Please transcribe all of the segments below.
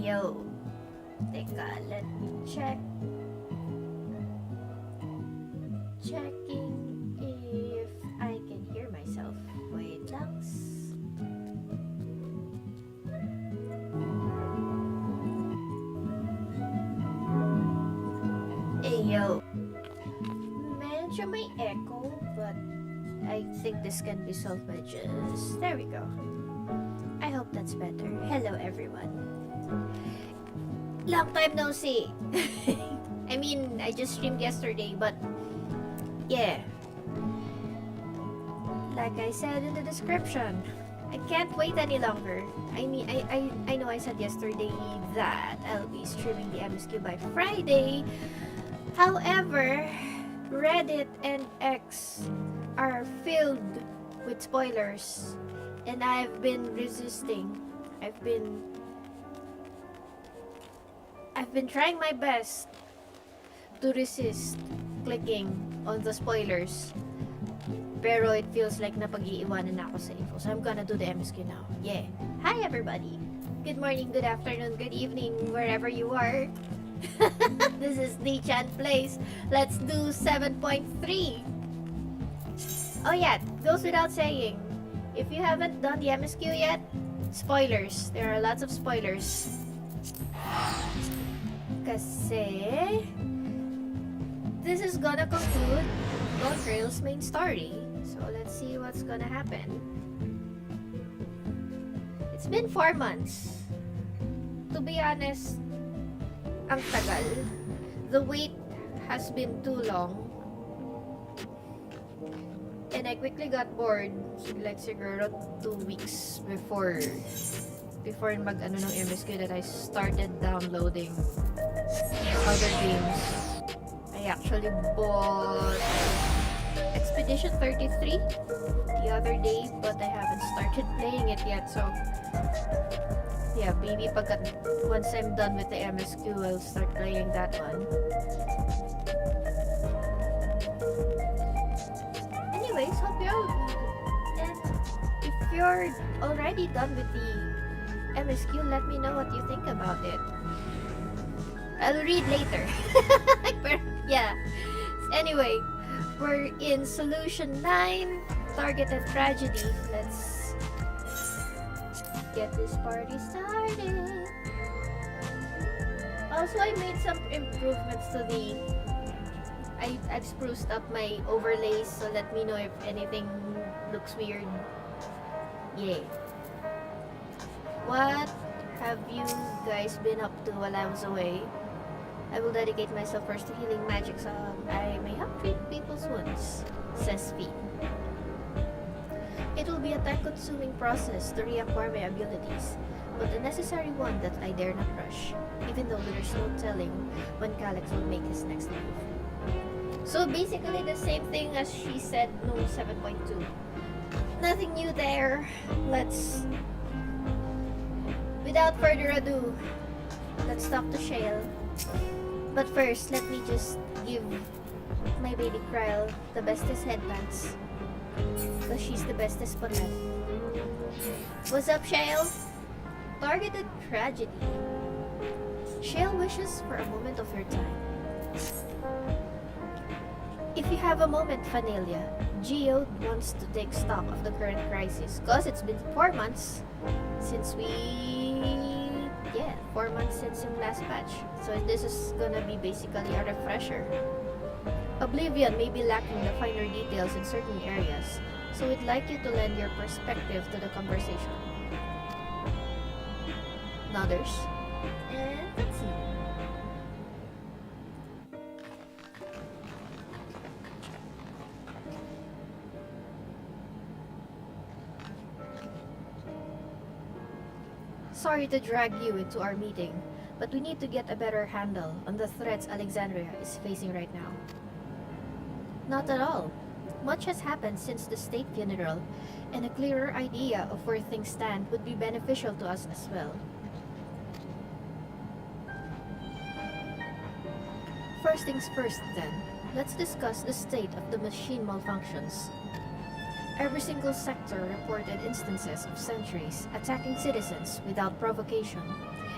Ayo. Teka, let me check. Checking if I can hear myself. Wait lang. Ayo. Medyo may echo, but I think this can be solved by just... There we go. I hope that's better. Hello, everyone. Long time no see. I mean, I just streamed yesterday, but yeah. Like I said in the description, I can't wait any longer. I mean, I know I said yesterday that I'll be streaming the MSQ by Friday. However, Reddit and X are filled with spoilers, and I've been resisting. I've been trying my best to resist clicking on the spoilers, pero it feels like napag-iiwanan na ako sa info. So I'm gonna do the MSQ now. Yeah. Hi everybody. Good morning, good afternoon, good evening, wherever you are. This is Dee-chan Plays. Let's do 7.3. Oh yeah, goes without saying, if you haven't done the MSQ yet, spoilers. There are lots of spoilers. Kasi this is gonna conclude Dawntrail's main story. So let's see what's gonna happen. It's been 4 months. To be honest, ang tagal. The wait has been too long. And I quickly got bored. Like siguro 2 weeks before mag ng MSQ that I started downloading other games. I actually bought Expedition 33 the other day, but I haven't started playing it yet, so yeah, maybe once I'm done with the MSQ, I'll start playing that one. Anyways, hope you're all good. And if you're already done with the MSQ, let me know what you think about it. I'll read later. Yeah. Anyway, we're in Solution 9, Targeted Tragedy. Let's get this party started. Also, I made some improvements to the... I've spruced up my overlays, so let me know if anything looks weird. Yay. What have you guys been up to while I was away? I will dedicate myself first to healing magic so I may help treat people's wounds, says Fee. It will be a time-consuming process to reacquire my abilities, but a necessary one that I dare not rush, even though there's no telling when Calyx will make his next move. So basically the same thing as she said no 7.2. Nothing new there. Without further ado, let's talk to Shale. But first, let me just give my baby Kryl the bestest headbands. Because she's the bestest panet. What's up, Shale? Targeted Tragedy. Shale wishes for a moment of your time. If you have a moment, Fanelia, Geode wants to take stock of the current crisis. Because it's been 4 months since 4 months since yung last patch. So this is gonna be basically a refresher. Oblivion may be lacking the finer details in certain areas, so we'd like you to lend your perspective to the conversation. Nodders. And let's see. Sorry to drag you into our meeting, but we need to get a better handle on the threats Alexandria is facing right now. Not at all. Much has happened since the state funeral, and a clearer idea of where things stand would be beneficial to us as well. First things first then, let's discuss the state of the machine malfunctions. Every single sector reported instances of sentries attacking citizens without provocation,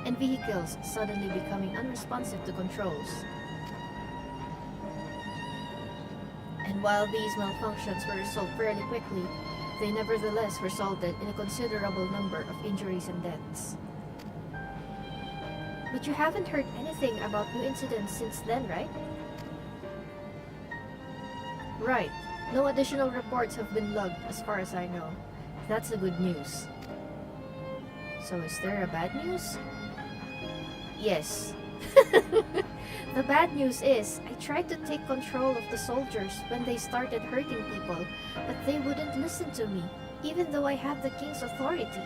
and vehicles suddenly becoming unresponsive to controls. And while these malfunctions were resolved fairly quickly, they nevertheless resulted in a considerable number of injuries and deaths. But you haven't heard anything about new incidents since then, right? Right. No additional reports have been logged as far as I know. That's the good news. So is there a bad news? Yes. The bad news is, I tried to take control of the soldiers when they started hurting people, but they wouldn't listen to me, even though I have the king's authority.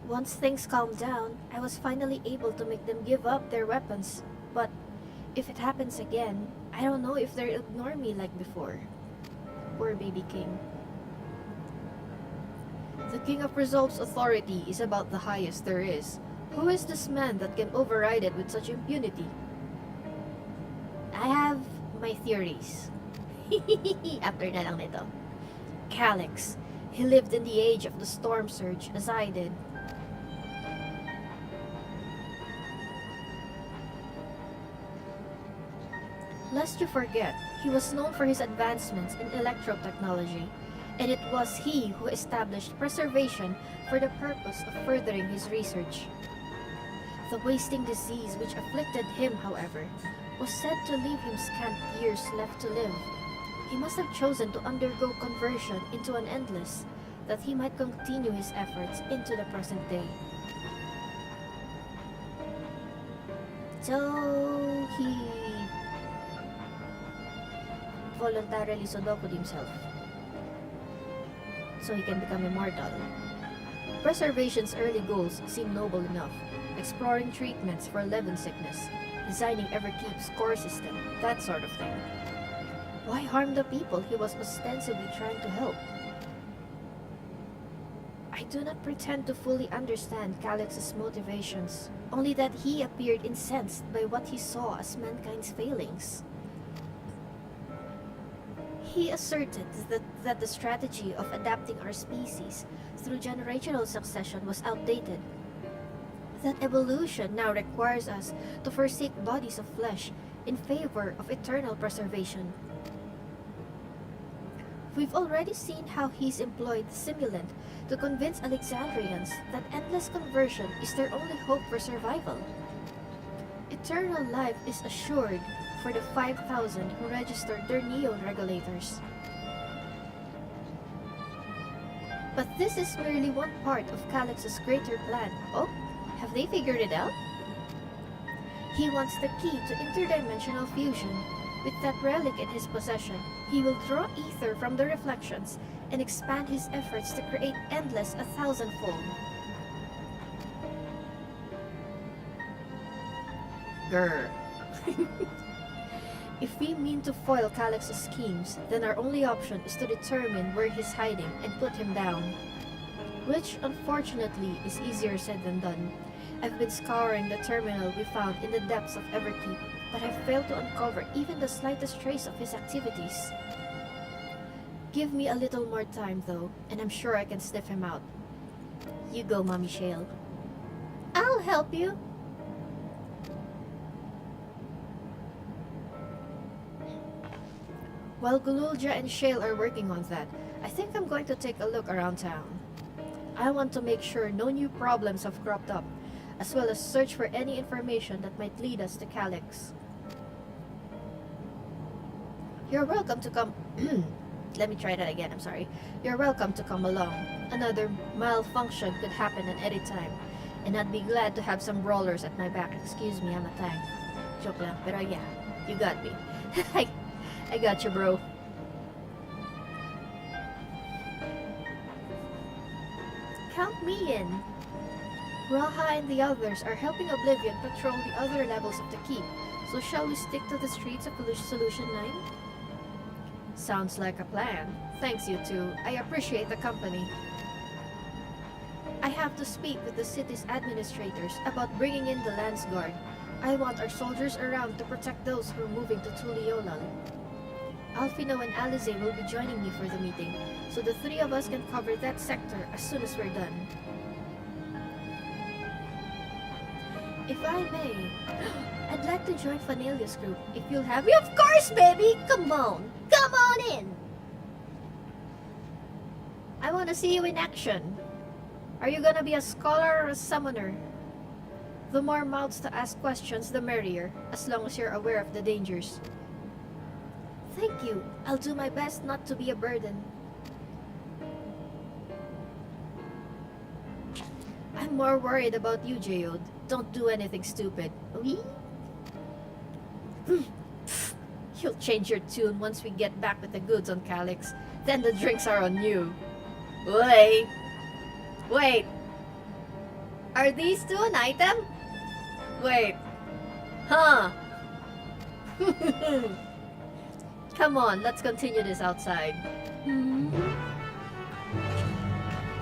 Once things calmed down, I was finally able to make them give up their weapons, but if it happens again, I don't know if they'll ignore me like before. Poor baby king. The King of Resolve's authority is about the highest there is. Who is this man that can override it with such impunity? I have my theories. After na lang nito. Calyx. He lived in the age of the storm surge, as I did. Lest you forget, he was known for his advancements in electro-technology, and it was he who established preservation for the purpose of furthering his research. The wasting disease which afflicted him, however, was said to leave him scant years left to live. He must have chosen to undergo conversion into an endless, that he might continue his efforts into the present day. So, he voluntarily sudoku'd himself so he can become immortal. Preservation's early goals seem noble enough, exploring treatments for leaven sickness, designing Everkeep's core system, that sort of thing. Why harm the people he was ostensibly trying to help? I do not pretend to fully understand Calyx's motivations, only that he appeared incensed by what he saw as mankind's failings. He asserted that the strategy of adapting our species through generational succession was outdated. That evolution now requires us to forsake bodies of flesh in favor of eternal preservation. We've already seen how he's employed the simulant to convince Alexandrians that endless conversion is their only hope for survival. Eternal life is assured for the 5,000 who registered their neon regulators. But this is merely one part of Calyx's greater plan. Oh, have they figured it out? He wants the key to interdimensional fusion. With that relic in his possession, he will draw ether from the reflections and expand his efforts to create endless 1,000-fold. Grr. If we mean to foil Calyx's schemes, then our only option is to determine where he's hiding and put him down. Which, unfortunately, is easier said than done. I've been scouring the terminal we found in the depths of Everkeep, but have failed to uncover even the slightest trace of his activities. Give me a little more time, though, and I'm sure I can sniff him out. You go, Mommy Shale. I'll help you. While Gululja and Shale are working on that, I think I'm going to take a look around town. I want to make sure no new problems have cropped up, as well as search for any information that might lead us to Calyx. You're welcome to come... Let me try that again, I'm sorry. You're welcome to come along. Another malfunction could happen at any time, and I'd be glad to have some brawlers at my back. Excuse me, I'm a tank. Joke lang, pero yeah, you got me. I got you, bro. Count me in. Raha and the others are helping Oblivion patrol the other levels of the keep, so shall we stick to the streets of Solution 9? Sounds like a plan. Thanks, you two. I appreciate the company. I have to speak with the city's administrators about bringing in the Lance Guard. I want our soldiers around to protect those who are moving to Tuliolal. Alfino and Alize will be joining me for the meeting, so the three of us can cover that sector as soon as we're done. If I may, I'd like to join Vanillia's group. If you'll have me, of course, baby! Come on! Come on in! I want to see you in action. Are you gonna be a scholar or a summoner? The more mouths to ask questions, the merrier, as long as you're aware of the dangers. Thank you. I'll do my best not to be a burden. I'm more worried about you, Geode. Don't do anything stupid. Oui? You'll change your tune once we get back with the goods on Calyx. Then the drinks are on you. Wait. Wait. Are these two an item? Wait. Huh. Come on, let's continue this outside.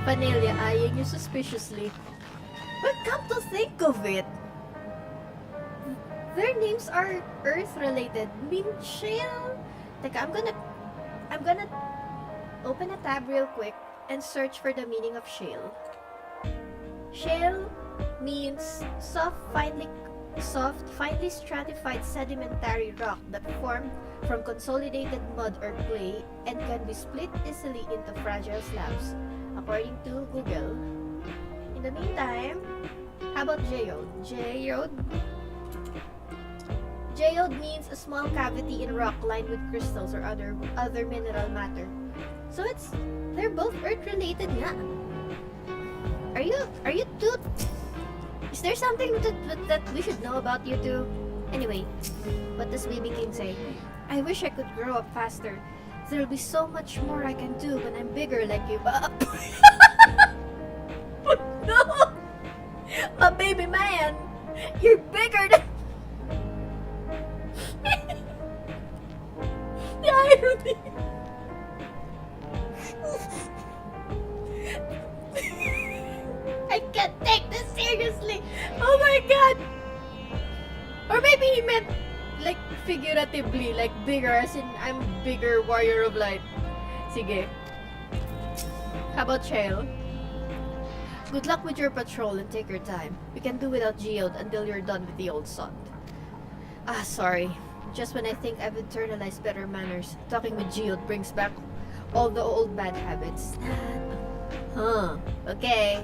Vanilla eyeing you suspiciously. But come to think of it, their names are Earth-related. Minchil. Teka, I'm gonna open a tab real quick and search for the meaning of shale. Shale means soft, finely stratified sedimentary rock that formed from consolidated mud or clay and can be split easily into fragile slabs, according to Google. In the meantime, how about geode? Geode means a small cavity in rock lined with crystals or other mineral matter. So they're both earth related nga. Are you two? Is there something that we should know about you two? Anyway, what does Baby King say? I wish I could grow up faster. There'll be so much more I can do when I'm bigger like you. No! My baby man! You're bigger than... The irony! I can't take this seriously! Oh my god! Or maybe he meant like figuratively, like bigger as in I'm bigger warrior of light. Sige. How about Chael? Good luck with your patrol and take your time. We can do without Geode until you're done with the old sod. Ah, sorry. Just when I think I've internalized better manners, talking with Geode brings back all the old bad habits. Huh. Okay.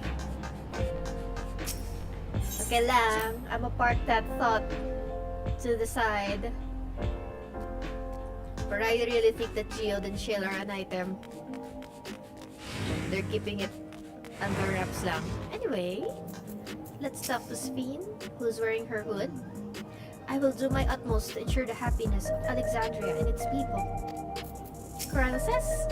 Okay lang. I'ma park that thought to the side. But I really think that Geode and Shale are an item. They're keeping it under wraps lang. Anyway, let's talk to Sphene, who's wearing her hood. I will do my utmost to ensure the happiness of Alexandria and its people. Corella says,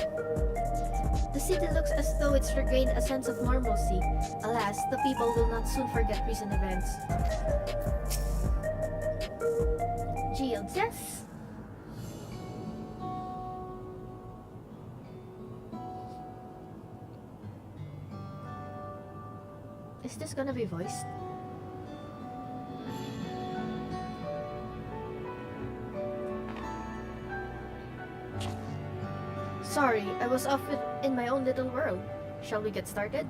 the city looks as though it's regained a sense of normalcy. Alas, the people will not soon forget recent events. Geode says, is this gonna be voiced? Sorry, I was off in my own little world. Shall we get started?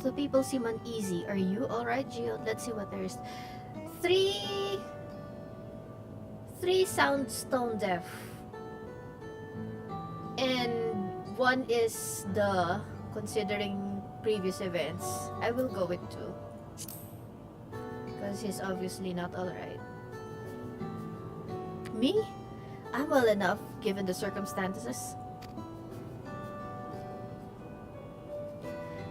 The people seem uneasy. Are you alright, Geode? Let's see what there is. Three sound stone deaf. And one is the considering previous events. I will go with 2. Because he's obviously not alright. Me? I'm well enough, given the circumstances.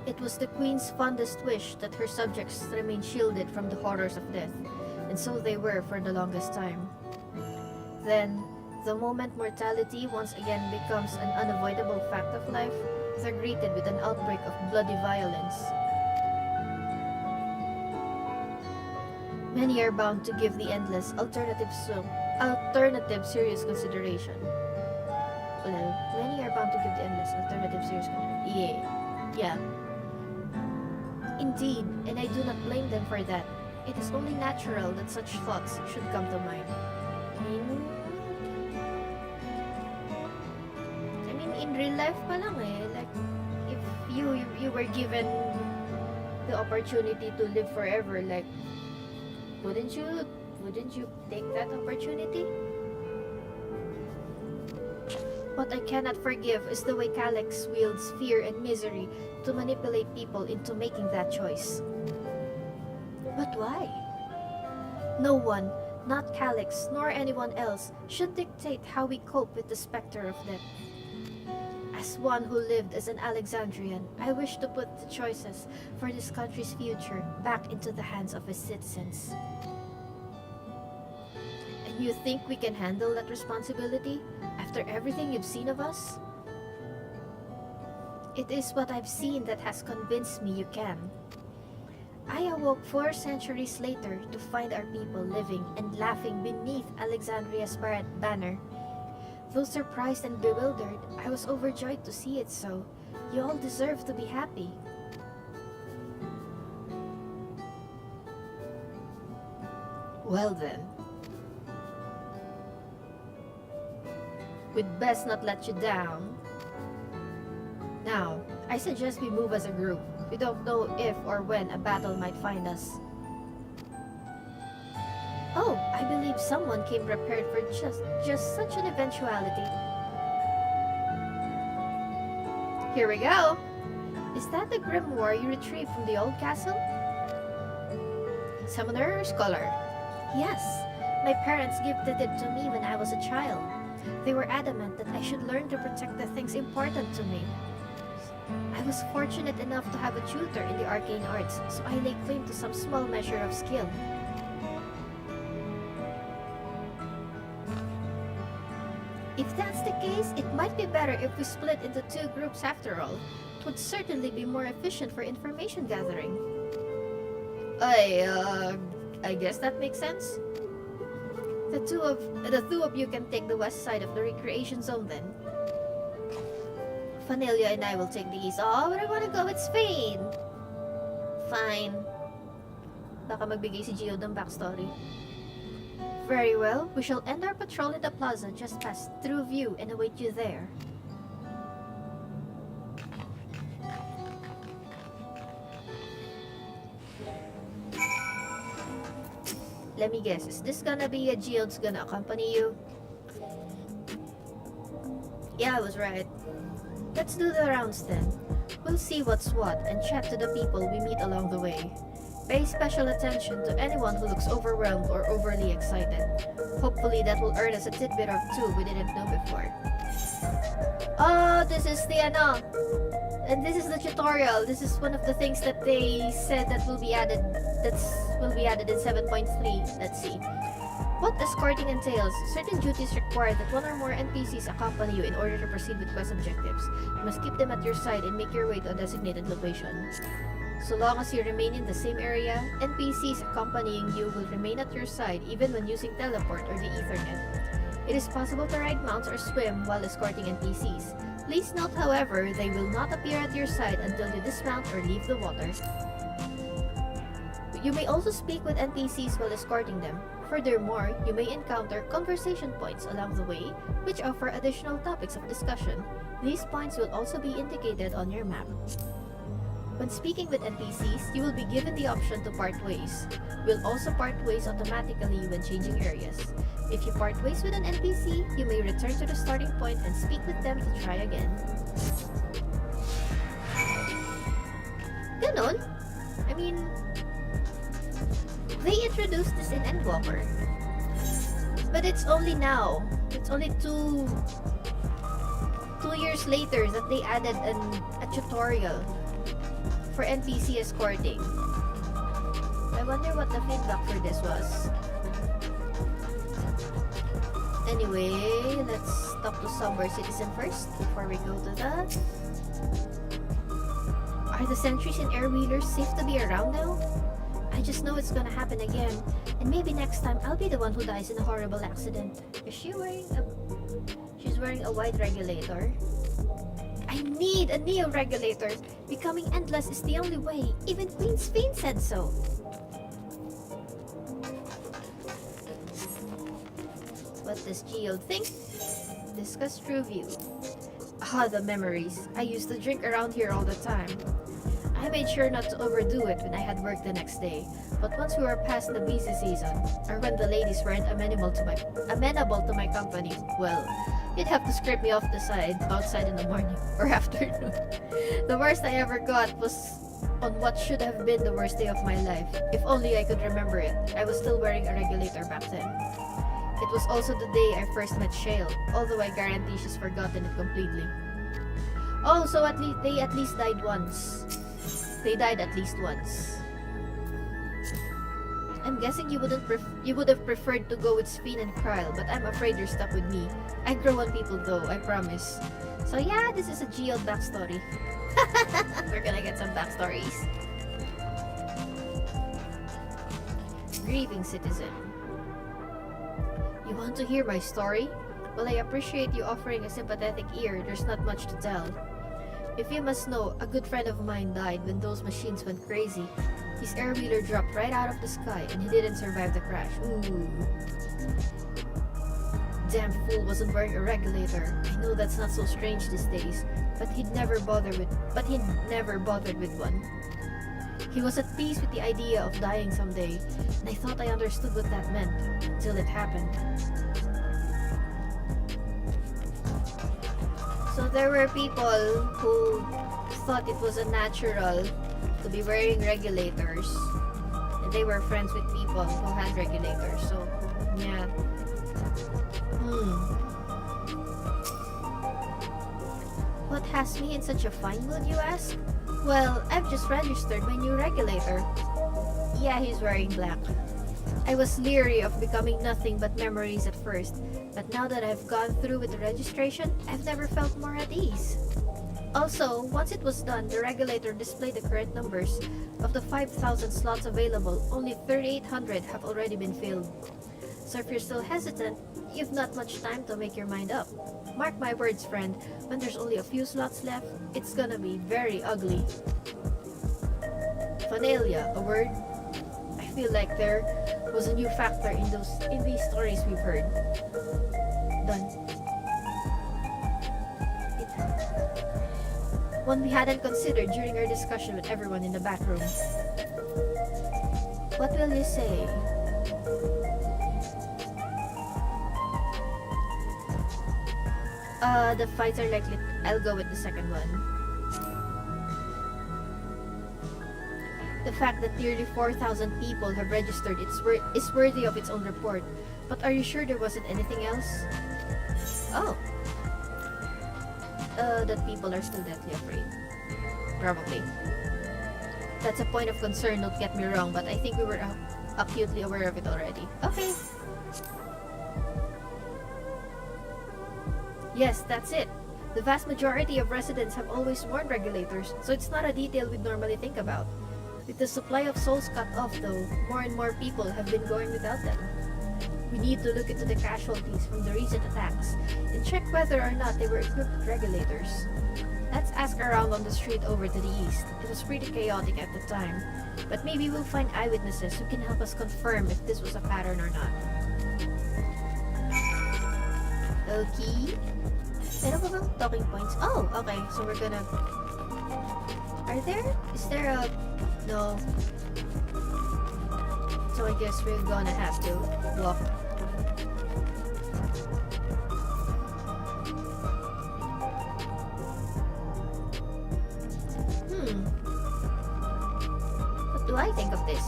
It was the Queen's fondest wish that her subjects remain shielded from the horrors of death, and so they were for the longest time. Then, the moment mortality once again becomes an unavoidable fact of life, they're greeted with an outbreak of bloody violence. Many are bound to give the endless alternative serious consideration. Well, many are bound to give the endless alternative serious consideration. Yeah. Indeed, and I do not blame them for that. It is only natural that such thoughts should come to mind. I mean, in real life pa lang eh. Like, if you were given the opportunity to live forever. Like, wouldn't you take that opportunity? What I cannot forgive is the way Calyx wields fear and misery to manipulate people into making that choice. But why? No one, not Calyx nor anyone else, should dictate how we cope with the specter of death. As one who lived as an Alexandrian, I wish to put the choices for this country's future back into the hands of its citizens. And you think we can handle that responsibility after everything you've seen of us? It is what I've seen that has convinced me you can. I awoke 4 centuries later to find our people living and laughing beneath Alexandria's banner. Though surprised and bewildered, I was overjoyed to see it so. You all deserve to be happy. Well then. We'd best not let you down. Now, I suggest we move as a group. We don't know if or when a battle might find us. Oh, I believe someone came prepared for just such an eventuality. Here we go! Is that the grimoire you retrieved from the old castle? Summoner or scholar? Yes, my parents gifted it to me when I was a child. They were adamant that I should learn to protect the things important to me. I was fortunate enough to have a tutor in the arcane arts, so I lay claim to some small measure of skill. If that's the case, it might be better if we split into 2 groups after all. It would certainly be more efficient for information gathering. I guess that makes sense. The two of you can take the west side of the recreation zone then. Fanelia and I will take the east. Oh, but I wanna go with Spain! Fine. Baka magbigay si Gio ng backstory. Very well, we shall end our patrol in the plaza just past Through View and await you there. Let me guess, is this gonna be a Geode's gonna accompany you? Yeah, I was right. Let's do the rounds then. We'll see what's what and chat to the people we meet along the way. Pay special attention to anyone who looks overwhelmed or overly excited. Hopefully that will earn us a tidbit or 2 we didn't know before. Oh, this is the and this is the tutorial. This is one of the things that they said that will be added. Will be added in 7.3. Let's see. What escorting entails. Certain duties require that 1 or more NPCs accompany you in order to proceed with quest objectives. You must keep them at your side and make your way to a designated location. So long as you remain in the same area, NPCs accompanying you will remain at your side even when using teleport or the Ethernet. It is possible to ride mounts or swim while escorting NPCs. Please note, however, they will not appear at your side until you dismount or leave the water. You may also speak with NPCs while escorting them. Furthermore, you may encounter conversation points along the way, which offer additional topics of discussion. These points will also be indicated on your map. When speaking with NPCs, you will be given the option to part ways. You will also part ways automatically when changing areas. If you part ways with an NPC, you may return to the starting point and speak with them to try again. Ganon? I mean, they introduced this in Endwalker. But it's only now. It's only two years later that they added a tutorial for NPC escorting. I wonder what the feedback for this was. Anyway, let's talk to Somewhere Citizen first before we go to that. Are the sentries and air wheelers safe to be around now? I just know it's gonna happen again, and maybe next time I'll be the one who dies in a horrible accident. Is she wearing She's wearing a white regulator. I need a Neo regulator. Becoming endless is the only way. Even Queen Spain said so. What does Geo think? Discuss True View. Ah, the memories. I used to drink around here all the time. I made sure not to overdo it when I had work the next day, but once we were past the busy season, or when the ladies weren't amenable to my company, well, you'd have to scrape me off the side outside in the morning or afternoon. The worst I ever got was on what should have been the worst day of my life. If only I could remember it. I was still wearing a regulator back then. It was also the day I first met Shale, although I guarantee she's forgotten it completely. Oh, so they at least died once. They died at least once. I'm guessing you would have preferred to go with Spin and Kryle, but I'm afraid you're stuck with me. I grow on people though, I promise. So yeah, this is a GL backstory. We're gonna get some backstories. Grieving citizen. You want to hear my story? Well, I appreciate you offering a sympathetic ear. There's not much to tell. If you must know, a good friend of mine died when those machines went crazy. His air-wheeler dropped right out of the sky and he didn't survive the crash. Ooh. Damn fool wasn't wearing a regulator. I know that's not so strange these days, but he'd never bothered with one. He was at peace with the idea of dying someday, and I thought I understood what that meant until it happened. So there were people who thought it was unnatural to be wearing regulators, and they were friends with people who had regulators. So yeah. What has me in such a fine mood, you ask? Well, I've just registered my new regulator. Yeah, he's wearing black. I was leery of becoming nothing but memories at first, but now that I've gone through with the registration, I've never felt more at ease. Also, once it was done, the regulator displayed the current numbers. Of the 5,000 slots available, only 3,800 have already been filled. So if you're still hesitant, you've not much time to make your mind up. Mark my words, friend, when there's only a few slots left, it's gonna be very ugly. Finalia, a word? I feel like there was a new factor in these stories we've heard. Done. One we hadn't considered during our discussion with everyone in the back room. What will you say? The fights are likely. I'll go with the second one. The fact that nearly 4,000 people have registered is worthy of its own report. But are you sure there wasn't anything else? Oh. That people are still deathly afraid. Probably. That's a point of concern, don't get me wrong, but I think we were acutely aware of it already. Okay. Yes, that's it. The vast majority of residents have always worn regulators, so it's not a detail we'd normally think about. With the supply of souls cut off though, more and more people have been going without them. We need to look into the casualties from the recent attacks and check whether or not they were equipped with regulators. Let's ask around on the street over to the east. It was pretty chaotic at the time, but maybe we'll find eyewitnesses who can help us confirm if this was a pattern or not. Okay. Meron ba bang talking points? Oh, okay. So we're gonna... Is there a... No. So I guess we're gonna have to walk. What do I think of this?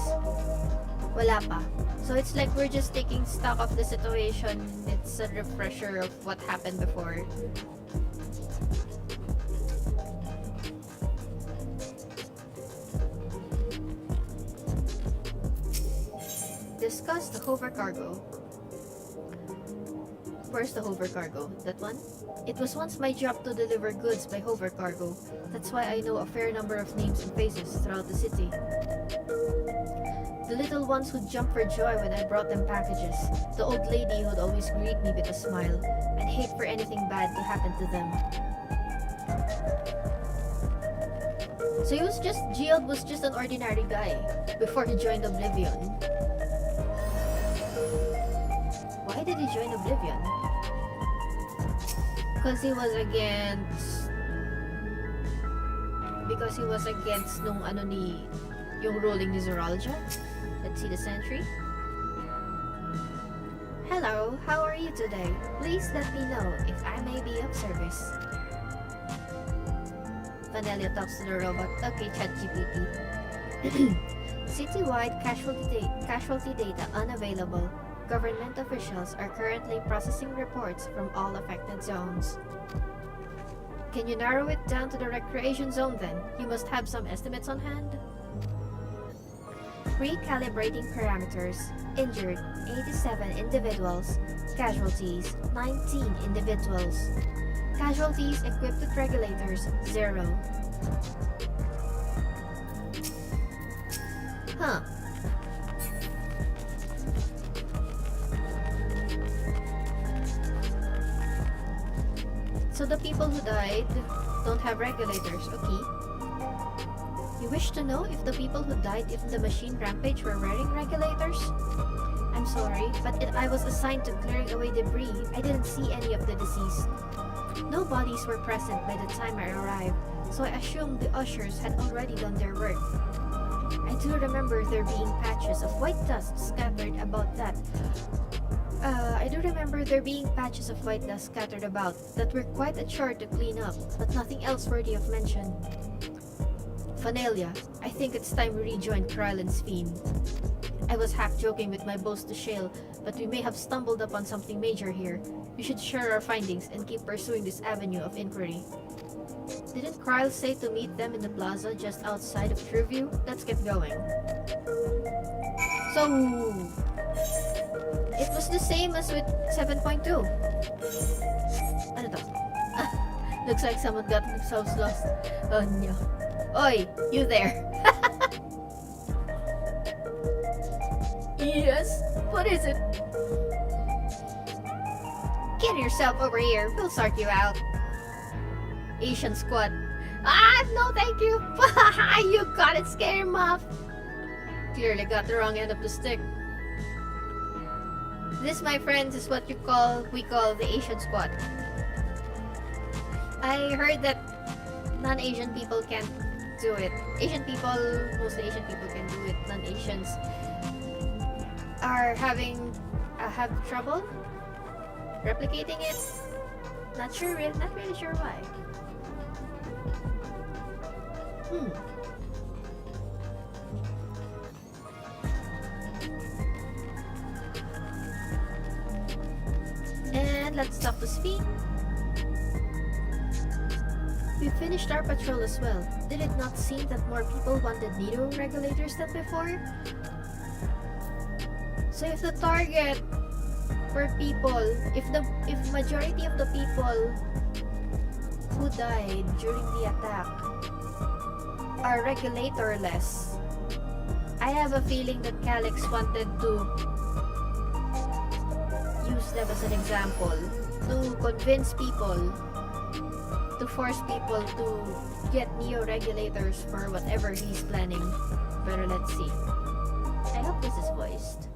Wala pa. So it's like we're just taking stock of the situation. It's a refresher of what happened before. Discuss the hover cargo. Where's the hover cargo? That one? It was once my job to deliver goods by hover cargo. That's why I know a fair number of names and faces throughout the city. The little ones who'd jump for joy when I brought them packages. The old lady who'd always greet me with a smile. I'd hate for anything bad to happen to them. So Geode was just an ordinary guy before he joined Oblivion. Why did he join Oblivion? Because he was against because he was against nung yung ruling ni Zoralja. Let's see the sentry. Hello, how are you today? Please let me know if I may be of service. Vanellia talks to the robot. Okay, ChatGPT. Citywide casualty data unavailable. Government officials are currently processing reports from all affected zones. Can you narrow it down to the recreation zone then? You must have some estimates on hand. Recalibrating parameters. Injured 87 individuals. Casualties 19 individuals. Casualties equipped with regulators 0. Huh. So the people who died don't have regulators, okay? You wish to know if the people who died in the machine rampage were wearing regulators? I'm sorry, but I was assigned to clearing away debris. I didn't see any of the deceased. No bodies were present by the time I arrived, so I assumed the ushers had already done their work. I do remember there being patches of white dust scattered about that. That were quite a chore to clean up, but nothing else worthy of mention. Vanellia, I think it's time we rejoin Krylan's theme. I was half joking with my boast to Shale, but we may have stumbled upon something major here. We should share our findings and keep pursuing this avenue of inquiry. Didn't Kryle say to meet them in the plaza just outside of Trueview? Let's get going. So, it was the same as with 7.2. Ano to? Looks like someone got themselves lost. Oh no. Oi, you there. Yes? What is it? Get yourself over here. We'll sort you out. Asian squad. No thank you. You got it, scare him off. Clearly got the wrong end of the stick. This, my friends, is what we call the Asian squad. I heard that non-Asian people can't do it. Mostly Asian people can do it. Non-Asians are have trouble replicating it. Not really sure why. And let's talk to Sphee. We finished our patrol as well. Did it not seem that more people wanted Nido regulators than before? So if the target were people, if majority of the people who died during the attack are regulatorless, I have a feeling that Calyx wanted to use them as an example to convince people, to force people to get neo-regulators for whatever he's planning. But let's see. I hope this is voiced.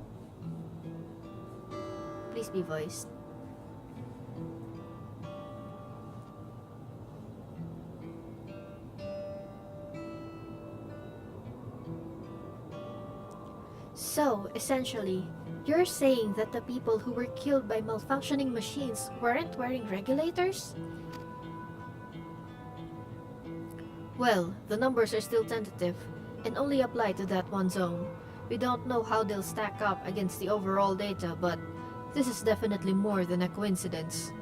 Please be voiced. So, essentially, you're saying that the people who were killed by malfunctioning machines weren't wearing regulators? Well, the numbers are still tentative, and only apply to that one zone. We don't know how they'll stack up against the overall data, but this is definitely more than a coincidence.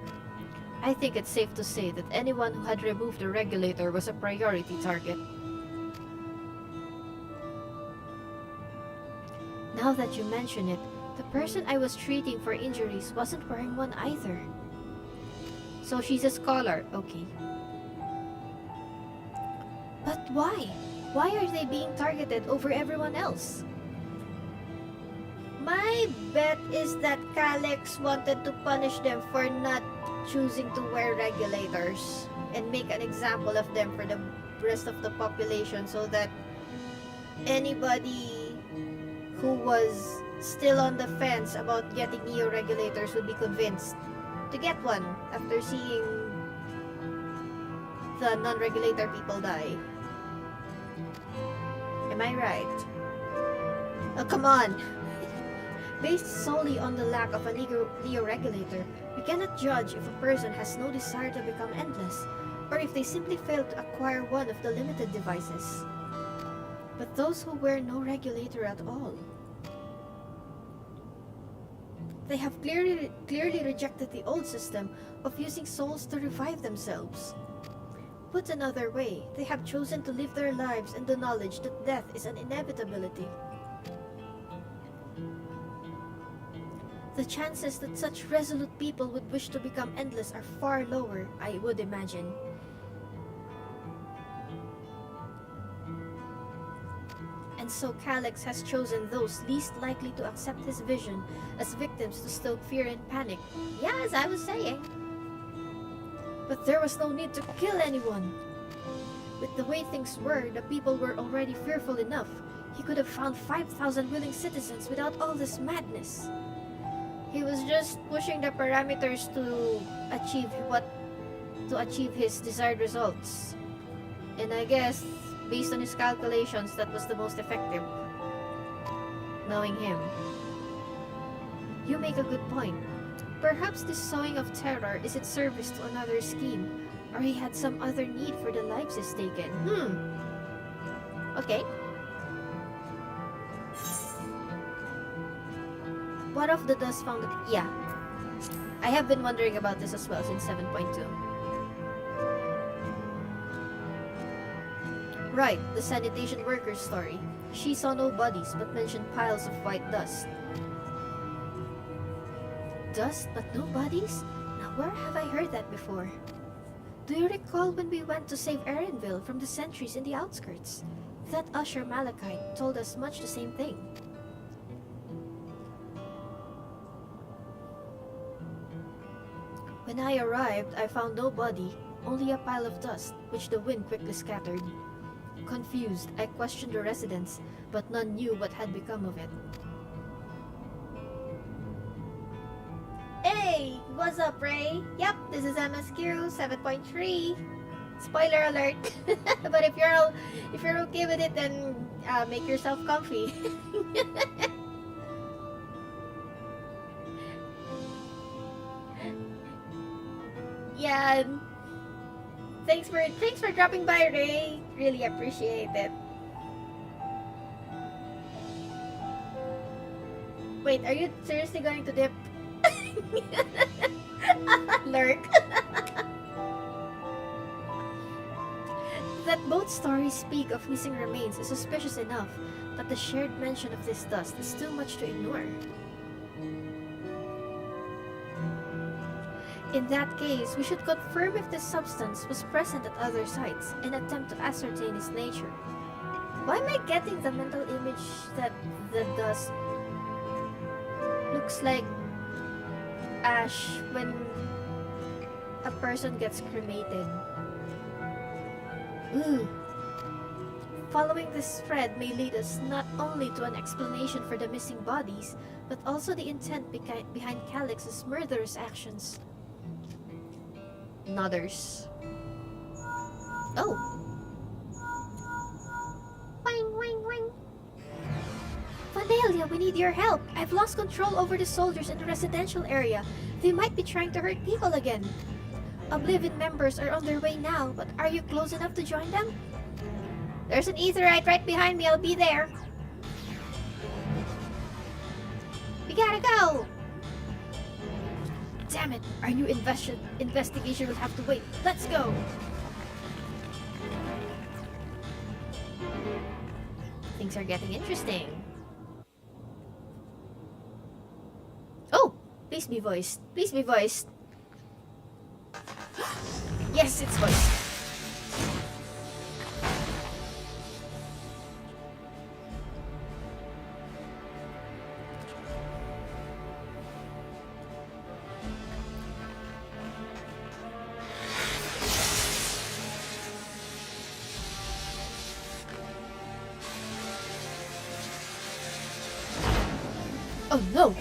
I think it's safe to say that anyone who had removed a regulator was a priority target. Now that you mention it, the person I was treating for injuries wasn't wearing one either. So she's a scholar, okay. But why? Why are they being targeted over everyone else? My bet is that Calyx wanted to punish them for not choosing to wear regulators and make an example of them for the rest of the population, so that anybody who was still on the fence about getting neo regulators would be convinced to get one after seeing the non-regulator people die. Am I right? Oh, come on! Based solely on the lack of a Leo regulator, we cannot judge if a person has no desire to become endless, or if they simply fail to acquire one of the limited devices. But those who wear no regulator at all, they have clearly rejected the old system of using souls to revive themselves. Put another way, they have chosen to live their lives in the knowledge that death is an inevitability. The chances that such resolute people would wish to become endless are far lower, I would imagine. And so Calyx has chosen those least likely to accept his vision as victims to stoke fear and panic. Yeah, as I was saying. But there was no need to kill anyone. With the way things were, the people were already fearful enough. He could have found 5,000 willing citizens without all this madness. He was just pushing the parameters to achieve his desired results. And I guess, based on his calculations, that was the most effective. Knowing him. You make a good point. Perhaps this sowing of terror is its service to another scheme, or he had some other need for the lives he's taken. Okay. What of the dust found? Yeah. I have been wondering about this as well since 7.2. Right, the sanitation worker's story. She saw no bodies but mentioned piles of white dust. Dust but no bodies? Now where have I heard that before? Do you recall when we went to save Erenville from the sentries in the outskirts? That Usher Malachite told us much the same thing. When I arrived, I found no body, only a pile of dust, which the wind quickly scattered. Confused, I questioned the residents, but none knew what had become of it. Hey! What's up, Ray? Yep, this is MSQ 7.3. Spoiler alert. But if you're okay with it, then make yourself comfy. Yeah. Thanks for dropping by, Ray. Really appreciate it. Wait, are you seriously going to dip? Lurk. That both stories speak of missing remains is suspicious enough, but the shared mention of this dust is too much to ignore. In that case, we should confirm if this substance was present at other sites and attempt to ascertain its nature. Why am I getting the mental image that the dust looks like ash when a person gets cremated? Ooh. Following this thread may lead us not only to an explanation for the missing bodies, but also the intent behind Calyx's murderous actions. Nodders. Oh. Wing, wing, wing. Vanellia, we need your help. I've lost control over the soldiers in the residential area. They might be trying to hurt people again. Oblivion members are on their way now, but are you close enough to join them? There's an aetherite right behind me. I'll be there. We gotta go. Damn it! Our new investigation will have to wait. Let's go! Things are getting interesting. Oh! Please be voiced. Please be voiced. Yes, it's voiced. Oh no!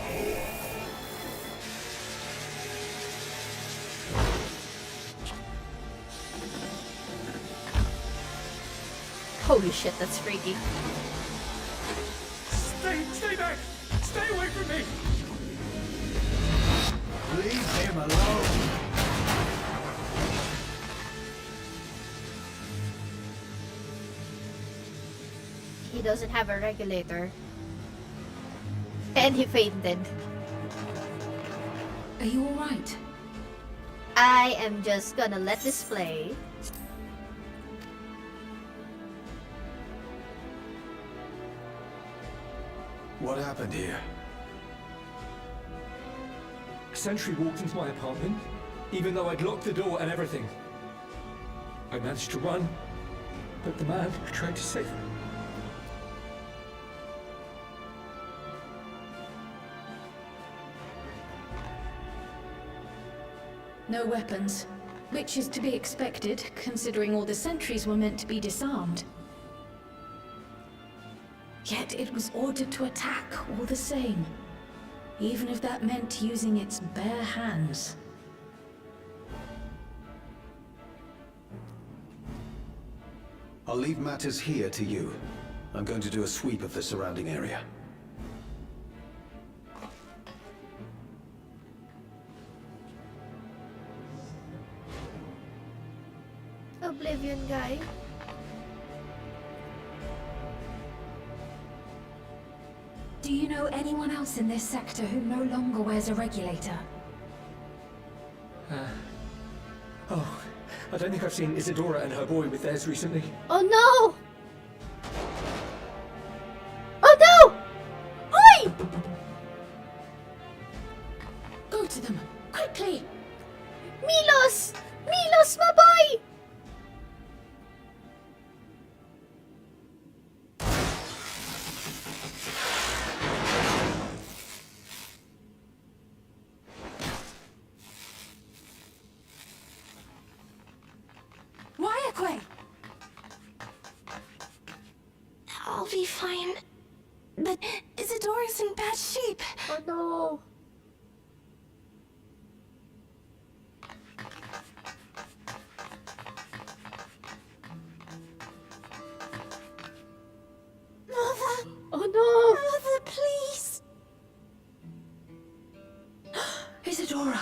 Holy shit, that's freaky. Stay back! Stay away from me! Leave him alone. He doesn't have a regulator. And he fainted. Are you alright? I am just gonna let this play. What happened here? A sentry walked into my apartment, even though I'd locked the door and everything. I managed to run, but the man tried to save me. No weapons, which is to be expected, considering all the sentries were meant to be disarmed. Yet it was ordered to attack all the same, even if that meant using its bare hands. I'll leave matters here to you. I'm going to do a sweep of the surrounding area. Oblivion guy. Do you know anyone else in this sector who no longer wears a regulator? Oh, I don't think I've seen Isadora and her boy with theirs recently. Oh no! Oh no! Oi! Go to them, quickly! Milos! Milos, my boy! I'll be fine. But Isadora's in bad shape. Oh no! Mother! Oh no! Mother, please! Isadora!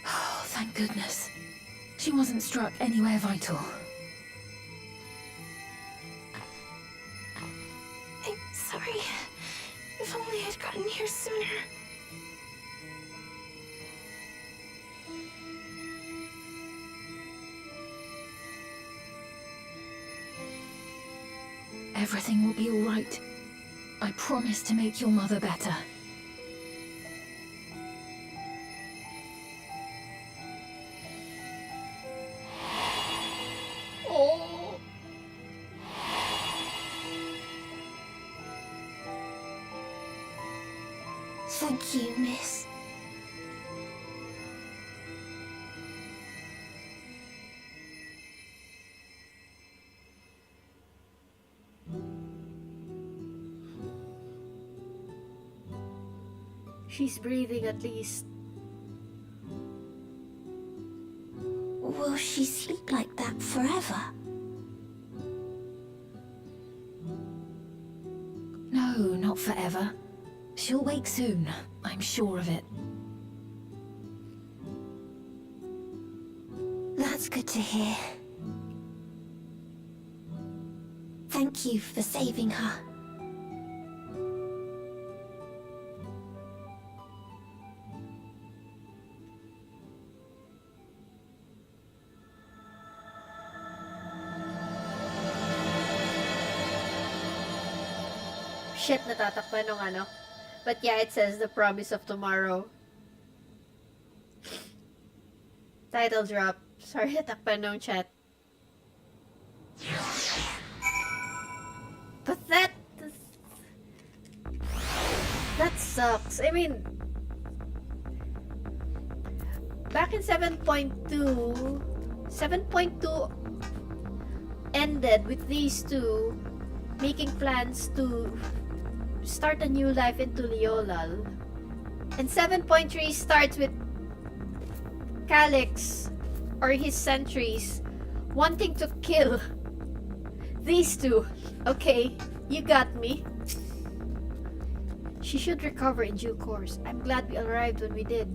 Oh, thank goodness. She wasn't struck anywhere vital. I'm sorry. If only I'd gotten here sooner. Everything will be all right. I promise to make your mother better. Oh! Thank you, miss. She's breathing at least. Will she sleep like that forever? No, not forever. She'll wake soon, I'm sure of it. That's good to hear. Thank you for saving her. Shit, natatakpan nung ano. But yeah, it says The Promise of Tomorrow. Title drop. Sorry, natakpan nung chat. But that sucks. I mean, back in 7.2 ended with these two making plans to start a new life into Leolal. And 7.3 starts with Calyx, or his sentries, wanting to kill these two. Okay, you got me. She should recover in due course. I'm glad we arrived when we did.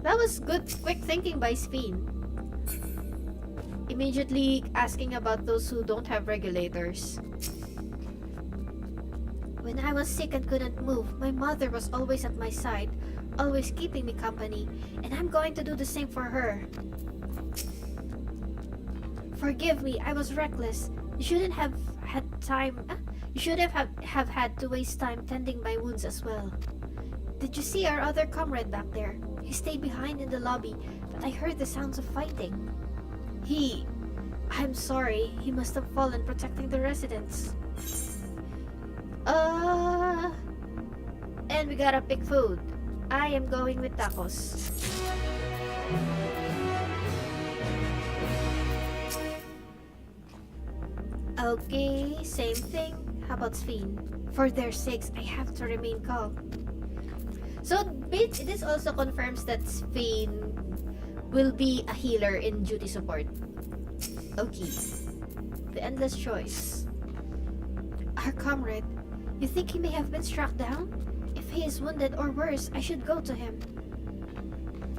That was good, quick thinking by Sphene. Immediately asking about those who don't have regulators. When I was sick and couldn't move, my mother was always at my side, always keeping me company, and I'm going to do the same for her. Forgive me, I was reckless. You shouldn't have had time. You should have had to waste time tending my wounds as well. Did you see our other comrade back there? He stayed behind in the lobby, but I heard the sounds of fighting. I'm sorry, he must have fallen protecting the residents. And we gotta pick food. I am going with tacos. Okay, same thing. How about Sphene? For their sakes, I have to remain calm. So, this also confirms that Sphene will be a healer in duty support. Okay. The endless choice. Our comrade. You think he may have been struck down? If he is wounded or worse, I should go to him.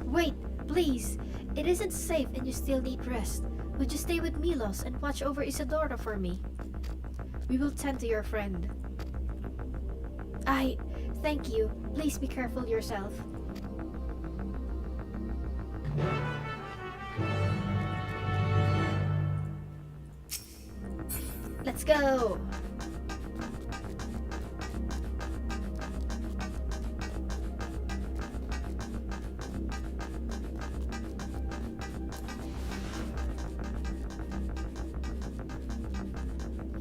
Wait, please. It isn't safe and you still need rest. Would you stay with Milos and watch over Isadora for me? We will tend to your friend. Thank you. Please be careful yourself. Let's go!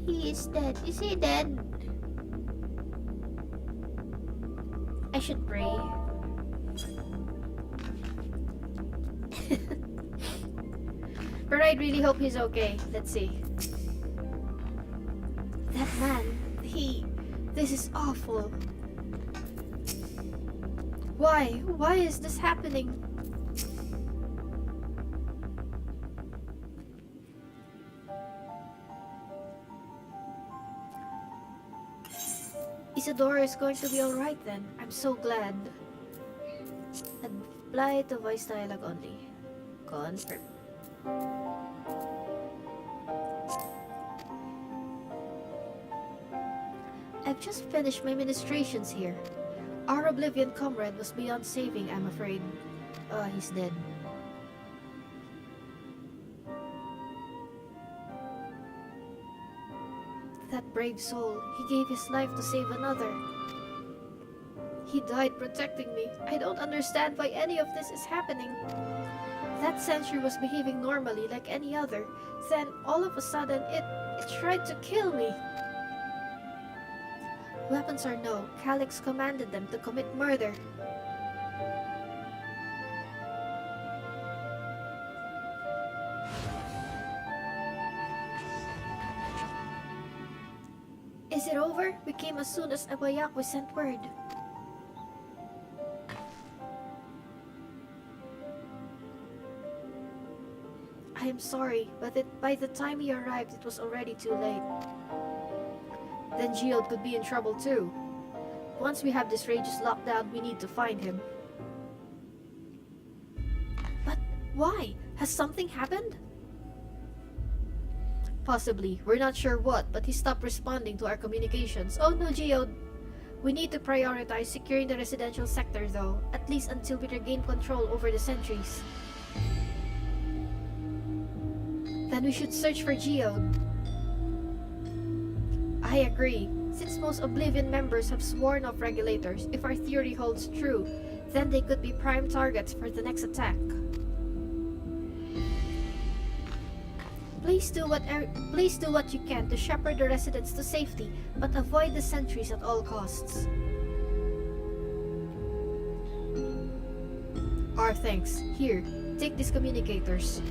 He is dead. Is he dead? I should pray. But I really hope he's okay. Let's see. That man, this is awful. Why? Why is this happening? Isadora is going to be alright then. I'm so glad. Apply to voice dialogue only. Confirm. I've just finished my ministrations here. Our Oblivion comrade was beyond saving, I'm afraid. He's dead. That brave soul, he gave his life to save another. He died protecting me. I don't understand why any of this is happening. That sentry was behaving normally like any other. Then, all of a sudden, it tried to kill me. Weapons or no, Calyx commanded them to commit murder. Is it over? We came as soon as Abayakwe sent word. I am sorry, but by the time he arrived, it was already too late. Then Geode could be in trouble too. Once we have this Rageous lockdown, we need to find him. But why? Has something happened? Possibly. We're not sure what, but he stopped responding to our communications. Oh no, Geode! We need to prioritize securing the residential sector though, at least until we regain control over the sentries. Then we should search for Geode. I agree. Since most Oblivion members have sworn off regulators, if our theory holds true, then they could be prime targets for the next attack. Please do what you can to shepherd the residents to safety, but avoid the sentries at all costs. Our thanks. Here, take these communicators.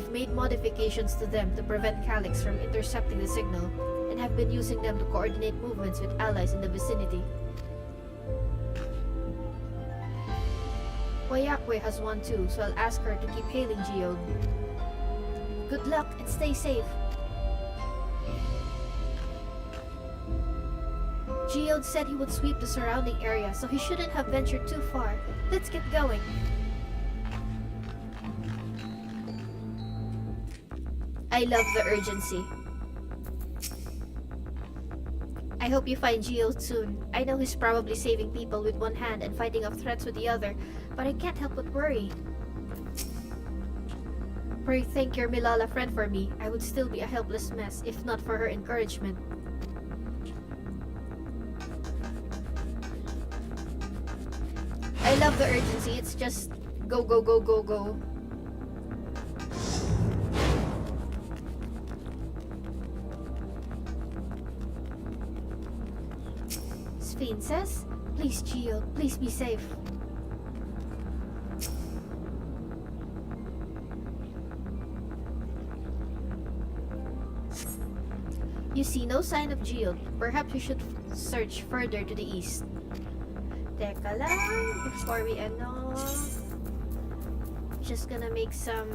I've made modifications to them to prevent Calyx from intercepting the signal, and have been using them to coordinate movements with allies in the vicinity. Wayakwe has one too, so I'll ask her to keep hailing Geode. Good luck and stay safe. Geode said he would sweep the surrounding area, so he shouldn't have ventured too far. Let's get going. I love the urgency. I hope you find Geode soon. I know he's probably saving people with one hand and fighting off threats with the other, but I can't help but worry. Pray thank your Milala friend for me. I would still be a helpless mess if not for her encouragement. I love the urgency. It's just go, go, go, go, go. Sphene says, please Geode, please be safe. You see no sign of Geode. Perhaps we should search further to the east. Teka lang, before we end off, just gonna make some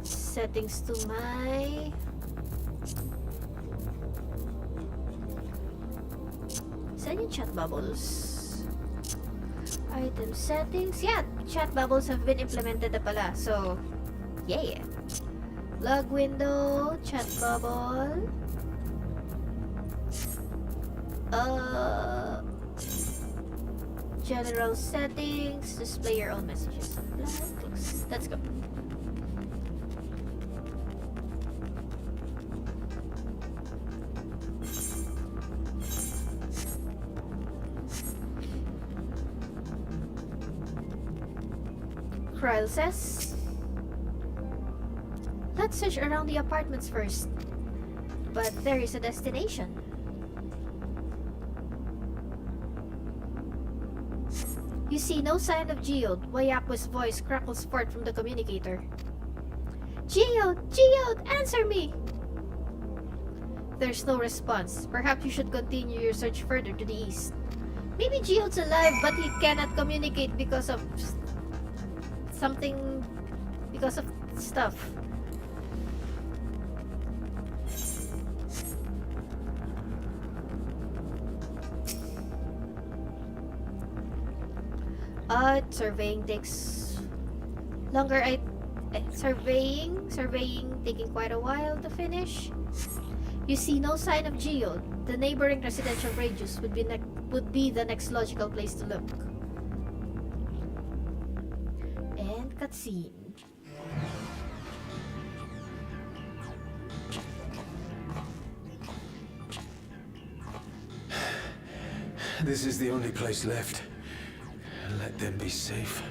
settings to my saan yung chat bubbles? Item settings. Yeah, chat bubbles have been implemented na pala. So, yeah. Log window, chat bubble. General settings, display your own messages. Let's go. Kryl says, let's search around the apartments first. But there is a destination. You see no sign of Geode. Wayakwe's voice crackles forth from the communicator. Geode! Geode! Answer me! There's no response. Perhaps you should continue your search further to the east. Maybe Geode's alive, but he cannot communicate because of something... because of stuff. Surveying takes longer. Surveying taking quite a while to finish. You see no sign of Geode. The neighboring residential radius would be the next logical place to look. And cutscene. This is the only place left. Let them be safe.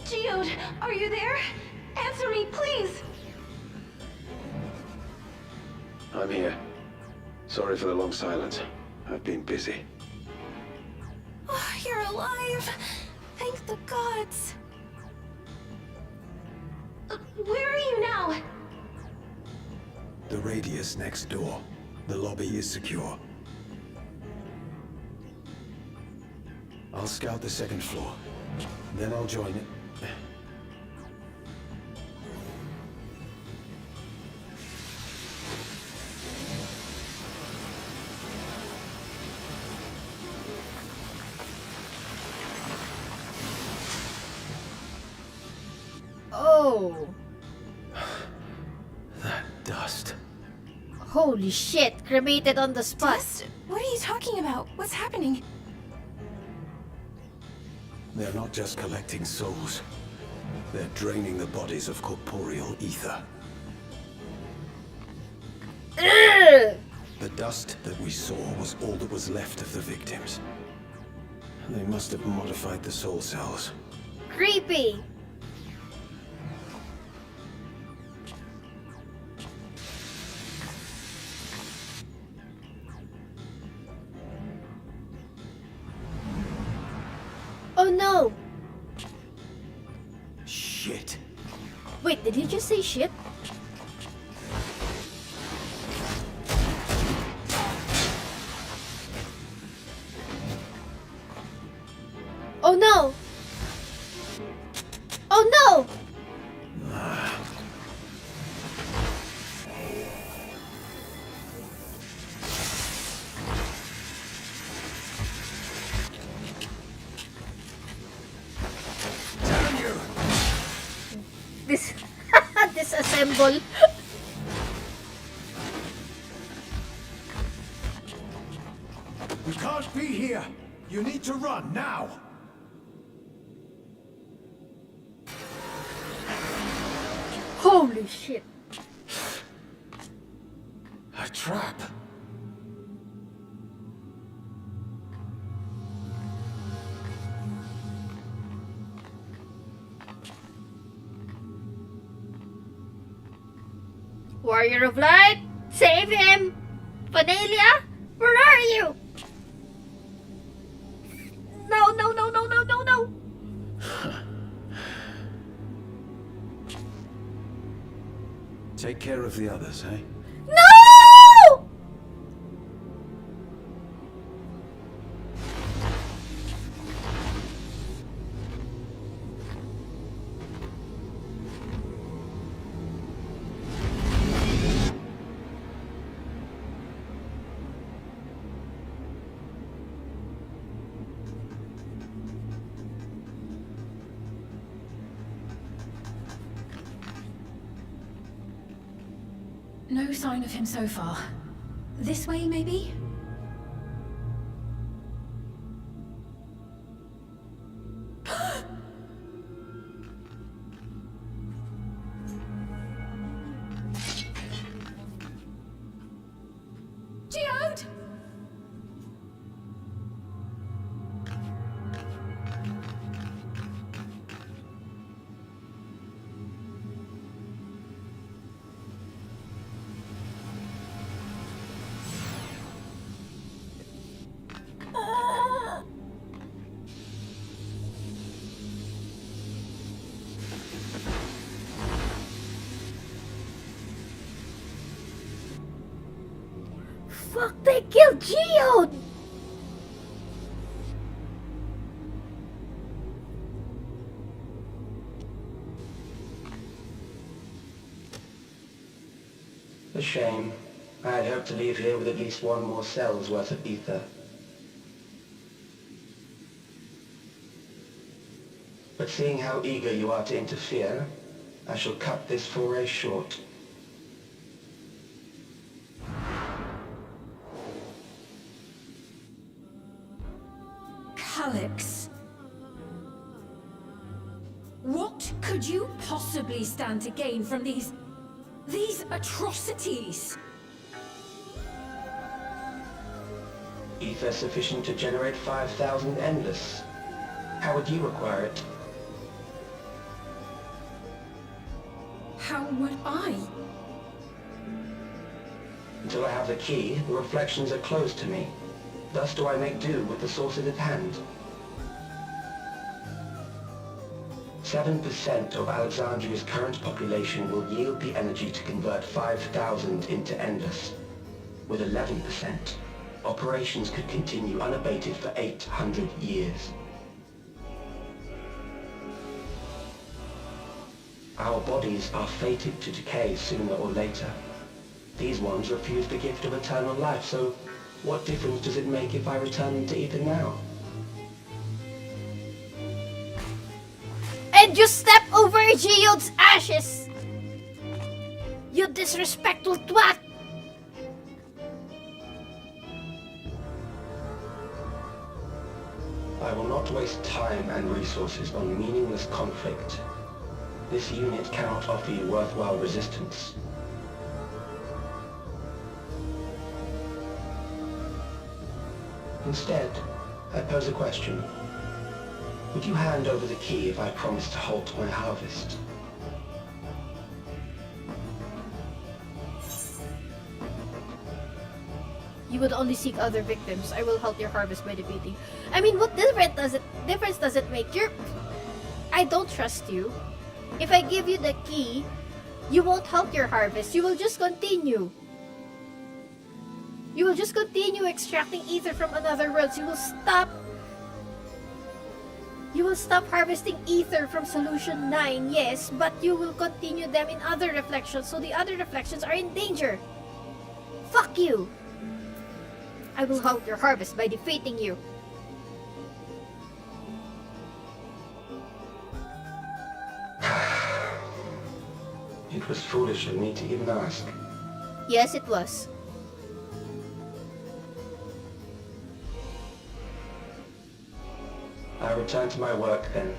Geode, are you there? Answer me, please! I'm here. Sorry for the long silence. I've been busy. Oh, you're alive! Thank the gods! Where are you now? The radius next door. The lobby is secure. I'll scout the second floor. Then I'll join it. Oh! That dust. Holy shit! Cremated on the spot. Dust? What are you talking about? What's happening? They're not just collecting souls. They're draining the bodies of corporeal ether. Ugh! The dust that we saw was all that was left of the victims. They must have modified the soul cells. Creepy! no! Shit. Wait, did he just say shit? Oh no! Oh no! Damn you! This disassemble. We can't be here. You need to run now. Holy shit. A trap. Warrior of Light, save him! Vanilla, where are you? No, no, no, no, no, no, no! Take care of the others, eh? No! No sign of him so far. This way, maybe? Geode! Fuck, they killed Geode! A shame. I had hoped to leave here with at least one more cell's worth of ether. But seeing how eager you are to interfere, I shall cut this foray short. Calyx. What could you possibly stand to gain from these atrocities? Ether sufficient to generate 5,000 endless. How would you acquire it? How would I? Until I have the key, the reflections are closed to me. Thus do I make do with the sources at hand. 7% of Alexandria's current population will yield the energy to convert 5,000 into endless. With 11%, operations could continue unabated for 800 years. Our bodies are fated to decay sooner or later. These ones refuse the gift of eternal life, so what difference does it make if I return them to ether now? And you step over Geode's ashes! You disrespectful twat! I will not waste time and resources on meaningless conflict. This unit cannot offer you worthwhile resistance. Instead, I pose a question. Would you hand over the key if I promise to halt my harvest? You would only seek other victims. I will halt your harvest by defeating. I mean, what difference does it What difference does it make? I don't trust you. If I give you the key, you won't help your harvest. You will just continue. You will just continue extracting ether from another world. You will stop harvesting ether from Solution 9, yes, but you will continue them in other reflections, so the other reflections are in danger. Fuck you! I will halt your harvest by defeating you. It was foolish of me to even ask. Yes, it was. I return to my work then.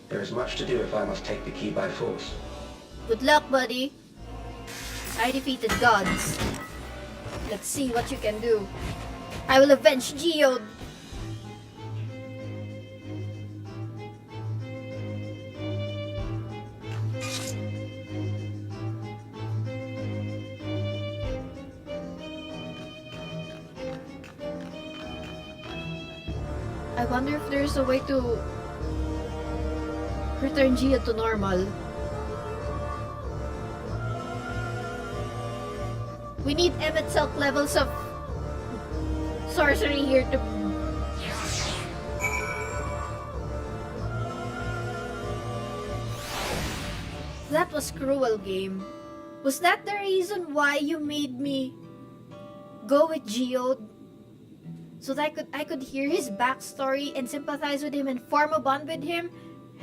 There is much to do if I must take the key by force. Good luck, buddy. I defeated gods. Let's see what you can do. I will avenge Geode. I wonder if there's a way to return Geode to normal. We need M itself levels of sorcery here to... That was cruel, game. Was that the reason why you made me go with Geode? So that I could hear his backstory and sympathize with him and form a bond with him?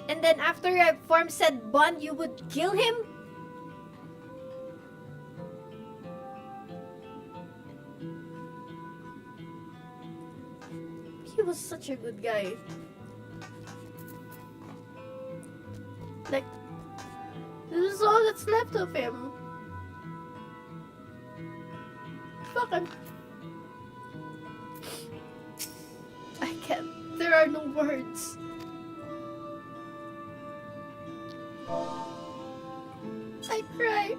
And then after I formed said bond, you would kill him? He was such a good guy. Like, this is all that's left of him. Fuck him. I can't. There are no words. I cry.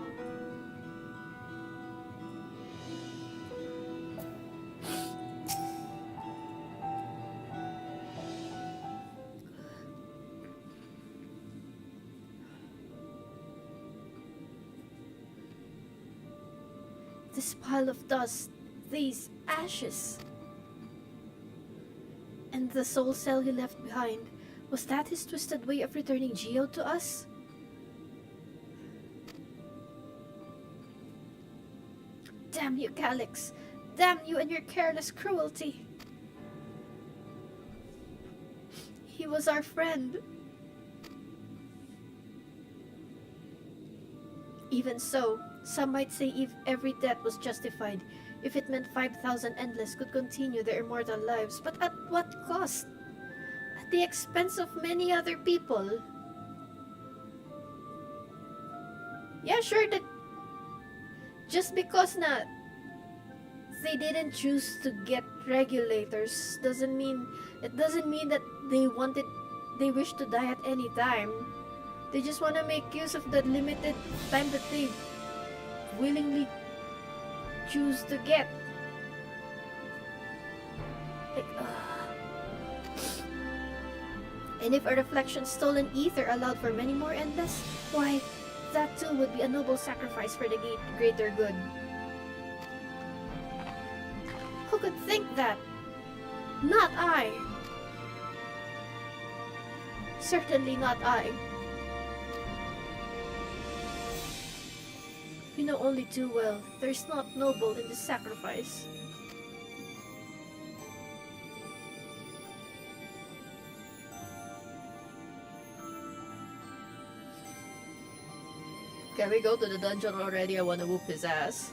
This pile of dust, these ashes, and the soul cell he left behind, was that his twisted way of returning Geode to us? Damn you, Calyx! Damn you and your careless cruelty! He was our friend. Even so, some might say if every death was justified, if it meant 5,000 Endless could continue their immortal lives, but at what cost? At the expense of many other people. Yeah, sure, that just because they didn't choose to get regulators doesn't mean that they wish to die at any time. They just want to make use of the limited time that they willingly choose to get. Like, and if a reflection stolen ether allowed for many more Endless, why, that too would be a noble sacrifice for the greater good. Who could think that? Not I. Certainly not I. We know only too well there is not noble in this sacrifice. Can we go to the dungeon already? I wanna whoop his ass.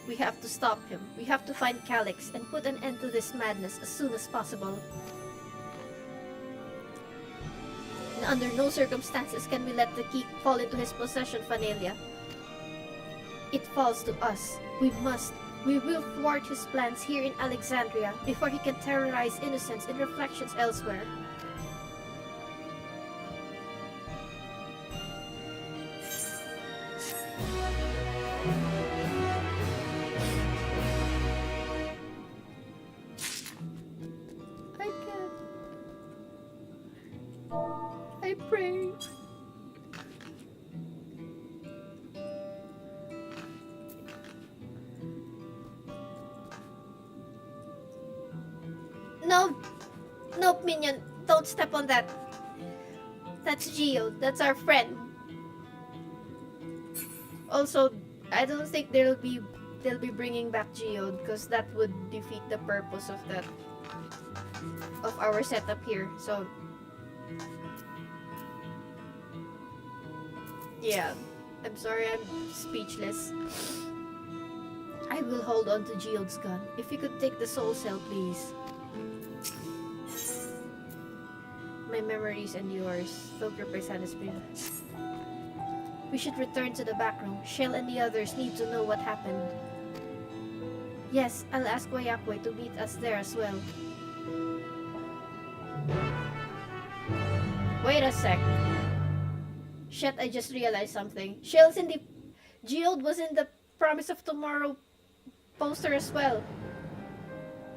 We have to stop him. We have to find Calyx and put an end to this madness as soon as possible. And under no circumstances can we let the key fall into his possession, Fanalia. It falls to us. We will thwart his plans here in Alexandria before he can terrorize innocents in reflections elsewhere. I can't. I pray. No! Nope, Minion. Don't step on that. That's Geo. That's our friend. Also, I don't think they'll be bringing back Geode because that would defeat the purpose of our setup here. So yeah, I'm sorry, I'm speechless. I will hold on to Geode's gun. If you could take the soul cell, please. My memories and yours. Filter Paisan has been. We should return to the back room. Shell and the others need to know what happened. Yes, I'll ask Wayakwe to meet us there as well. Wait a sec. Shit, I just realized something. Shell's in the... Geode was in the Promise of Tomorrow poster as well.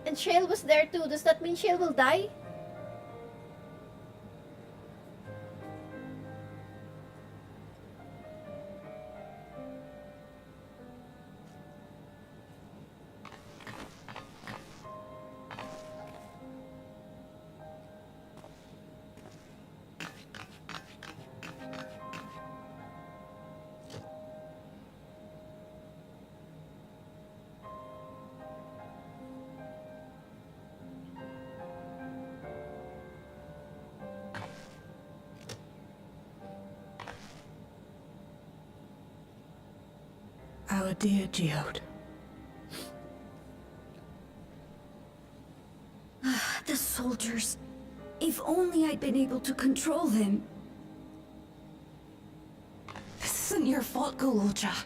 And Shell was there too. Does that mean Shell will die? Our dear Geode. The soldiers. If only I'd been able to control them. This isn't your fault, Gololja.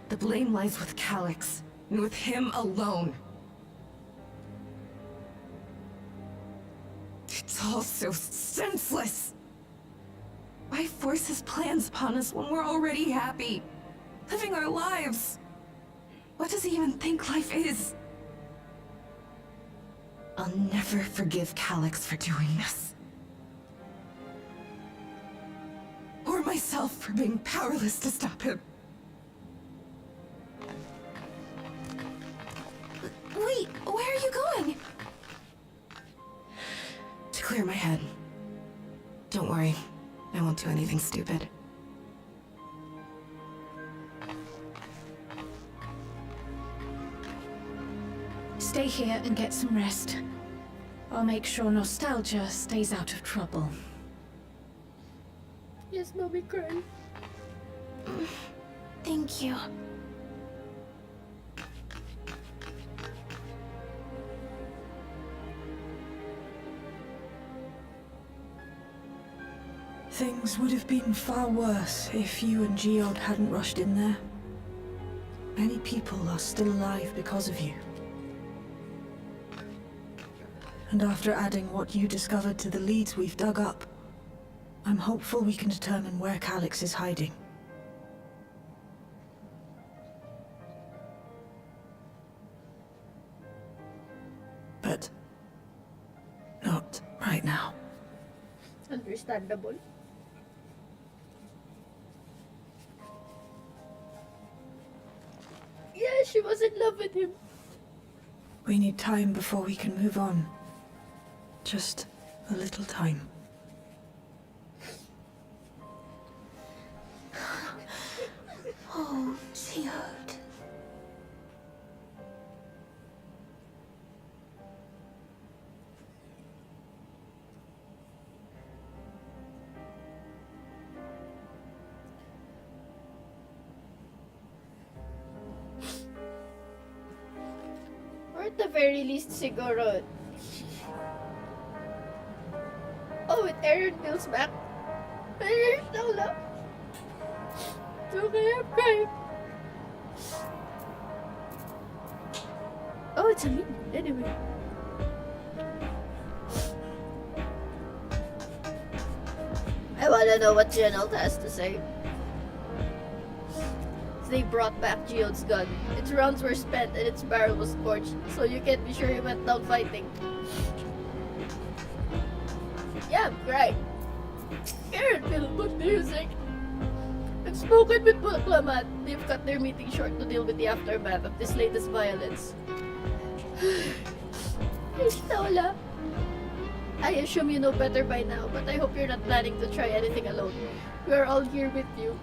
The blame lies with Calyx, and with him alone. It's all so senseless. Why force his plans upon us when we're already happy? Living our lives. What does he even think life is? I'll never forgive Calyx for doing this. Or myself for being powerless to stop him. Wait, where are you going? To clear my head. Don't worry, I won't do anything stupid. Stay here and get some rest. I'll make sure Nostalgia stays out of trouble. Yes, mommy, cry. Thank you. Things would have been far worse if you and Geode hadn't rushed in there. Many people are still alive because of you. And after adding what you discovered to the leads we've dug up, I'm hopeful we can determine where Calyx is hiding. But not right now. Understandable. Yeah, she was in love with him. We need time before we can move on. Just a little time. Oh, Geode. Or at the very least, siguro. Oh, with Aaron Bill's back. There's no love. It's okay, I'm crying. Oh, it's a me. Anyway. I wanna know what Gerald has to say. They brought back Geode's gun. Its rounds were spent and its barrel was scorched, so you can't be sure he went down fighting. Yeah, right. Karen will put music. I've spoken with Bulaklamat. They've cut their meeting short to deal with the aftermath of this latest violence. Lola, I assume you know better by now, but I hope you're not planning to try anything alone. We're all here with you.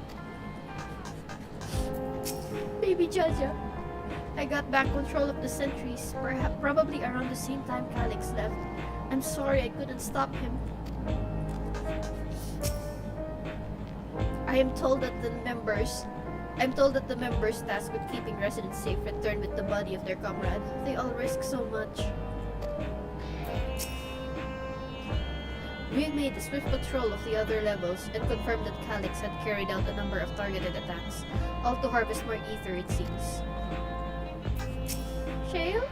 Baby Jaja, I got back control of the sentries, probably around the same time Calix left. I'm sorry I couldn't stop him. I'm told that the members tasked with keeping residents safe returned with the body of their comrade. They all risk so much. We made a swift patrol of the other levels and confirmed that Calix had carried out a number of targeted attacks, all to harvest more ether, it seems. Shale? ...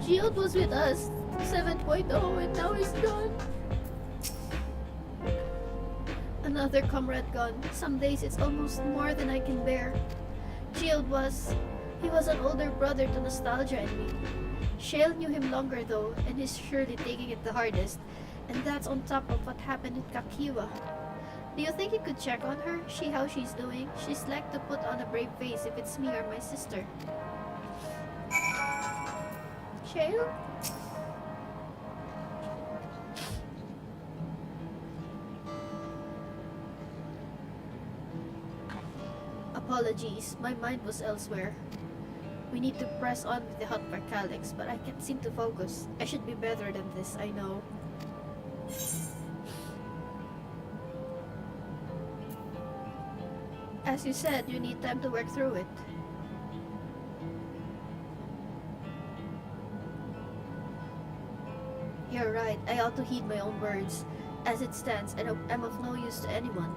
Geode was with us, 7.0, and now he's gone. Another comrade gone. Some days it's almost more than I can bear. Geode he was an older brother to Nostalgia and me. Shale knew him longer though, and he's surely taking it the hardest. And that's on top of what happened in Kakiwa. Do you think you could check on her? See how she's doing? She's like to put on a brave face if it's me or my sister. Shale? Apologies, my mind was elsewhere. We need to press on with the hunt for Calix, but I can't seem to focus. I should be better than this, I know. As you said, you need time to work through it. You're right, I ought to heed my own words. As it stands, I'm of no use to anyone.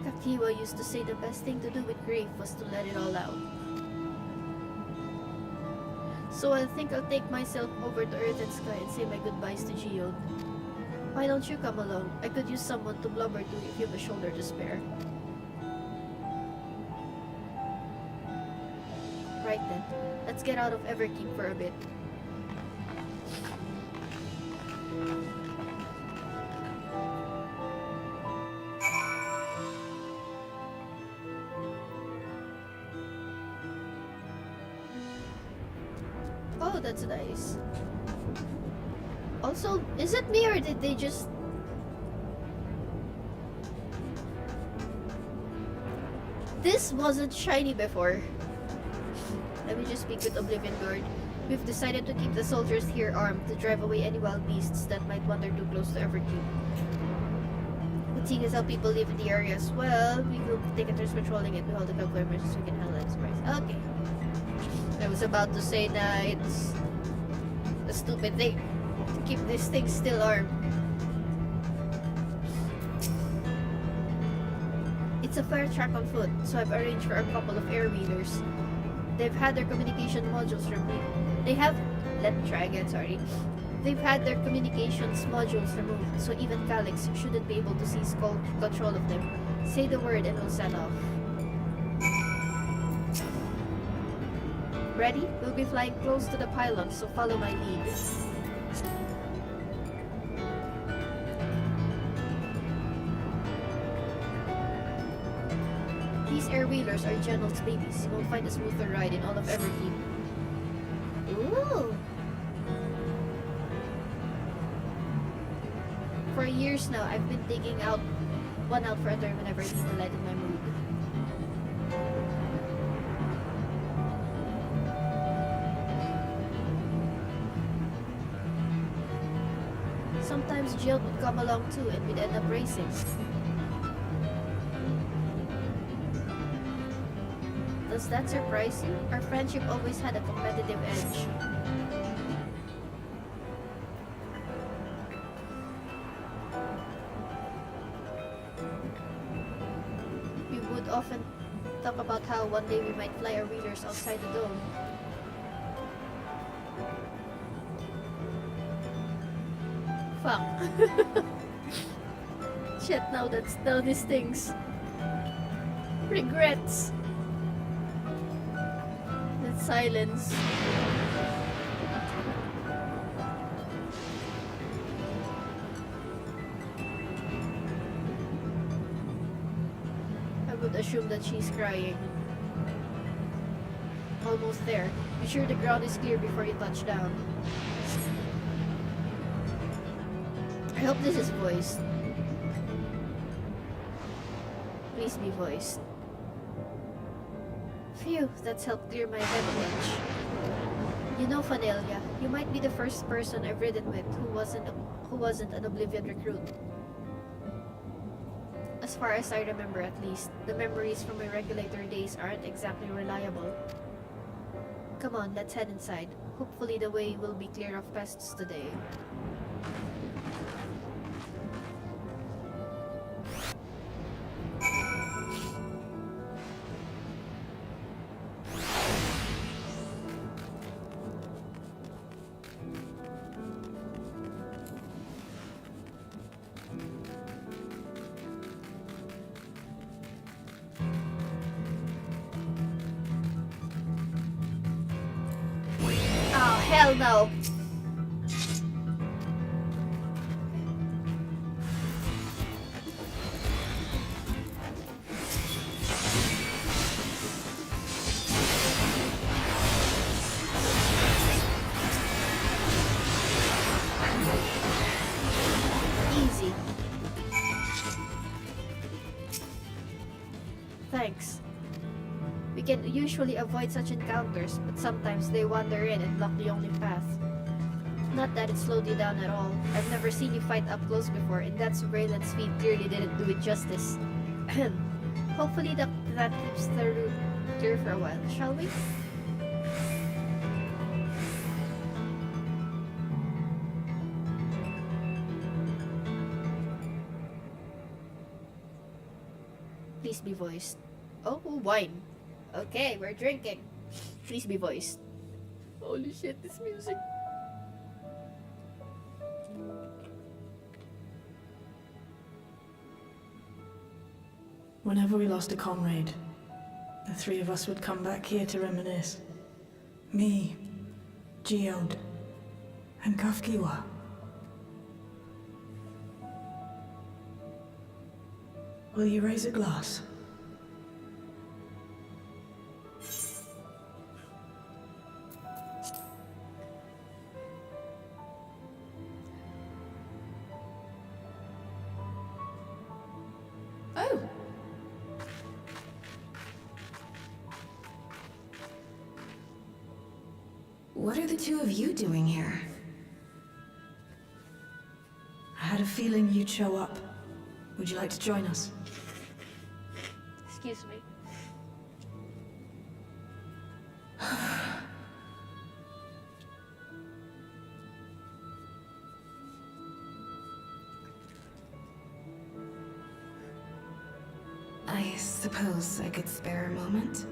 Kakiwa used to say the best thing to do with grief was to let it all out. So I think I'll take myself over to Earth and Sky and say my goodbyes to Geode. Why don't you come along? I could use someone to blubber to if you have a shoulder to spare. Right then, let's get out of Everkeep for a bit. Oh, that's nice. Also, is it me or did they just... This wasn't shiny before. Let me just speak with Oblivion Guard. We've decided to keep the soldiers here armed to drive away any wild beasts that might wander too close to Everkeep. But seeing as how people live in the area as well, we will take a turn patrolling it. We hold the calculator measures so we can handle it. Surprise. Okay. I was about to say that it's a stupid thing to keep this thing still armed. It's a fair track on foot, so I've arranged for a couple of air wheelers. They've had their communication modules removed. They've had their communications modules removed, so even Calix shouldn't be able to seize control of them. Say the word and we'll set off. Ready? We'll be flying close to the pylon, so follow my lead. These air-wheelers are General's babies. You won't find a smoother ride in all of Everkeep. Ooh! For years now, I've been taking one out for a turn whenever I need to lighten my mood. Sometimes Jill would come along too and we'd end up racing. Does that surprise you? Our friendship always had a competitive edge. We would often talk about how one day we might fly our wheelers outside the dome. Fuck. Shit, now this thing's regrets. That silence. I would assume that she's crying. Almost there. Be sure the ground is clear before you touch down. I hope this is voiced. Please be voiced. Phew, that's helped clear my head much. You know, Fanelia, you might be the first person I've ridden with who wasn't an Oblivion recruit. As far as I remember, at least, the memories from my regulator days aren't exactly reliable. Come on, let's head inside. Hopefully the way will be clear of pests today. Oh, hell no! Easy. Thanks. We can usually avoid such encounters, but sometimes they wander in and block the only path. Not that it slowed you down at all. I've never seen you fight up close before, and that surveillance feed clearly didn't do it justice. Hopefully that keeps the route clear for a while, shall we? Please be voiced. Oh, wine. Okay, we're drinking. Please be voiced. Holy shit, this music. Whenever we lost a comrade, the three of us would come back here to reminisce. Me, Geode, and Kafkiwa. Will you raise a glass? Oh. What are the two of you doing here? I had a feeling you'd show up. Would you like to join us? Excuse me. I suppose I could spare a moment.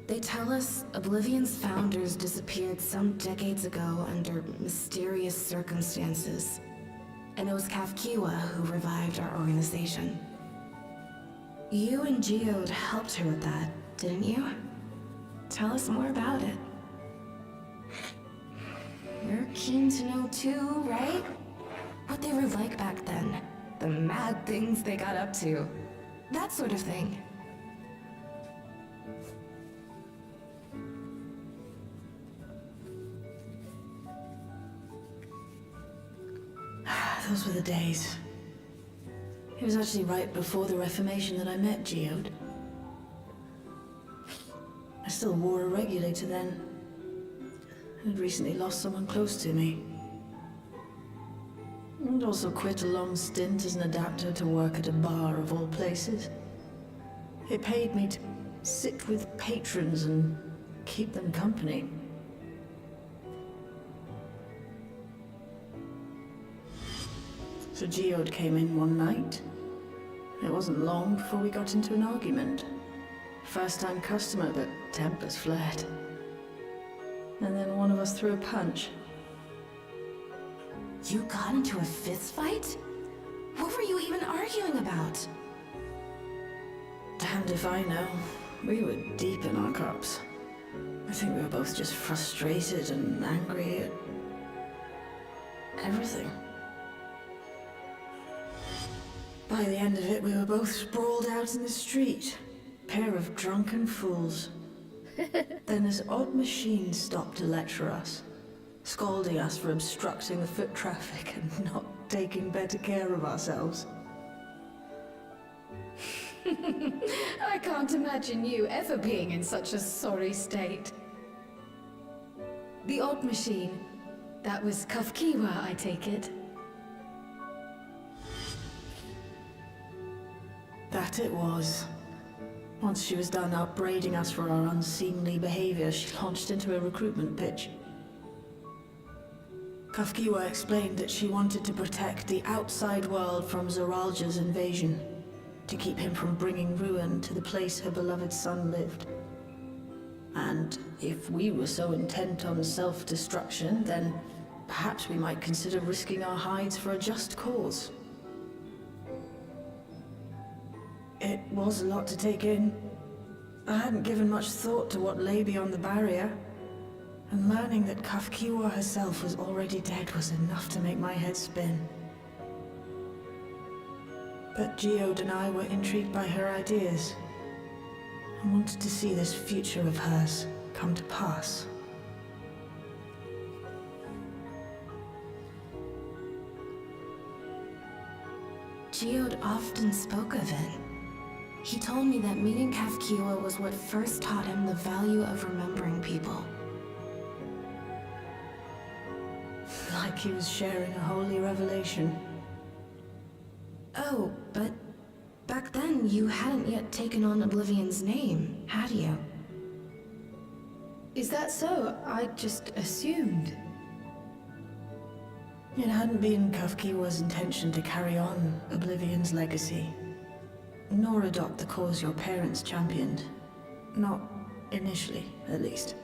They tell us Oblivion's founders disappeared some decades ago under mysterious circumstances. And it was Kafkiwa who revived our organization. You and Geode helped her with that, didn't you? Tell us more about it. You're keen to know too, right? What they were like back then. The mad things they got up to. That sort of thing. Those were the days. It was actually right before the Reformation that I met Geode. I still wore a regulator then. I'd recently lost someone close to me. And also quit a long stint as an adapter to work at a bar of all places. They paid me to sit with patrons and keep them company. So Geode came in one night. It wasn't long before we got into an argument. First-time customer, but tempers flared. And then one of us threw a punch. You got into a fist fight? What were you even arguing about? Damned if I know. We were deep in our cups. I think we were both just frustrated and angry at everything. By the end of it, we were both sprawled out in the street. Pair of drunken fools. Then this odd machine stopped to lecture us, scolding us for obstructing the foot traffic and not taking better care of ourselves. I can't imagine you ever being in such a sorry state. The odd machine. That was Kafkiwa, I take it. That it was. Once she was done upbraiding us for our unseemly behavior, she launched into a recruitment pitch. Kafkiwa explained that she wanted to protect the outside world from Zoralja's invasion, to keep him from bringing ruin to the place her beloved son lived. And if we were so intent on self-destruction, then perhaps we might consider risking our hides for a just cause. It was a lot to take in. I hadn't given much thought to what lay beyond the barrier, and learning that Kafkiwa herself was already dead was enough to make my head spin. But Geode and I were intrigued by her ideas, and wanted to see this future of hers come to pass. Geode often spoke of it. He told me that meeting Kafkiwa was what first taught him the value of remembering people. Like he was sharing a holy revelation. Oh, but back then you hadn't yet taken on Oblivion's name, had you? Is that so? I just assumed. It hadn't been Kafkiwa's intention to carry on Oblivion's legacy, nor adopt the cause your parents championed. Not initially, at least.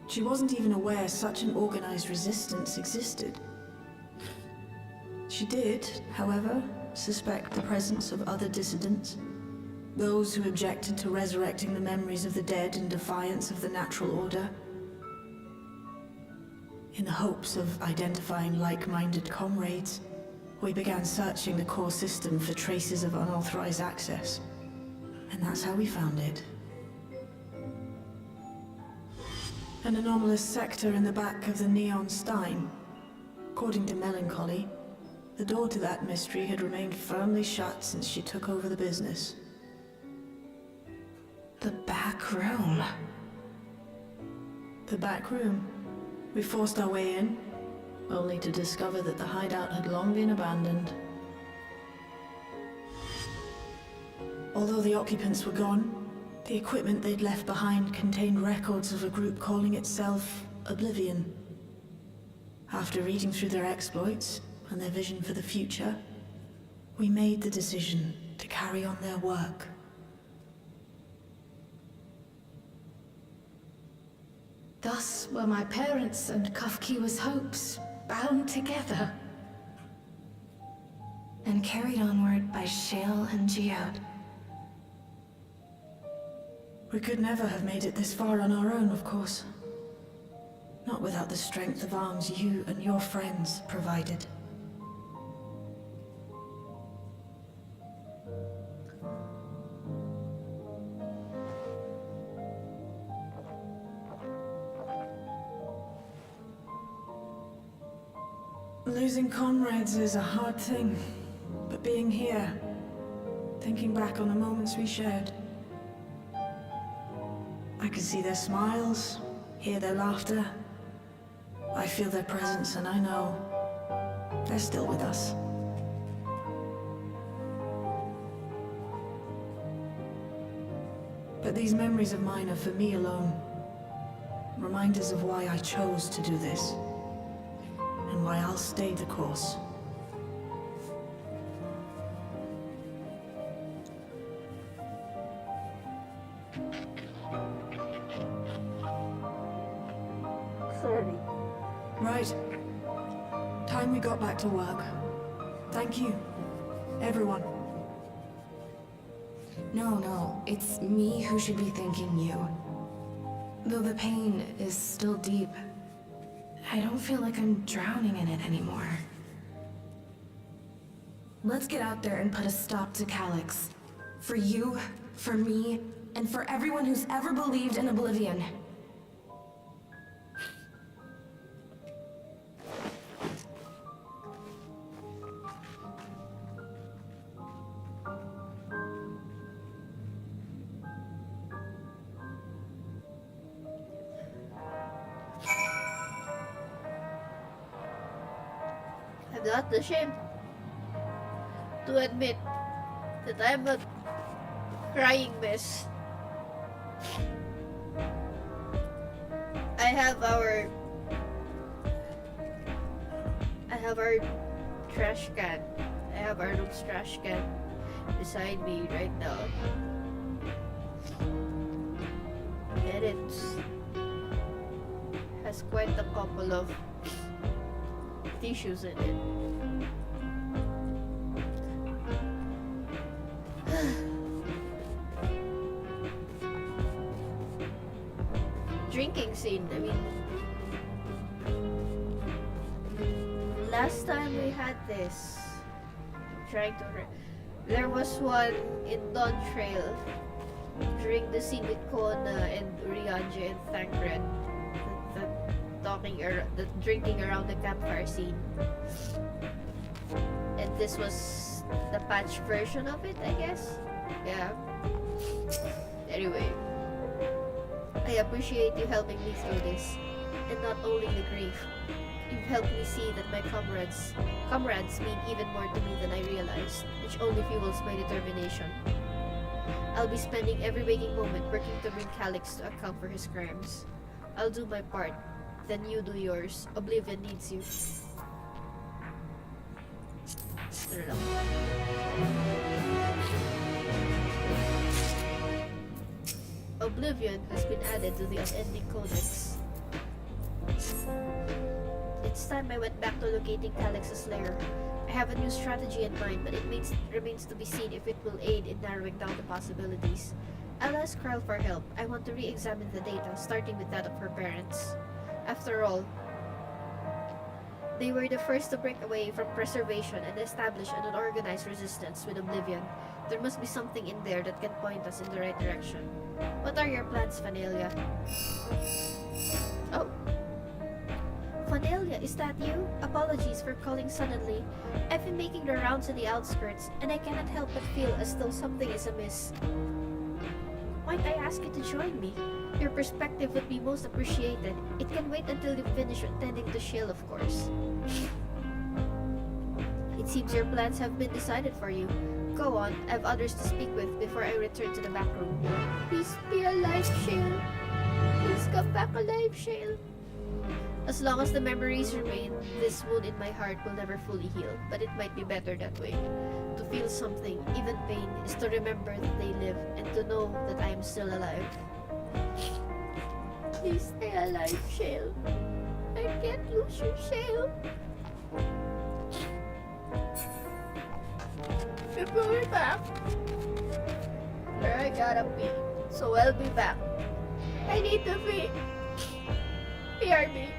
She wasn't even aware such an organized resistance existed. She did, however, suspect the presence of other dissidents, those who objected to resurrecting the memories of the dead in defiance of the natural order. In the hopes of identifying like-minded comrades, we began searching the core system for traces of unauthorized access. And that's how we found it. An anomalous sector in the back of the Neon Stein. According to Melancholy, the door to that mystery had remained firmly shut since she took over the business. The back room. The back room. We forced our way in, only to discover that the hideout had long been abandoned. Although the occupants were gone, the equipment they'd left behind contained records of a group calling itself Oblivion. After reading through their exploits and their vision for the future, we made the decision to carry on their work. Thus were my parents' and Kafkiwa's hopes bound together. And carried onward by Shale and Geode. We could never have made it this far on our own, of course. Not without the strength of arms you and your friends provided. Losing comrades is a hard thing, but being here, thinking back on the moments we shared, I can see their smiles, hear their laughter. I feel their presence, and I know they're still with us. But these memories of mine are for me alone. Reminders of why I chose to do this, and why I'll stay the course. Sorry. Right. Time we got back to work. Thank you, everyone. No, it's me who should be thanking you. Though the pain is still deep, I don't feel like I'm drowning in it anymore. Let's get out there and put a stop to Calyx. For you, for me, and for everyone who's ever believed in Oblivion. I'm not ashamed to admit that I'm a crying mess. I have our trash can. I have our room's trash can beside me right now. And it has quite a couple of tissues in it. Drinking scene, I mean, last time we had this, there was one in Dawntrail during the scene with Kona and Ryanje and Thancred, the drinking around the campfire scene. And this was the patch version of it, I guess. Yeah. Anyway, I appreciate you helping me through this, and not only the grief. You've helped me see that my comrades mean even more to me than I realized, which only fuels my determination. I'll be spending every waking moment working to bring Calyx to account for his crimes. I'll do my part, then you do yours. Oblivion needs you. Ito lang. Oblivion has been added to the Unending Codex. It's time I went back to locating Calyx's lair. I have a new strategy in mind, but it remains to be seen if it will aid in narrowing down the possibilities. I'll ask Kyle for help. I want to re-examine the data, starting with that of her parents. After all, they were the first to break away from preservation and establish an unorganized resistance with Oblivion. There must be something in there that can point us in the right direction. What are your plans, Fanelia? Oh. Fanelia, is that you? Apologies for calling suddenly. I've been making the rounds in the outskirts, and I cannot help but feel as though something is amiss. Might I ask you to join me? Your perspective would be most appreciated. It can wait until you finish attending to Shale, of course. It seems your plans have been decided for you. Go on, I have others to speak with before I return to the back room. Please be alive, Shale. Please come back alive, Shale. As long as the memories remain, this wound in my heart will never fully heal, but it might be better that way. To feel something, even pain, is to remember that they live and to know that I am still alive. Please stay alive, Shale. I can't lose you, Shale. You're going back. Where I gotta be, so I'll be back. I need to be. BRB.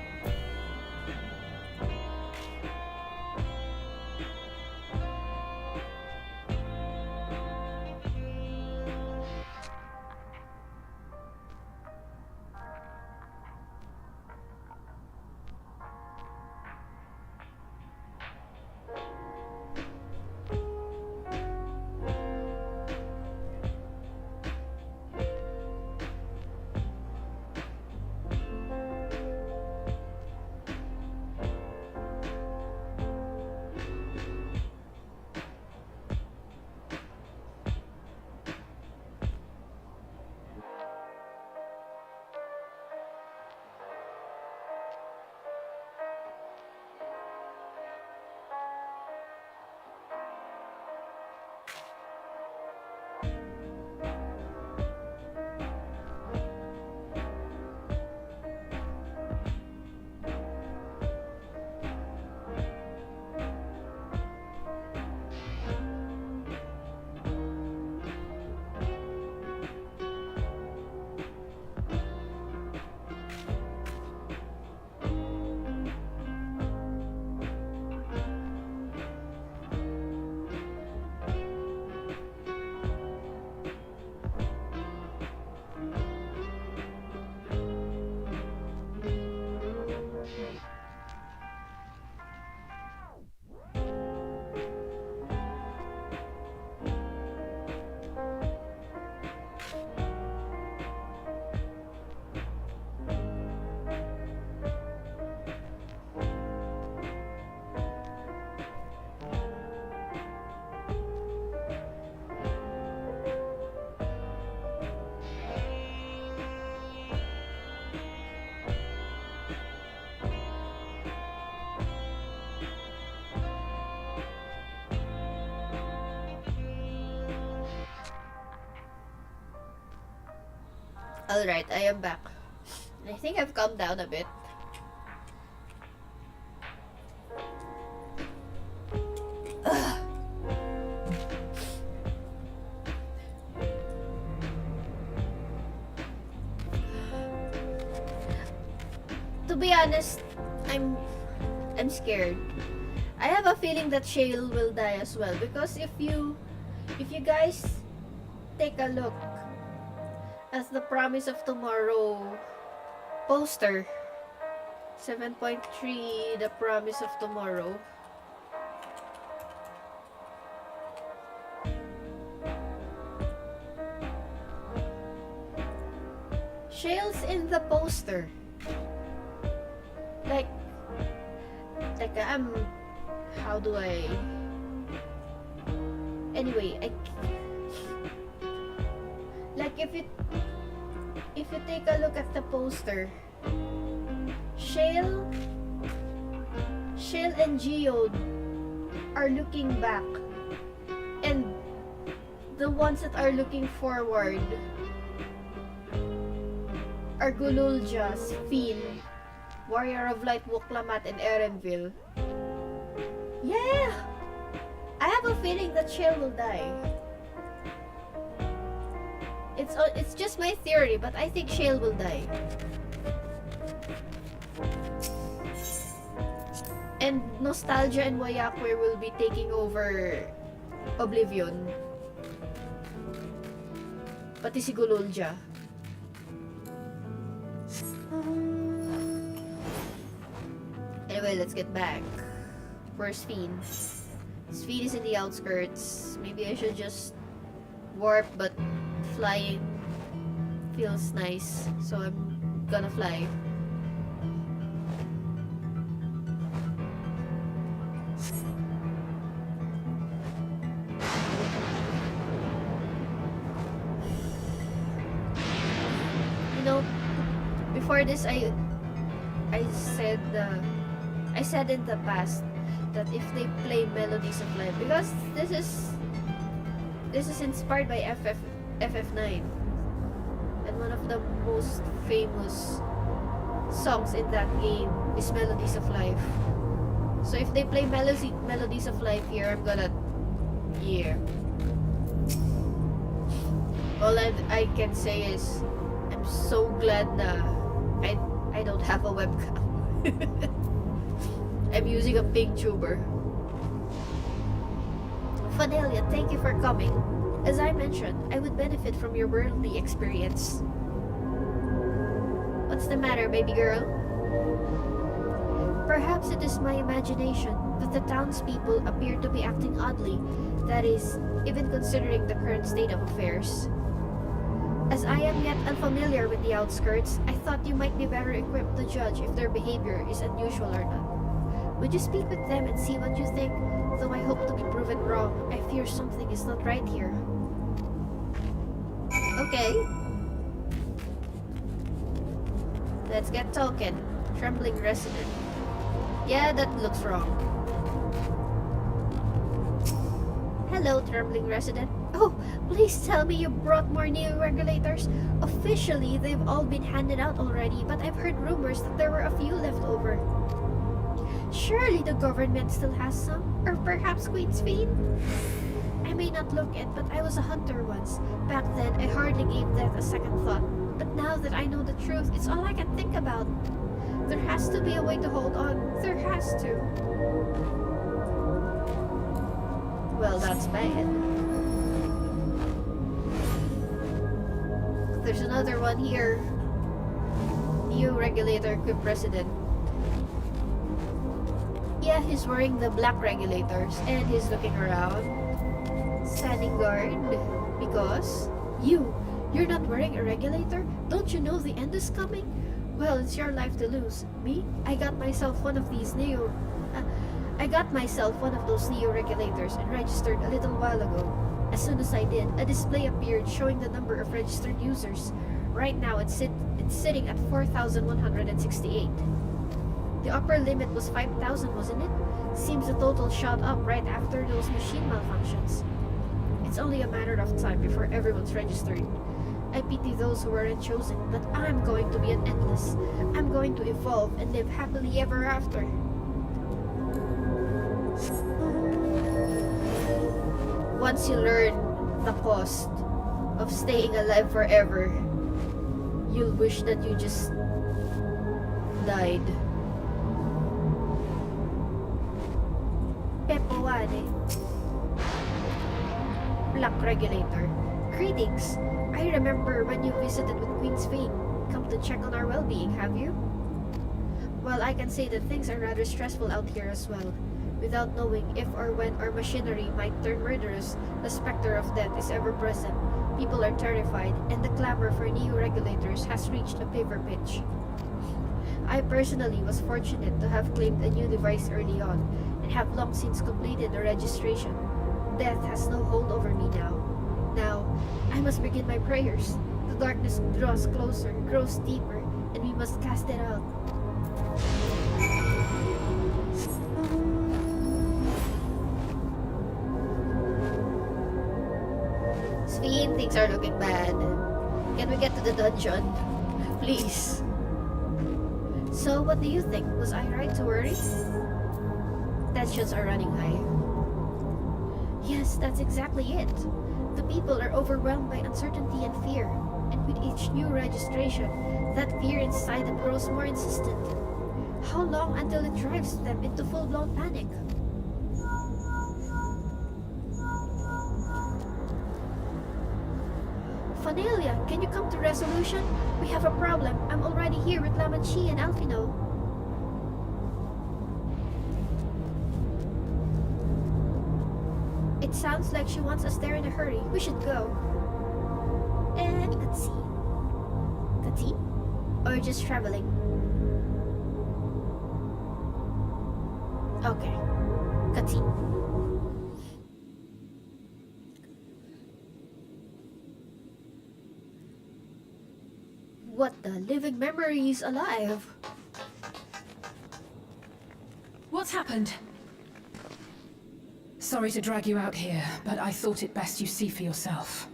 Alright, I am back. I think I've calmed down a bit. Ugh. To be honest, I'm scared. I have a feeling that Shale will die as well, because if you guys take a look at the Promise of Tomorrow poster, 7.3, The Promise of Tomorrow. Shale's in the poster. Like, how do I... Anyway, like if you take a look at the poster, Shale and Geode are looking back, and the ones that are looking forward are Gululja, Sphene, Warrior of Light, Wuklamat, and Erenville. Yeah! I have a feeling that Shale will die. It's just my theory, but I think Shale will die. And Nostalgia and Wayakwe will be taking over Oblivion. Pati si Gululja. Anyway, let's get back. Where's Sphene? Sphene is in the outskirts. Maybe I should just warp, but flying feels nice, so I'm gonna fly. You know, before this, I said in the past that if they play Melodies of Life, because this is inspired by FF9, and one of the most famous songs in that game is Melodies of Life. So if they play Melodies of Life here, I'm gonna, yeah. All I can say is I'm so glad that I don't have a webcam. I'm using a pink tuber. Fidelia, thank you for coming. As I mentioned, I would benefit from your worldly experience. What's the matter, baby girl? Perhaps it is my imagination, but the townspeople appear to be acting oddly. That is, even considering the current state of affairs. As I am yet unfamiliar with the outskirts, I thought you might be better equipped to judge if their behavior is unusual or not. Would you speak with them and see what you think? Though I hope to be proven wrong, I fear something is not right here. Okay. Let's get talking. Trembling resident. Yeah, that looks wrong. Hello, Trembling resident. Oh, please tell me you brought more new regulators. Officially, they've all been handed out already, but I've heard rumors that there were a few left over. Surely the government still has some, or perhaps Queen Sphene? I may not look it, but I was a hunter once. Back then, I hardly gave that a second thought. But now that I know the truth, it's all I can think about. There has to be a way to hold on. There has to. Well, that's bad. There's another one here. New regulator, equipped president. Yeah, he's wearing the black regulators and he's looking around. Standing guard. Because you're not wearing a regulator? Don't you know the end is coming? Well, it's your life to lose. Me? I got myself one of those neo regulators and registered a little while ago. As soon as I did, a display appeared showing the number of registered users. Right now, it's sitting at 4,168. The upper limit was 5,000, wasn't it? Seems the total shot up right after those machine malfunctions. It's only a matter of time before everyone's registered. I pity those who weren't chosen, but I'm going to be an endless. I'm going to evolve and live happily ever after. Once you learn the cost of staying alive forever, you'll wish that you just died. Pepowane. Black Regulator. Greetings. I remember when you visited with Queen's Fane. Come to check on our well-being, have you? Well, I can say that things are rather stressful out here as well. Without knowing if or when our machinery might turn murderous, the specter of death is ever present. People are terrified, and the clamor for new regulators has reached a fever pitch. I personally was fortunate to have claimed a new device early on, and have long since completed the registration. Death has no hold over me now. Now, I must begin my prayers. The darkness draws closer, grows deeper, and we must cast it out. Sphene, things are looking bad. Can we get to the dungeon? Please. So, what do you think? Was I right to worry? Tensions are running high. Yes, that's exactly it. The people are overwhelmed by uncertainty and fear, and with each new registration, that fear inside them grows more insistent. How long until it drives them into full-blown panic? Fanelia, can you come to resolution? We have a problem. I'm already here with Lamanchi and Alfino. It sounds like she wants us there in a hurry. We should go. Let's see. Kati? Or just traveling? Okay. Kati. What the living memory is alive? What's happened? Sorry to drag you out here, but I thought it best you see for yourself.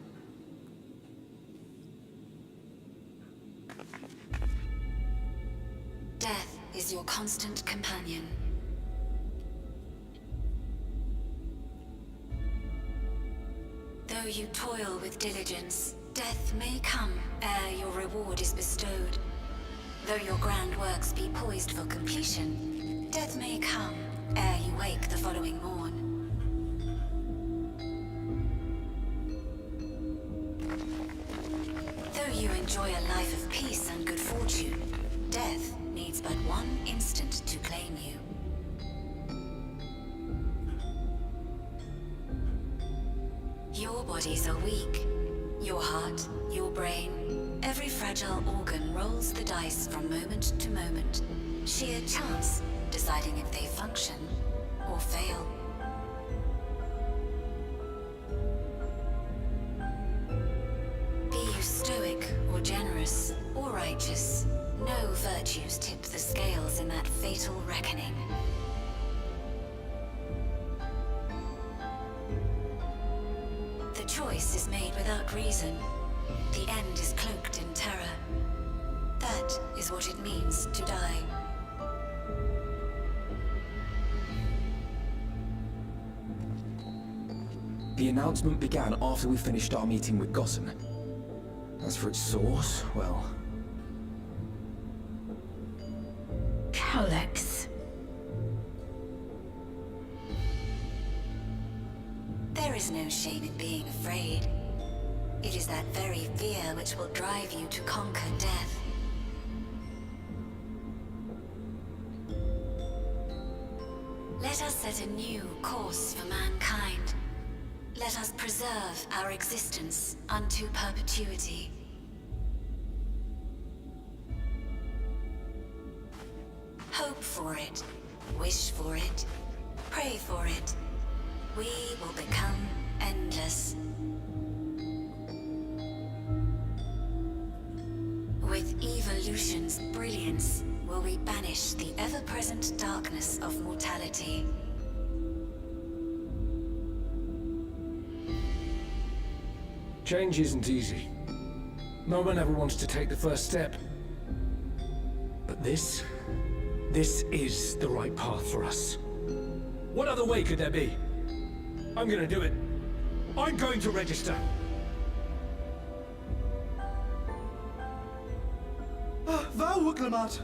Death is your constant companion. Though you toil with diligence, death may come ere your reward is bestowed. Though your grand works be poised for completion, death may come ere you wake the following morn. Though you enjoy a life of peace and good fortune, death needs but one instant to claim you. Your bodies are weak. Your heart, your brain, every fragile organ rolls the dice from moment to moment. Sheer chance deciding if they function or fail. Be you stoic or generous or righteous, no virtues tip the scales in that fatal reckoning. The choice is made without reason. The end is cloaked in terror. That is what it means to die. The announcement began after we finished our meeting with Gossen. As for its source, well... Colex. There is no shame in being afraid. It is that very fear which will drive you to conquer death. Let us set a new course for mankind. Let us preserve our existence unto perpetuity. Hope for it, wish for it, pray for it. We will become endless. With evolution's brilliance, will we banish the ever-present darkness of mortality. Change isn't easy. No one ever wants to take the first step. But this is the right path for us. What other way could there be? I'm gonna do it. I'm going to register. Val Wuklamat!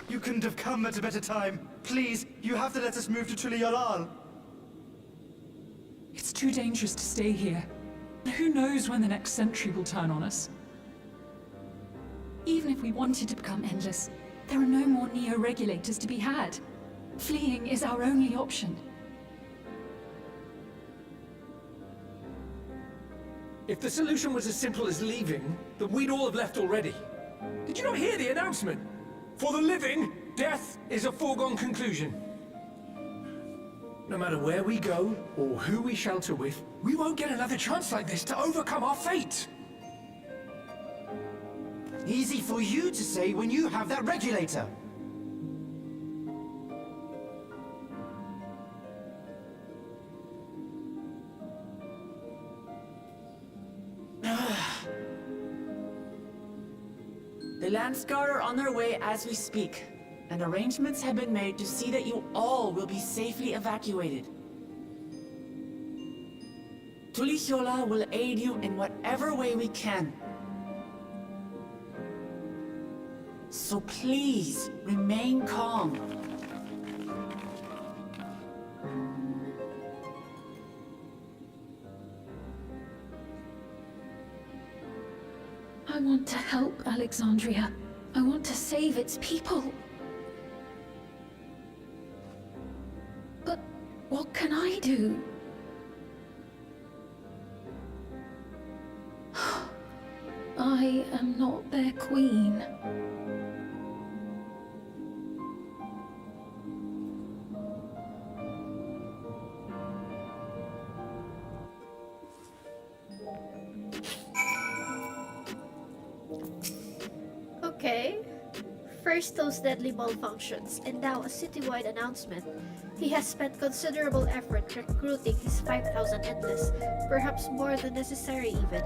You couldn't have come at a better time. Please, you have to let us move to Tuliolal. It's too dangerous to stay here. Who knows when the next century will turn on us? Even if we wanted to become endless, there are no more neo-regulators to be had. Fleeing is our only option. If the solution was as simple as leaving, then we'd all have left already. Did you not hear the announcement? For the living, death is a foregone conclusion. No matter where we go, or who we shelter with, we won't get another chance like this to overcome our fate. Easy for you to say when you have that regulator. The Landsguard are on their way as we speak, and arrangements have been made to see that you all will be safely evacuated. Tulichola will aid you in whatever way we can. So please, remain calm. I want to help Alexandria. I want to save its people. But what can I do? I am not their queen. Okay. First those deadly malfunctions, and now a citywide announcement. He has spent considerable effort recruiting his 5,000 endless, perhaps more than necessary even.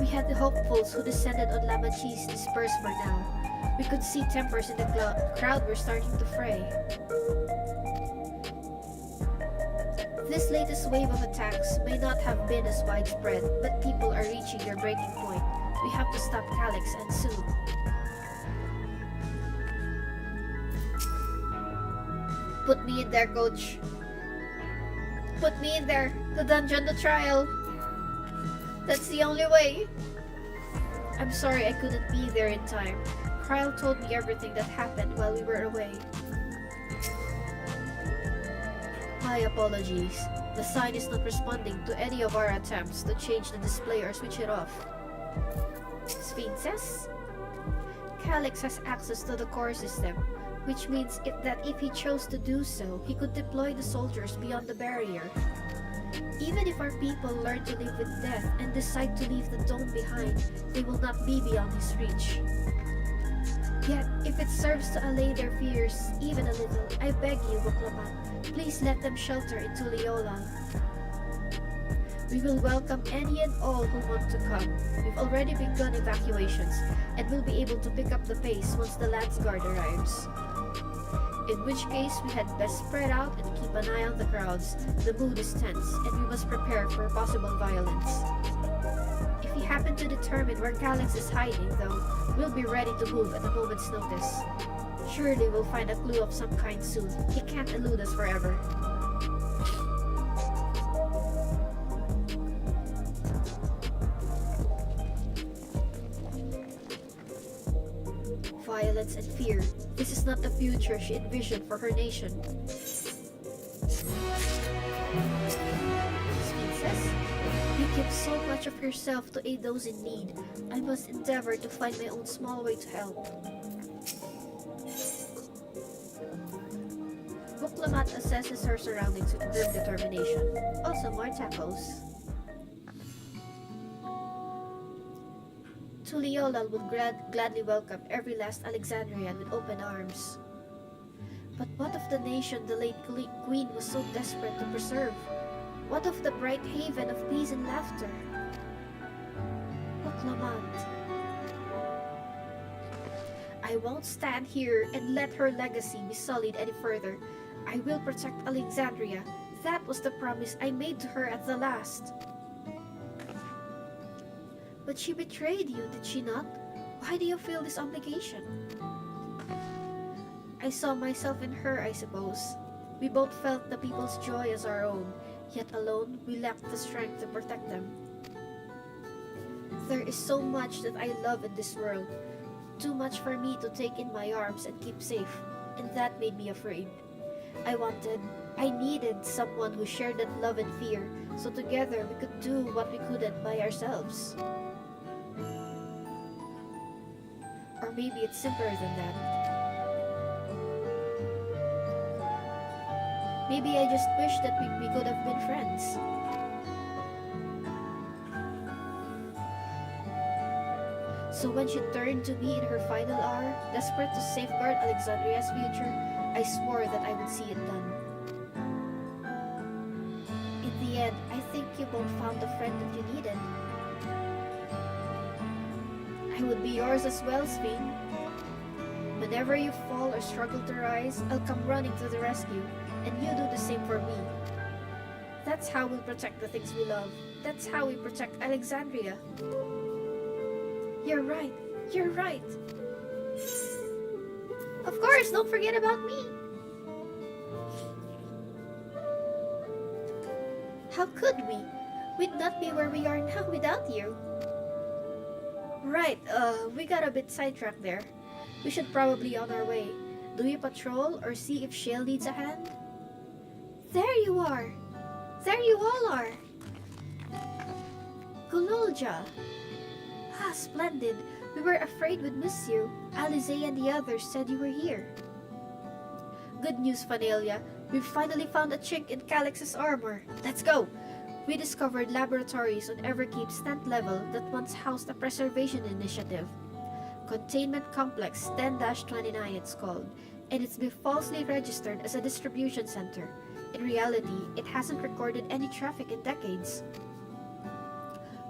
We had the hopefuls who descended on Lamachi's dispersed for now. We could see tempers in the crowd were starting to fray. This latest wave of attacks may not have been as widespread, but people are reaching their breaking point. We have to stop Calyx, and soon. Put me in there, coach. Put me in there. The dungeon, the trial. That's the only way. I'm sorry I couldn't be there in time. Kyle told me everything that happened while we were away. My apologies. The sign is not responding to any of our attempts to change the display or switch it off. Sphinxes? Calyx has access to the core system, which means that if he chose to do so, he could deploy the soldiers beyond the barrier. Even if our people learn to live with death and decide to leave the dome behind, they will not be beyond his reach. Yet, if it serves to allay their fears even a little, I beg you, Wuklamat, please let them shelter in Tuliolal. We will welcome any and all who want to come. We've already begun evacuations, and will be able to pick up the pace once the Landsguard arrives. In which case, we had best spread out and keep an eye on the crowds. The mood is tense, and we must prepare for possible violence. If we happen to determine where Calyx is hiding, though, we'll be ready to move at a moment's notice. Surely we'll find a clue of some kind soon. He can't elude us forever. Violence and fear. This is not the future she envisioned for her nation. Sphinxes, you give so much of yourself to aid those in need. I must endeavor to find my own small way to help. Wuklamat assesses her surroundings with grim determination. Also more tacos. Tuliolal would gladly welcome every last Alexandrian with open arms. But what of the nation the late queen was so desperate to preserve? What of the bright haven of peace and laughter? Lamont. I won't stand here and let her legacy be sullied any further. I will protect Alexandria. That was the promise I made to her at the last. But she betrayed you, did she not? Why do you feel this obligation? I saw myself in her, I suppose. We both felt the people's joy as our own, yet alone we lacked the strength to protect them. There is so much that I love in this world, too much for me to take in my arms and keep safe, and that made me afraid. I needed someone who shared that love and fear, so together we could do what we couldn't by ourselves. Or maybe it's simpler than that. Maybe I just wish that we could have been friends. So when she turned to me in her final hour, desperate to safeguard Alexandria's future, I swore that I would see it done. In the end, I think you both found the friend that you needed. I would be yours as well, Sphene. Whenever you fall or struggle to rise, I'll come running to the rescue, and you do the same for me. That's how we'll protect the things we love. That's how we protect Alexandria. You're right. You're right. Of course, don't forget about me. How could we? We'd not be where we are now without you. Right, we got a bit sidetracked there. We should probably be on our way. Do we patrol or see if Shale needs a hand? There you are. There you all are. Gulolja. Ah, splendid. We were afraid we'd miss you. Alize and the others said you were here. Good news, Fanelia. We've finally found a chink in Calix's armor. Let's go! We discovered laboratories on Everkeep's 10th level that once housed a preservation initiative. Containment Complex 10-29 it's called, and it's been falsely registered as a distribution center. In reality, it hasn't recorded any traffic in decades.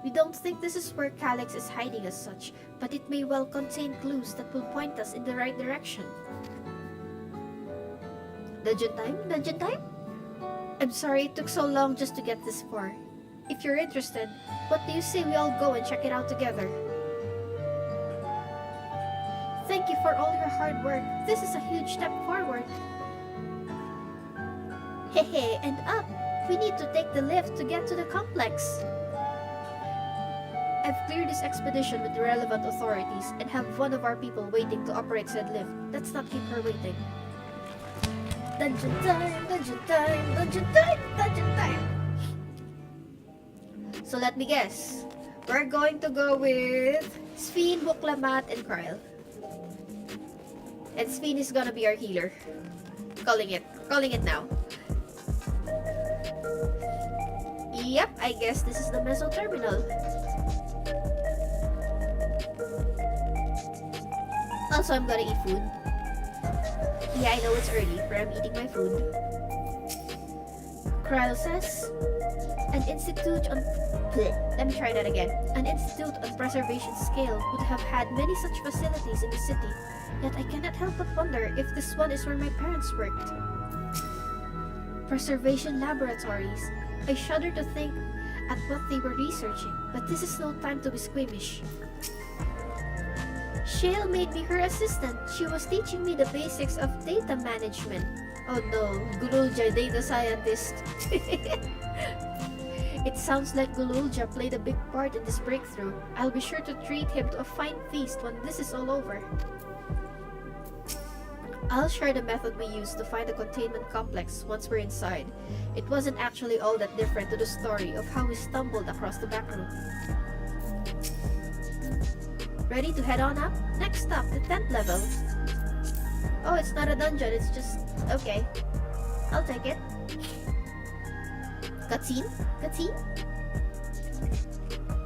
We don't think this is where Calix is hiding as such, but it may well contain clues that will point us in the right direction. Dungeon time? Dungeon time? I'm sorry it took so long just to get this far. If you're interested, what do you say we all go and check it out together? Thank you for all your hard work. This is a huge step forward. Hehe, and up! We need to take the lift to get to the complex. I've cleared this expedition with the relevant authorities and have one of our people waiting to operate said lift. Let's not keep her waiting. Dungeon time, dungeon time, dungeon time, dungeon time! So let me guess. We're going to go with Sphene, Buklamat, and Kryle. And Sphene is gonna be our healer. Calling it now. Yep, I guess this is the Meso Terminal. Also, I'm gonna eat food. Yeah, I know it's early, but I'm eating my food. Kryle says, an institute on... Let me try that again. An institute on preservation scale would have had many such facilities in the city, yet I cannot help but wonder if this one is where my parents worked. Preservation laboratories. I shudder to think at what they were researching, but this is no time to be squeamish. Shale made me her assistant. She was teaching me the basics of data management. Oh no, Gululja, data scientist. It sounds like Gululja played a big part in this breakthrough. I'll be sure to treat him to a fine feast when this is all over. I'll share the method we used to find the containment complex once we're inside. It wasn't actually all that different to the story of how we stumbled across the back room. Ready to head on up? Next stop, the 10th level. Oh, it's not a dungeon, it's just... okay. I'll take it. Cutscene? Cutscene?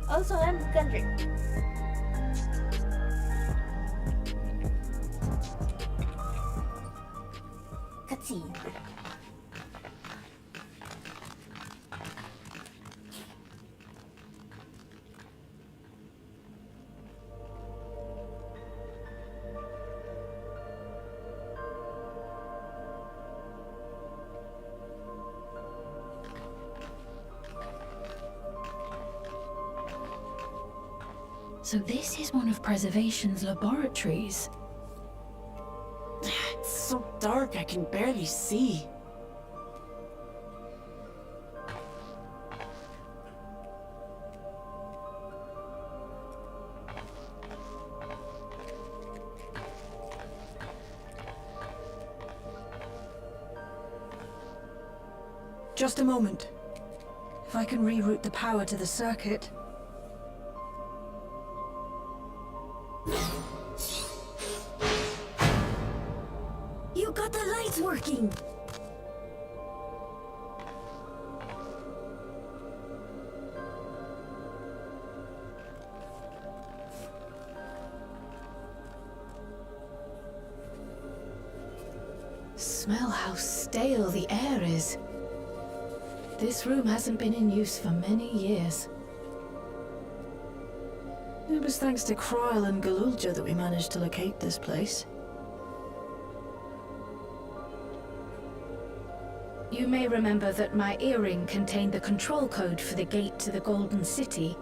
Also, I'm Kendrick. Cutscene. So this is one of Preservation's laboratories. It's so dark I can barely see. Just a moment. If I can reroute the power to the circuit. You got the lights working! Smell how stale the air is. This room hasn't been in use for many years. It was thanks to Kroil and Galulja that we managed to locate this place. You may remember that my earring contained the control code for the gate to the Golden City.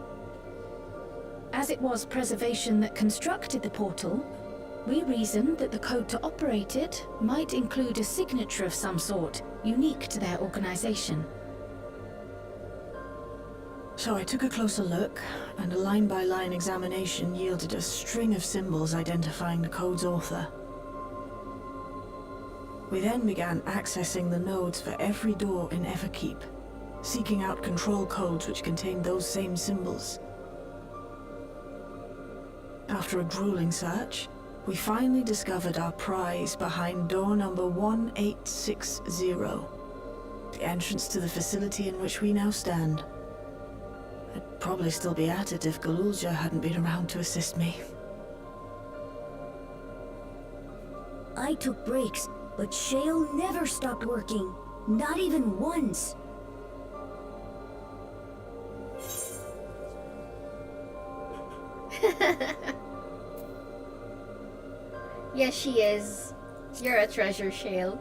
As it was Preservation that constructed the portal, we reasoned that the code to operate it might include a signature of some sort, unique to their organization. So I took a closer look, and a line-by-line examination yielded a string of symbols identifying the code's author. We then began accessing the nodes for every door in Everkeep, seeking out control codes which contained those same symbols. After a grueling search, we finally discovered our prize behind door number 1860, the entrance to the facility in which we now stand. I'd probably still be at it if Galulja hadn't been around to assist me. I took breaks, but Shale never stopped working. Not even once. Yes, she is. You're a treasure, Shale.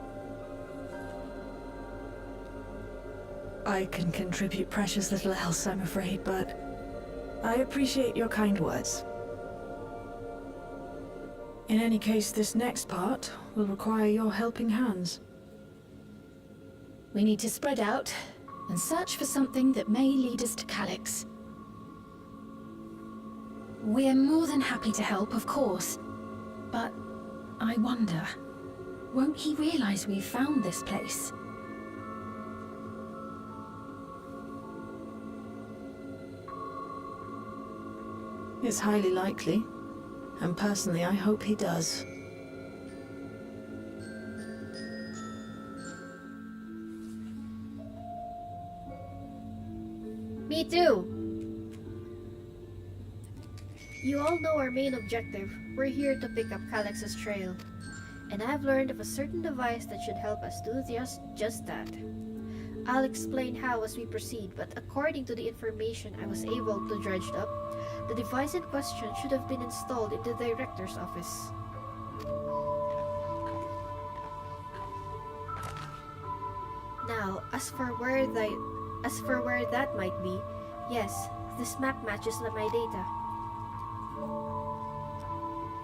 I can contribute precious little else, I'm afraid, but I appreciate your kind words. In any case, this next part will require your helping hands. We need to spread out and search for something that may lead us to Calyx. We're more than happy to help, of course, but I wonder, won't he realize we've found this place? It's highly likely, and personally I hope he does. Me too! You all know our main objective. We're here to pick up Calyx's trail. And I've learned of a certain device that should help us do just that. I'll explain how as we proceed, but according to the information I was able to dredge up, the device in question should have been installed in the director's office. Now, as for where that might be, yes, this map matches my data.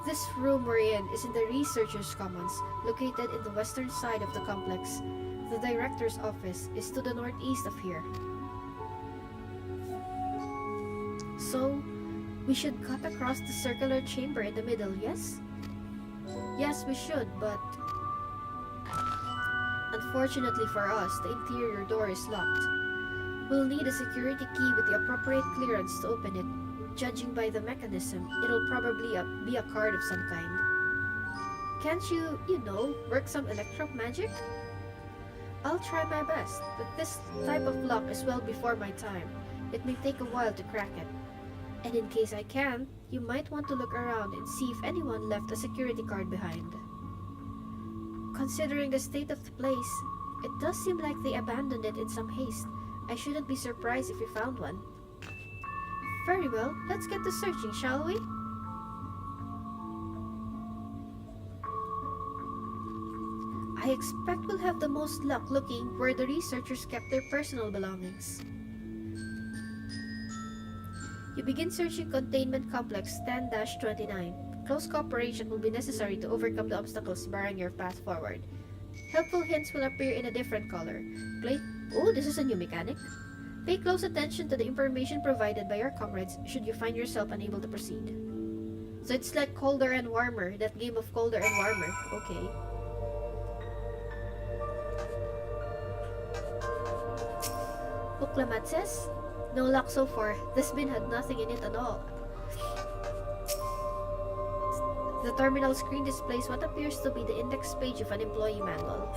This room we're in is in the Researchers' Commons, located in the western side of the complex. The director's office is to the northeast of here. So, we should cut across the circular chamber in the middle, yes? Yes, we should, but unfortunately for us, the interior door is locked. We'll need a security key with the appropriate clearance to open it. Judging by the mechanism, it'll probably be a card of some kind. Can't you work some electro magic? I'll try my best, but this type of lock is well before my time. It may take a while to crack it. And in case I can't, you might want to look around and see if anyone left a security card behind. Considering the state of the place, it does seem like they abandoned it in some haste. I shouldn't be surprised if we found one. Very well, let's get to searching, shall we? I expect we'll have the most luck looking where the researchers kept their personal belongings. You begin searching Containment Complex 10-29. Close cooperation will be necessary to overcome the obstacles barring your path forward. Helpful hints will appear in a different color. Oh, this is a new mechanic. Pay close attention to the information provided by your comrades should you find yourself unable to proceed. So it's like Colder and Warmer, that game of Colder and Warmer. Okay. Buklamat says, no luck so far. This bin had nothing in it at all. The terminal screen displays what appears to be the index page of an employee manual.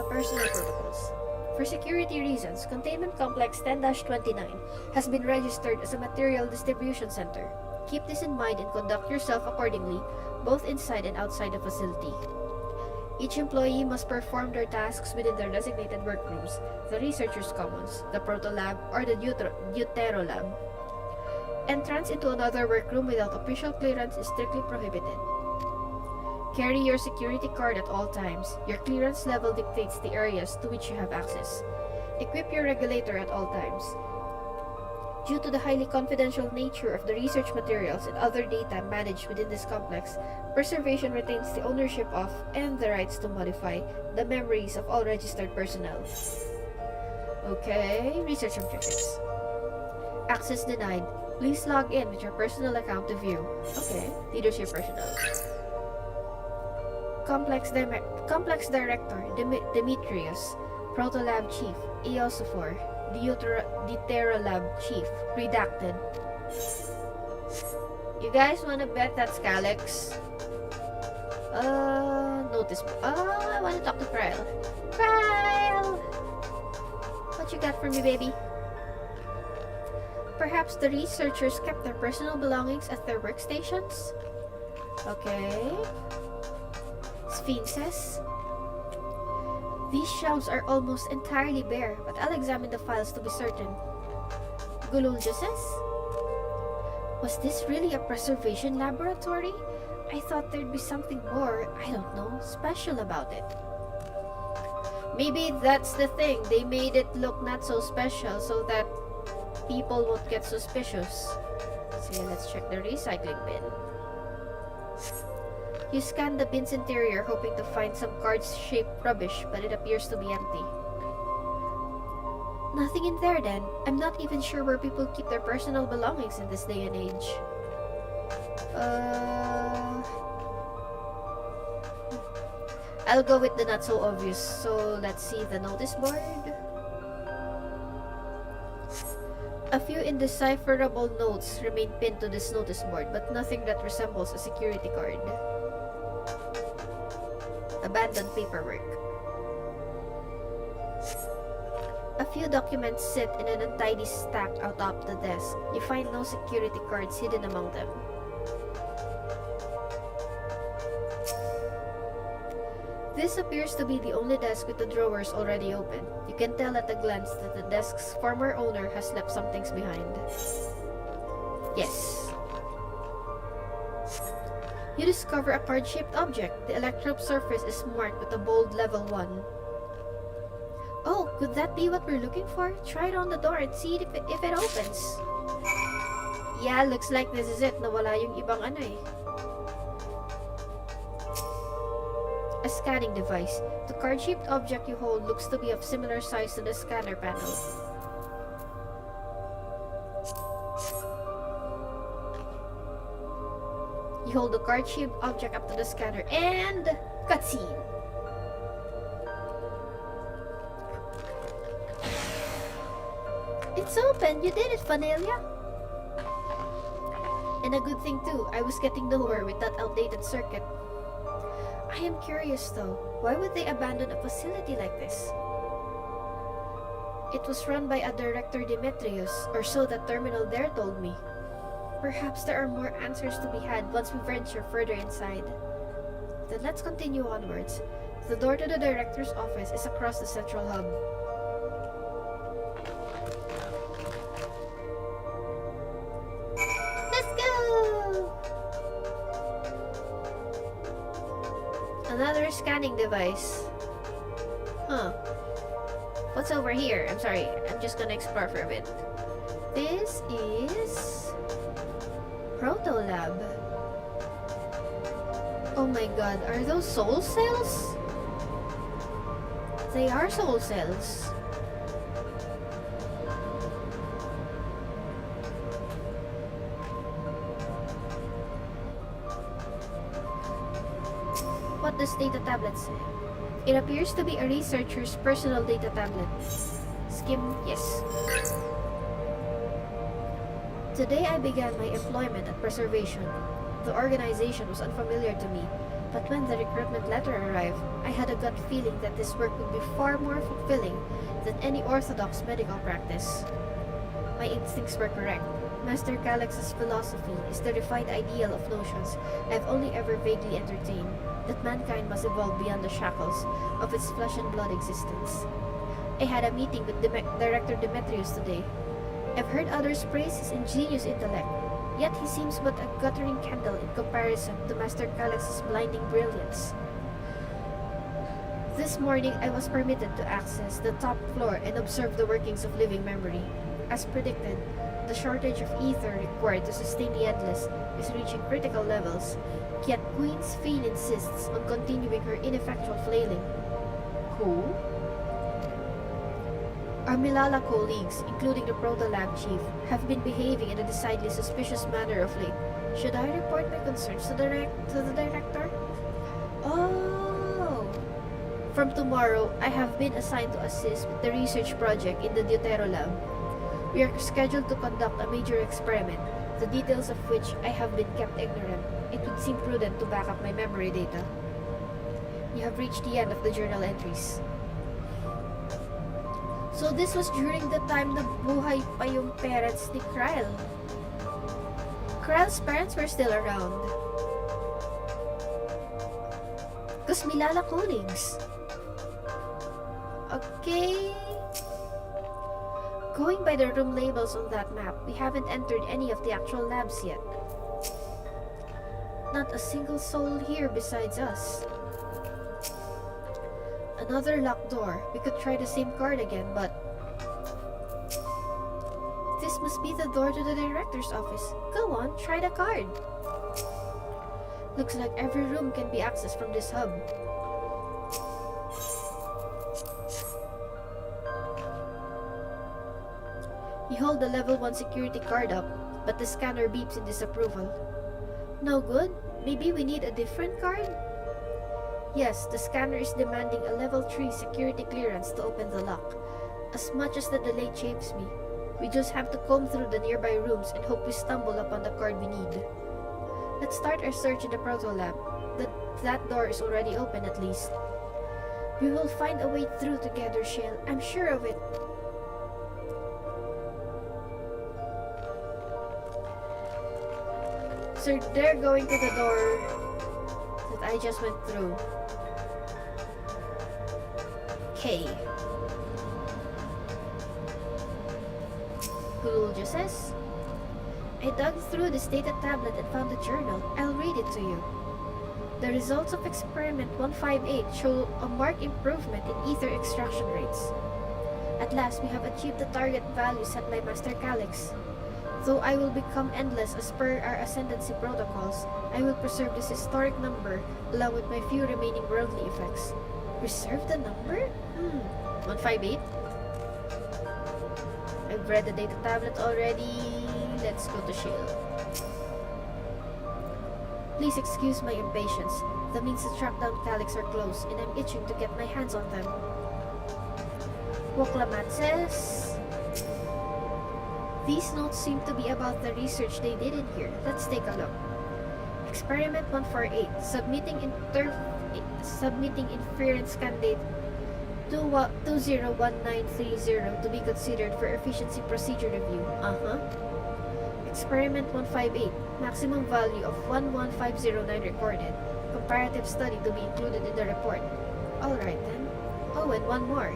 Personal protocols. For security reasons, Containment Complex 10-29 has been registered as a material distribution center. Keep this in mind and conduct yourself accordingly, both inside and outside the facility. Each employee must perform their tasks within their designated workrooms, the Researchers' Commons, the Proto Lab, or the Deutero Lab. Entrance into another workroom without official clearance is strictly prohibited. Carry your security card at all times. Your clearance level dictates the areas to which you have access. Equip your regulator at all times. Due to the highly confidential nature of the research materials and other data managed within this complex, Preservation retains the ownership of and the rights to modify the memories of all registered personnel. Okay, research objectives. Access denied. Please log in with your personal account to view. Okay, leadership personnel. Complex Director Demetrius, Proto Lab Chief Eosophor, Deutero Lab Chief, redacted. You guys wanna bet that's Calyx? Notice. I wanna talk to Kryl. Kryl! What you got for me, baby? Perhaps the researchers kept their personal belongings at their workstations? Okay. Sphinxes. These shelves are almost entirely bare, but I'll examine the files to be certain. Gululja says, was this really a preservation laboratory? I thought there'd be something more, I don't know, special about it. Maybe that's the thing, they made it look not so special so that people won't get suspicious. So let's check the recycling bin. You scan the bin's interior hoping to find some card-shaped rubbish, but it appears to be empty. Nothing in there then. I'm not even sure where people keep their personal belongings in this day and age. I'll go with the not so obvious. So let's see the notice board. A few indecipherable notes remain pinned to this notice board, but nothing that resembles a security card. Abandoned paperwork. A few documents sit in an untidy stack atop the desk. You find no security cards hidden among them. This appears to be the only desk with the drawers already open. You can tell at a glance that the desk's former owner has left some things behind. Yes. You discover a card-shaped object. The electrode surface is marked with a bold level 1. Oh, could that be what we're looking for? Try it on the door and see if it opens. Yeah, looks like this is it. Nawala yung ibang ano eh. A scanning device. The card-shaped object you hold looks to be of similar size to the scanner panel. You hold the card-shaped object up to the scanner and... cutscene! It's open! You did it, Vanelia! And a good thing too, I was getting nowhere with that outdated circuit. I am curious though, why would they abandon a facility like this? It was run by a director Demetrius, or so that terminal there told me. Perhaps there are more answers to be had once we venture further inside. Then let's continue onwards. The door to the director's office is across the central hub. Let's go! Another scanning device. Huh. What's over here? I'm sorry, I'm just gonna explore for a bit. This is Proto Lab. Oh my god, are those soul cells? They are soul cells. What does data tablet say? It appears to be a researcher's personal data tablet. Skim, yes. Today I began my employment at Preservation. The organization was unfamiliar to me, but when the recruitment letter arrived, I had a gut feeling that this work would be far more fulfilling than any orthodox medical practice. My instincts were correct. Master Calix's philosophy is the refined ideal of notions I've only ever vaguely entertained, that mankind must evolve beyond the shackles of its flesh and blood existence. I had a meeting with Director Demetrius today. I've heard others praise his ingenious intellect, yet he seems but a guttering candle in comparison to Master Calix's blinding brilliance. This morning I was permitted to access the top floor and observe the workings of living memory. As predicted, the shortage of ether required to sustain the Endless is reaching critical levels, yet Queen's Fiend insists on continuing her ineffectual flailing. Who? Our Milala colleagues, including the Proto-Lab chief, have been behaving in a decidedly suspicious manner of late. Should I report my concerns to the director? Oh! From tomorrow, I have been assigned to assist with the research project in the Deutero Lab. We are scheduled to conduct a major experiment, the details of which I have been kept ignorant. It would seem prudent to back up my memory data. You have reached the end of the journal entries. So this was during the time na buhay pa yung parents ni Kryle. Kryle's parents were still around. Because Milala colleagues. Okay. Going by the room labels on that map, we haven't entered any of the actual labs yet. Not a single soul here besides us. Another locked door. We could try the same card again, but... This must be the door to the director's office. Go on, try the card. Looks like every room can be accessed from this hub. You hold the level 1 security card up, but the scanner beeps in disapproval. No good? Maybe we need a different card? Yes, the scanner is demanding a level 3 security clearance to open the lock. As much as the delay chafes me, we just have to comb through the nearby rooms and hope we stumble upon the card we need. Let's start our search in the Proto Lab. That door is already open at least. We will find a way through together, Shale. I'm sure of it. So they're going to the door that I just went through. Okay. Google just says, I dug through this data tablet and found a journal. I'll read it to you. The results of experiment 158 show a marked improvement in ether extraction rates. At last, we have achieved the target value set by Master Calix. Though I will become endless as per our ascendancy protocols, I will preserve this historic number along with my few remaining worldly effects. Preserve the number? 158? I've read the data tablet already. Let's go to Shale. Please excuse my impatience. The means to track down Calix are close, and I'm itching to get my hands on them. Woklamat says... These notes seem to be about the research they did in here. Let's take a look. Experiment 148. Submitting inference candidate 201930 to be considered for efficiency procedure review. Experiment 158. Maximum value of 11509 recorded. Comparative study to be included in the report. Alright then. Oh, and one more.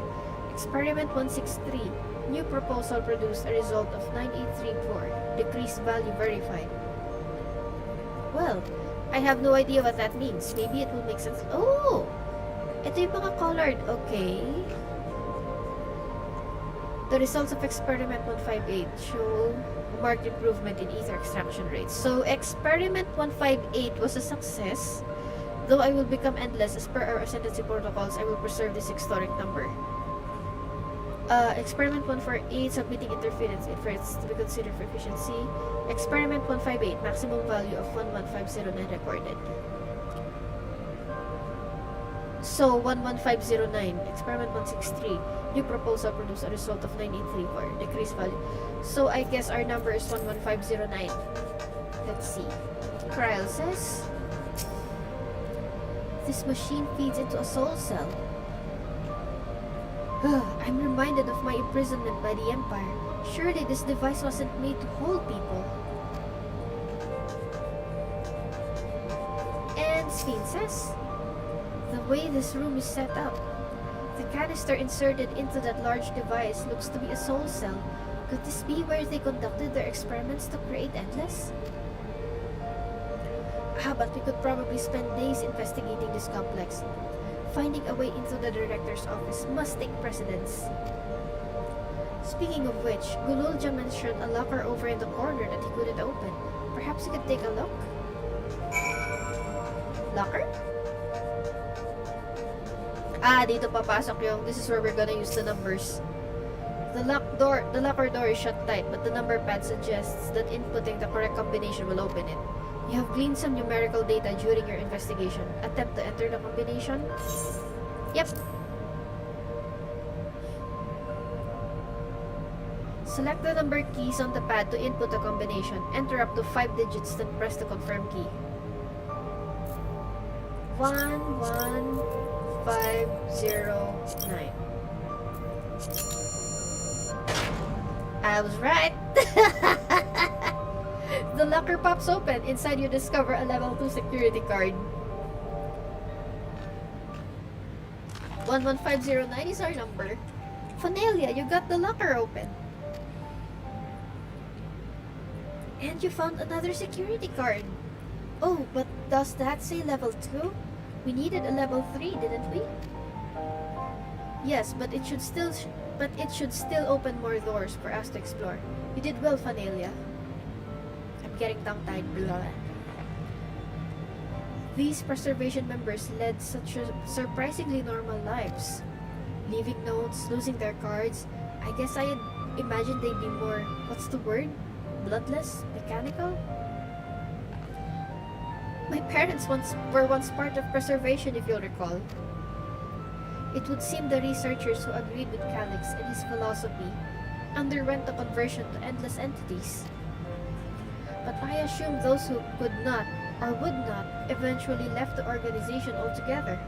Experiment 163. New proposal produced a result of 9834. Decreased value verified. Well, I have no idea what that means. Maybe it will make sense. Oh! Ito yung mga colored. Okay. The results of Experiment 158 show marked improvement in ether extraction rates. So Experiment 158 was a success. Though I will become endless, as per our ascendancy protocols, I will preserve this historic number. Experiment 148, submitting interference efforts to be considered for efficiency. Experiment 158, maximum value of 11509 recorded. So 11509, experiment 163, new proposal produced a result of 9834, decreased value. So I guess our number is 11509. Let's see. Cryle says, this machine feeds into a soul cell. I'm reminded of my imprisonment by the Empire. Surely this device wasn't made to hold people. And Sphene says, the way this room is set up, the canister inserted into that large device looks to be a soul cell. Could this be where they conducted their experiments to create Endless? But we could probably spend days investigating this complex. Finding a way into the director's office must take precedence. Speaking of which, Gululja mentioned a locker over in the corner that he couldn't open. Perhaps he could take a look? Locker? Dito papasok yung, this is where we're gonna use the numbers. The locker door is shut tight, but the number pad suggests that inputting the correct combination will open it. You have gleaned some numerical data during your investigation. Attempt to enter the combination? Yep. Select the number keys on the pad to input the combination. Enter up to 5 digits, then press the confirm key. 11509. I was right! The locker pops open. Inside you discover a level 2 security card. 11509 is our number. Phonelia, you got the locker open. And you found another security card. Oh, but does that say level 2? We needed a level 3, didn't we? Yes, but it should still open more doors for us to explore. You did well, Phonelia. I'm getting tongue-tied. Blah. These preservation members led such surprisingly normal lives. Leaving notes, losing their cards. I guess I'd imagine they'd be more, what's the word? Bloodless? Mechanical? My parents were once part of preservation, if you'll recall. It would seem the researchers who agreed with Calix and his philosophy underwent a conversion to endless entities. But I assume those who could not or would not eventually left the organization altogether.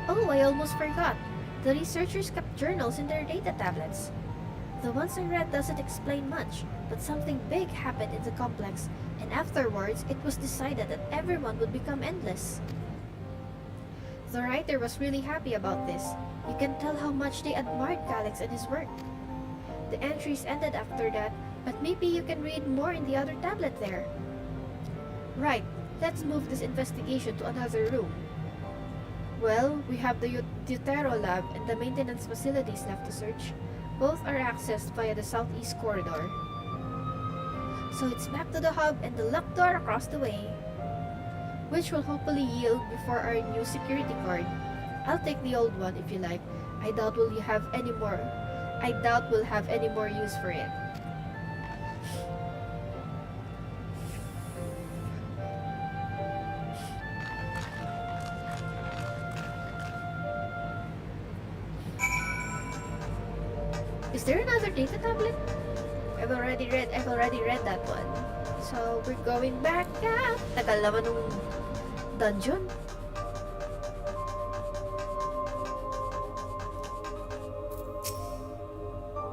Oh, I almost forgot. The researchers kept journals in their data tablets. The ones I read doesn't explain much, but something big happened in the complex, and afterwards it was decided that everyone would become endless. The writer was really happy about this. You can tell how much they admired Calix and his work. The entries ended after that, but maybe you can read more in the other tablet there. Right, let's move this investigation to another room. Well, we have the Deutero lab and the maintenance facilities left to search. Both are accessed via the southeast corridor. So it's back to the hub and the locked door across the way, which will hopefully yield before our new security card. I'll take the old one if you like. I doubt we'll have any more use for it. Is there another data tablet? I've already read that one. So we're going back up. Tagal naman nung dungeon.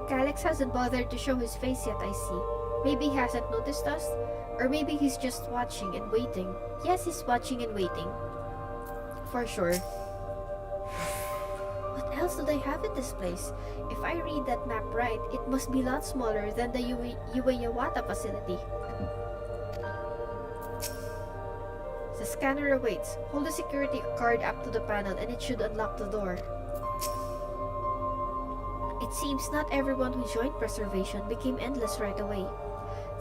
Calix hasn't bothered to show his face yet, I see. Maybe he hasn't noticed us? Or maybe he's just watching and waiting. Yes, he's watching and waiting. For sure. What else do they have in this place? If I read that map right, it must be a lot smaller than the Ueyawata facility. The scanner awaits. Hold the security card up to the panel and it should unlock the door. It seems not everyone who joined preservation became endless right away.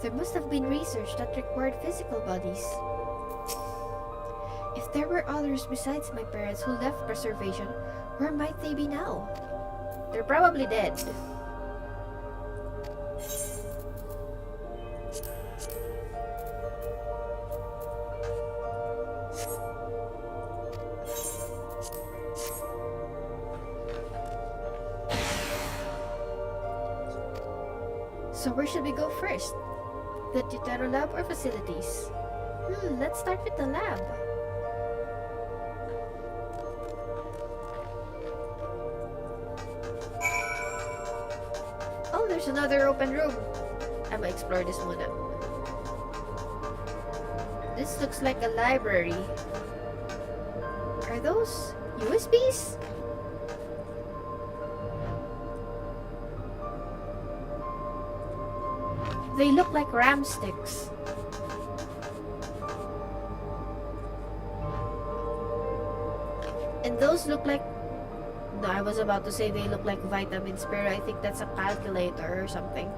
There must have been research that required physical bodies. If there were others besides my parents who left preservation, where might they be now? They're probably dead. So where should we go first? The Deutero lab or facilities? Let's start with the lab. Oh, there's another open room. I'm gonna explore this muna. This looks like a library. Are those USBs? They look like RAM sticks. And those look like... No, I was about to say they look like vitamins, pero I think that's a calculator or something.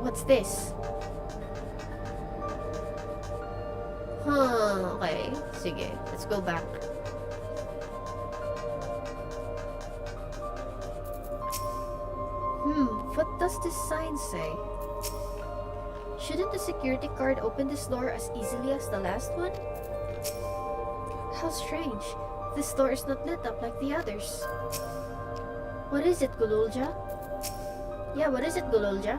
What's this? Okay. Sige, let's go back. What does this sign say? Shouldn't the security card open this door as easily as the last one? How strange. This door is not lit up like the others. What is it, Gululja? Yeah, what is it, Gululja?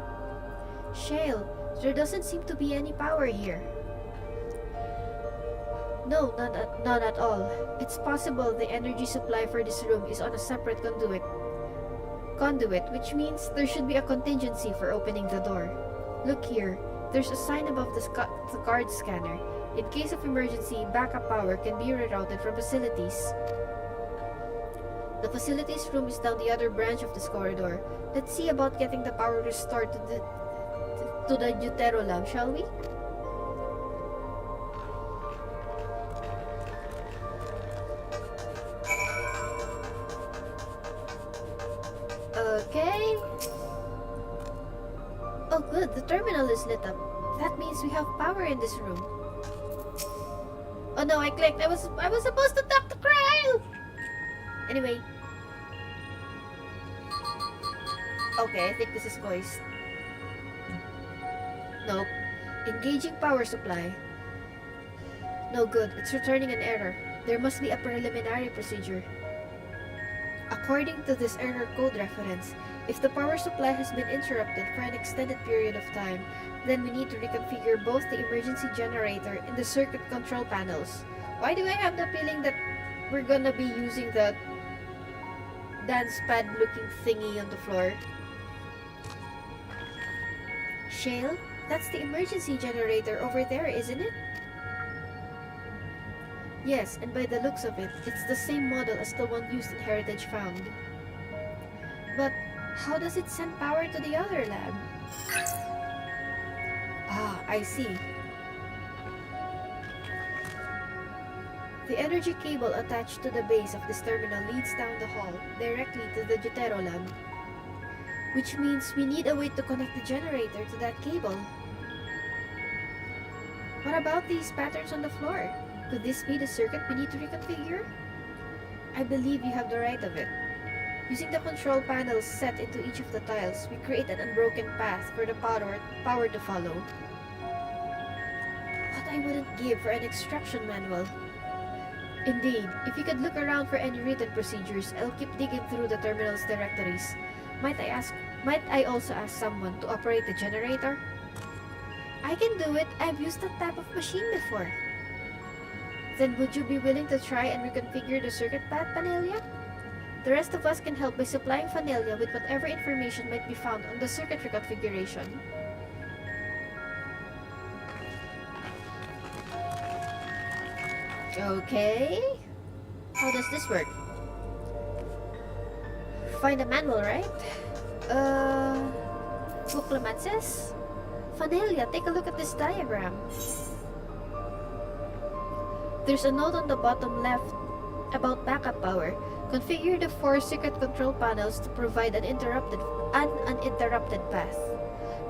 Shale, there doesn't seem to be any power here. No, not at all. It's possible the energy supply for this room is on a separate conduit, which means there should be a contingency for opening the door. Look here, there's a sign above the card scanner. In case of emergency, backup power can be rerouted from facilities. The facilities room is down the other branch of this corridor. Let's see about getting the power restored to the Deutero lab, shall we? Okay. Oh good, the terminal is lit up. That means we have power in this room. Oh no, I clicked. I was supposed to talk to Kryl! Anyway. Okay, I think this is Koist. Nope. Engaging power supply. No good. It's returning an error. There must be a preliminary procedure. According to this error code reference, if the power supply has been interrupted for an extended period of time, then we need to reconfigure both the emergency generator and the circuit control panels. Why do I have the feeling that we're gonna be using the dance pad looking thingy on the floor? Shale, that's the emergency generator over there, isn't it? Yes, and by the looks of it, it's the same model as the one used in Heritage Found. But how does it send power to the other lab? Ah, I see. The energy cable attached to the base of this terminal leads down the hall, directly to the Deutero lab. Which means we need a way to connect the generator to that cable. What about these patterns on the floor? Could this be the circuit we need to reconfigure? I believe you have the right of it. Using the control panels set into each of the tiles, we create an unbroken path for the power to follow. What I wouldn't give for an instruction manual. Indeed, if you could look around for any written procedures, I'll keep digging through the terminal's directories. Might I also ask someone to operate the generator? I can do it. I've used that type of machine before. Then would you be willing to try and reconfigure the circuit path, Panelia? The rest of us can help by supplying Panelia with whatever information might be found on the circuit reconfiguration. Okay. How does this work? Find a manual, right? Buklamatses? Panelia, take a look at this diagram. There's a note on the bottom left About backup power, configure the 4 secret control panels to provide an uninterrupted path.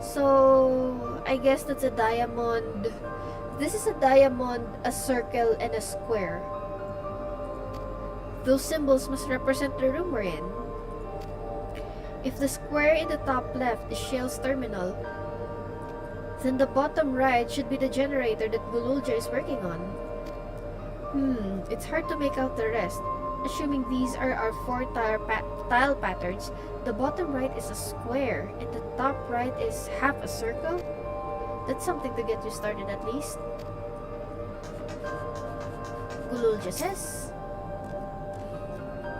So, I guess that's a diamond. This is a diamond, a circle, and a square. Those symbols must represent the room we're in. If the square in the top left is Shale's terminal, then the bottom right should be the generator that Gululja is working on. It's hard to make out the rest. Assuming these are our 4 tile patterns, the bottom right is a square and the top right is half a circle. That's something to get you started at least. Gululja says,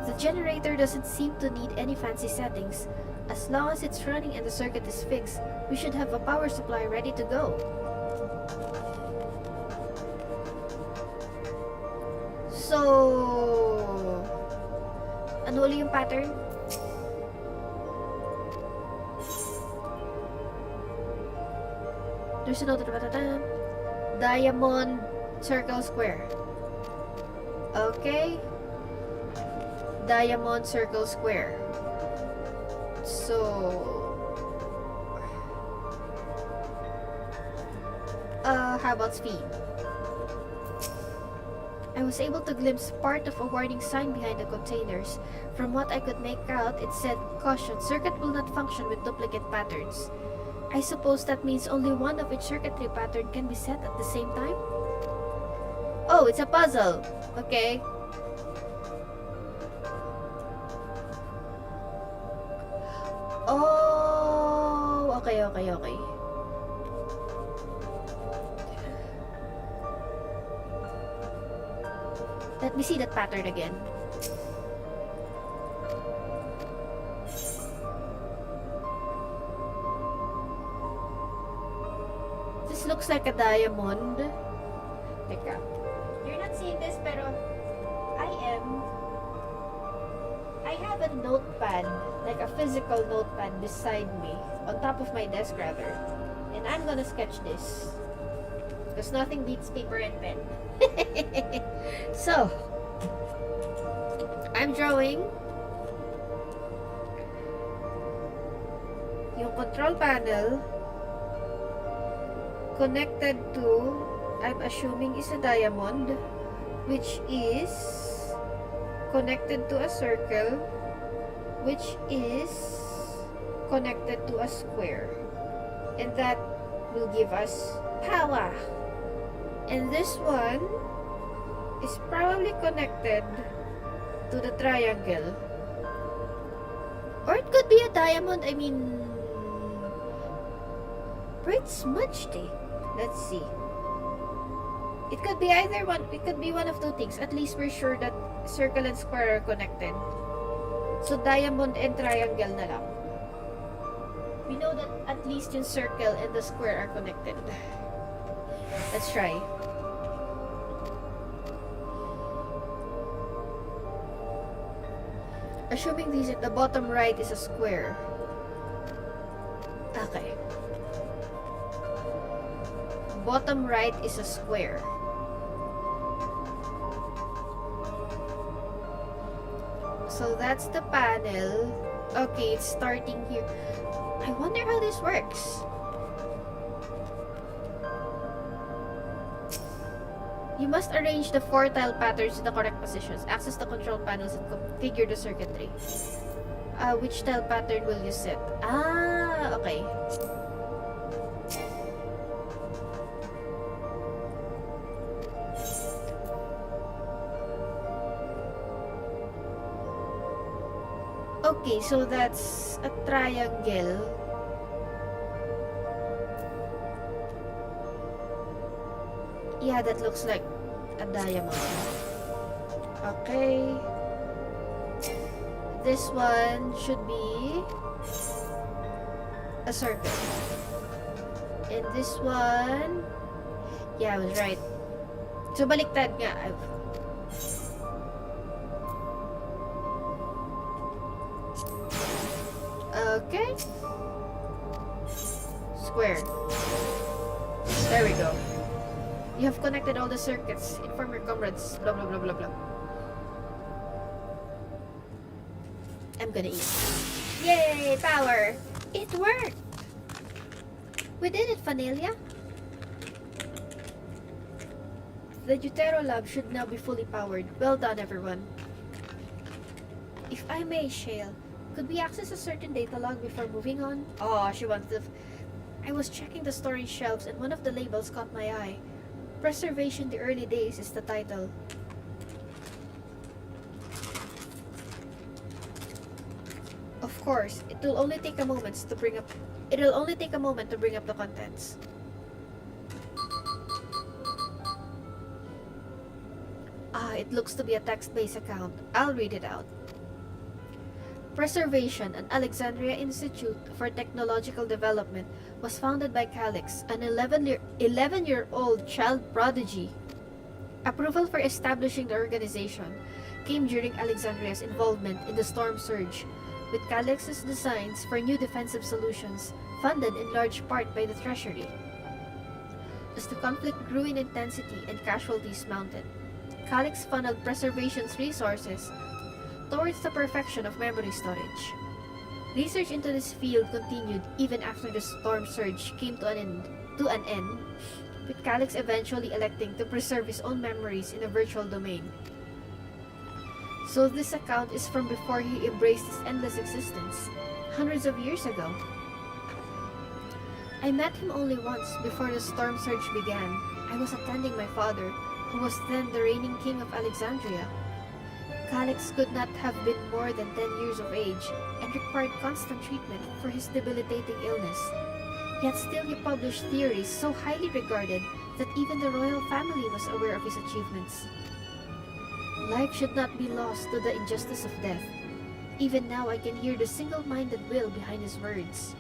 the generator doesn't seem to need any fancy settings. As long as it's running and the circuit is fixed, we should have a power supply ready to go. So, ano ulit yung pattern? There's another diamond, circle, square. Okay. Diamond, circle, square. So, how about speed? I was able to glimpse part of a warning sign behind the containers. From what I could make out, it said, "Caution, circuit will not function with duplicate patterns." I suppose that means only one of each circuitry pattern can be set at the same time? Oh, it's a puzzle. Okay. Oh, okay. Let me see that pattern again. This looks like a diamond. Teka. You're not seeing this, pero I am. I have a notepad, like a physical notepad beside me, on top of my desk rather. And I'm gonna sketch this. Because nothing beats paper and pen. So, I'm drawing yung control panel connected to, I'm assuming is a diamond, which is connected to a circle, which is connected to a square, and that will give us power. And this one is probably connected to the triangle, or it could be a diamond. I mean, bright smudged. Let's see. It could be either one. It could be one of two things. At least we're sure that circle and square are connected. So diamond and triangle na lang. We know that at least yung circle and the square are connected. Let's try. Assuming these at the bottom right is a square. Okay. Bottom right is a square. So that's the panel. Okay, it's starting here. I wonder how this works. You must arrange the 4 tile patterns in the correct positions, access the control panels, and configure the circuitry. Which tile pattern will you set? Okay. Okay, so that's a triangle. Yeah, that looks like a diamond. Okay. This one should be a circle. And this one, yeah, I was right. So baliktad nga. Okay. Square. There we go. You have connected all the circuits. Inform your comrades. Blah blah blah blah blah. I'm gonna eat. Yay! Power! It worked! We did it, Fanelia. The Jutero lab should now be fully powered. Well done, everyone. If I may, Shale, could we access a certain data log before moving on? Oh, she wants to... I was checking the storage shelves and one of the labels caught my eye. Preservation the Early Days is the title. Of course, it'll only take a moment to bring up the contents. Ah, it looks to be a text-based account. I'll read it out. Preservation, an Alexandria Institute for Technological Development, was founded by Calix, an 11-year-old child prodigy. Approval for establishing the organization came during Alexandria's involvement in the storm surge, with Calix's designs for new defensive solutions funded in large part by the Treasury. As the conflict grew in intensity and casualties mounted, Calix funneled Preservation's resources towards the perfection of memory storage. Research into this field continued even after the storm surge came to an end, with Calix eventually electing to preserve his own memories in a virtual domain. So this account is from before he embraced his endless existence, hundreds of years ago. I met him only once before the storm surge began. I was attending my father, who was then the reigning king of Alexandria. Calix could not have been more than 10 years of age and required constant treatment for his debilitating illness. Yet still he published theories so highly regarded that even the royal family was aware of his achievements. Life should not be lost to the injustice of death. Even now I can hear the single-minded will behind his words.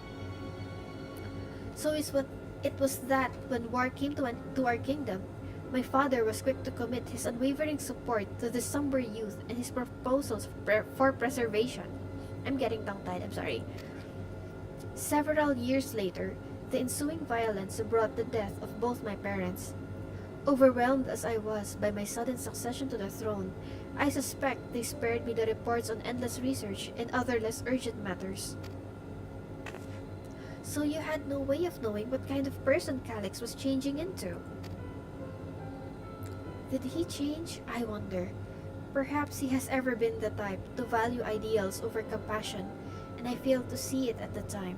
So it was that when war came to our kingdom, my father was quick to commit his unwavering support to the somber youth and his proposals for preservation. I'm getting tongue-tied, I'm sorry. Several years later, the ensuing violence brought the death of both my parents. Overwhelmed as I was by my sudden succession to the throne, I suspect they spared me the reports on endless research and other less urgent matters. So you had no way of knowing what kind of person Calix was changing into. Did he change? I wonder. Perhaps he has ever been the type to value ideals over compassion, and I failed to see it at the time.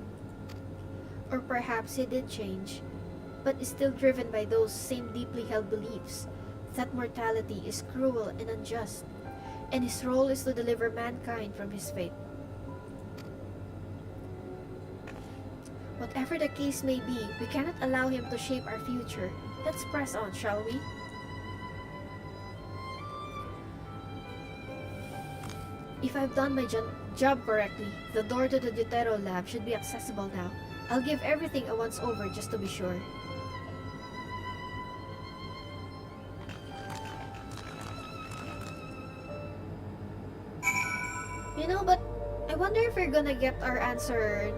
Or perhaps he did change, but is still driven by those same deeply held beliefs, that mortality is cruel and unjust, and his role is to deliver mankind from his fate. Whatever the case may be, we cannot allow him to shape our future. Let's press on, shall we? If I've done my job correctly, the door to the Jutero lab should be accessible now. I'll give everything a once-over just to be sure. You know, but I wonder if we're gonna get our answer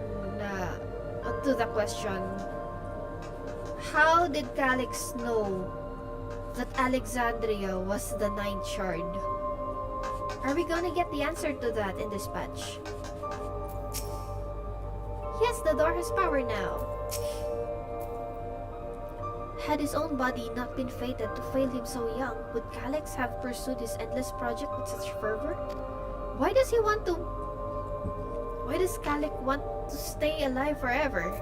to the question. How did Calix know that Alexandria was the ninth shard? Are we gonna get the answer to that in this patch? Yes, the door has power now. Had his own body not been fated to fail him so young, would Calix have pursued his endless project with such fervor? Why does Calix want to stay alive forever?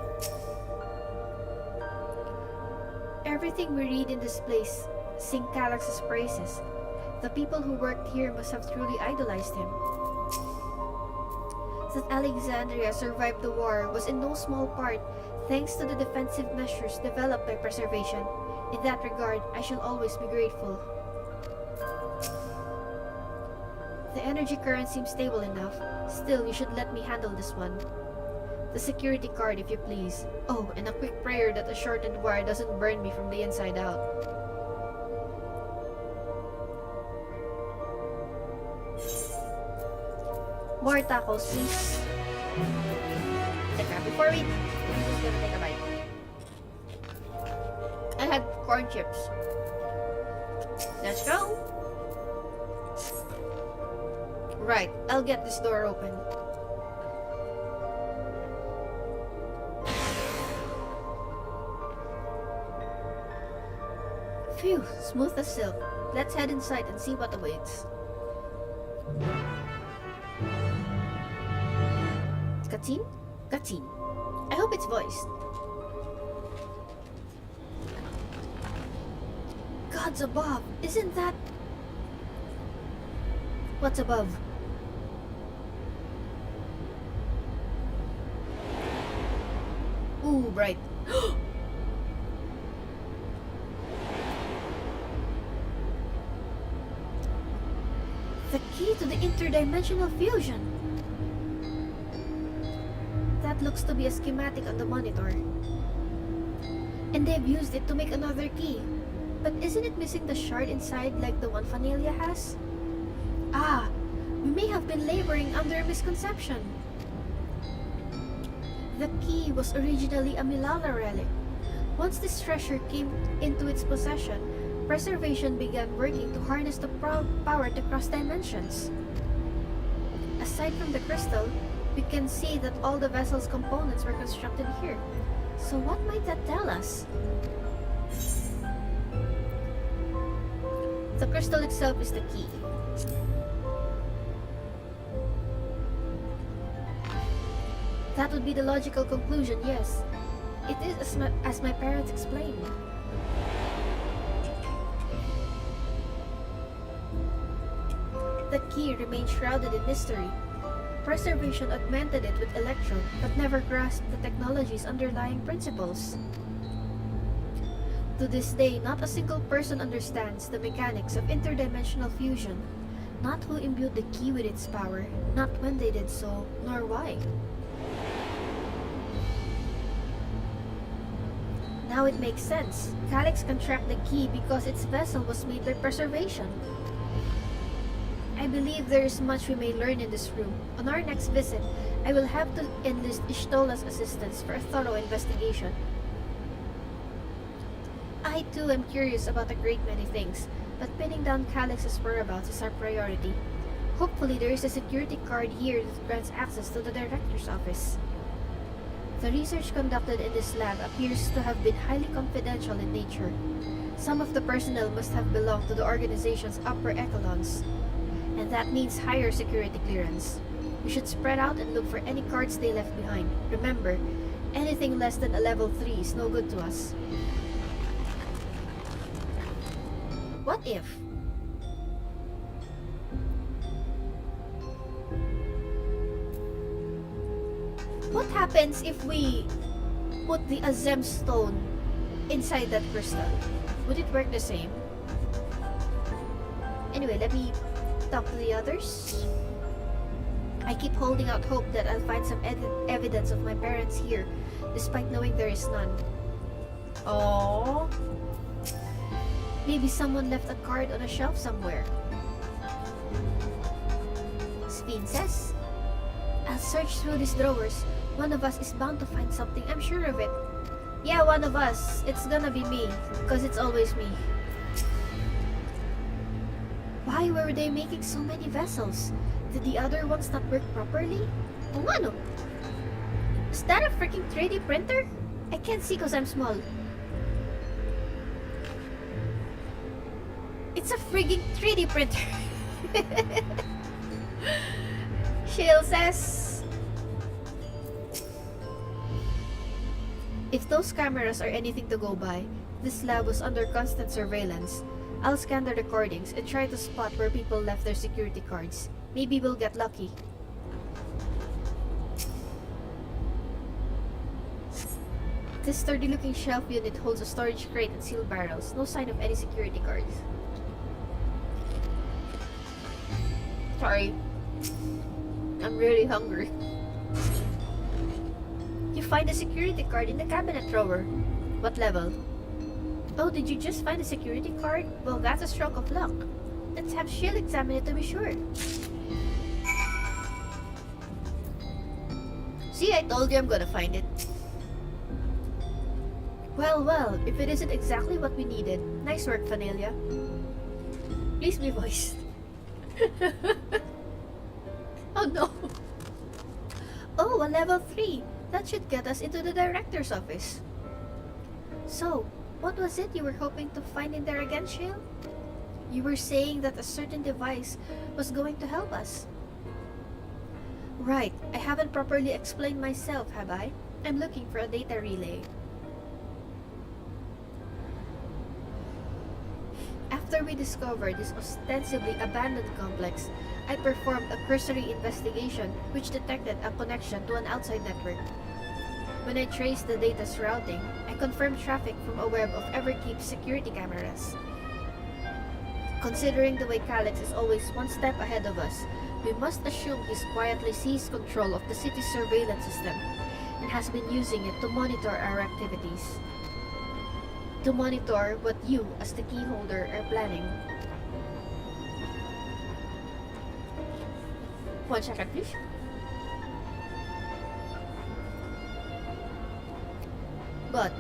Everything we read in this place sing Calix's praises. The people who worked here must have truly idolized him. That Alexandria survived the war was in no small part thanks to the defensive measures developed by Preservation. In that regard, I shall always be grateful. The energy current seems stable enough. Still, you should let me handle this one. The security card, if you please. Oh, and a quick prayer that a shortened wire doesn't burn me from the inside out. More tacos, please. Teka, before we... I'm just gonna take a bite. I had corn chips. Let's go! Right, I'll get this door open. Phew, smooth as silk. Let's head inside and see what awaits. Cutscene? Cutscene. I hope it's voiced. Gods above, isn't that... What's above? Ooh, bright. The key to the interdimensional fusion. That looks to be a schematic on the monitor. And they've used it to make another key. But isn't it missing the shard inside like the one Fanelia has? Ah, we may have been laboring under a misconception. The key was originally a Milala relic. Once this treasure came into its possession, Preservation began working to harness the power to cross dimensions. Aside from the crystal, we can see that all the vessel's components were constructed here. So what might that tell us? The crystal itself is the key. That would be the logical conclusion, yes. It is as my parents explained. The key remained shrouded in mystery. Preservation augmented it with electron, but never grasped the technology's underlying principles. To this day, not a single person understands the mechanics of interdimensional fusion, not who imbued the key with its power, not when they did so, nor why. Now it makes sense. Calyx can track the key because its vessel was made by Preservation. I believe there is much we may learn in this room. On our next visit, I will have to enlist Ishtola's assistance for a thorough investigation. I too am curious about a great many things, but pinning down Calyx's whereabouts is our priority. Hopefully there is a security card here that grants access to the director's office. The research conducted in this lab appears to have been highly confidential in nature. Some of the personnel must have belonged to the organization's upper echelons, and that means higher security clearance. We should spread out and look for any cards they left behind. Remember, anything less than a level 3 is no good to us. What if? What happens if we put the Azem stone inside that crystal? Would it work the same? Anyway, let me talk to the others. I keep holding out hope that I'll find some evidence of my parents here, despite knowing there is none. Oh, maybe someone left a card on a shelf somewhere. Spin says, I'll search through these drawers. One of us is bound to find something, I'm sure of it. Yeah, one of us. It's gonna be me, because it's always me. Why were they making so many vessels? Did the other ones not work properly? Oh, ano? Is that a freaking 3D printer? I can't see because I'm small. It's a frigging 3D printer. Shield says, if those cameras are anything to go by, this lab was under constant surveillance. I'll scan the recordings and try to spot where people left their security cards. Maybe we'll get lucky. This sturdy-looking shelf unit holds a storage crate and sealed barrels. No sign of any security cards. Sorry. I'm really hungry. You find a security card in the cabinet drawer. What level? Oh, did you just find a security card? Well, that's a stroke of luck. Let's have Shield examine it to be sure. See, I told you I'm gonna find it. Well, well, if it isn't exactly what we needed. Nice work, Fanelia. Please be voiced. Oh no! Oh, a level 3! That should get us into the director's office. So, what was it you were hoping to find in there again, Shale? You were saying that a certain device was going to help us. Right, I haven't properly explained myself, have I? I'm looking for a data relay. After we discovered this ostensibly abandoned complex, I performed a cursory investigation which detected a connection to an outside network. When I traced the data's routing, I confirmed traffic from a web of Everkeep's security cameras. Considering the way Calyx is always one step ahead of us, we must assume he's quietly seized control of the city's surveillance system and has been using it to monitor our activities. To monitor what you, as the key holder, are planning. One second, please. But,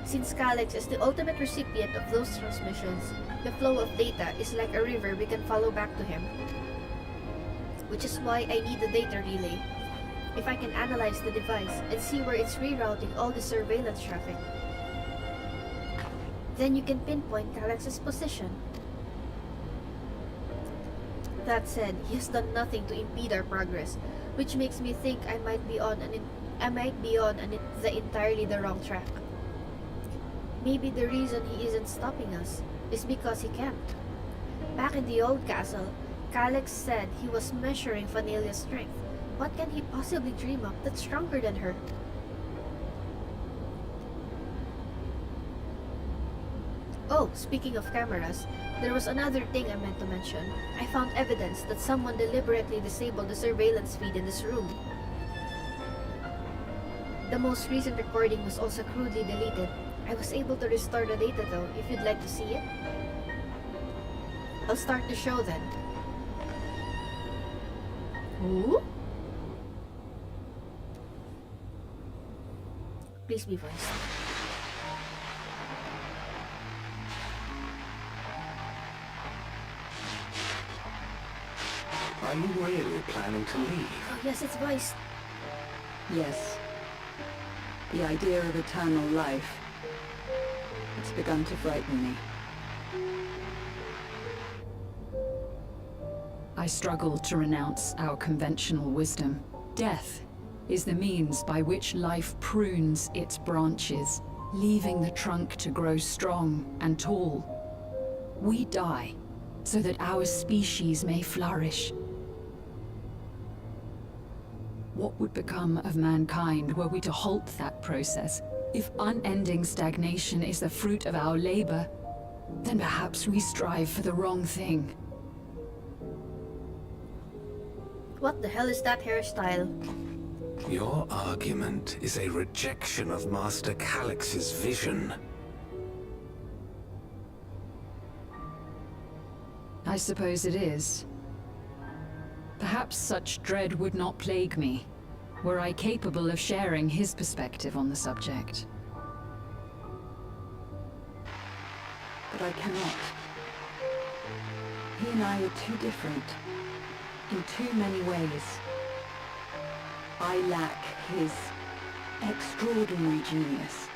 since Calyx is the ultimate recipient of those transmissions, the flow of data is like a river we can follow back to him. Which is why I need the data relay. If I can analyze the device and see where it's rerouting all the surveillance traffic, then you can pinpoint Calyx's position. That said, he has done nothing to impede our progress, which makes me think I might be on the entirely the wrong track. Maybe the reason he isn't stopping us is because he can't. Back in the old castle, Calyx said he was measuring Vanelia's strength. What can he possibly dream up that's stronger than her? Oh, speaking of cameras, there was another thing I meant to mention. I found evidence that someone deliberately disabled the surveillance feed in this room. The most recent recording was also crudely deleted. I was able to restore the data though, if you'd like to see it. I'll start the show then. Ooh? Please be voiced. Are you really planning to leave? Oh yes, it's voiced. Yes. The idea of eternal life. It's begun to frighten me. I struggle to renounce our conventional wisdom. Death is the means by which life prunes its branches, leaving the trunk to grow strong and tall. We die so that our species may flourish. What would become of mankind were we to halt that process? If unending stagnation is the fruit of our labor, then perhaps we strive for the wrong thing. What the hell is that hairstyle? Your argument is a rejection of Master Calyx's vision. I suppose it is. Perhaps such dread would not plague me, were I capable of sharing his perspective on the subject. But I cannot. He and I are too different. In too many ways. I lack his extraordinary genius.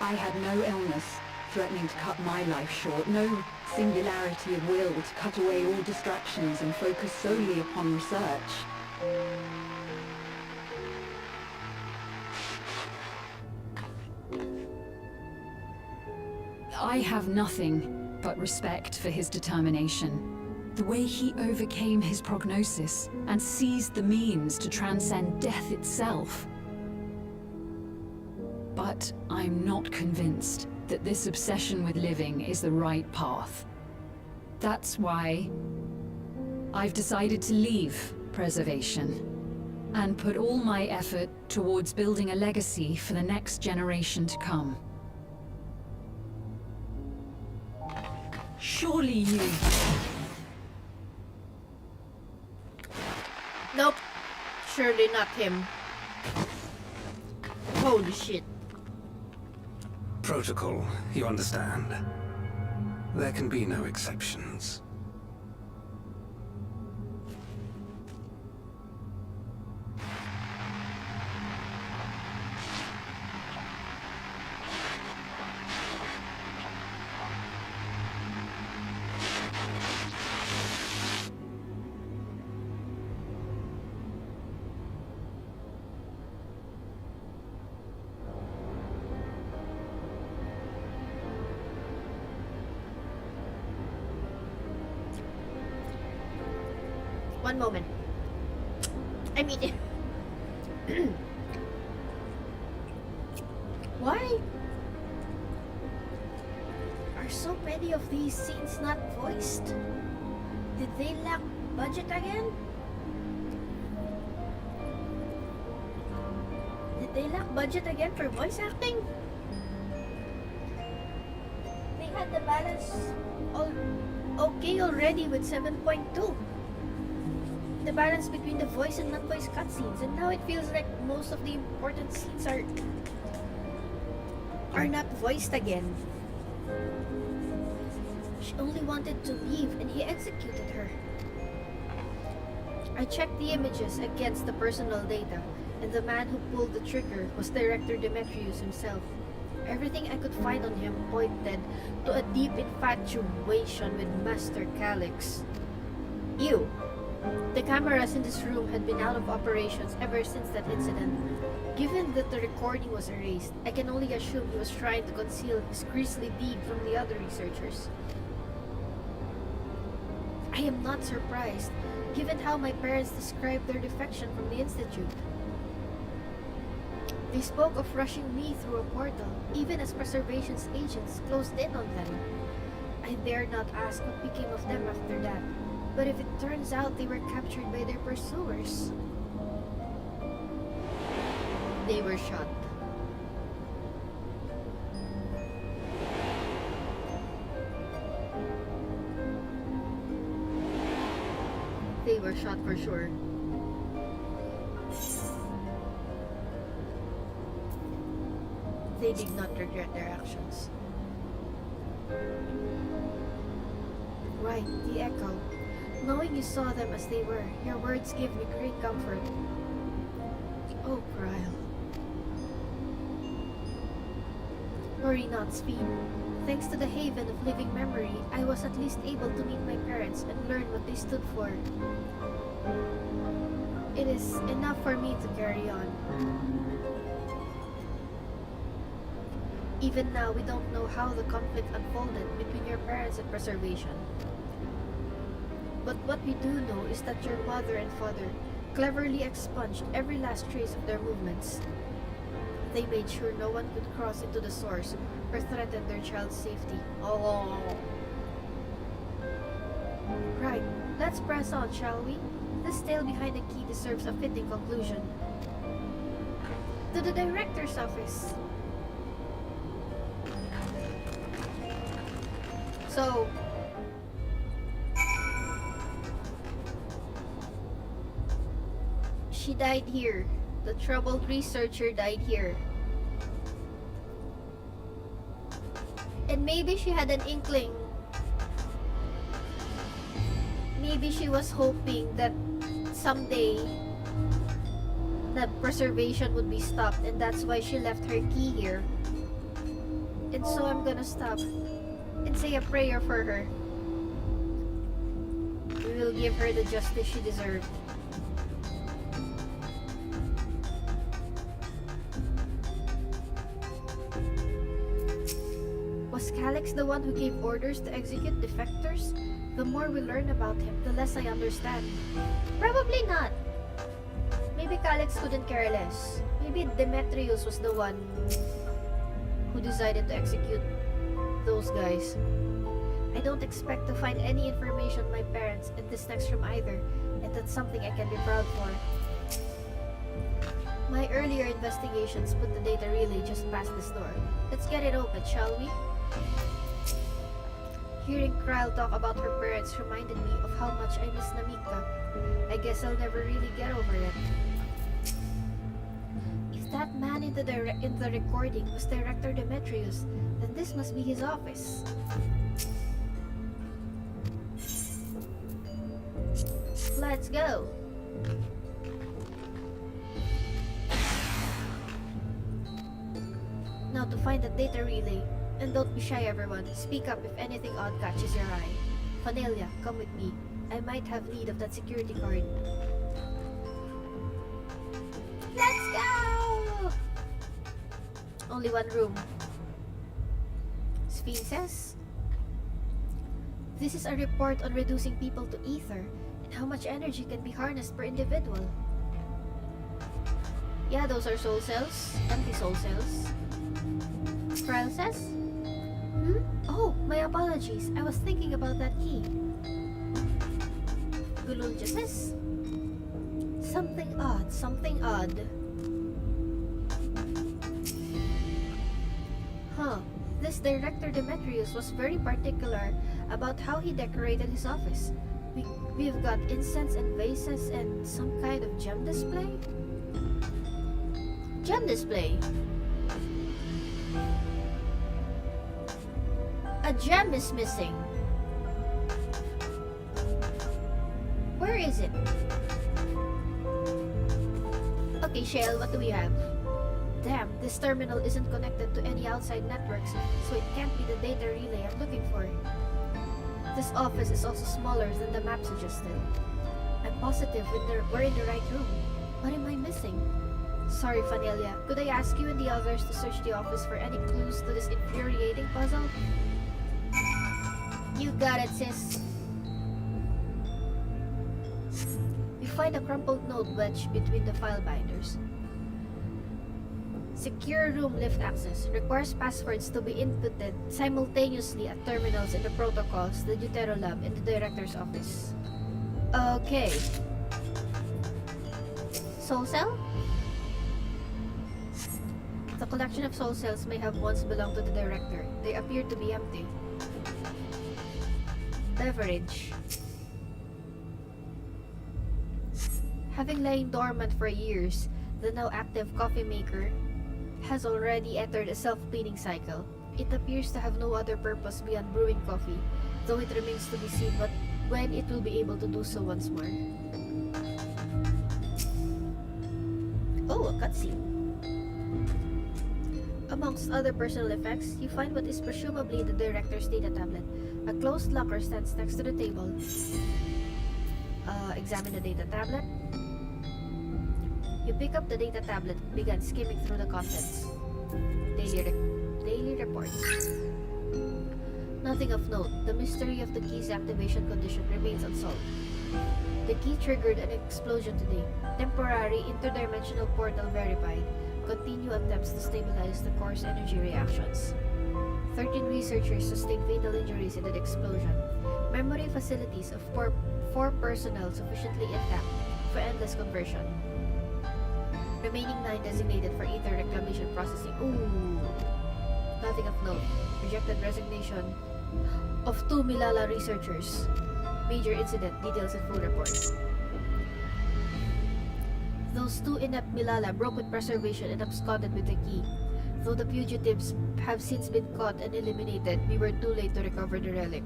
I had no illness threatening to cut my life short, no singularity of will to cut away all distractions and focus solely upon research. I have nothing but respect for his determination. The way he overcame his prognosis and seized the means to transcend death itself. But I'm not convinced that this obsession with living is the right path. That's why I've decided to leave preservation and put all my effort towards building a legacy for the next generation to come. Surely you... Nope. Surely not him. Holy shit. Protocol, you understand. There can be no exceptions. One moment. I'm eating. Why are so many of these scenes not voiced? Did they lack budget again? Did they lack budget again for voice acting? They had the balance all okay already with 7.2. The balance between the voice and non-voice cutscenes, and now it feels like most of the important scenes are not voiced again. She only wanted to leave and he executed her. I checked the images against the personal data, and the man who pulled the trigger was Director Demetrius himself. Everything I could find on him pointed to a deep infatuation with Master Calyx. Ew. The cameras in this room had been out of operations ever since that incident. Given that the recording was erased, I can only assume he was trying to conceal his grisly deed from the other researchers. I am not surprised, given how my parents described their defection from the Institute. They spoke of rushing me through a portal, even as Preservation's agents closed in on them. I dared not ask what became of them after that, but if it turns out they were captured by their pursuers, they were shot. They were shot for sure. They did not regret their actions. Right, the echo. Knowing you saw them as they were, your words give me great comfort. Oh, Krile. Worry not, Speed. Thanks to the Haven of Living Memory, I was at least able to meet my parents and learn what they stood for. It is enough for me to carry on. Even now, we don't know how the conflict unfolded between your parents and Preservation. But what we do know is that your mother and father cleverly expunged every last trace of their movements. They made sure no one could cross into the source or threaten their child's safety. Oh. Right, let's press on, shall we? This tale behind the key deserves a fitting conclusion. To the director's office. So, she died here. The troubled researcher died here. And maybe she had an inkling. Maybe she was hoping that someday the Preservation would be stopped, and that's why she left her key here. And so I'm gonna stop and say a prayer for her. We will give her the justice she deserved. Was Calyx the one who gave orders to execute defectors? The more we learn about him, the less I understand. Probably not. Maybe Calyx couldn't care less. Maybe Demetrius was the one who decided to execute those guys. I don't expect to find any information on my parents in this next room either, and that's something I can be proud for. My earlier investigations put the data relay just past this door. Let's get it open, shall we? Hearing Krile talk about her parents reminded me of how much I miss Namika. I guess I'll never really get over it. If that man in the recording was Director Demetrius, then this must be his office. Let's go! Now to find the data relay. And don't be shy, everyone. Speak up if anything odd catches your eye. Fanelia, come with me. I might have need of that security card. Let's go! Only one room. Sphinx says, this is a report on reducing people to ether, And how much energy can be harnessed per individual? Yeah, those are soul cells. Empty soul cells. Trial says? Oh, my apologies. I was thinking about that key. Gululja says? Something odd, something odd. Huh. This director Demetrius was very particular about how he decorated his office. We've got incense and vases and some kind of gem display? Gem display? A gem is missing. Where is it? Okay, Shale, what do we have? Damn, this terminal isn't connected to any outside networks, so it can't be the data relay I'm looking for. This office is also smaller than the map suggested. I'm positive we're in the right room. What am I missing? Sorry, Fanelia. Could I ask you and the others to search the office for any clues to this infuriating puzzle? You got it, sis. We find a crumpled note wedged between the file binders. Secure room lift access requires passwords to be inputted simultaneously at terminals in the protocols, the Deutero lab, and the director's office. Okay. Soul cell? The collection of soul cells may have once belonged to the director. They appear to be empty. Beverage. Having lain dormant for years, the now active coffee maker has already entered a self-cleaning cycle. It appears to have no other purpose beyond brewing coffee, though it remains to be seen when it will be able to do so once more. Oh, a cutscene. Amongst other personal effects, you find what is presumably the director's data tablet. A closed locker stands next to the table. Examine the data tablet. You pick up the data tablet and begin skimming through the contents. Daily reports. Nothing of note. The mystery of the key's activation condition remains unsolved. The key triggered an explosion today. Temporary interdimensional portal verified. Continue attempts to stabilize the core's energy reactions. 13 researchers sustained fatal injuries in the explosion. Memory facilities of 4 personnel sufficiently intact for endless conversion. Remaining 9 designated for ether reclamation processing. Ooh. Nothing of note. Rejected resignation of 2 Milala researchers. Major incident details in full report. Those 2 inept Milala broke with preservation and absconded with the key. Though the fugitives have since been caught and eliminated, we were too late to recover the relic.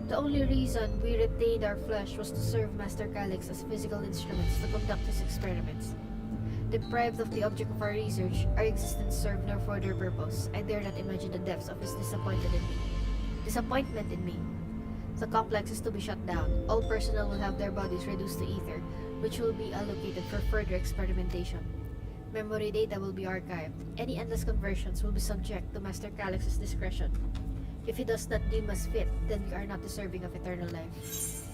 The only reason we retained our flesh was to serve Master Calyx as physical instruments to conduct his experiments. Deprived of the object of our research, our existence served no further purpose. I dare not imagine the depths of his disappointment in me. The complex is to be shut down. All personnel will have their bodies reduced to ether, which will be allocated for further experimentation. Memory data will be archived. Any endless conversions will be subject to Master Calyx's discretion. If he does not deem us fit, then we are not deserving of eternal life.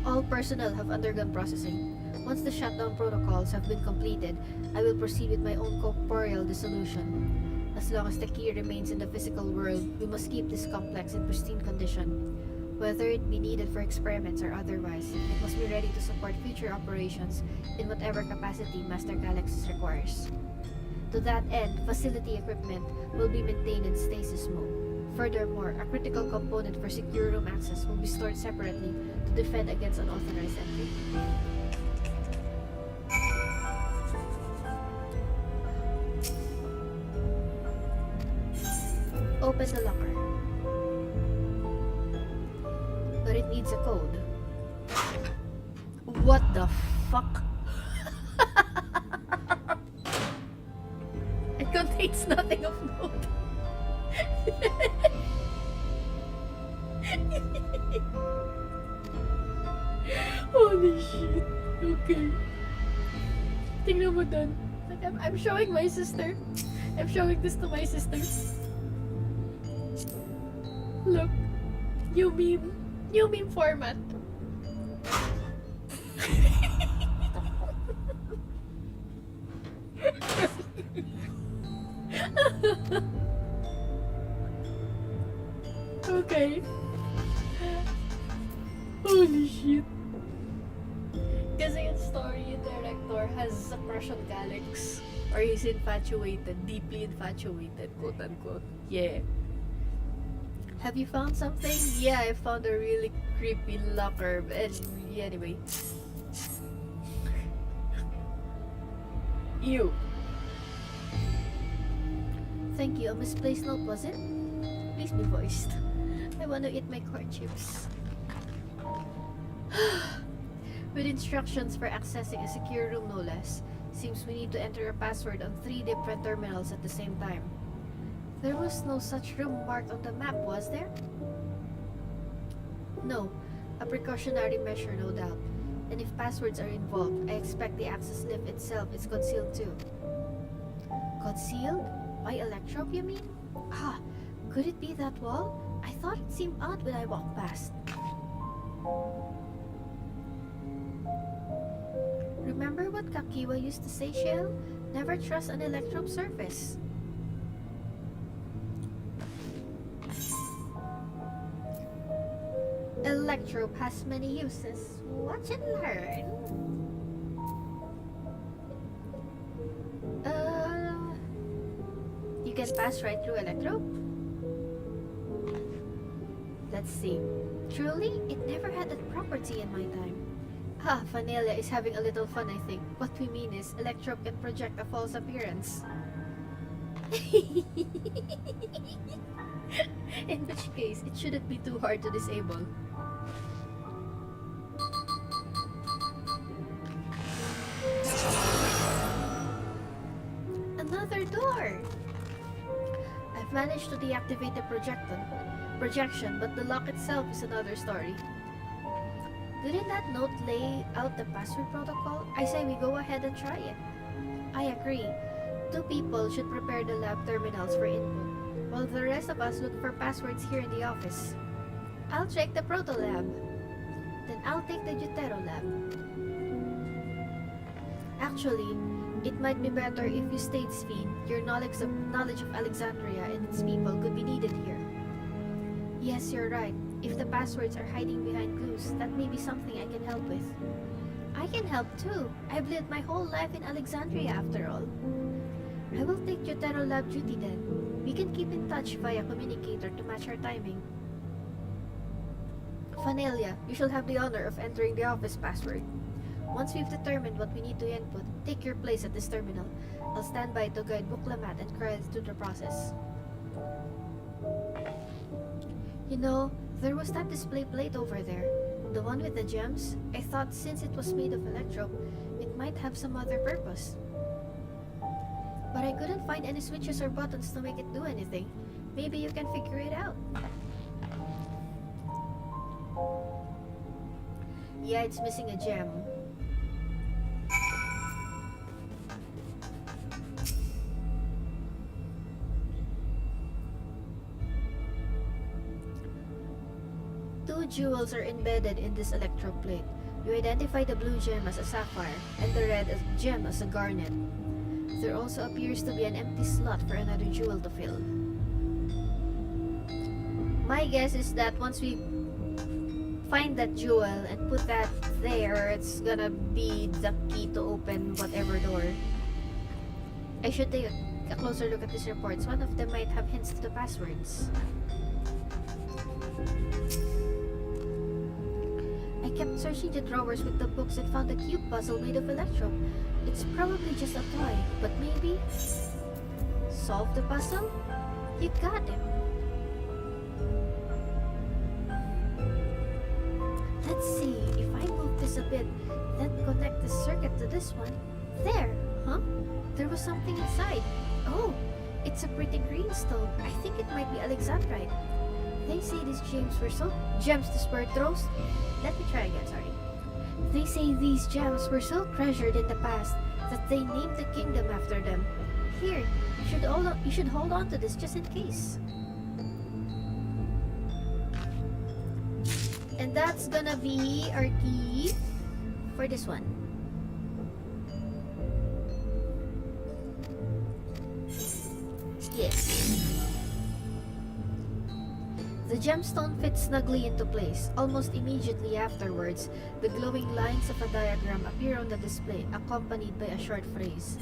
All personnel have undergone processing. Once the shutdown protocols have been completed, I will proceed with my own corporeal dissolution. As long as the key remains in the physical world, we must keep this complex in pristine condition. Whether it be needed for experiments or otherwise, it must be ready to support future operations in whatever capacity Master Calyx requires. To that end, facility equipment will be maintained in stasis mode. Furthermore, a critical component for secure room access will be stored separately to defend against unauthorized entry. Open the locker. But it needs a code. What the fuck? It contains nothing of note. Holy shit. Okay. Tingnan mo dun. Like, I'm showing my sister. I'm showing this to my sister. Look, new meme format. Okay. Holy shit. Kasi yung story, yung director has a crush on Galax. Or he's infatuated, deeply infatuated, quote unquote. Yeah. Have you found something? Yeah, I found a really creepy locker. And yeah, anyway. Ew. Thank you. A misplaced note, was it? Please be voiced. I want to eat my corn chips. With instructions for accessing a secure room no less. Seems we need to enter a password on 3 different terminals at the same time. There was no such room marked on the map, was there? No. A precautionary measure, no doubt. And if passwords are involved, I expect the access lift itself is concealed too. Concealed? By electrope, you mean? Ah, could it be that wall? I thought it seemed odd when I walked past. Remember what Kakiwa used to say, Shell? Never trust an electrope surface. Electrope has many uses. Watch and learn. You can pass right through electrope? Let's see. Truly, it never had that property in my time. Ah, Vanilla is having a little fun, I think. What we mean is, electrope can project a false appearance. In which case, it shouldn't be too hard to disable. Another door! I've managed to deactivate the projection, but the lock itself is another story. Didn't that note lay out the password protocol? I say we go ahead and try it. I agree. 2 people should prepare the lab terminals for input, while the rest of us look for passwords here in the office. I'll check the proto lab. Then I'll take the Jutero lab. Actually, it might be better if you stayed, Sphene. Your knowledge of Alexandria and its people could be needed here. Yes, you're right. If the passwords are hiding behind clues, that may be something I can help with. I can help too. I've lived my whole life in Alexandria after all. I will take Jutero lab duty then. We can keep in touch via communicator to match our timing. Vanelia, you shall have the honor of entering the office password. Once we've determined what we need to input, take your place at this terminal. I'll stand by to guide Buklamat and Krell through the process. You know, there was that display plate over there. The one with the gems. I thought since it was made of electrope, it might have some other purpose. But I couldn't find any switches or buttons to make it do anything. Maybe you can figure it out. Yeah, it's missing a gem. Two jewels are embedded in this electroplate. Plate. You identify the blue gem as a sapphire and the red gem as a garnet. There also appears to be an empty slot for another jewel to fill. My guess is that once we find that jewel and put that there, it's gonna be the key to open whatever door. I should take a closer look at these reports. One of them might have hints to the passwords. I kept searching the drawers with the books and found a cube puzzle made of electrope. It's probably just a toy, but maybe... Solve the puzzle? You got it. Let's see, if I move this a bit, then connect the circuit to this one. There! Huh? There was something inside. Oh! It's a pretty green stone. I think it might be Alexandrite. They say these gems to spur throws. Let me try again, sorry. They say these gems were so treasured in the past that they named the kingdom after them. Here, you should hold on to this just in case. And that's gonna be our key for this one. Yes. The gemstone fits snugly into place. Almost immediately afterwards, the glowing lines of a diagram appear on the display, accompanied by a short phrase.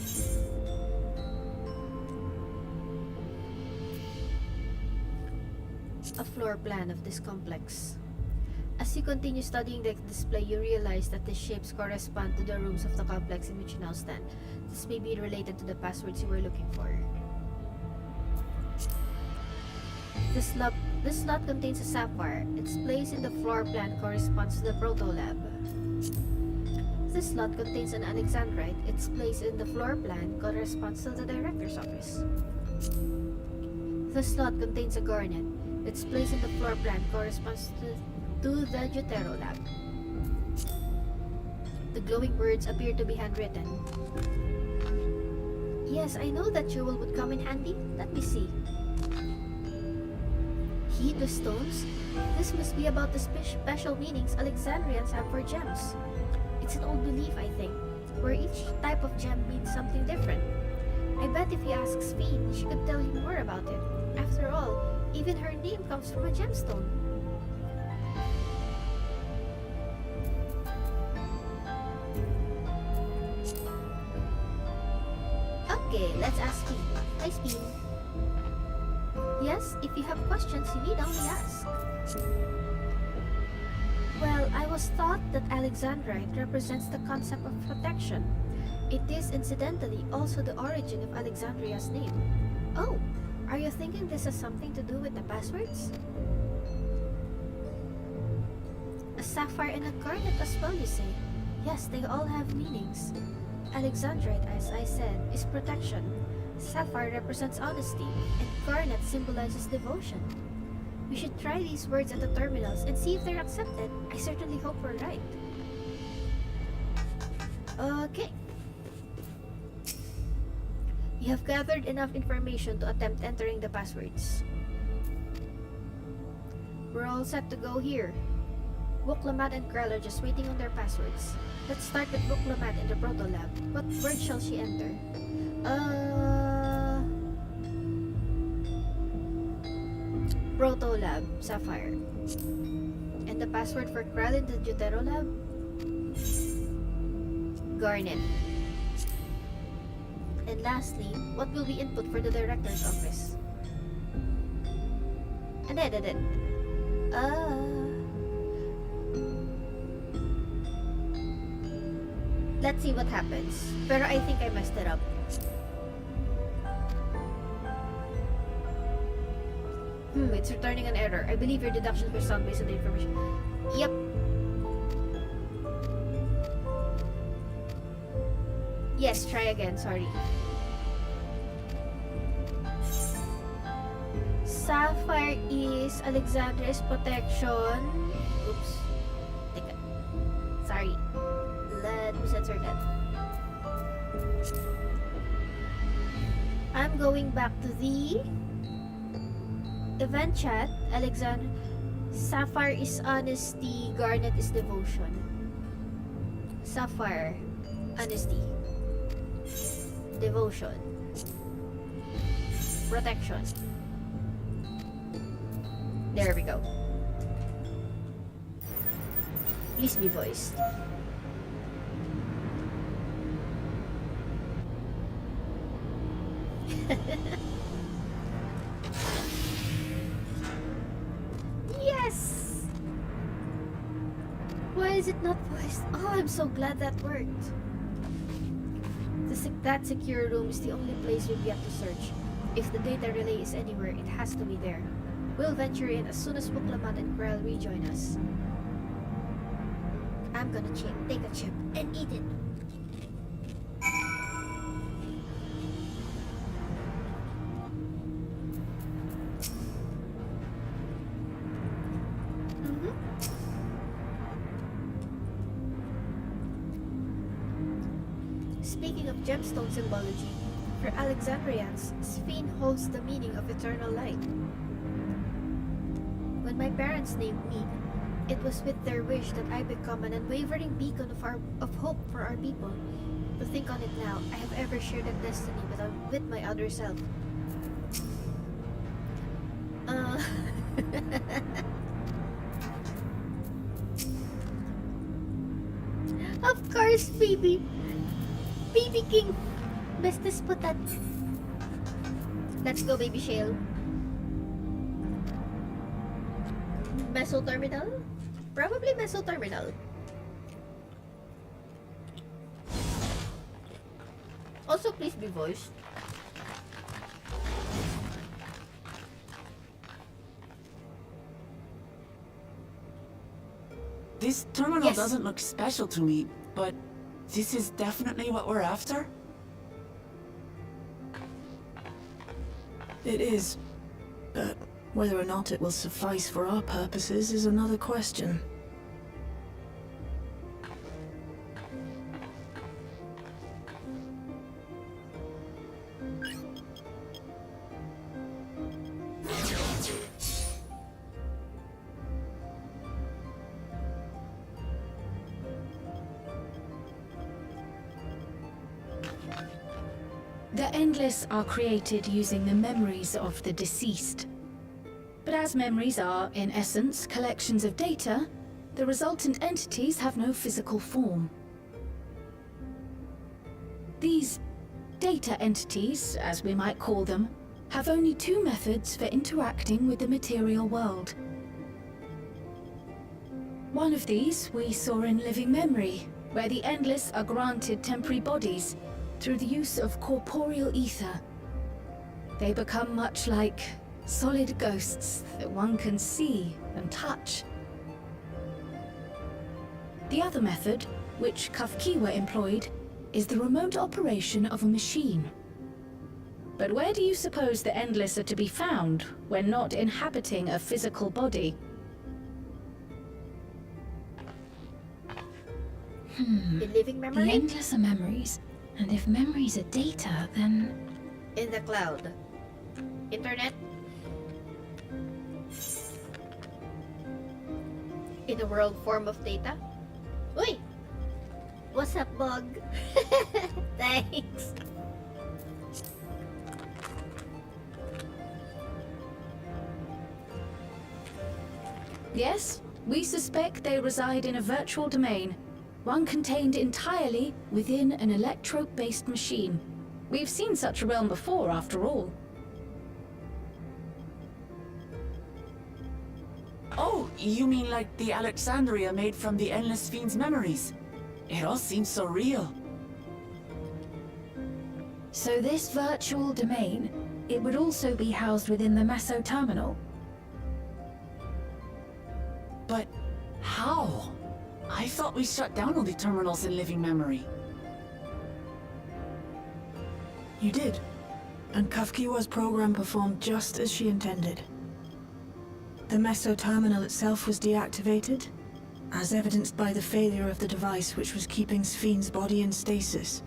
A floor plan of this complex. As you continue studying the display, you realize that the shapes correspond to the rooms of the complex in which you now stand. This may be related to the passwords you were looking for. This slot contains a sapphire. Its place in the floor plan corresponds to the proto-lab. This slot contains an alexandrite. Its place in the floor plan corresponds to the director's office. This slot contains a garnet. Its place in the floor plan corresponds to the Deutero lab. The glowing words appear to be handwritten. Yes, I know that jewel would come in handy. Let me see. Heed the stones? This must be about the special meanings Alexandrians have for gems. It's an old belief, I think, where each type of gem means something different. I bet if you ask Sphene, she could tell you more about it. After all, even her name comes from a gemstone. Okay, let's ask Sphene. Hi, Sphene. Yes, if you have questions, you need only ask. Well, I was taught that alexandrite represents the concept of protection. It is, incidentally, also the origin of Alexandria's name. Oh, are you thinking this has something to do with the passwords? A sapphire and a garnet as well, you say? Yes, they all have meanings. Alexandrite, as I said, is protection. Sapphire represents honesty, and garnet symbolizes devotion. We should try these words at the terminals and see if they're accepted. I certainly hope we're right. Okay. You have gathered enough information to attempt entering the passwords. We're all set to go here. Wuklamat and Krell are just waiting on their passwords. Let's start with Wuklamat in the proto-lab. What word shall she enter? Proto-lab, Sapphire. And the password for Krell in the Deutero lab? Garnet. And lastly, what will be input for the director's office? Let's see what happens. Pero I think I messed it up. It's returning an error. I believe your deductions were sound based on the information. Yep. Yes, try again. Sorry. Sapphire is Alexandra's protection. Oops. Teka. Sorry. Let me censor that. I'm going back to the event chat. Alexandra. Sapphire is honesty. Garnet is devotion. Sapphire. Honesty. Devotion. Protection. There we go. Please be voiced. Yes! Why is it not voiced? Oh, I'm so glad that worked. That secure room is the only place we've yet to search. If the data relay is anywhere, it has to be there. We'll venture in as soon as Wuklamat and Krell rejoin us. I'm gonna take a chip and eat it. Speaking of gemstone symbology, for Alexandrians, Sphene holds the meaning of eternal light. When my parents named me, It was with their wish that I become an unwavering beacon of hope for our people. To think on it now, I have ever shared a destiny with my other self. Of course, baby. Baby King. Bestest putat. Let's go, baby Shale. Meso Terminal? Probably Meso Terminal. Also, please be voiced. This terminal Yes. doesn't look special to me, but this is definitely what we're after? It is. But whether or not it will suffice for our purposes is another question. The Endless are created using the memories of the deceased. But as memories are, in essence, collections of data, the resultant entities have no physical form. These data entities, as we might call them, have only two methods for interacting with the material world. One of these we saw in living memory, where the Endless are granted temporary bodies through the use of corporeal ether. They become much like solid ghosts that one can see and touch. The other method, which Kafkiwa employed, is the remote operation of a machine. But where do you suppose the Endless are to be found when not inhabiting a physical body? In living memory? The Endless are memories, and if memories are data, then... In the cloud. Internet? In a world form of data? Uy! What's up, Bug? Thanks! Yes, we suspect they reside in a virtual domain, one contained entirely within an electrope-based machine. We've seen such a realm before, after all. Oh, you mean like the Alexandria made from the Endless Fiend's memories? It all seems so real. So this virtual domain, it would also be housed within the Meso Terminal. But how? I thought we shut down all the terminals in living memory. You did. And Kafkiwa's program performed just as she intended. The Meso Terminal itself was deactivated, as evidenced by the failure of the device which was keeping Spheen's body in stasis.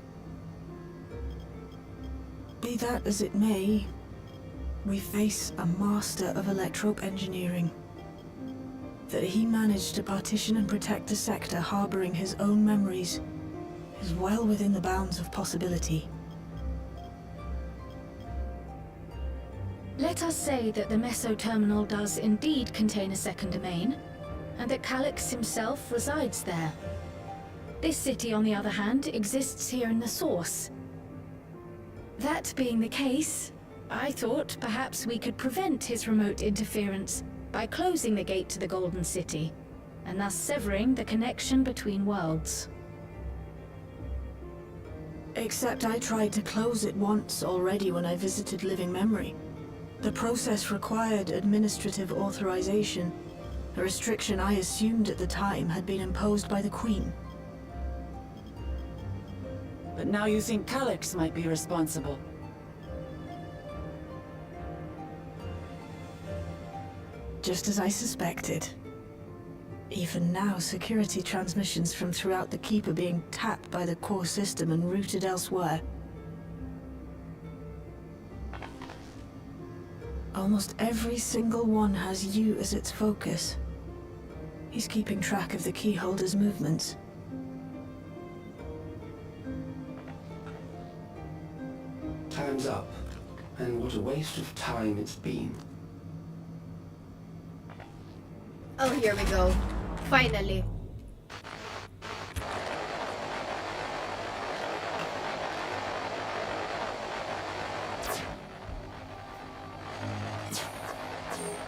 Be that as it may, we face a master of electrope engineering. That he managed to partition and protect a sector harboring his own memories is well within the bounds of possibility. Let us say that the Meso Terminal does indeed contain a second domain, and that Calyx himself resides there. This city, on the other hand, exists here in the source. That being the case, I thought perhaps we could prevent his remote interference by closing the gate to the Golden City, and thus severing the connection between worlds. Except I tried to close it once already when I visited living memory. The process required administrative authorization, a restriction I assumed at the time had been imposed by the Queen. But now you think Calyx might be responsible. Just as I suspected. Even now, security transmissions from throughout the Keep are being tapped by the core system and routed elsewhere. Almost every single one has you as its focus. He's keeping track of the keyholder's movements. Time's up. And what a waste of time it's been. Oh, here we go. Finally.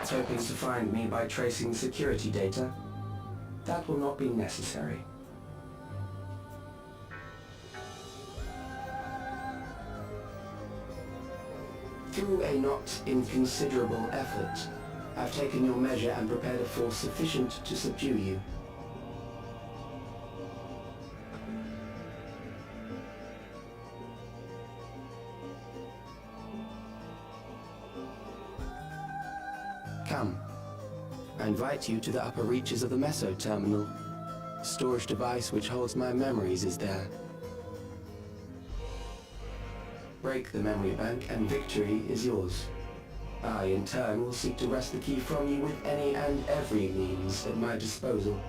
Hoping to find me by tracing security data? That will not be necessary. Through a not inconsiderable effort, I've taken your measure and prepared a force sufficient to subdue you. Come. I invite you to the upper reaches of the Meso terminal. The storage device which holds my memories is there. Break the memory bank and victory is yours. I, in turn, will seek to wrest the key from you with any and every means at my disposal.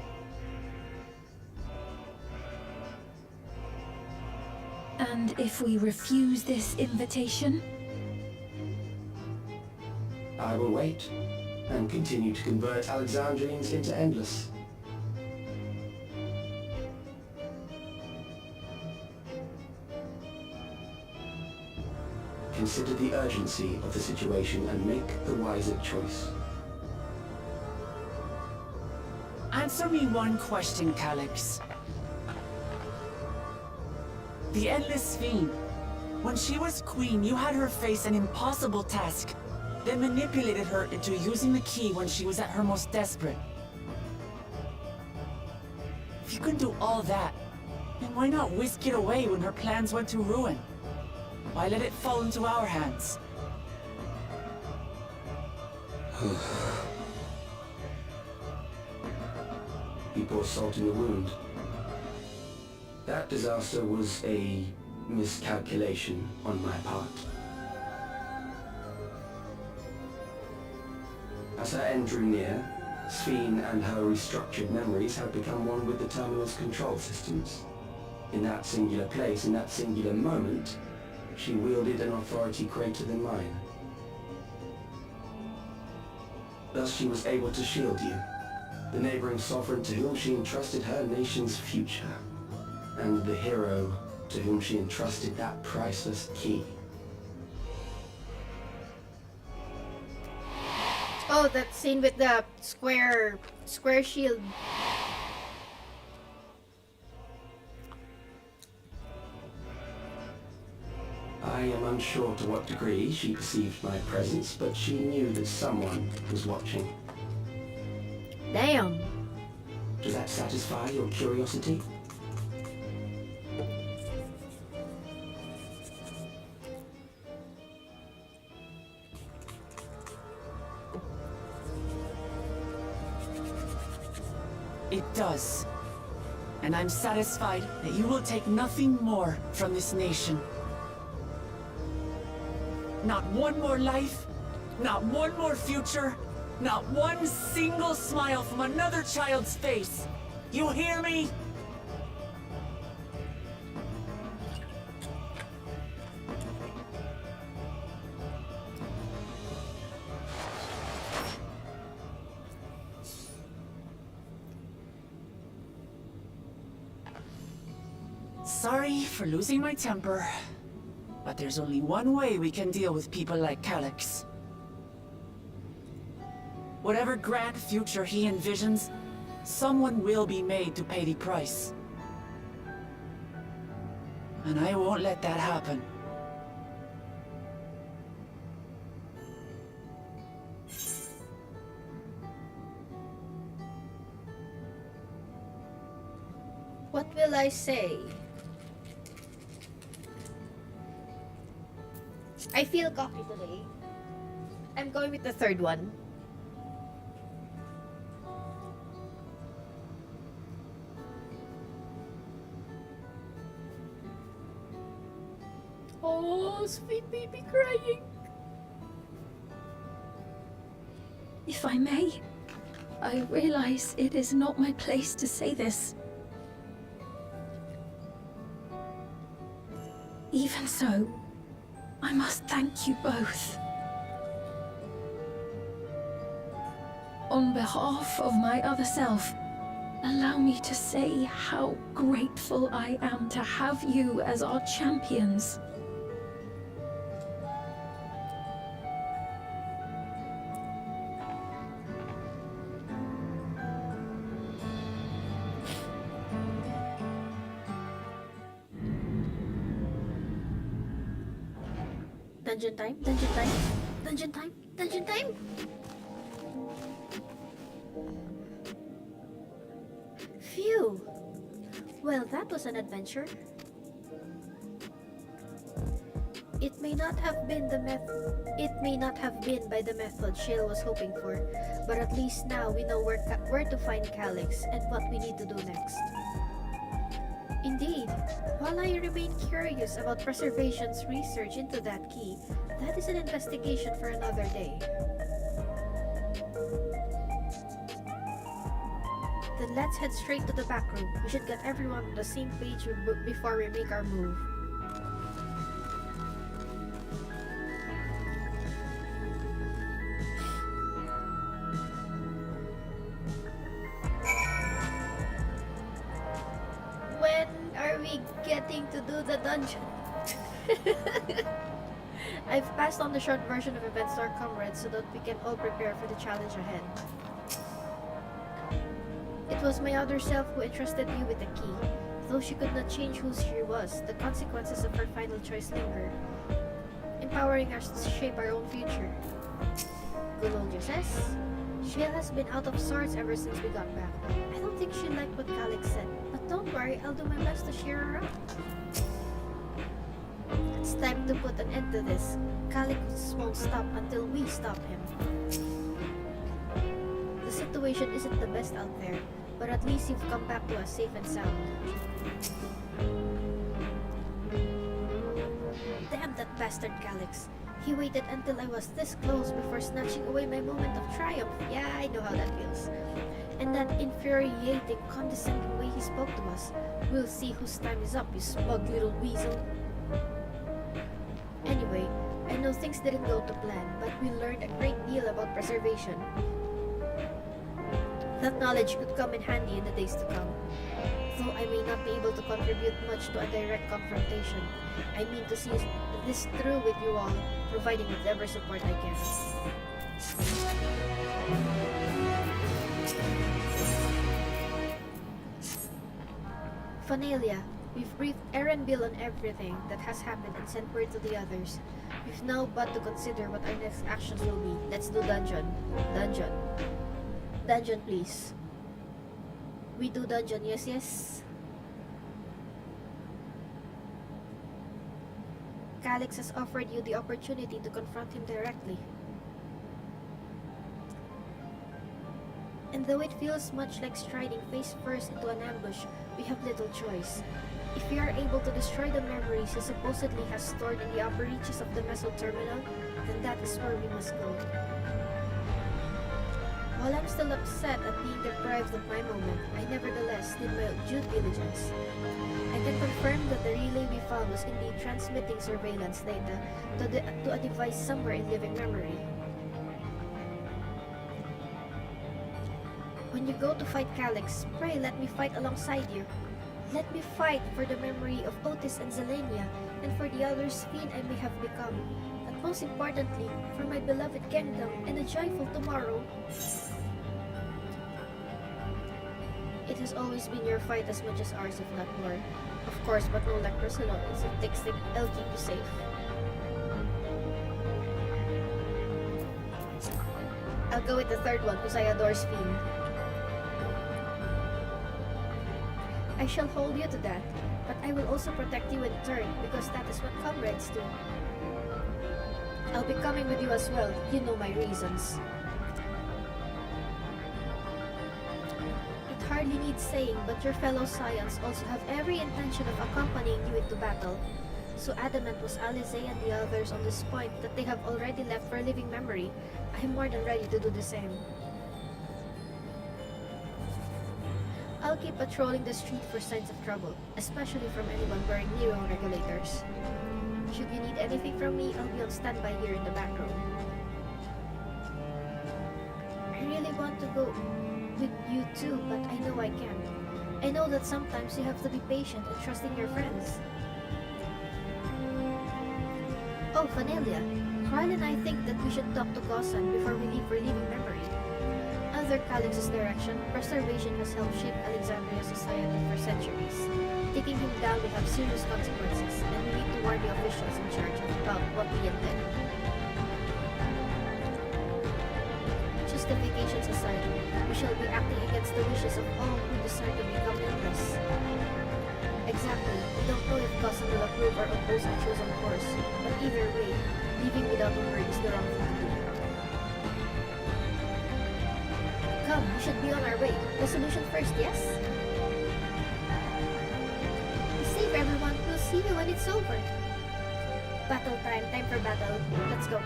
And if we refuse this invitation? I will wait and continue to convert Alexandrians into Endless. Consider the urgency of the situation and make the wiser choice. Answer me one question, Calyx. The Endless Fiend. When she was queen, you had her face an impossible task, then manipulated her into using the key when she was at her most desperate. If you can do all that, then why not whisk it away when her plans went to ruin? Why let it fall into our hands? You pour salt in the wound. That disaster was a miscalculation on my part. As her end drew near, Sphene and her restructured memories had become one with the terminal's control systems. In that singular place, in that singular moment, she wielded an authority greater than mine. Thus she was able to shield you, the neighboring sovereign to whom she entrusted her nation's future, and the hero to whom she entrusted that priceless key. Oh, that scene with the square shield. I am unsure to what degree she perceived my presence, but she knew that someone was watching. Damn. Does that satisfy your curiosity? It does. And I'm satisfied that you will take nothing more from this nation. Not one more life, not one more future, not one single smile from another child's face. You hear me? Sorry for losing my temper, but there's only one way we can deal with people like Calyx. Whatever grand future he envisions, someone will be made to pay the price. And I won't let that happen. What will I say? I feel cocky today. I'm going with the third one. Oh, sweet baby crying. If I may, I realize it is not my place to say this. Even so, I must thank you both. On behalf of my other self, allow me to say how grateful I am to have you as our champions. Dungeon time, dungeon time, dungeon time, dungeon time! Phew! Well, that was an adventure. It may not have been by the method Shale was hoping for, but at least now we know where to find Calyx and what we need to do next. Indeed, while I remain curious about Preservation's research into that key, that is an investigation for another day. Then let's head straight to the back room. We should get everyone on the same page before we make our move. When are we getting to do the dungeon? I've passed on the short version of events to our comrades so that we can all prepare for the challenge ahead. It was my other self who entrusted me with the key. Though she could not change who she was, the consequences of her final choice linger, empowering us to shape our own future. Gulolja says, Shale has been out of sorts ever since we got back. I don't think she liked what Calyx said, but don't worry, I'll do my best to cheer her up. It's time to put an end to this. Calyx won't stop until we stop him. The situation isn't the best out there, but at least you've come back to us safe and sound. Damn that bastard Calyx. He waited until I was this close before snatching away my moment of triumph. Yeah, I know how that feels. And that infuriating, condescending way he spoke to us. We'll see whose time is up, you smug little weasel. Anyway, I know things didn't go to plan, but we learned a great deal about preservation. That knowledge could come in handy in the days to come. Though I may not be able to contribute much to a direct confrontation, I mean to see this through with you all, providing whatever support I can. Fanalia, we've briefed Aaron Bill on everything that has happened and sent word to the others. We've now but to consider what our next actions will be. Let's do dungeon. Dungeon. Dungeon, please. We do dungeon, yes, yes. Calyx has offered you the opportunity to confront him directly. And though it feels much like striding face first into an ambush, we have little choice. If we are able to destroy the memories he supposedly has stored in the upper reaches of the Meso Terminal, then that is where we must go. While I'm still upset at being deprived of my moment, I nevertheless did my due diligence. I can confirm that the relay we found was indeed transmitting surveillance data to a device somewhere in living memory. When you go to fight Calyx, pray let me fight alongside you. Let me fight for the memory of Otis and Zelenia, and for the other Sphin I may have become, but most importantly, for my beloved kingdom and a joyful tomorrow. It has always been your fight as much as ours, if not more. Of course, but no like personal, as it takes I'll keep you safe. I'll go with the third one, because I adore Sphin. I shall hold you to that, but I will also protect you in turn, because that is what comrades do. I'll be coming with you as well, you know my reasons. It hardly needs saying, but your fellow Scions also have every intention of accompanying you into battle. So adamant was Alize and the others on this point that they have already left for living memory. I am more than ready to do the same. I'll keep patrolling the street for signs of trouble, especially from anyone wearing Neo regulators. Should you need anything from me, I'll be on standby here in the back room. I really want to go with you too, but I know I can't. I know that sometimes you have to be patient and trust in your friends. Oh, Vanelia, Carl and I think that we should talk to Gosan before we leave for leaving memory. Under Calix's direction, preservation has helped shape Alexandria's society for centuries. Taking him down will have serious consequences, and we need to warn the officials in charge about what we intend. Justifications aside, we shall be acting against the wishes of all who desire to become endless. Exactly, we don't know if Gosan will approve or oppose our chosen course, but either way, leaving without a word is the wrong thing to do. Come, we should be on our way. Resolution first, yes? Be safe, everyone. We'll see you when it's over. Battle time. Time for battle. Let's go.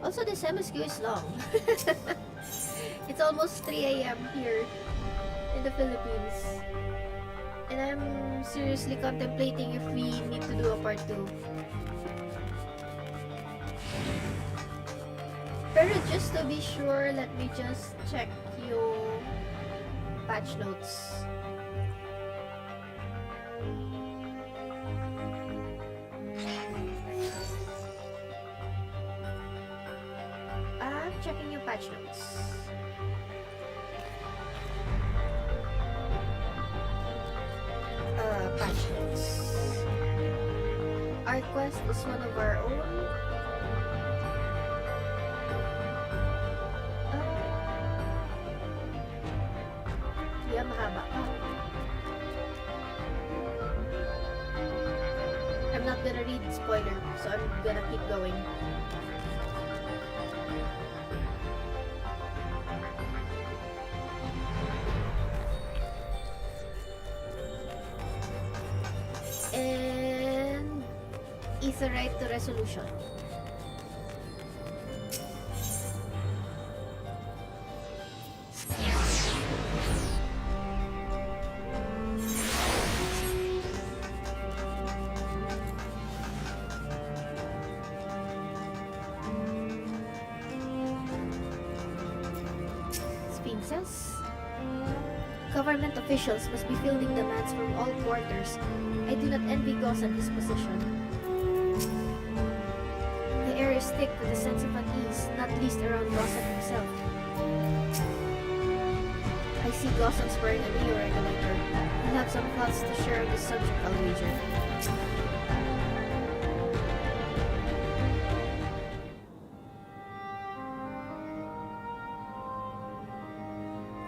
Also, this MSQ is long. It's almost 3 a.m. here in the Philippines. And I'm seriously contemplating if we need to do a part 2. Pero just to be sure, let me just check yung patch notes. I'm checking yung patch notes. Patch notes. Our quest is one of our own. Yeah, mahaba pa. I'm not gonna read spoiler, so I'm gonna keep going. And Aetheryte to resolution. Government officials must be fielding demands from all quarters. I do not envy Gosan his position. The air is thick with a sense of unease, not least around Gosan himself. I see Gosan's wearing a Neo regulator. He'll have some thoughts to share on this subject, I'll wager.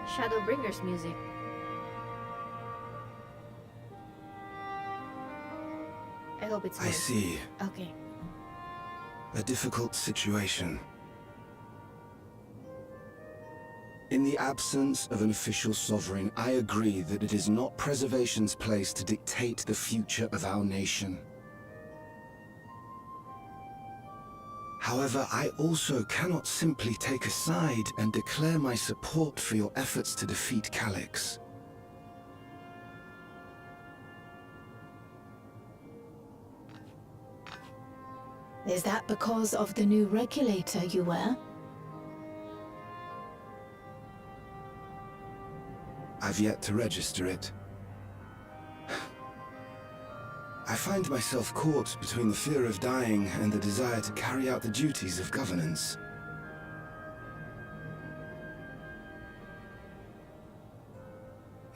Shadowbringer's music. I hope it's I see. Okay. A difficult situation. In the absence of an official sovereign, I agree that it is not Preservation's place to dictate the future of our nation. However, I also cannot simply take a side and declare my support for your efforts to defeat Calix. Is that because of the new regulator you wear? I've yet to register it. I find myself caught between the fear of dying and the desire to carry out the duties of governance.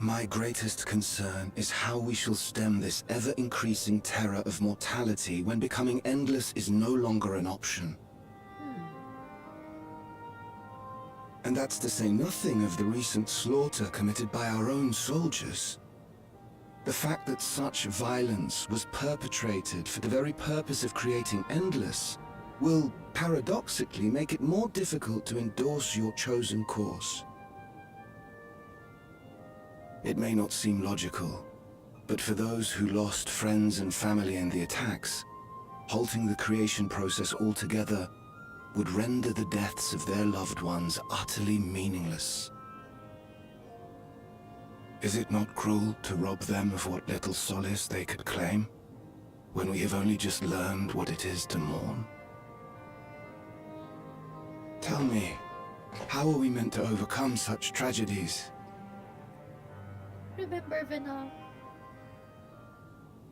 My greatest concern is how we shall stem this ever-increasing terror of mortality when becoming endless is no longer an option. And that's to say nothing of the recent slaughter committed by our own soldiers. The fact that such violence was perpetrated for the very purpose of creating Endless will, paradoxically, make it more difficult to endorse your chosen course. It may not seem logical, but for those who lost friends and family in the attacks, halting the creation process altogether would render the deaths of their loved ones utterly meaningless. Is it not cruel to rob them of what little solace they could claim, when we have only just learned what it is to mourn? Tell me, how are we meant to overcome such tragedies? Remember Venom?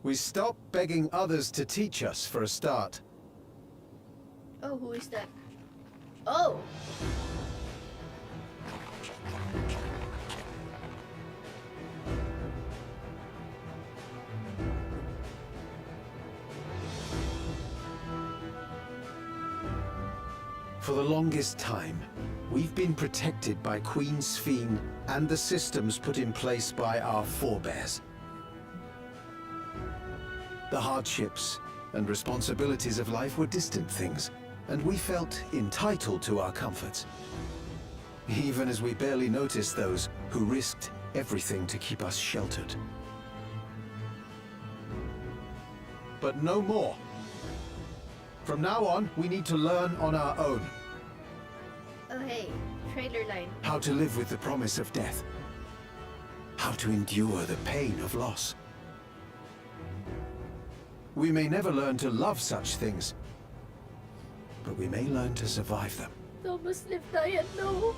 We stop begging others to teach us for a start. Oh, who is that? Oh! For the longest time, we've been protected by Queen Sphene and the systems put in place by our forebears. The hardships and responsibilities of life were distant things, and we felt entitled to our comforts, even as we barely noticed those who risked everything to keep us sheltered. But no more. From now on, we need to learn on our own. Oh hey, trailer line. How to live with the promise of death. How to endure the pain of loss. We may never learn to love such things, but we may learn to survive them. No Muslim diet, no.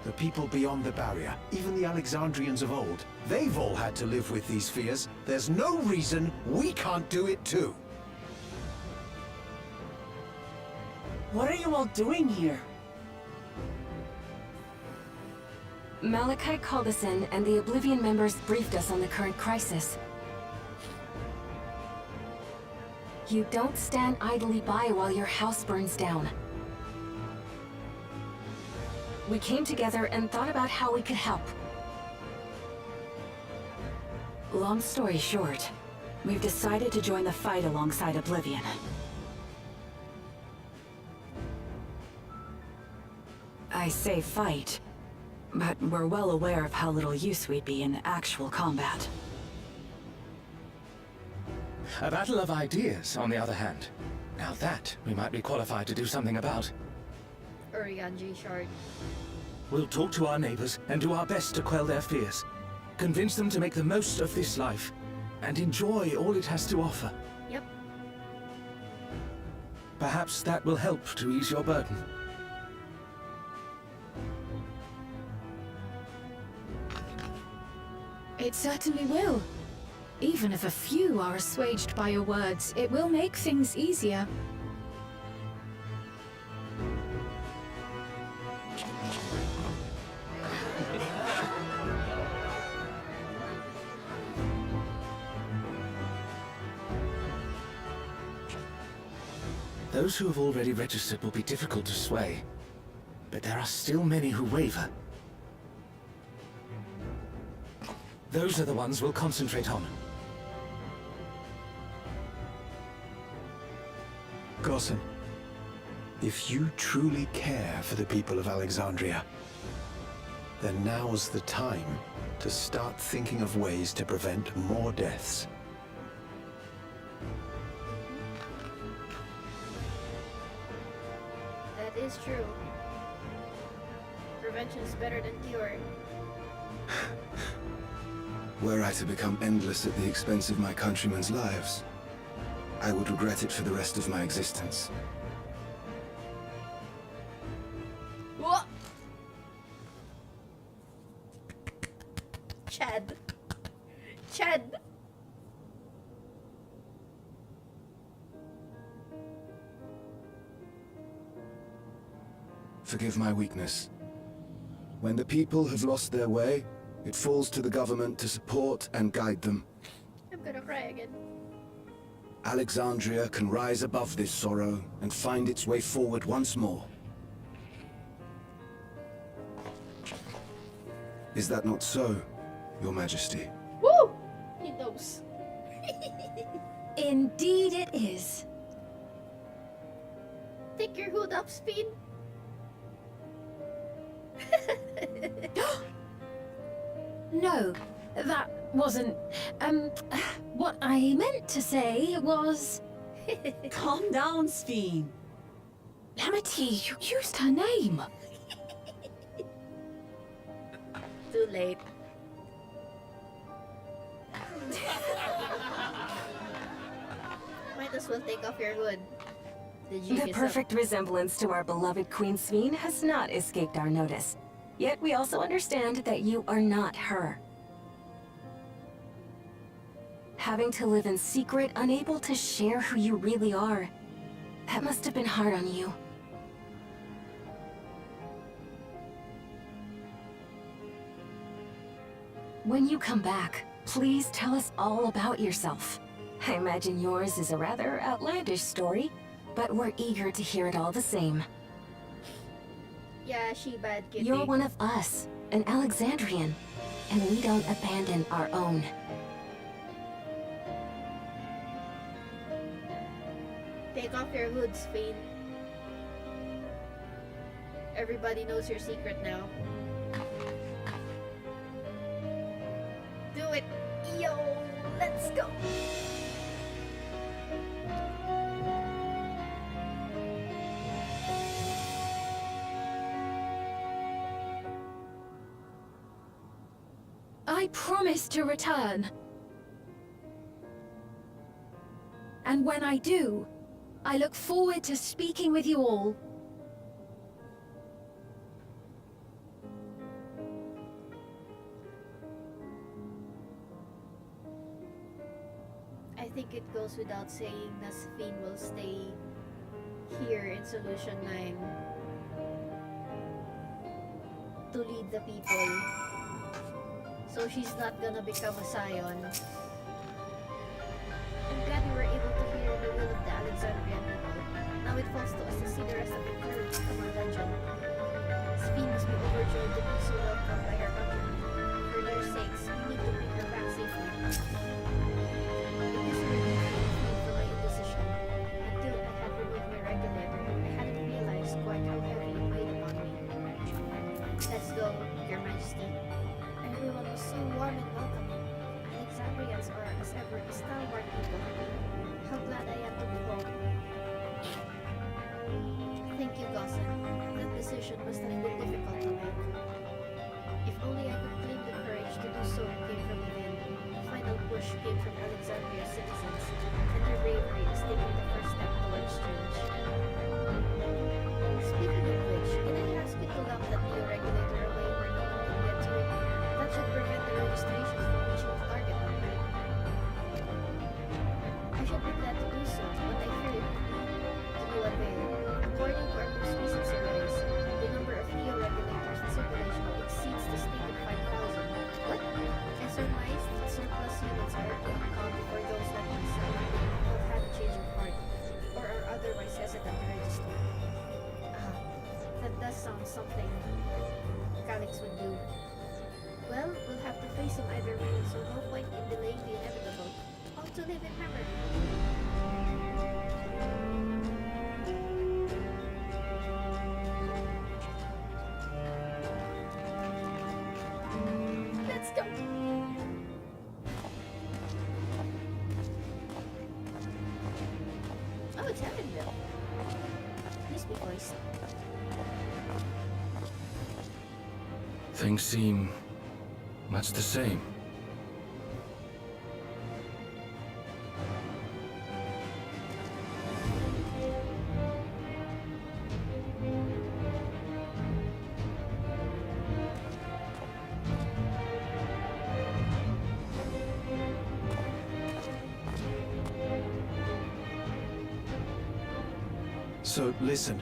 The people beyond the barrier, even the Alexandrians of old, they've all had to live with these fears. There's no reason we can't do it too. What are you all doing here? Malachi called us in, and the Oblivion members briefed us on the current crisis. You don't stand idly by while your house burns down. We came together and thought about how we could help. Long story short, we've decided to join the fight alongside Oblivion. I say fight, but we're well aware of how little use we'd be in actual combat. A battle of ideas, on the other hand. Now that we might be qualified to do something about. Urianji Shard. We'll talk to our neighbors and do our best to quell their fears. Convince them to make the most of this life and enjoy all it has to offer. Yep. Perhaps that will help to ease your burden. It certainly will. Even if a few are assuaged by your words, it will make things easier. Those who have already registered will be difficult to sway, but there are still many who waver. Those are the ones we'll concentrate on. Gossen, if you truly care for the people of Alexandria, then now's the time to start thinking of ways to prevent more deaths. That is true. Prevention is better than cure. Were I to become endless at the expense of my countrymen's lives, I would regret it for the rest of my existence. What? Chad. Chad. Forgive my weakness. When the people have lost their way, it falls to the government to support and guide them. I'm gonna cry again. Alexandria can rise above this sorrow and find its way forward once more. Is that not so, Your Majesty? Woo! He knows. Indeed it is. Take your hood off, Speed. No, that wasn't... what I meant to say was... Calm down, Sphene. Amity, you used her name. Too late. Might as well take off your hood. The perfect resemblance to our beloved Queen Sveen has not escaped our notice. Yet we also understand that you are not her. Having to live in secret, unable to share who you really are. That must have been hard on you. When you come back, please tell us all about yourself. I imagine yours is a rather outlandish story, but we're eager to hear it all the same. Yeah, she bad kitty. You're one of us, an Alexandrian, and we don't abandon our own. Take off your hood, Sveen. Everybody knows your secret now. Do it! Yo! Let's go! I promise to return. And when I do, I look forward to speaking with you all. I think it goes without saying that Sveen will stay here in Solution 9 to lead the people. So she's not gonna become a scion. I'm glad we were able to hear the will of the Alexandrian people. Now it falls to us to see the rest of the crew from our dungeon. Sveen must be overjoyed to be so welcomed by her countrymen. For their sakes, we need to bring her back safely. It is a relief for my indecision. Until I had removed my regulator, I hadn't realized quite how heavy it weighed upon me. Let's go, Your Majesty. Everyone was so warm and welcoming. Alexandrians are, as ever, a stalwart people. How glad I am to be home. Thank you, Gossen. That decision must have been difficult to make. If only I could claim the courage to do so came from within. The final push came from Alexandria's citizens, and their bravery is taking the first step towards change. Speaking of which, can I ask you to lock that new regulator away where no one can get to it? That should prevent the registrations from reaching the target number. I should be glad to do so, but I fear it would be to no avail. According to our most recent surveys, the number of Neo regulators in circulation exceeds the stated 5,000. What? I surmised that surplus units are accounted for those that have had a change of heart, or are otherwise hesitant to register. That does sound something Calix would do. Well, we'll have to face him either way, so no point in delaying the inevitable. All to live in memory. Let's go! Oh, it's Heavenville. Please be voiced. Things seem much the same. So listen,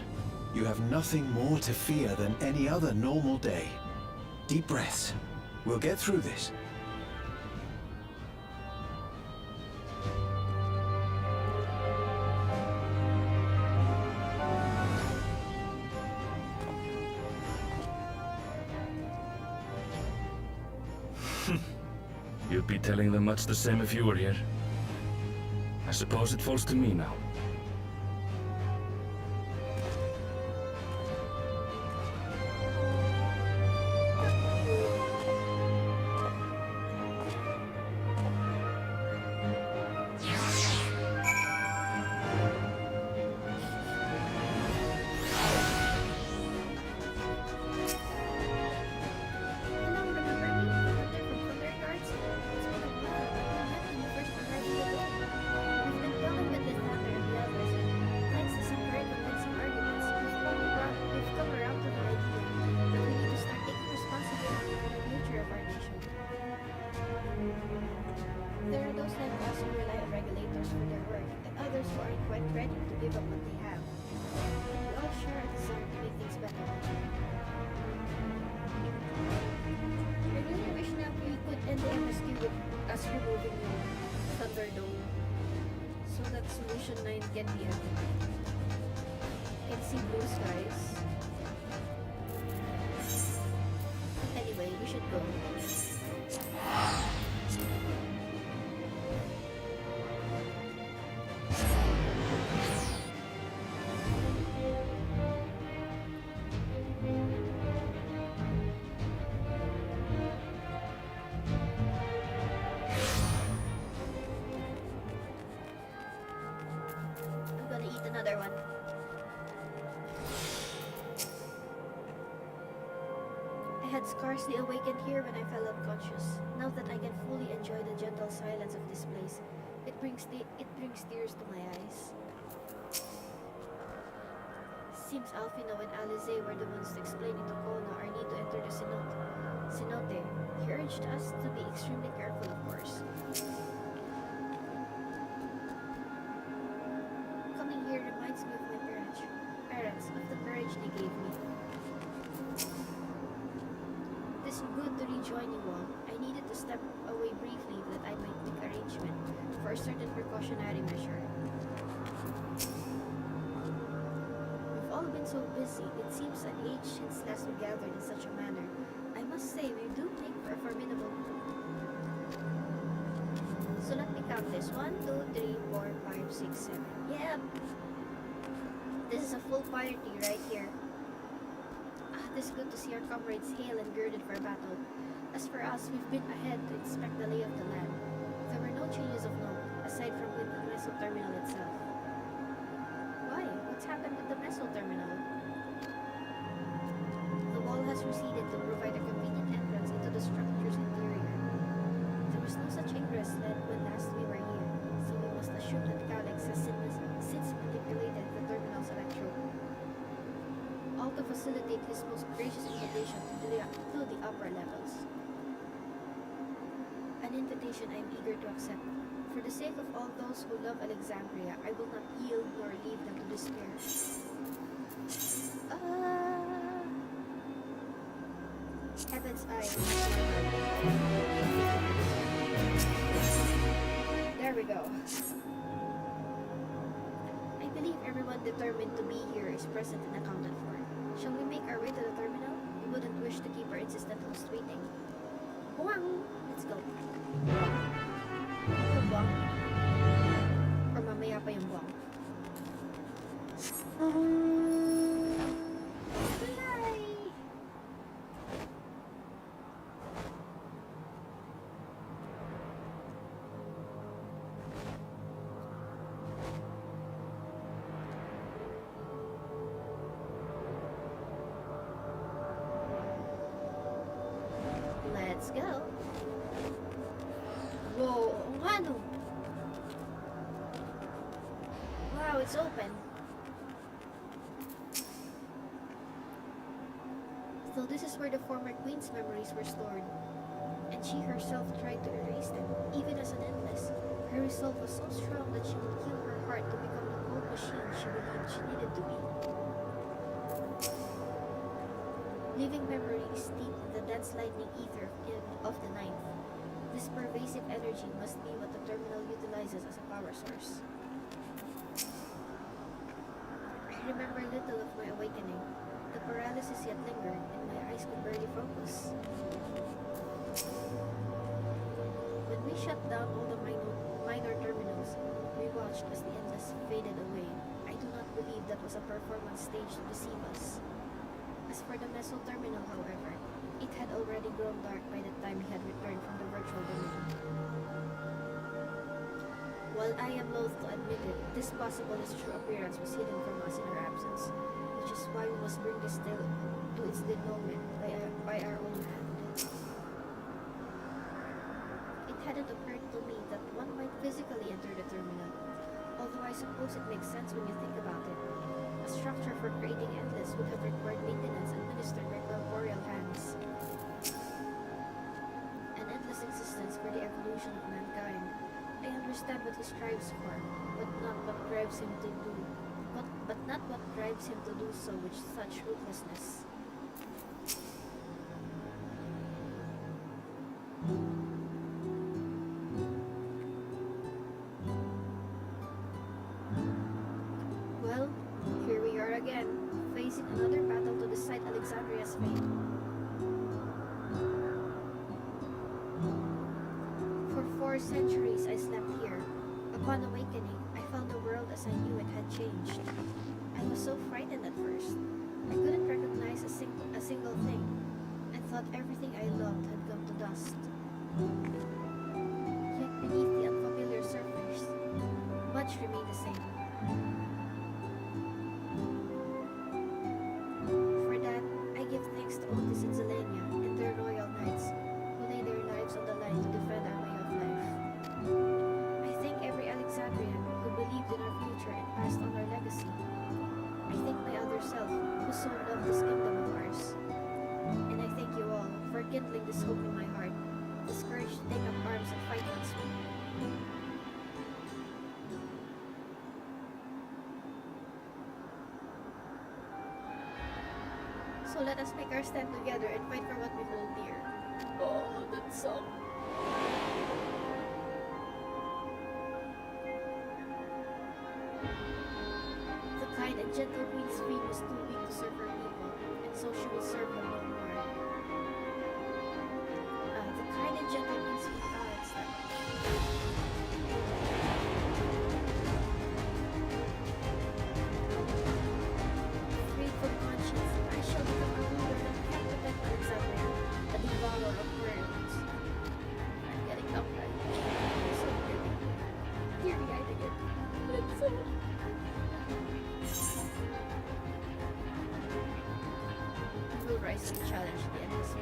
you have nothing more to fear than any other normal day. Deep breaths. We'll get through this. You'd be telling them much the same if you were here. I suppose it falls to me now. are those like us who rely on regulators for their work, and others who aren't quite ready to give up what they have. We all share a desire to make things better. I really wish now we could end the MSQ with us removing the Thunderdome, so that Solution 9 can be activated. Can see blue skies. Anyway, we should go. I'm gonna eat another one. I had scarcely awakened here when I fell unconscious. Now that I can fully enjoy the gentle silence of this place, it brings tears to my eyes. Seems Alfino and Alize were the ones explaining to Kona our need to enter the cenote. He urged us to be extremely careful, of course. Coming here reminds me of my parents, of the courage they gave me. It is good to rejoin you all. I needed to step away briefly that I might make arrangement for a certain precautionary measure. We've all been so busy, it seems an age since last we gathered in such a manner. I must say, we do make for a formidable group. So let me count this. 1, 2, 3, 4, 5, 6, 7. Yep! This is a full party right here. It is good to see our comrades hale and girded for battle. As for us, we've been ahead to inspect the lay of the land. There were no changes of note, aside from with the Meso Terminal itself. Why? What's happened with the Meso Terminal? The wall has receded to provide a convenient entrance into the structure's interior. There was no such ingress led when last we were here, so we must assume that Calyx has since manipulated the terminal's electrode. All to facilitate his most gracious invitation to the upper levels. An invitation I am eager to accept. For the sake of all those who love Alexandria, I will not yield nor leave them to despair. Heaven's Eye. There we go. I believe everyone determined to be here is present and accounted for. Shall we make our way to the terminal? We wouldn't wish to keep our insistent host waiting. Buwang! Let's go. Buwang? Or mamaya pa yung buwang? Let's go. Whoa, ano? Wow, it's open. So this is where the former queen's memories were stored. And she herself tried to erase them, even as an endless. Her resolve was so strong that she would kill her heart to become the cold machine she believed she needed to be. Living memories steeped in the dense lightning ether of the ninth. This pervasive energy must be what the terminal utilizes as a power source. I remember little of my awakening. The paralysis yet lingered, and my eyes could barely focus. When we shut down all the minor terminals, we watched as the endless faded away. I do not believe that was a performance stage to deceive us. As for the Meso Terminal, however, it had already grown dark by the time we had returned from the virtual domain. While I am loath to admit it, this possible its true appearance was hidden from us in our absence, which is why we must bring this tale to its denouement by our own hand. It hadn't occurred to me that one might physically enter the terminal, although I suppose it makes sense when you think about it. A structure for creating endless would have required maintenance administered by corporeal hands. An endless existence for the evolution of mankind. understand what he strives for, but not what drives him to do. But not what drives him to do so with such ruthlessness. Well, here we are again, facing another battle to decide Alexandria's fate. For 4 centuries I slept here. Upon awakening, I found the world as I knew it had changed. I was so frightened at first. I couldn't recognize a single thing, and thought everything I loved had come to dust. Yet beneath the unfamiliar surface, much remained the same. For that, I give thanks to Otis and Zelenia and their royal knights, who laid their lives on the line to defend our way of life. I thank every Alexandrian who believed in our future and passed on our legacy. I thank my other self, who so loved this kingdom of ours. And I thank you all for kindling this hope in my heart, this courage to take up arms and fight once more. So let us make our stand together and fight for what we hold dear. Oh, that song. The kind and gentle Queen's Queen was too weak to serve her people, and so she will serve them no more. The kind and gentle Queen's Queen, it's that. Freed from conscience, I shall become a ruler that can protect Alexandria, a devourer of worlds. I'm getting tongue-tied. So teary-eyed again. It's so... will rise to challenge the MSQ.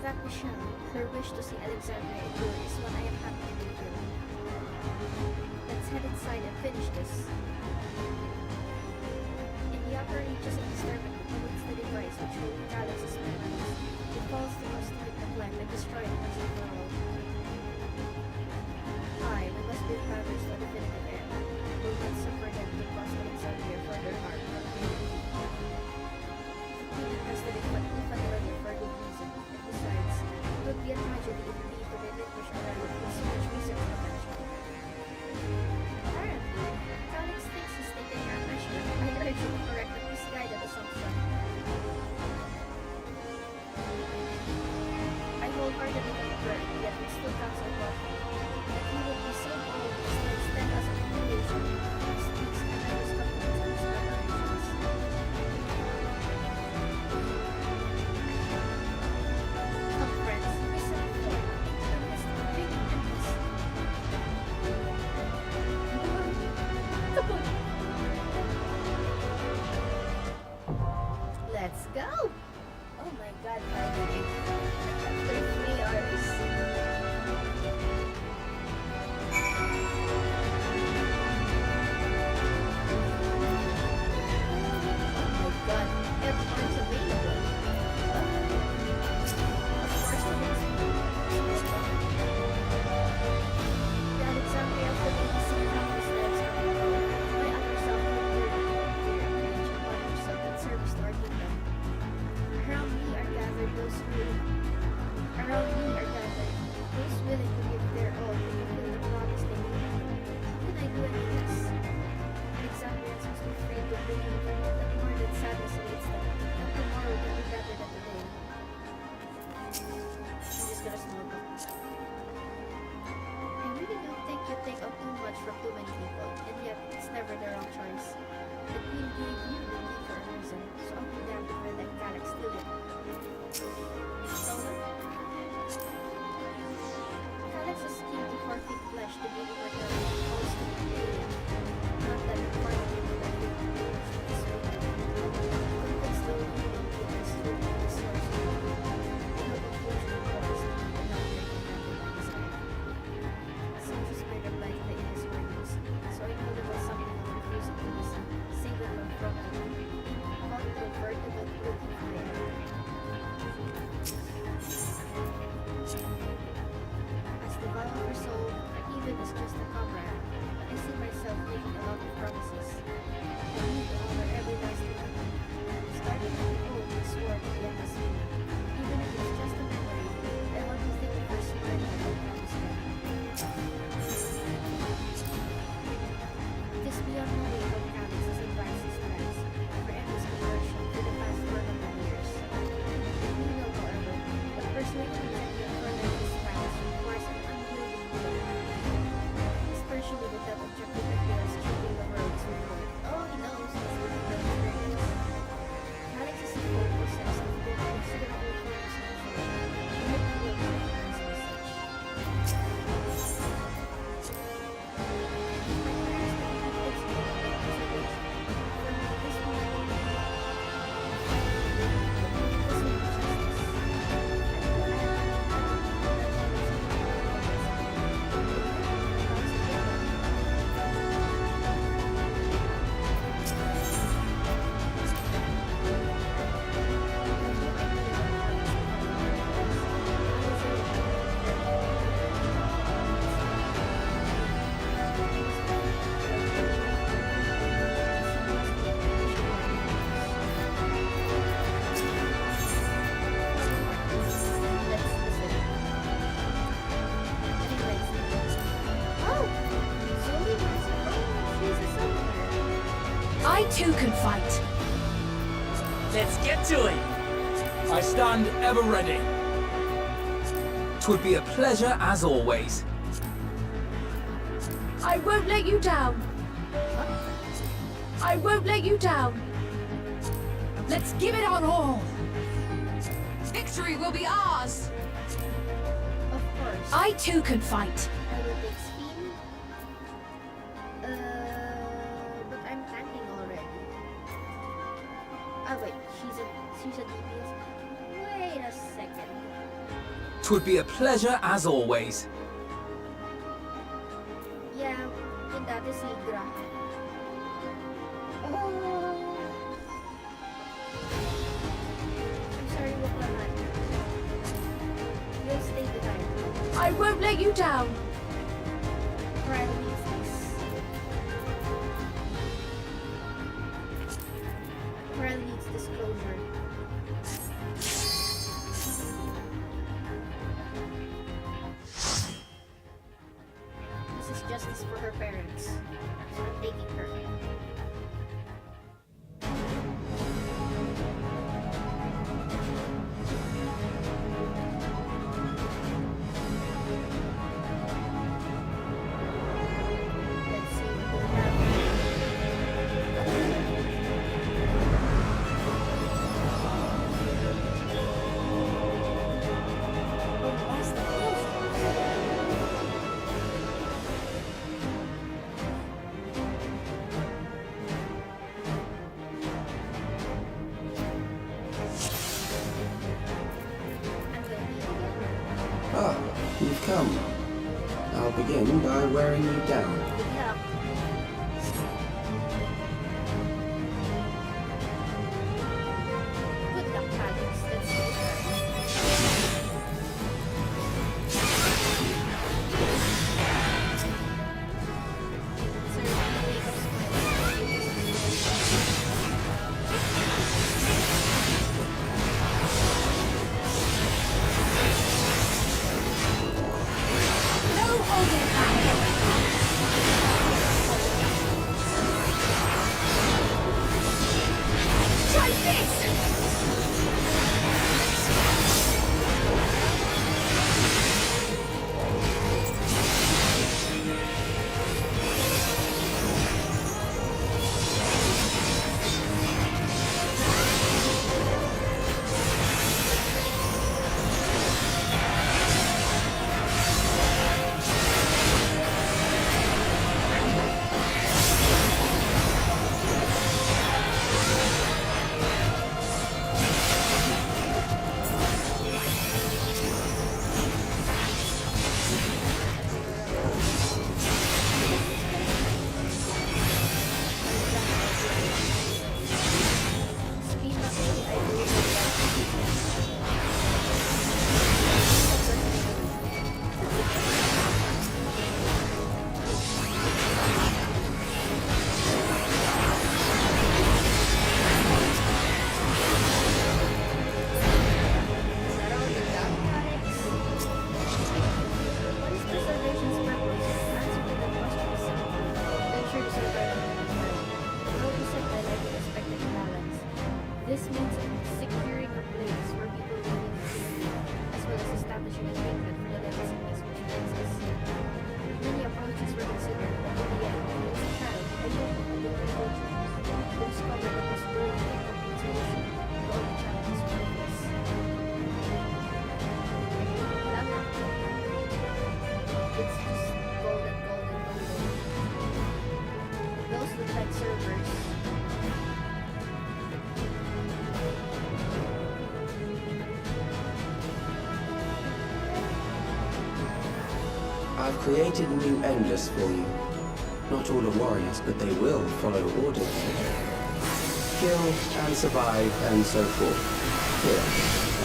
That Michelle, her wish to see Alexandria endure is what I am happy to fulfill. Let's head inside and finish this. In the upper reaches of this terminal awaits the device which will callous its memories. It falls to us to hit the plant and destroy it once and for all. We must build patterns for definitive end. Will not suffer them to cause Alexandria further harm or pain. Queen has to defend already for good reason, and besides, it would be a tragedy indeed to relinquish our realm with so much research potential. Apparently, Calix thinks he's taking our measure. I urge you to correct the misguided assumption. I wholeheartedly concur, yet we still counsel caution. He would be so bold as to extend us a humiliation and speaks and I was confident in his preparations. Come friends, we set forth into the midst of dreaming endless. Let's go! Oh my god, finally. After 3 hours. too can fight. Let's get to it! I stand ever ready. 'Twould be a pleasure as always. I won't let you down. I won't let you down. Let's give it our all. Victory will be ours! Of course. I too can fight. I will take spin. But I'm tanking already. Oh wait, she's a DPS. Wait a second. 'Twould be a pleasure as always. Yeah, yun dati si Gra. Oh! I'm sorry, wag naman. You'll stay behind. I won't let you down. Brian needs this. Brian needs disclosure. This is justice for her parents. So I'm taking her. Let's see what we have. Oh, what's the Ah, you've come. I'll begin by wearing you down. Yeah. Good luck, Alex. Let's see. No holding back. Try this. What is preservation's purpose? Answer to the questions. Ensure the survival of the world. How to set by life with expected balance. This means securing a place where people live in safety, as well as establishing a treatment for the levels of peace which exists. Many approaches were considered, but in the end, as a child, I knew that the cultures to discover the possibility of complete solution to all the challenges for us. It's just golden. Those look like servers. I've created a new endless for you. Not all are warriors, but they will follow orders. Kill and survive and so forth. Here,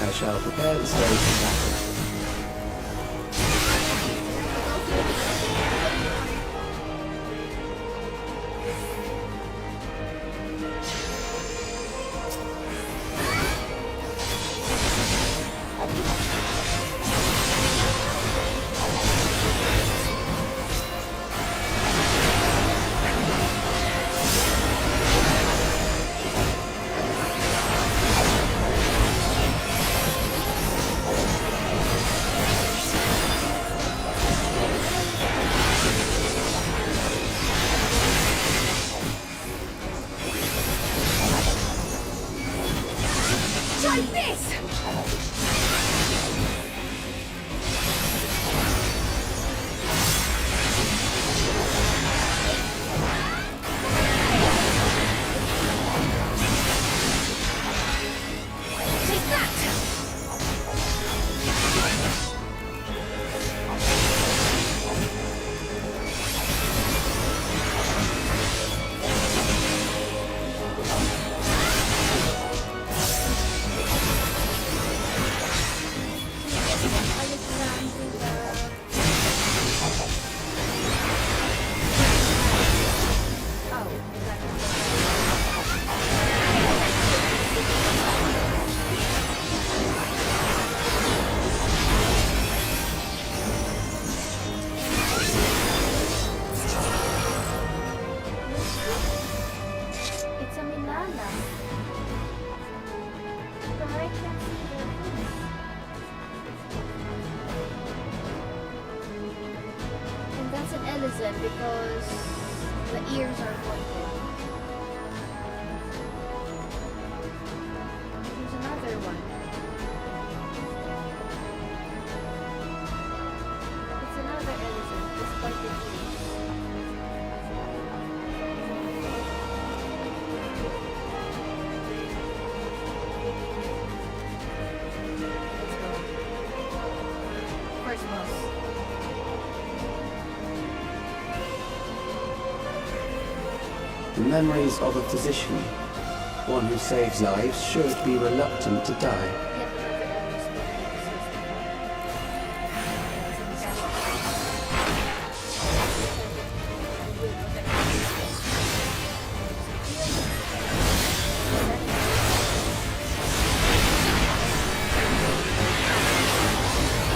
I shall prepare the stage for battle. reason because the ears are pointed. There's another one. It's another elephant. It's pointed ears. First boss. The memories of a physician, one who saves lives, should be reluctant to die.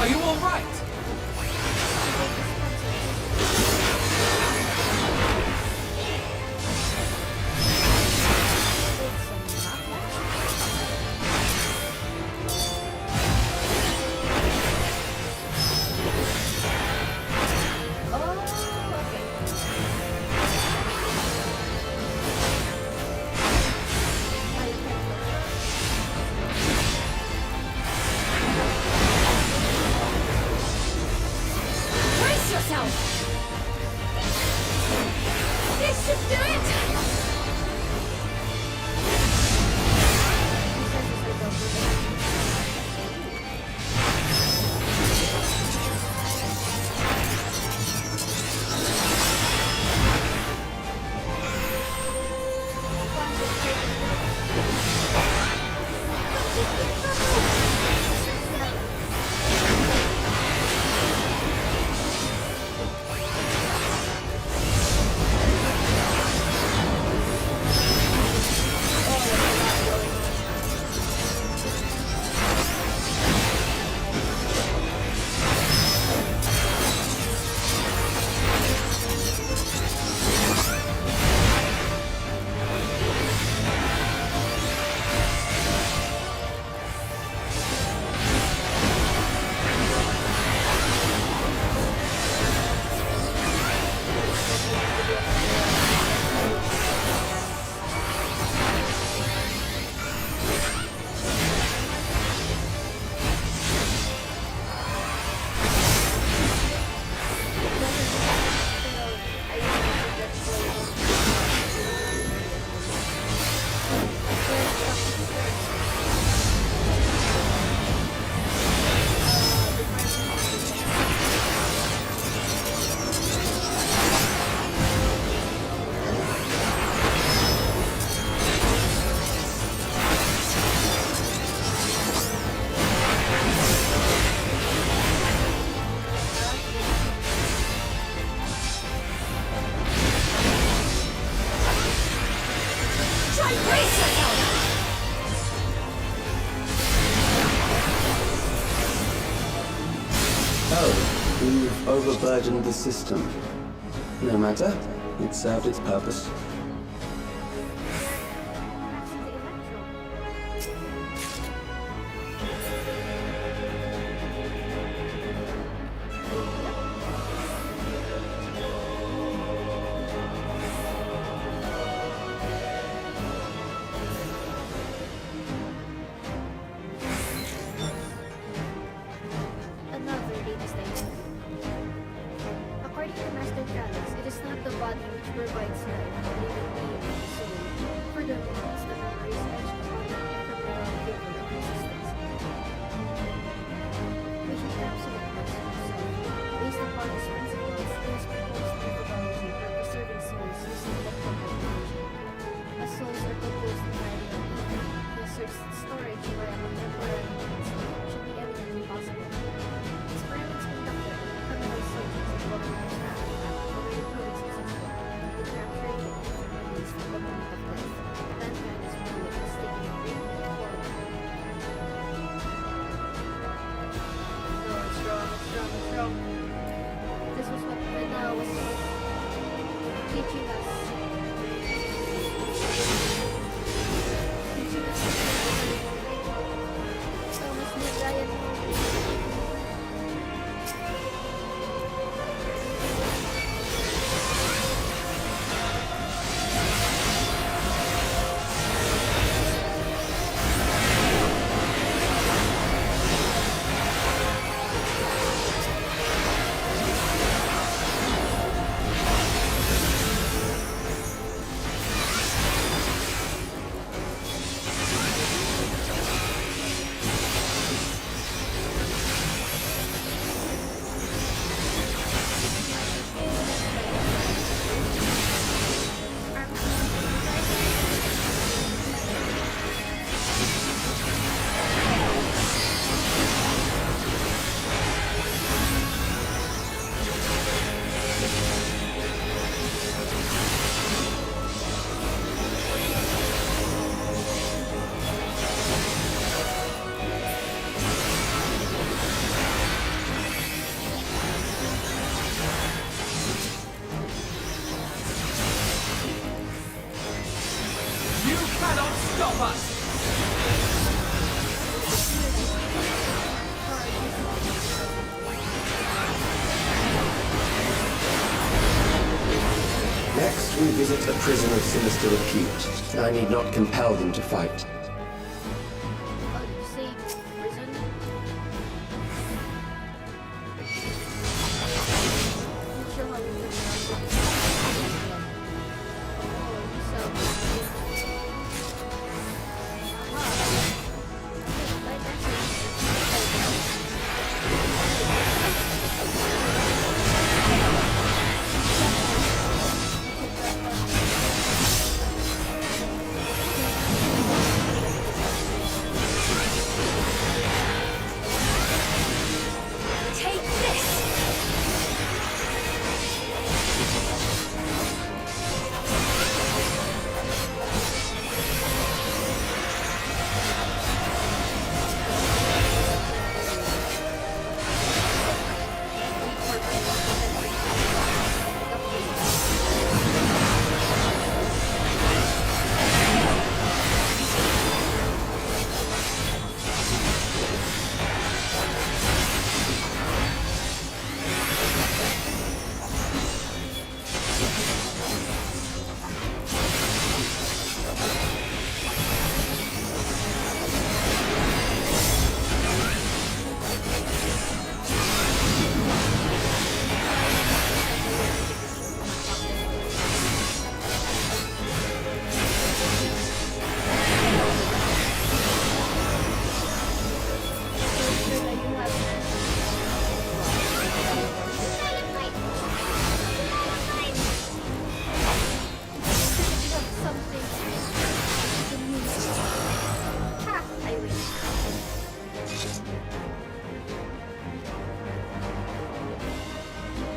Are you all right? Brace yourself! This should do it! Try brace yourself! Oh, you've overburdened the system. No matter, it served its purpose. Another data station. According to Master Travis, it is not the body which provides life, but the being of the soul. Furthermore, it's the memories etched upon the ephemeral paper of existence. We should absolute myself. Based upon its principles, it is proposed methodology for preserving souls using the computation. As souls are composed entirely of ether, the storage via a temporary means should be eminently possible. Experiments conducted with criminal surgeons and government staff have already proven successful in capturing the ether released from the moment of death. Mankind is really taking a great leap forward. No, it's wrong, it's wrong, it's wrong. This was what Mena was teaching us. Thomas Nagayan. We visit a prison of sinister repute. I need not compel them to fight. Oh, did you say prison? Not sure how to pronounce it. Oh, so. Take this!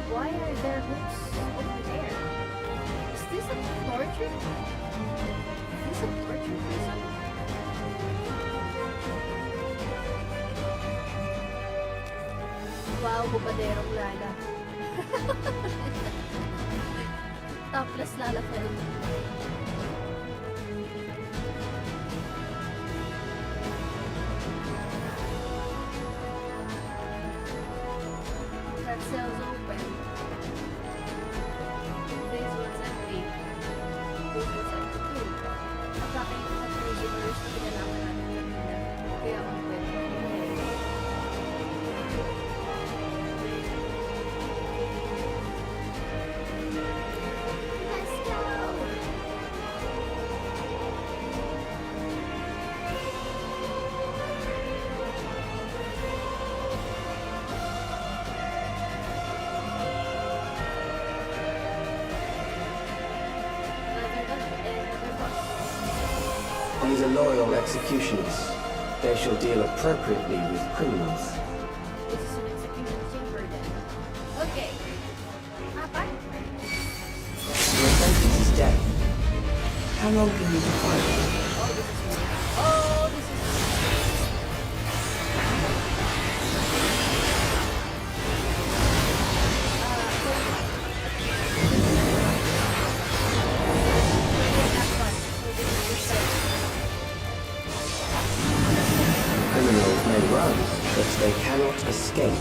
Why are there hooks over there? Is this a torture? Is this a torture prison? Wow, bubaderong lala. Topless lala pa rin. That cell's open. This one's empty. This one's empty too. Attacking the prisoners na kinalaman natin kanina. Kaya ang pwede. Let's go! These are loyal executioners. They shall deal appropriately with criminals. This is an execution chamber then. Okay. Apa? Your sentence is death. How long can you defy them? Oh, this is Criminals may run, but they cannot escape.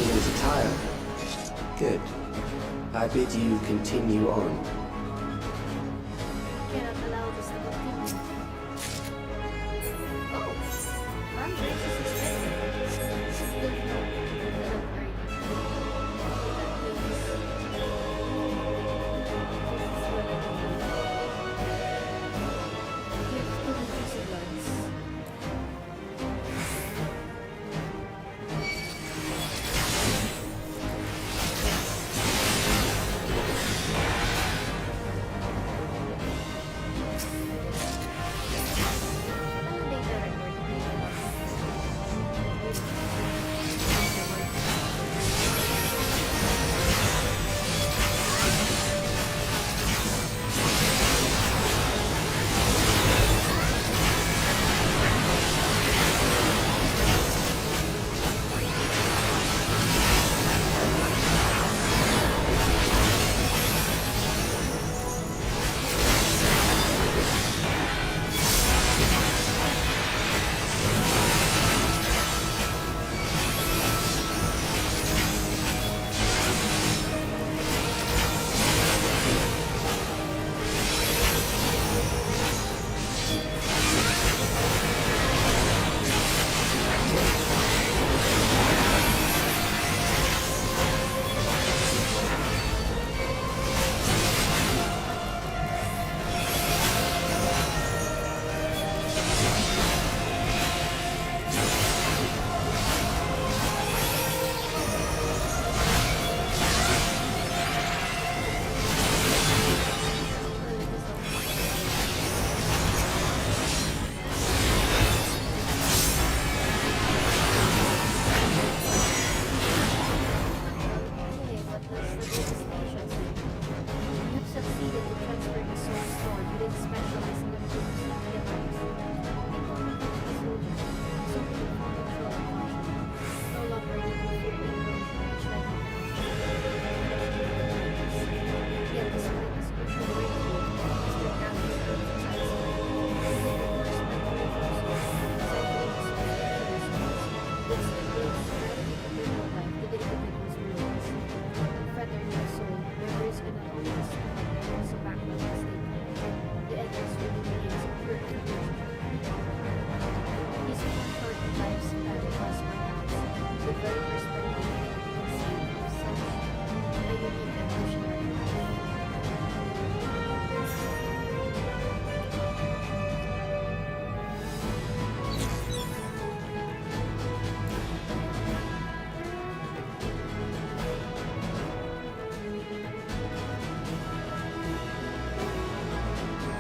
Beginning to tire. Good. I bid you continue on. Cannot allow this to continue. Oh! Arm brakes is suspended.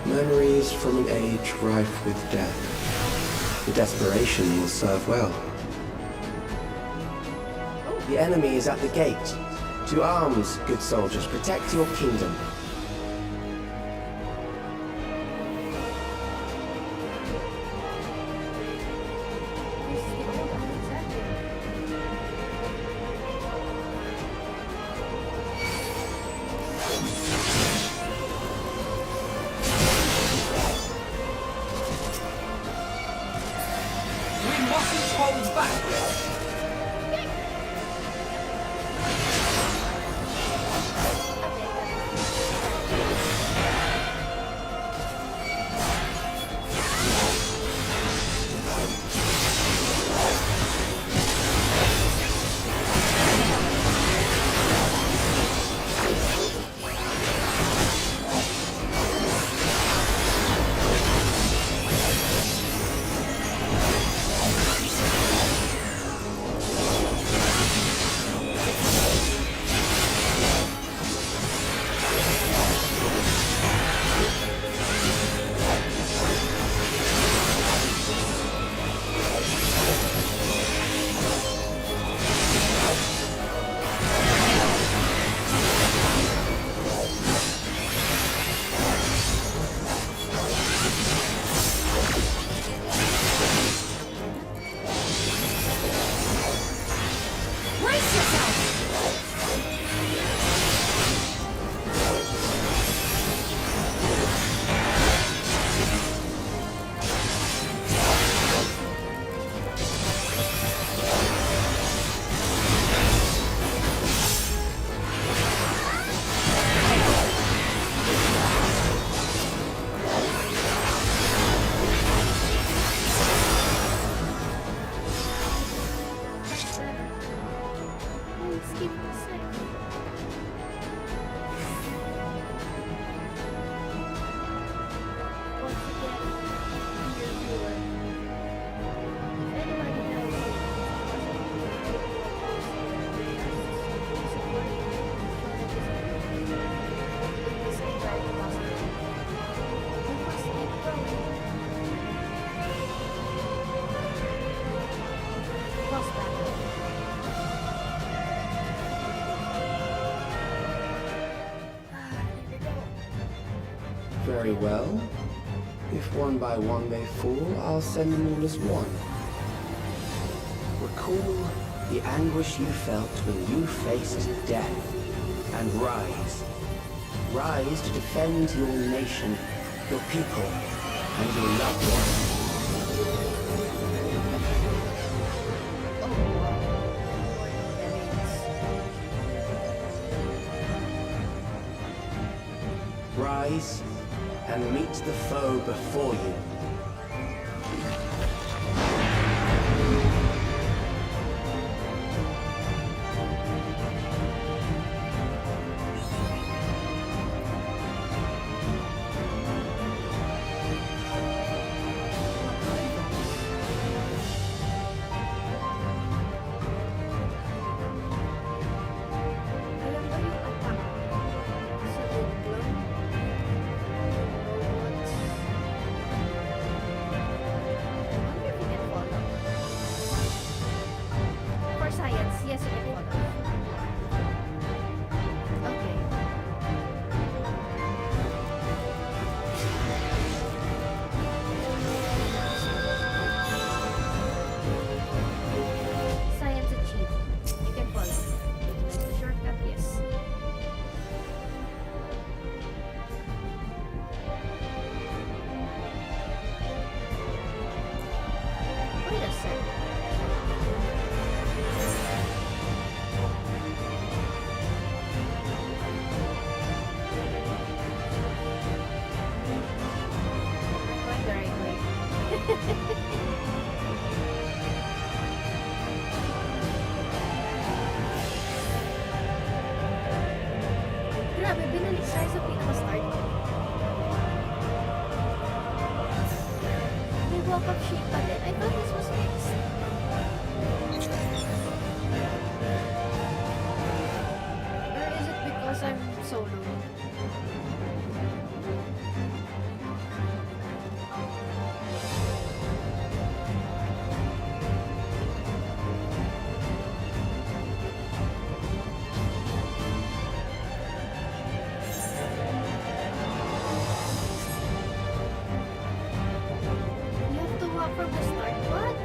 Memories from an age rife with death. The desperation will serve well. The enemy is at the gate. To arms, good soldiers, protect your kingdom. Very well. If one by one they fall, I'll send them all as one. Recall the anguish you felt when you faced death, and rise. Rise to defend your nation, your people, and your loved ones. Rise and meet the foe before you. Grabe, binalik tayo sa pinaka-start. May walk-up sheet pa din. I thought this was fixed. Or is it because I'm solo? From the start, what?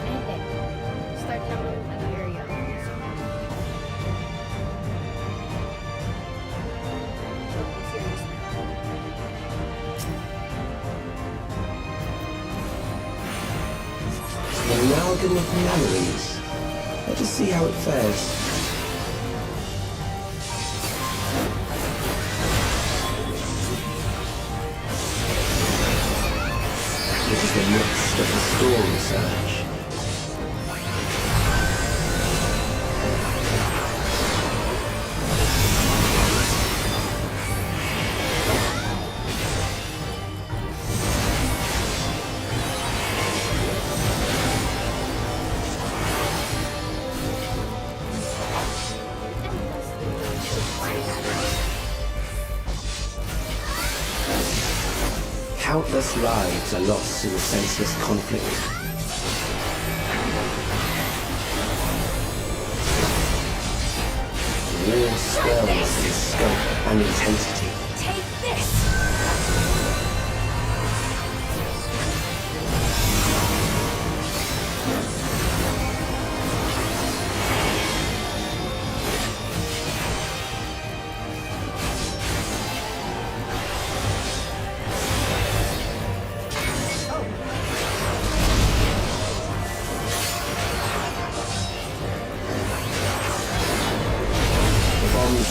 Hindi. Start lang ng ano area. Okay, serious na. An amalgam of memories. Let us see how it fares. It is the midst of the storm surge. Countless lives are lost in the senseless conflict. The war swells in scope and intensity. Take this!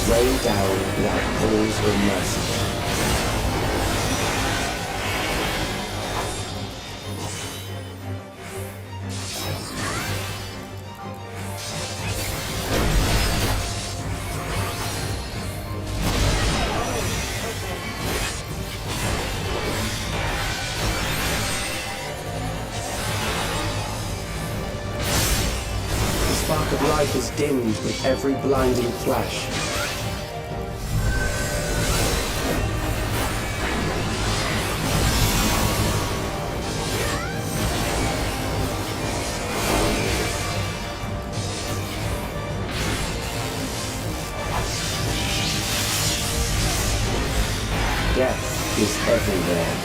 Rain down without pause or mercy. The spark of life is dimmed with every blinding flash.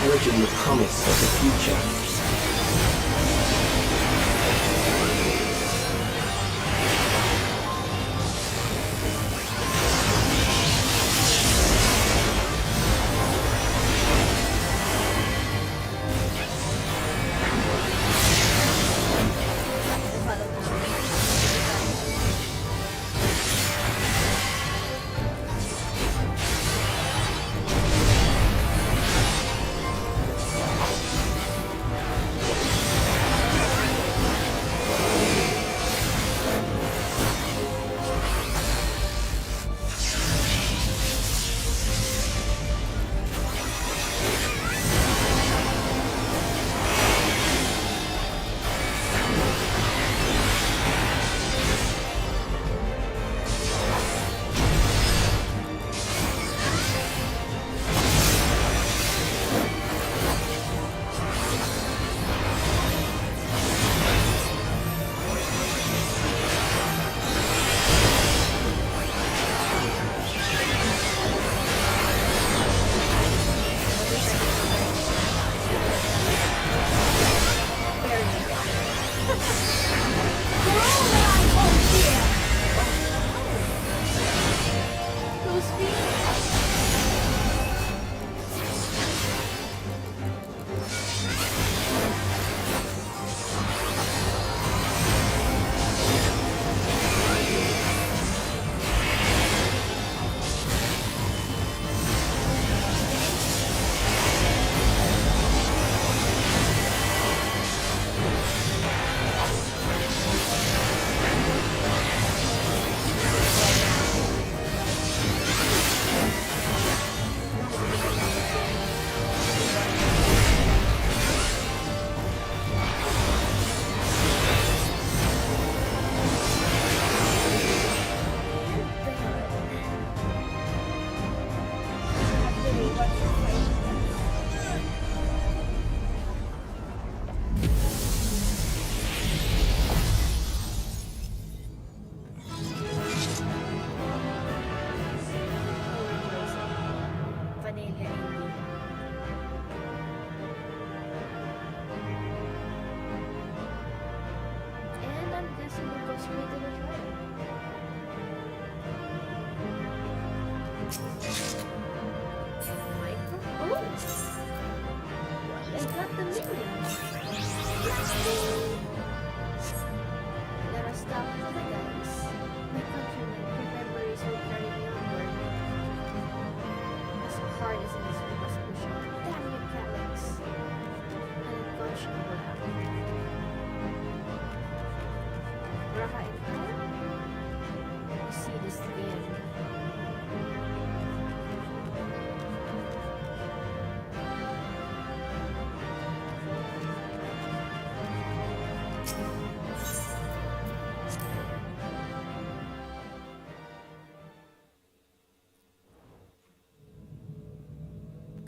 inheriting the promise of the future.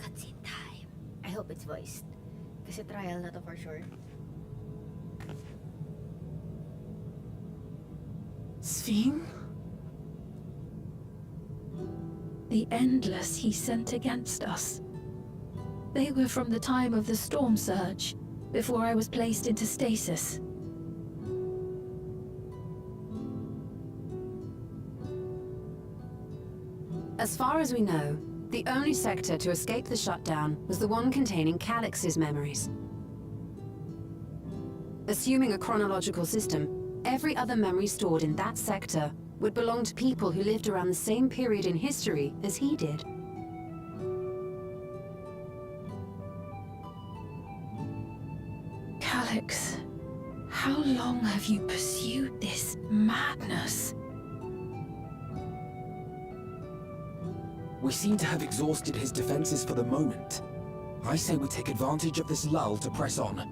Cutscene time. I hope it's voiced. Kasi trial na to for sure. Sphene? The Endless he sent against us. They were from the time of the storm surge, before I was placed into stasis. As far as we know, the only sector to escape the shutdown was the one containing Calix's memories. Assuming a chronological system, every other memory stored in that sector would belong to people who lived around the same period in history as he did. Calix, how long have you pursued this madness? We seem to have exhausted his defenses for the moment. I say we take advantage of this lull to press on.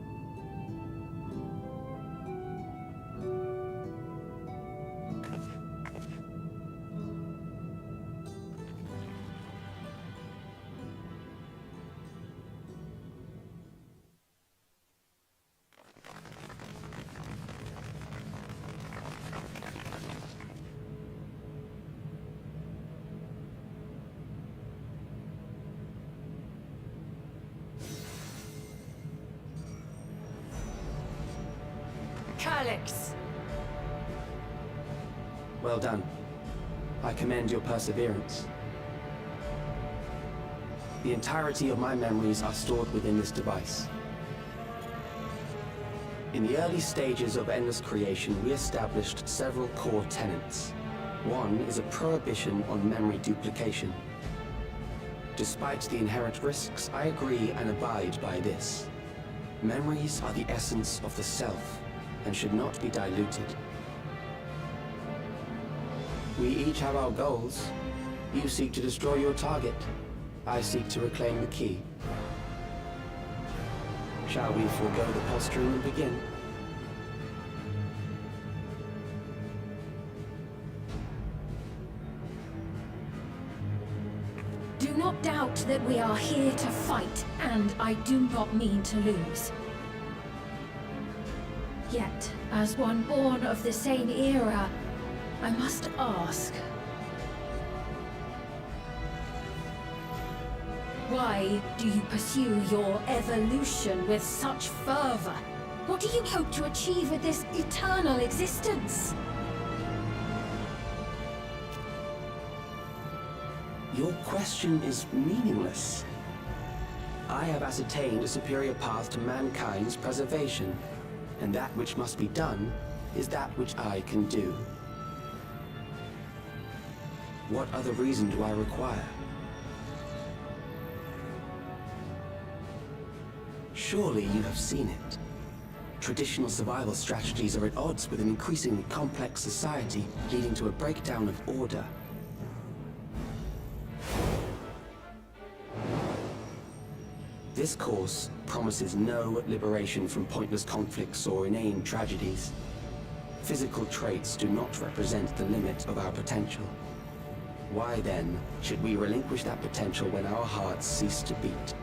Alex! Well done. I commend your perseverance. The entirety of my memories are stored within this device. In the early stages of Endless creation, we established several core tenets. One is a prohibition on memory duplication. Despite the inherent risks, I agree and abide by this. Memories are the essence of the self, and should not be diluted. We each have our goals. You seek to destroy your target. I seek to reclaim the key. Shall we forego the posturing and begin? Do not doubt that we are here to fight, and I do not mean to lose. Yet, as one born of the same era, I must ask, why do you pursue your evolution with such fervor? What do you hope to achieve with this eternal existence? Your question is meaningless. I have ascertained a superior path to mankind's preservation, and that which must be done is that which I can do. What other reason do I require? Surely you have seen it. Traditional survival strategies are at odds with an increasingly complex society, leading to a breakdown of order. This course promises no liberation from pointless conflicts or inane tragedies. Physical traits do not represent the limit of our potential. Why then should we relinquish that potential when our hearts cease to beat?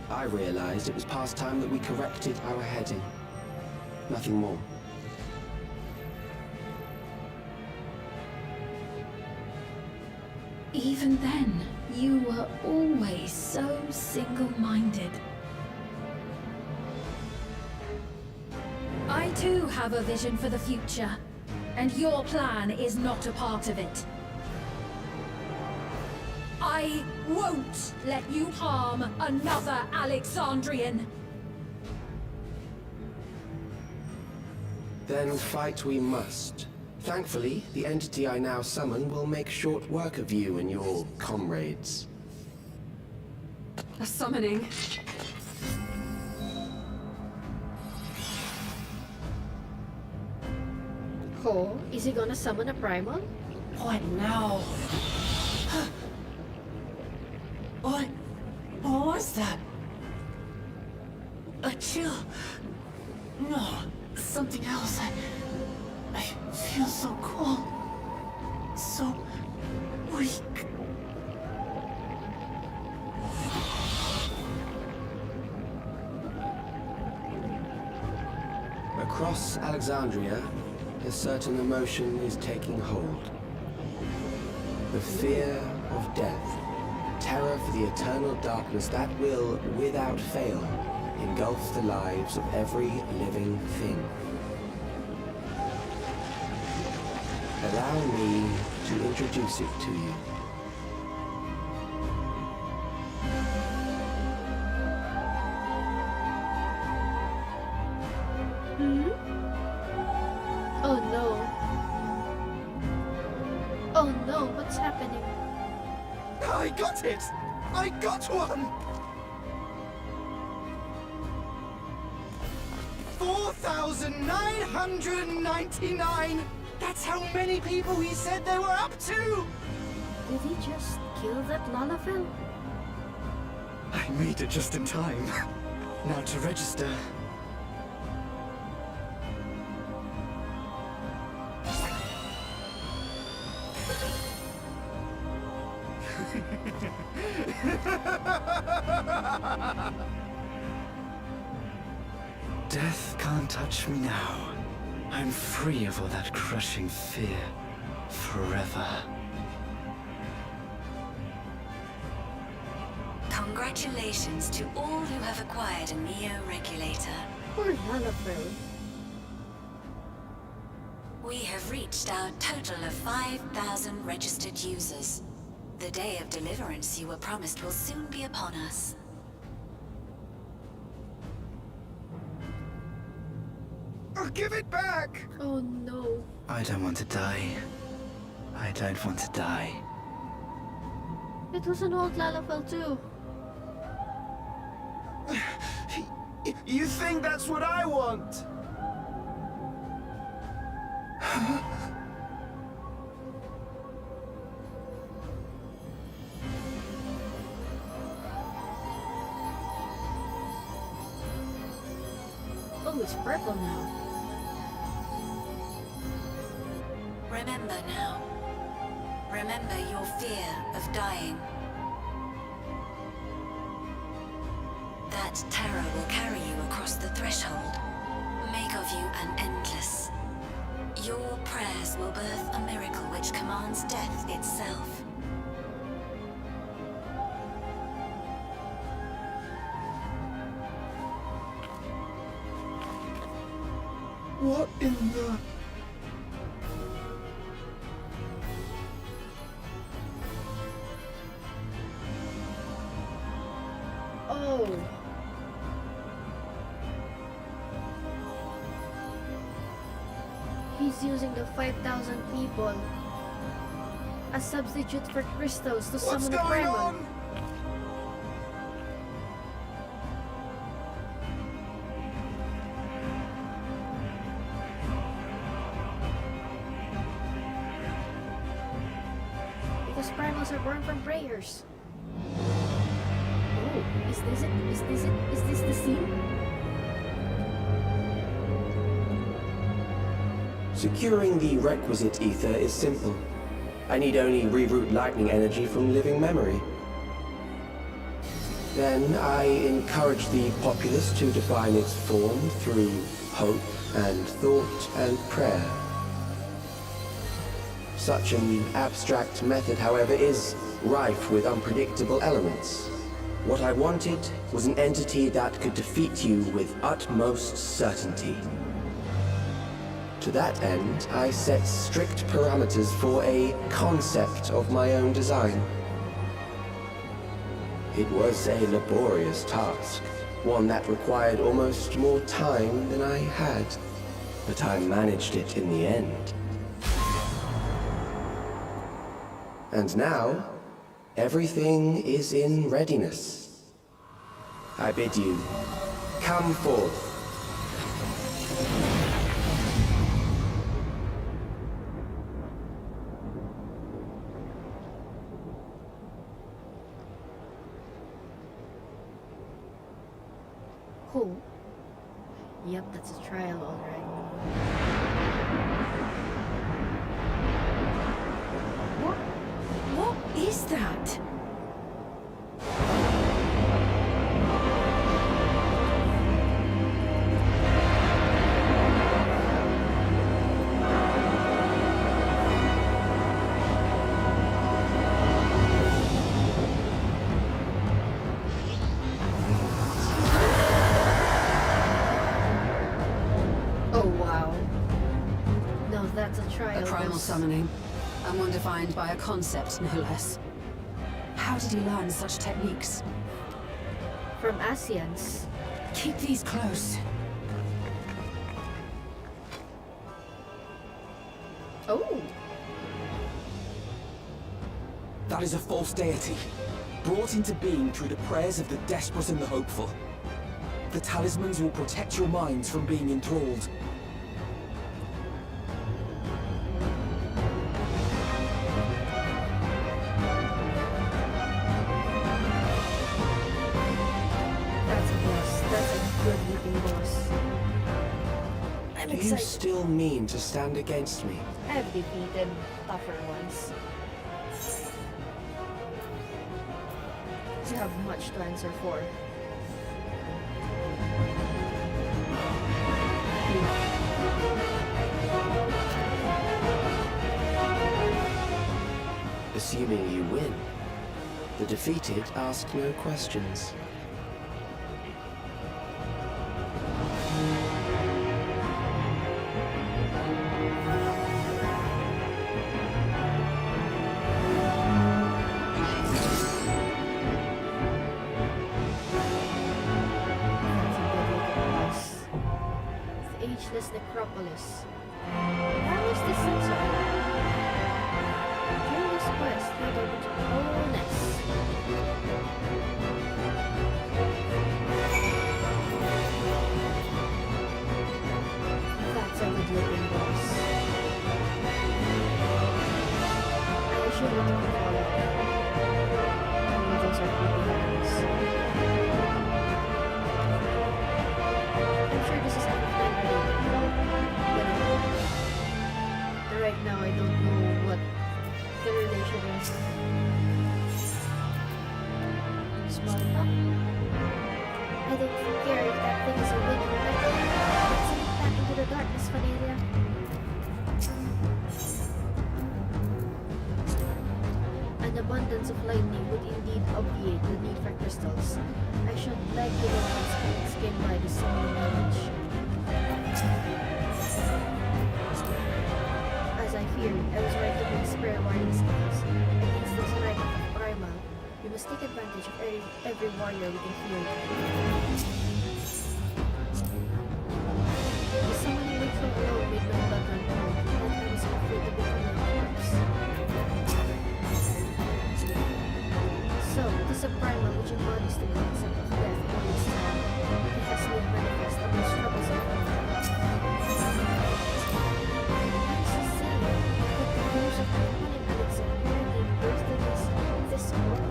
I realized it was past time that we corrected our heading. Nothing more. Even then, you were always so single-minded. I too have a vision for the future, and your plan is not a part of it. I won't let you harm another Alexandrian. Then fight we must. Thankfully, the entity I now summon will make short work of you and your comrades. A summoning. Oh, is he gonna summon a primal? What now? What was that? A chill? No, something else. I feel so cool. So weak. Across Alexandria, a certain emotion is taking hold. The fear of death. Terror for the eternal darkness that will, without fail, engulf the lives of every living thing. Allow me to introduce it to you. Oh no. Oh no, what's happening? I got it! I got one! 4,999! That's how many people he said they were up to! Did he just kill that Lalafell? I made it just in time. Now to register. Death can't touch me now. I'm free of all that crushing fear. Forever. Congratulations to all who have acquired a Neo regulator. Poor Lalafell. We have reached our total of 5,000 registered users. The day of deliverance you were promised will soon be upon us. Give it back! Oh no. I don't want to die. I don't want to die. It was an old Lalafell too. You think that's what I want? Oh, it's purple now. Remember now. Remember your fear of dying. That terror will carry you across the threshold. Make of you an endless. Your prayers will birth a miracle which commands death itself. What in the... Oh. He's using the 5,000 people as substitute for crystals to summon the primal. Because primals are born from prayers. Oh, is this it? Is this it? Is this the scene? Securing the requisite ether is simple. I need only reroute lightning energy from living memory. Then I encourage the populace to define its form through hope and thought and prayer. Such an abstract method, however, is rife with unpredictable elements. What I wanted was an entity that could defeat you with utmost certainty. To that end, I set strict parameters for a concept of my own design. It was a laborious task, one that required almost more time than I had, but I managed it in the end. And now, everything is in readiness. I bid you, come forth. Cool. Yep, that's a trial, alright. What is that? Oh wow. No, that's a trial. A primal that's- summoning. And one defined by a concept, no less. How did he learn such techniques? From Asians. Keep these close. Oh. That is a false deity, brought into being through the prayers of the desperate and the hopeful. The talismans will protect your minds from being enthralled. That's a boss. That's a good looking boss. I'm Do you excited. still mean to stand against me? I've defeated tougher ones. You have much to answer for. Assuming you win. The defeated ask no questions. The ageless necropolis. How is this sensible? During this quest, we go into wholeness. That's a good looking boss. I assume it will follow. Those are creepy hands. I'm sure this is FFXIV related. But right now I don't know what the relation is. Small up. I don't care if that thing is a wind or metal. Let's send it back into the darkness, Valeria. An abundance of lightning would indeed obviate the need for crystals. I should like to know how skin by the similar knowledge. As I feared, I was right to bring spare warning skills. Against this right of primal, we must take advantage of every warrior we can field. The summoning ritual alone made my blood run cold, and I was afraid to become a corpse. So, it is a primal which embodies the concept of death in all its time. It has made manifest the most troublesome of them. What is he saying? That the news of the one in Alexandria gave birth to this world?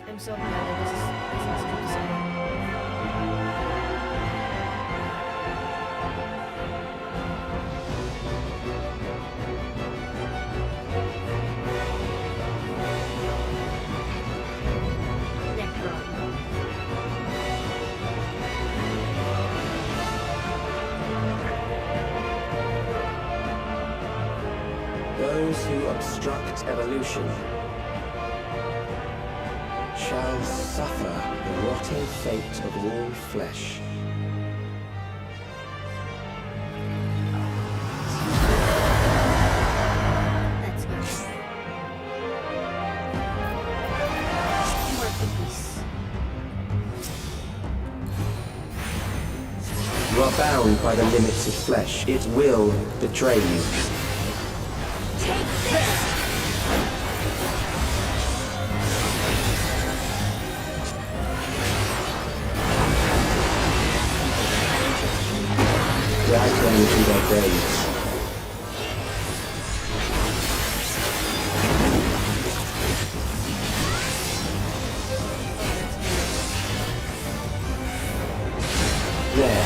I'm so glad that this is true to say. Those who obstruct evolution shall suffer the rotting fate of all flesh. Let's go. More cookies. You are bound by the limits of flesh. It will betray you. Drag them into their graves. There.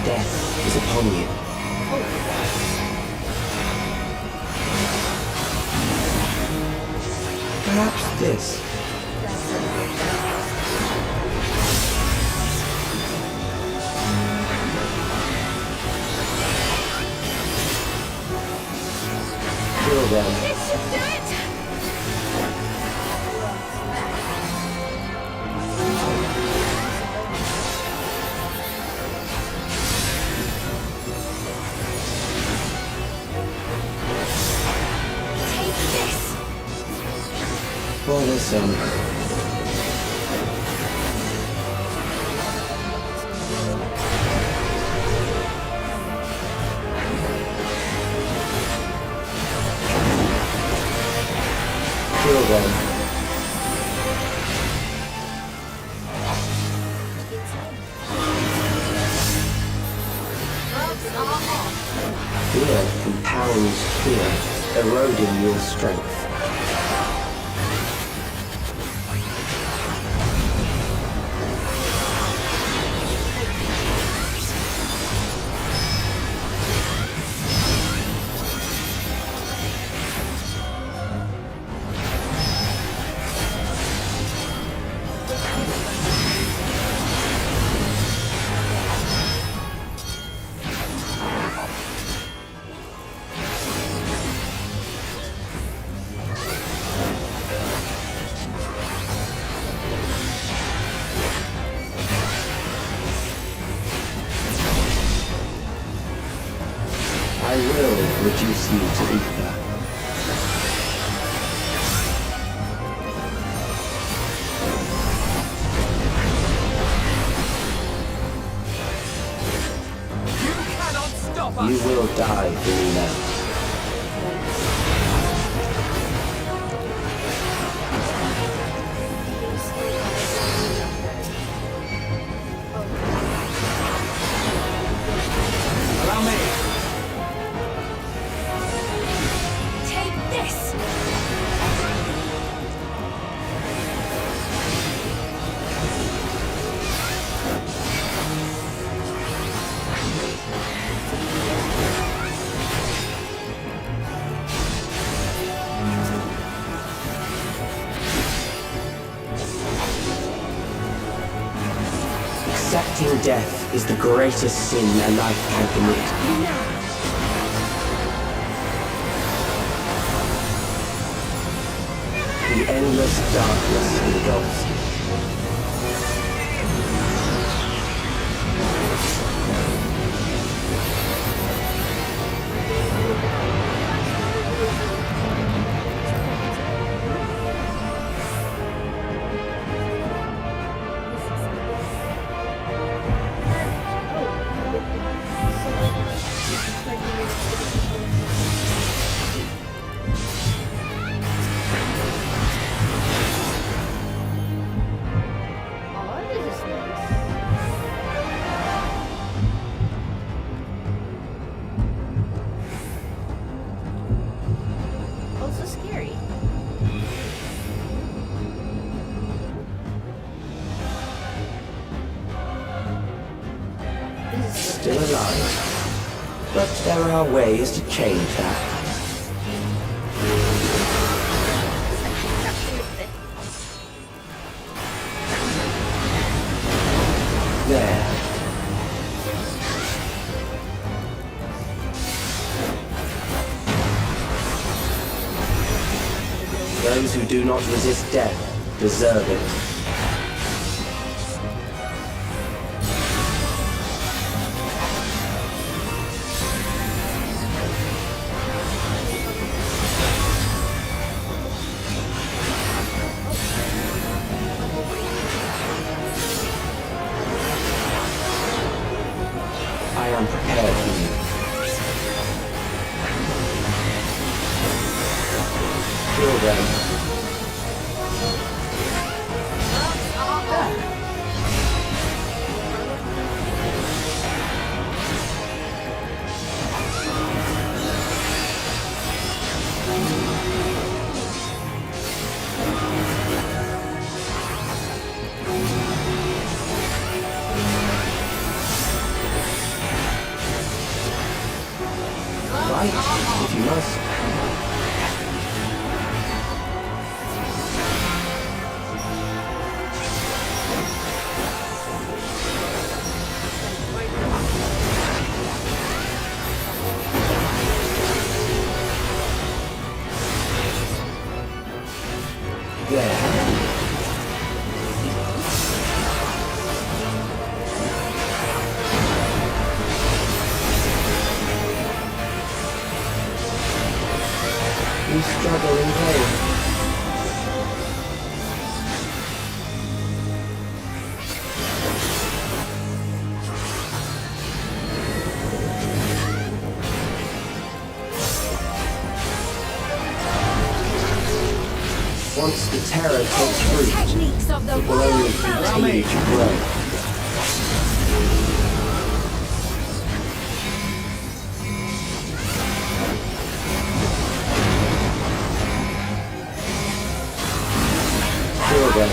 Death is upon you. Perhaps this. them. For the sun. Kill them. Fear compounds fear, eroding your strength. I will reduce you to ether. You cannot stop us! You will die for me now. Allow me! Take this! Accepting death is the greatest sin a life can commit. The endless darkness engulfs you. Oh, this is nice. Also scary. This is Still alive. But there are ways to change that. There. Those who do not resist death deserve it. I am prepared for you. Kill them. Right, if you must. you struggle in vain. Once the terror takes root, it will only continue to grow. Kill them.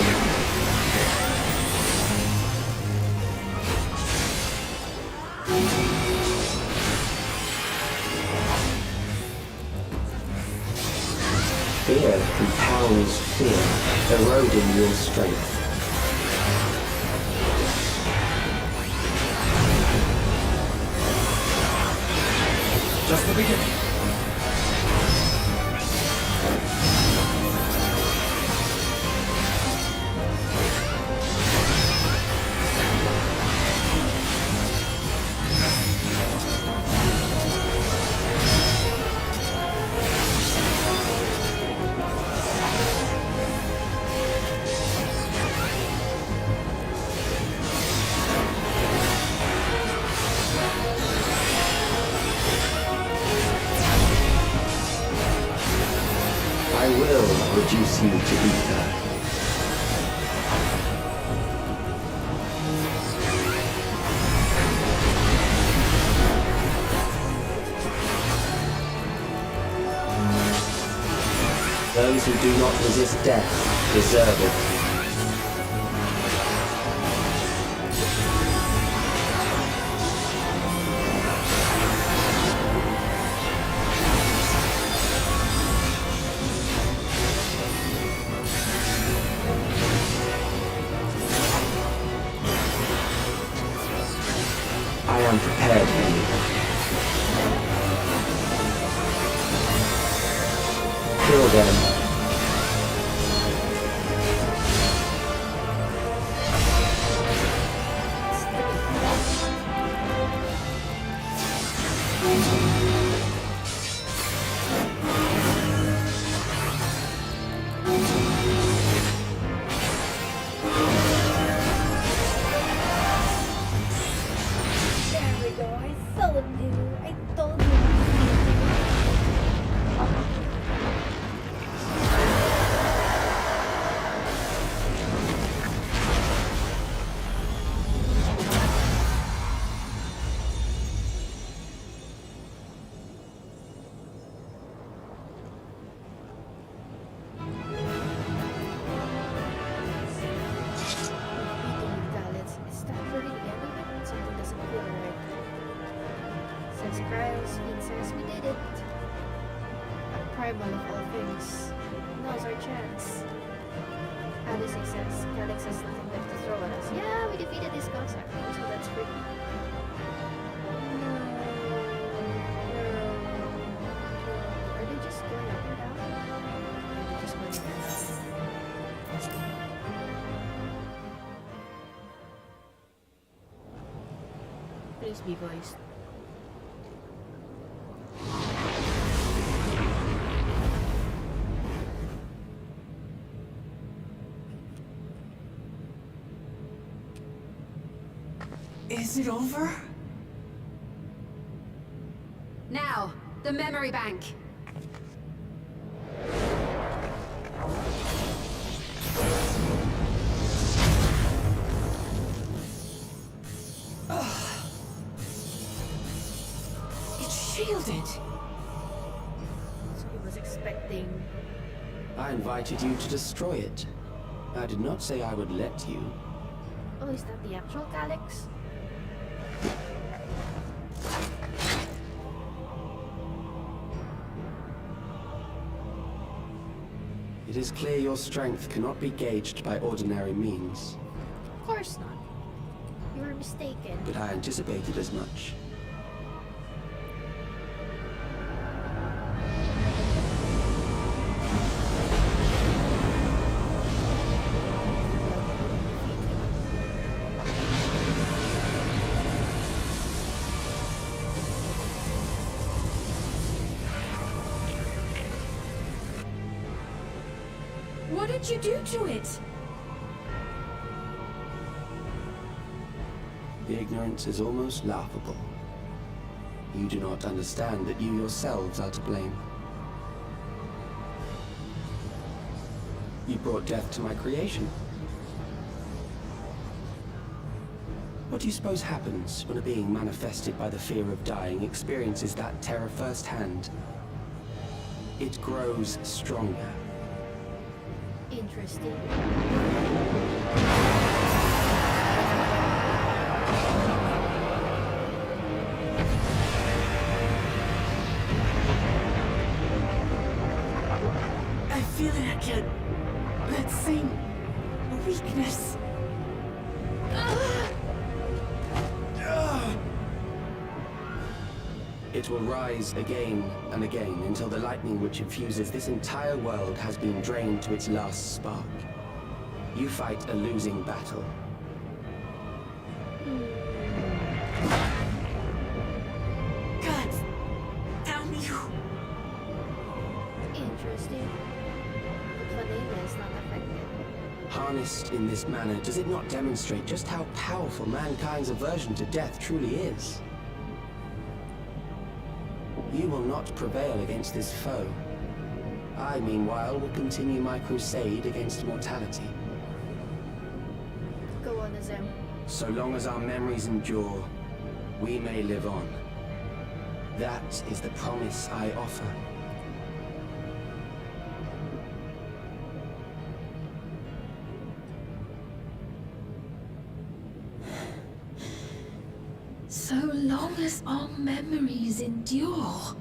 Fear compounds fear, eroding your strength. Just the beginning. I will reduce you to ether. Those who do not resist death deserve it. I am prepared for you. Kill them. There we go. I told you. I told you. Is that really the end of it? Something doesn't feel right. Says Cryos, Fiend says we did it. A primal of all things. Now's our chance. Odyssey says, Calix has nothing left to throw at us. Yeah, we defeated this concept, so that's free. Are they just going up and down? They're just going down. Please be voiced. Is it over? Now, the memory bank. It's shielded. So he was expecting. I invited you to destroy it. I did not say I would let you. Oh, is that the actual Calix? It is clear your strength cannot be gauged by ordinary means, Of course not. You were mistaken. but I anticipated as much. did you do to it? The ignorance is almost laughable. You do not understand that you yourselves are to blame. You brought death to my creation. What do you suppose happens when a being manifested by the fear of dying experiences that terror firsthand? It grows stronger. Interesting. I feel it again. That same weakness. It will rise again and again until the lightning which infuses this entire world has been drained to its last spark. You fight a losing battle. God, damn you. Interesting. But Vanilla is not affected. Harnessed in this manner, does it not demonstrate just how powerful mankind's aversion to death truly is? You will not prevail against this foe. I, meanwhile, will continue my crusade against mortality. Go on, Azem. So long as our memories endure, we may live on. That is the promise I offer. So long as our memories endure.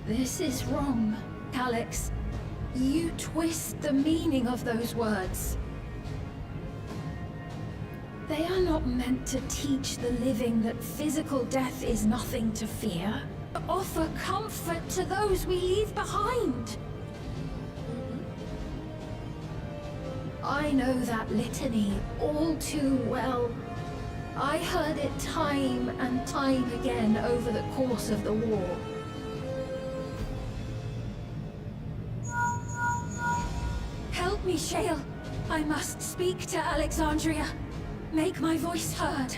This is wrong, Alex. You twist the meaning of those words. They are not meant to teach the living that physical death is nothing to fear, but offer comfort to those we leave behind. I know that litany all too well. I heard it time and time again over the course of the war. Help me, Shale. I must speak to Alexandria. Make my voice heard.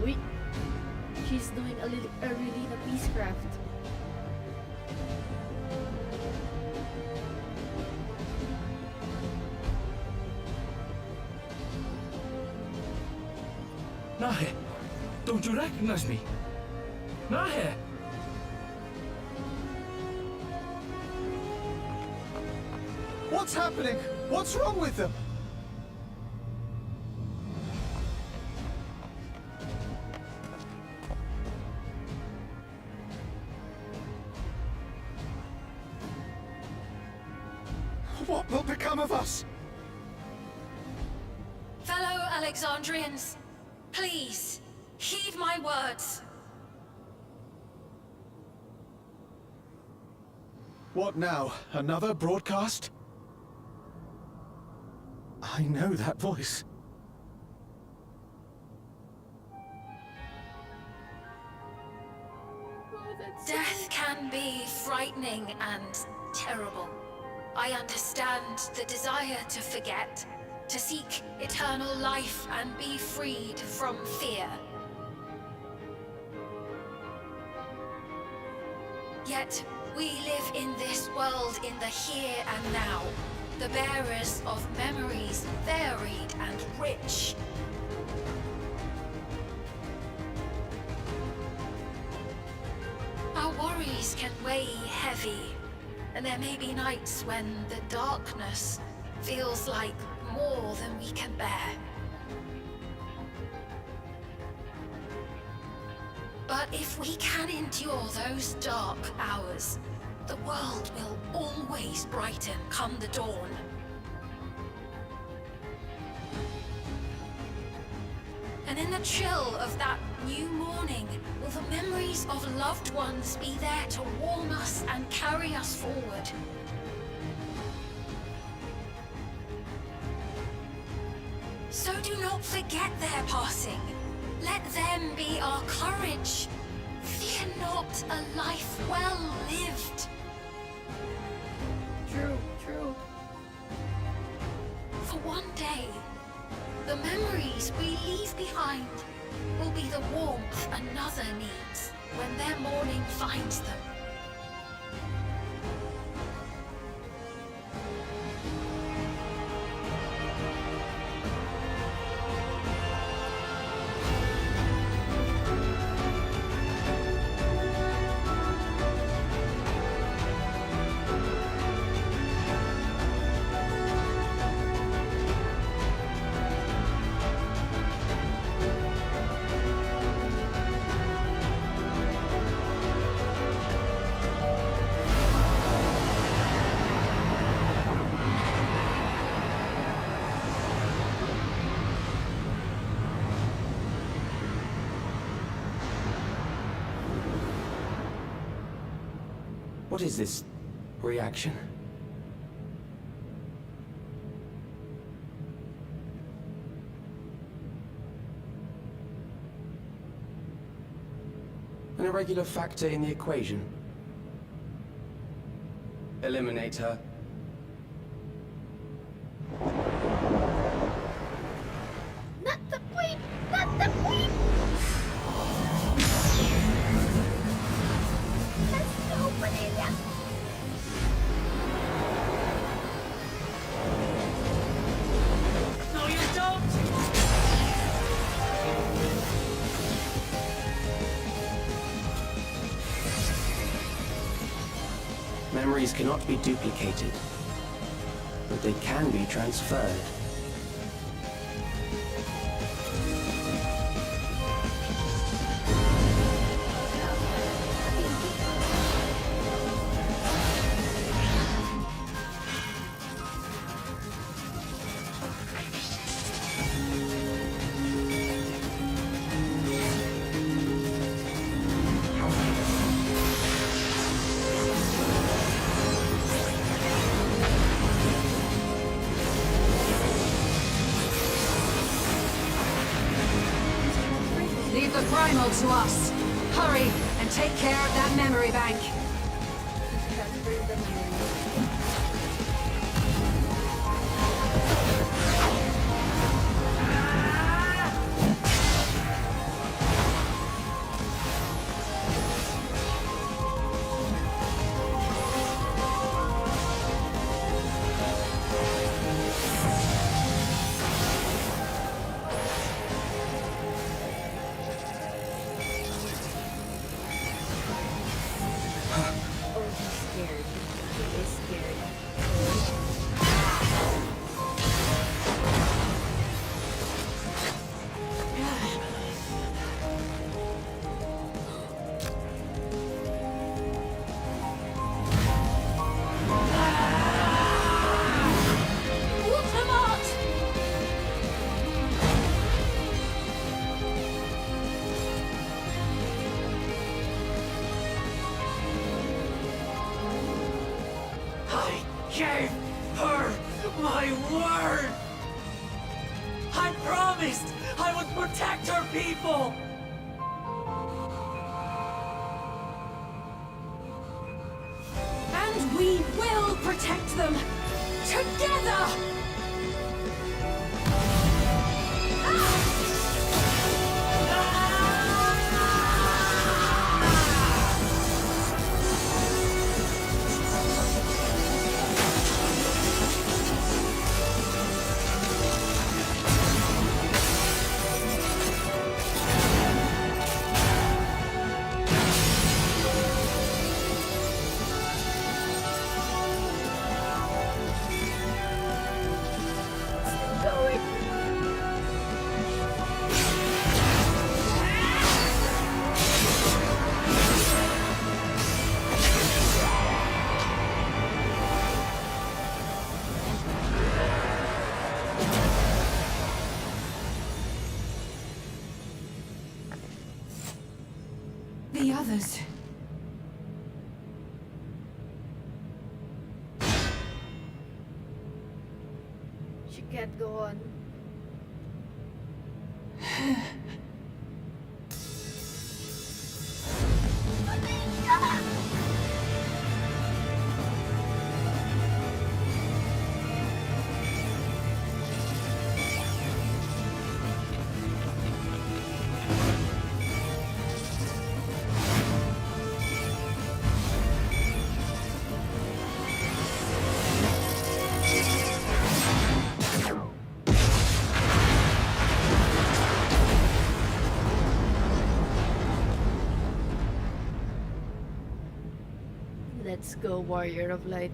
Wait. She's doing a really a peacecraft. Nahe, don't you recognize me? Nahe! What's happening? What's wrong with them? What will become of us? Fellow Alexandrians, please, heed my words. What now? Another broadcast? I know that voice. Death can be frightening and terrible. I understand the desire to forget, to seek eternal life and be freed from fear. Yet, we live in this world in the here and now, the bearers of memories varied and rich. Our worries can weigh heavy, and there may be nights when the darkness feels like more than we can bear. But if we can endure those dark hours, the world will always brighten come the dawn. And in the chill of that new morning, will the memories of loved ones be there to warm us and carry us forward? So do not forget their passing. Let them be our courage. Fear cannot a life well lived. True, true. For one day, the memories we leave behind will be the warmth another needs when their morning finds them. What is this reaction? An irregular factor in the equation. Eliminate her. Not the queen! Not the queen! Let's go, Vanilla! No, you don't! Memories cannot be duplicated, but they can be transferred. Leave the primal to us. Hurry and take care of that memory bank. Oh, he's scared. He is scared. Ultimate! I gave her my word! I promised I would protect her people! And we will protect them together! The others. She can't go on. Let's go, Warrior of Light.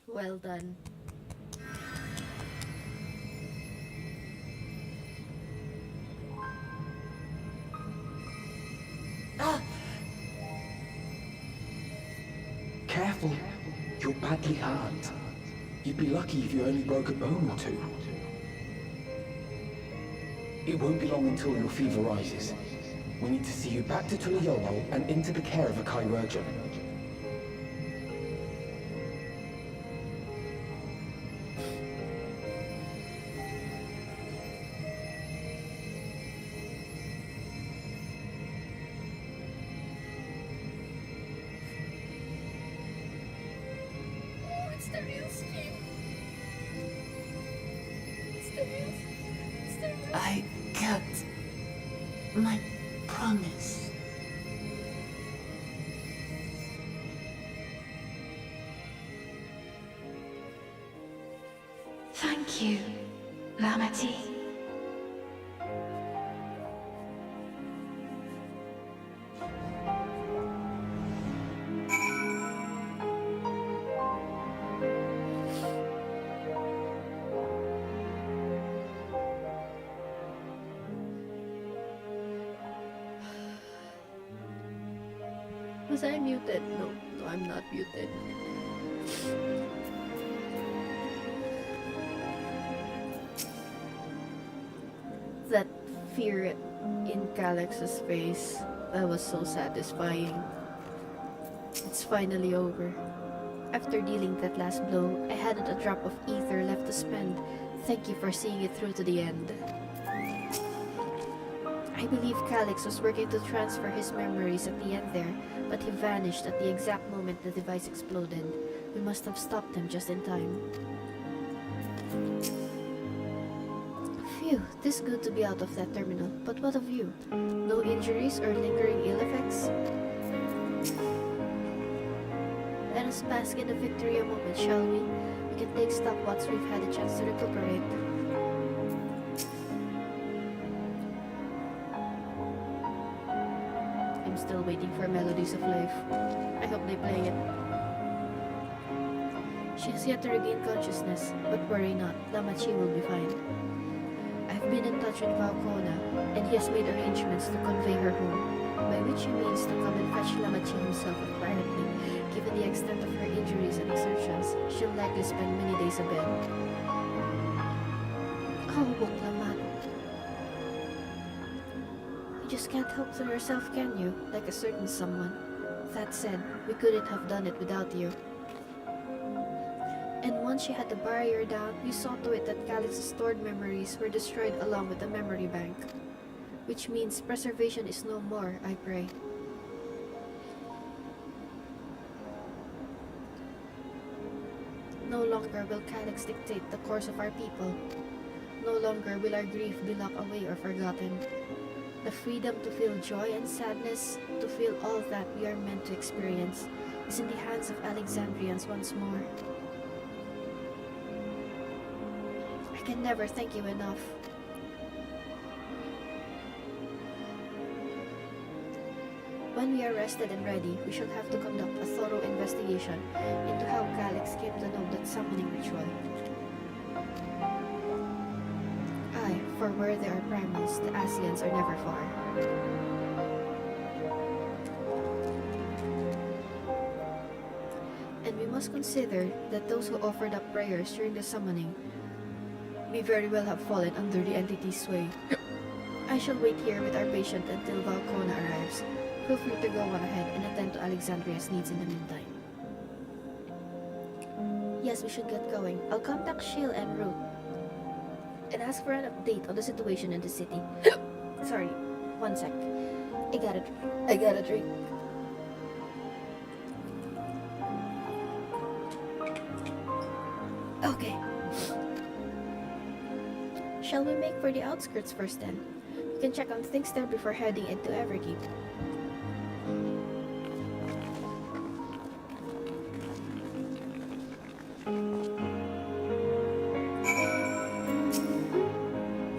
Well done. Careful. You're badly hurt. You'd be lucky if you only broke a bone or two. It won't be long until your fever rises. We need to see you back to Tulayolo and into the care of a chirurgeon. It's the real skin. It's the real. It's the real. I kept my promise. Thank you, Lamati. Was I muted? No, I'm not muted. That fear in Calix's face, that was so satisfying. It's finally over. After dealing that last blow, I hadn't a drop of ether left to spend. Thank you for seeing it through to the end. I believe Calix was working to transfer his memories at the end there, but he vanished at the exact moment the device exploded. We must have stopped him just in time. Phew, this good to be out of that terminal. But what of you? No injuries or lingering ill effects? Let us bask in the victory a moment, shall we? We can take stock once we've had a chance to recuperate. I'm still waiting for Melodies of Life. I hope they play it. She has yet to regain consciousness, but worry not, Lamachi will be fine. I've been in touch with Valcona, and he has made arrangements to convey her home, by which he means to come and fetch Lamachi himself apparently. Given the extent of her injuries and exertions, she'll likely spend many days abed. Oh, Lamat. You just can't help to yourself, can you? Like a certain someone. That said, we couldn't have done it without you. And once she had the barrier down, we saw to it that Calix's stored memories were destroyed along with the memory bank. Which means preservation is no more, I pray. No longer will Calix dictate the course of our people. No longer will our grief be locked away or forgotten. The freedom to feel joy and sadness, to feel all that we are meant to experience, is in the hands of Alexandrians once more. I can never thank you enough. When we are rested and ready, we shall have to conduct a thorough investigation into how Calix came to know that summoning ritual. Aye, for where there are primals, the Asians are never far. And we must consider that those who offered up prayers during the summoning may very well have fallen under the entity's sway. I shall wait here with our patient until Valcona arrives. Feel free to go on ahead and attend to Alexandria's needs in the meantime. Yes, we should get going. I'll contact Shiel and Ruth and ask for an update on the situation in the city. Sorry, one sec. I got a drink. Shall we make for the outskirts first then? We can check on things there before heading into Everkeep.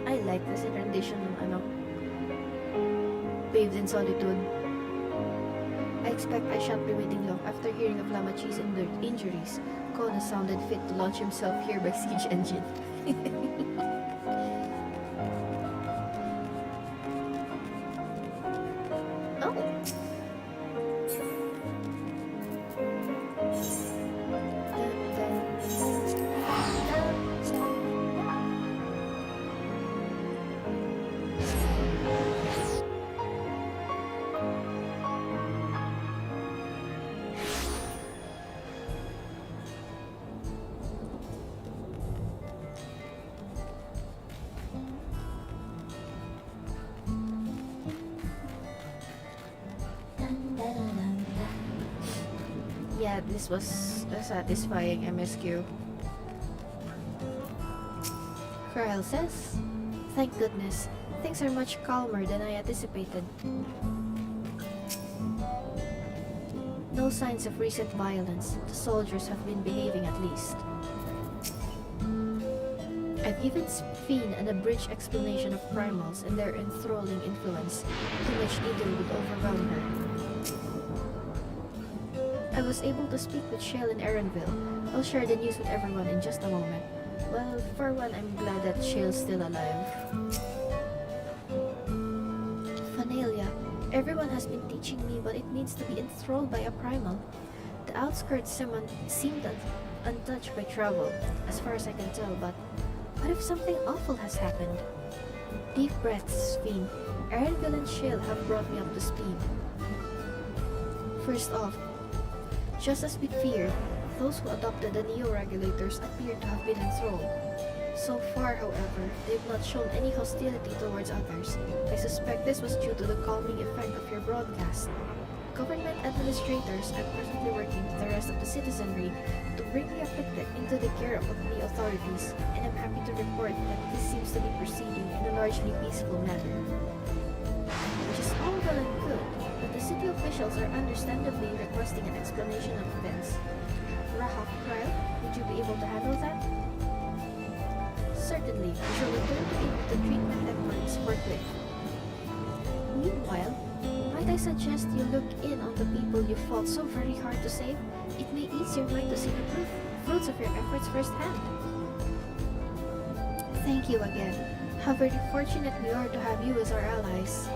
I like this rendition ng ano, Bathed in Solitude. I expect I shan't be waiting long. After hearing of Lamachi's injuries, Kona sounded fit to launch himself here by siege engine. Yeah, this was a satisfying MSQ. Kyle says, "Thank goodness, things are much calmer than I anticipated. No signs of recent violence. The soldiers have been behaving at least. I've given Sphene an abridged explanation of primals and their enthralling influence. Too much evil would overwhelm her. I was able to speak with Shale in Erenville. I'll share the news with everyone in just a moment. Well, for one, I'm glad that Shale's still alive. Fanalia, everyone has been teaching me what it means to be enthralled by a primal. The outskirts seemed untouched by travel, as far as I can tell, but what if something awful has happened? Deep breaths, Sphene. Erenville and Shale have brought me up to speed. First off, just as we feared, those who adopted the neo-regulators appear to have been enthralled. So far, however, they've not shown any hostility towards others. I suspect this was due to the calming effect of your broadcast. Government administrators are presently working with the rest of the citizenry to bring the afflicted into the care of the authorities, and I'm happy to report that this seems to be proceeding in a largely peaceful manner. Which is all well and good, but the city officials are understandably requesting an explanation of events. Rahaf Krell, would you be able to handle that? Certainly, we shall return to it with the treatment efforts forthwith. Meanwhile, might I suggest you look in on the people you fought so very hard to save? It may ease your mind to see the fruits of your efforts firsthand. Thank you again. How very fortunate we are to have you as our allies.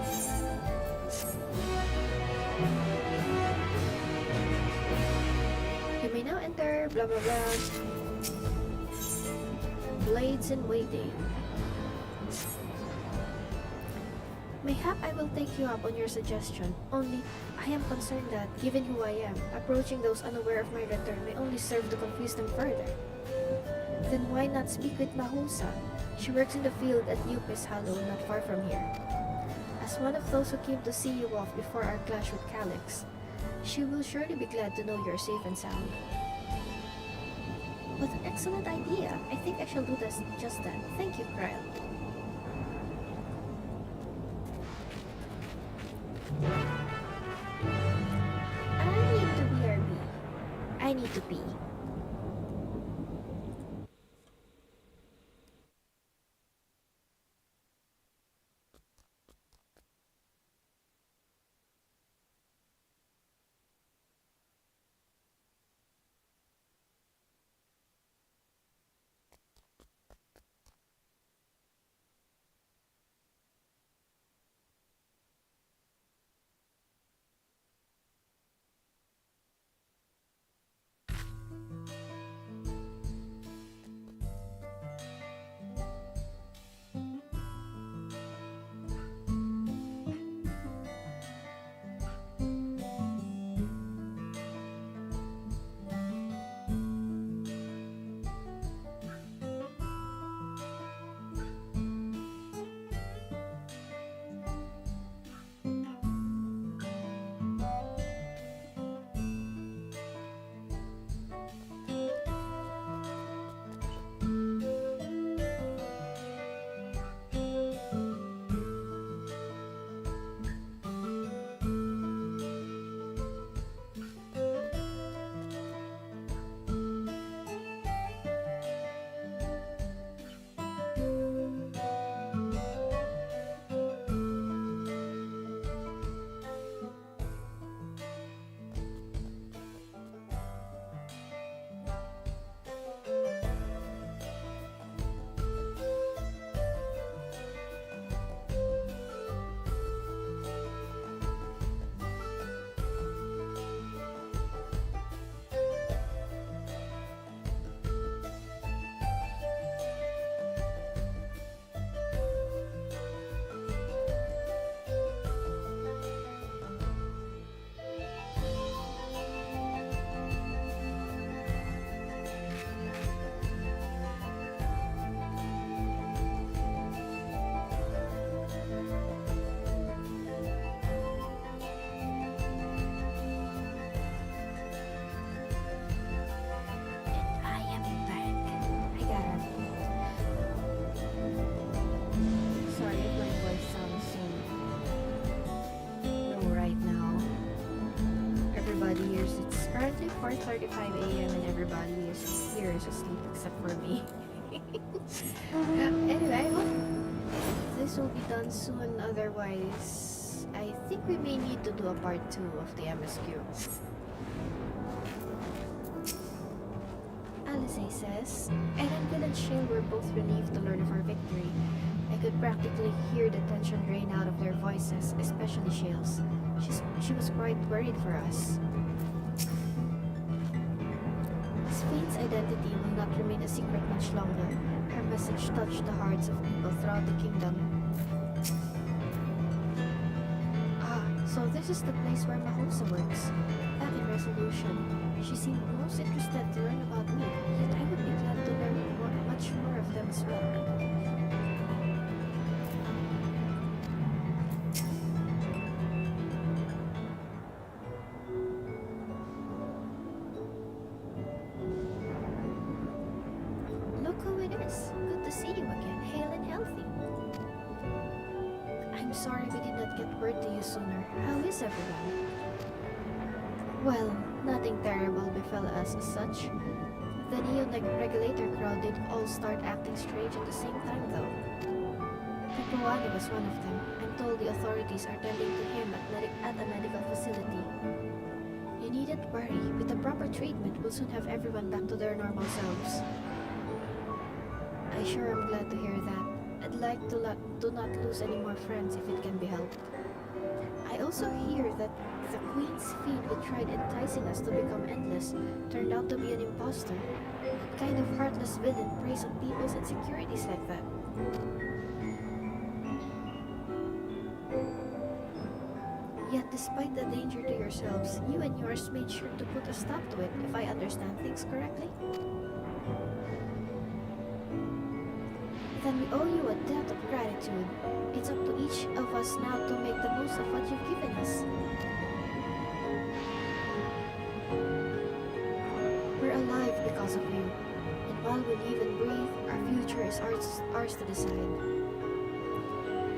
You may now enter blah blah blah. Blades in waiting. Mayhap I will take you up on your suggestion, only I am concerned that, given who I am, approaching those unaware of my return may only serve to confuse them further. Then why not speak with Mahusa? She works in the field at Upis Hollow, not far from here. As one of those who came to see you off before our clash with Calyx, she will surely be glad to know you're safe and sound. What an excellent idea! I think I shall do this just that. Thank you, Kyle. I need to BRB. I need to pee. 6:45 a.m. and everybody is here is asleep except for me. Anyway, I hope this will be done soon. Otherwise, I think we may need to do a part 2 of the MSQ. Alice says, Ellen and Shale were both relieved to learn of our victory. I could practically hear the tension drain out of their voices, especially Shale's. She was quite worried for us. Spain's identity will not remain a secret much longer. Her message touched the hearts of people throughout the kingdom. Ah, so this is the place where Mahosa works. Back in Resolution, she seemed most interested to learn about me, yet I would be glad to learn much more of them as well. Sorry we did not get word to you sooner. How is everyone? Well, nothing terrible befell us as such. The neo-regulator crowd did all start acting strange at the same time though. Kapuani was one of them. I'm told the authorities are tending to him at a medical facility. You needn't worry. With the proper treatment, we'll soon have everyone back to their normal selves. I sure am glad to hear that. I'd like to not lose any more friends if it can be helped. I also hear that the Queen's fiend who tried enticing us to become endless turned out to be an imposter. What kind of heartless villain preys on people's insecurities like that? Yet despite the danger to yourselves, you and yours made sure to put a stop to it, if I understand things correctly. Then we owe you a debt of gratitude. It's up to each of us now to make the most of what you've given us. We're alive because of you, and while we live and breathe, our future is ours to decide.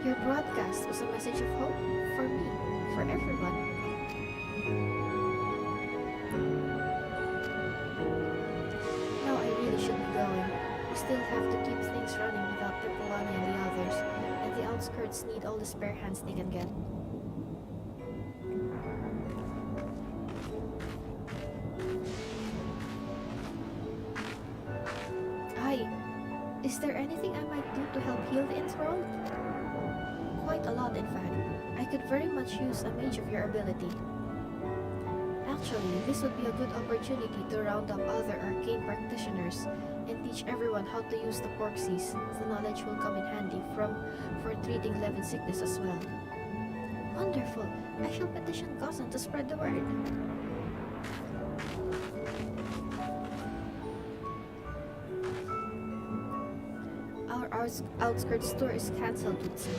Your broadcast was a message of hope for me, for everyone. Now I really should be going. We still have to keep things running without Tripolani and the others, and the outskirts need all the spare hands they can get. Hi, is there anything I might do to help heal the enthralled? Quite a lot, in fact. I could very much use a mage of your ability. Actually, this would be a good opportunity to round up other arcane practitioners and teach everyone how to use the Porxies. The knowledge will come in handy for treating Levin sickness as well. Wonderful! I shall petition Gosan to spread the word. Our outskirts tour is cancelled, Woodson.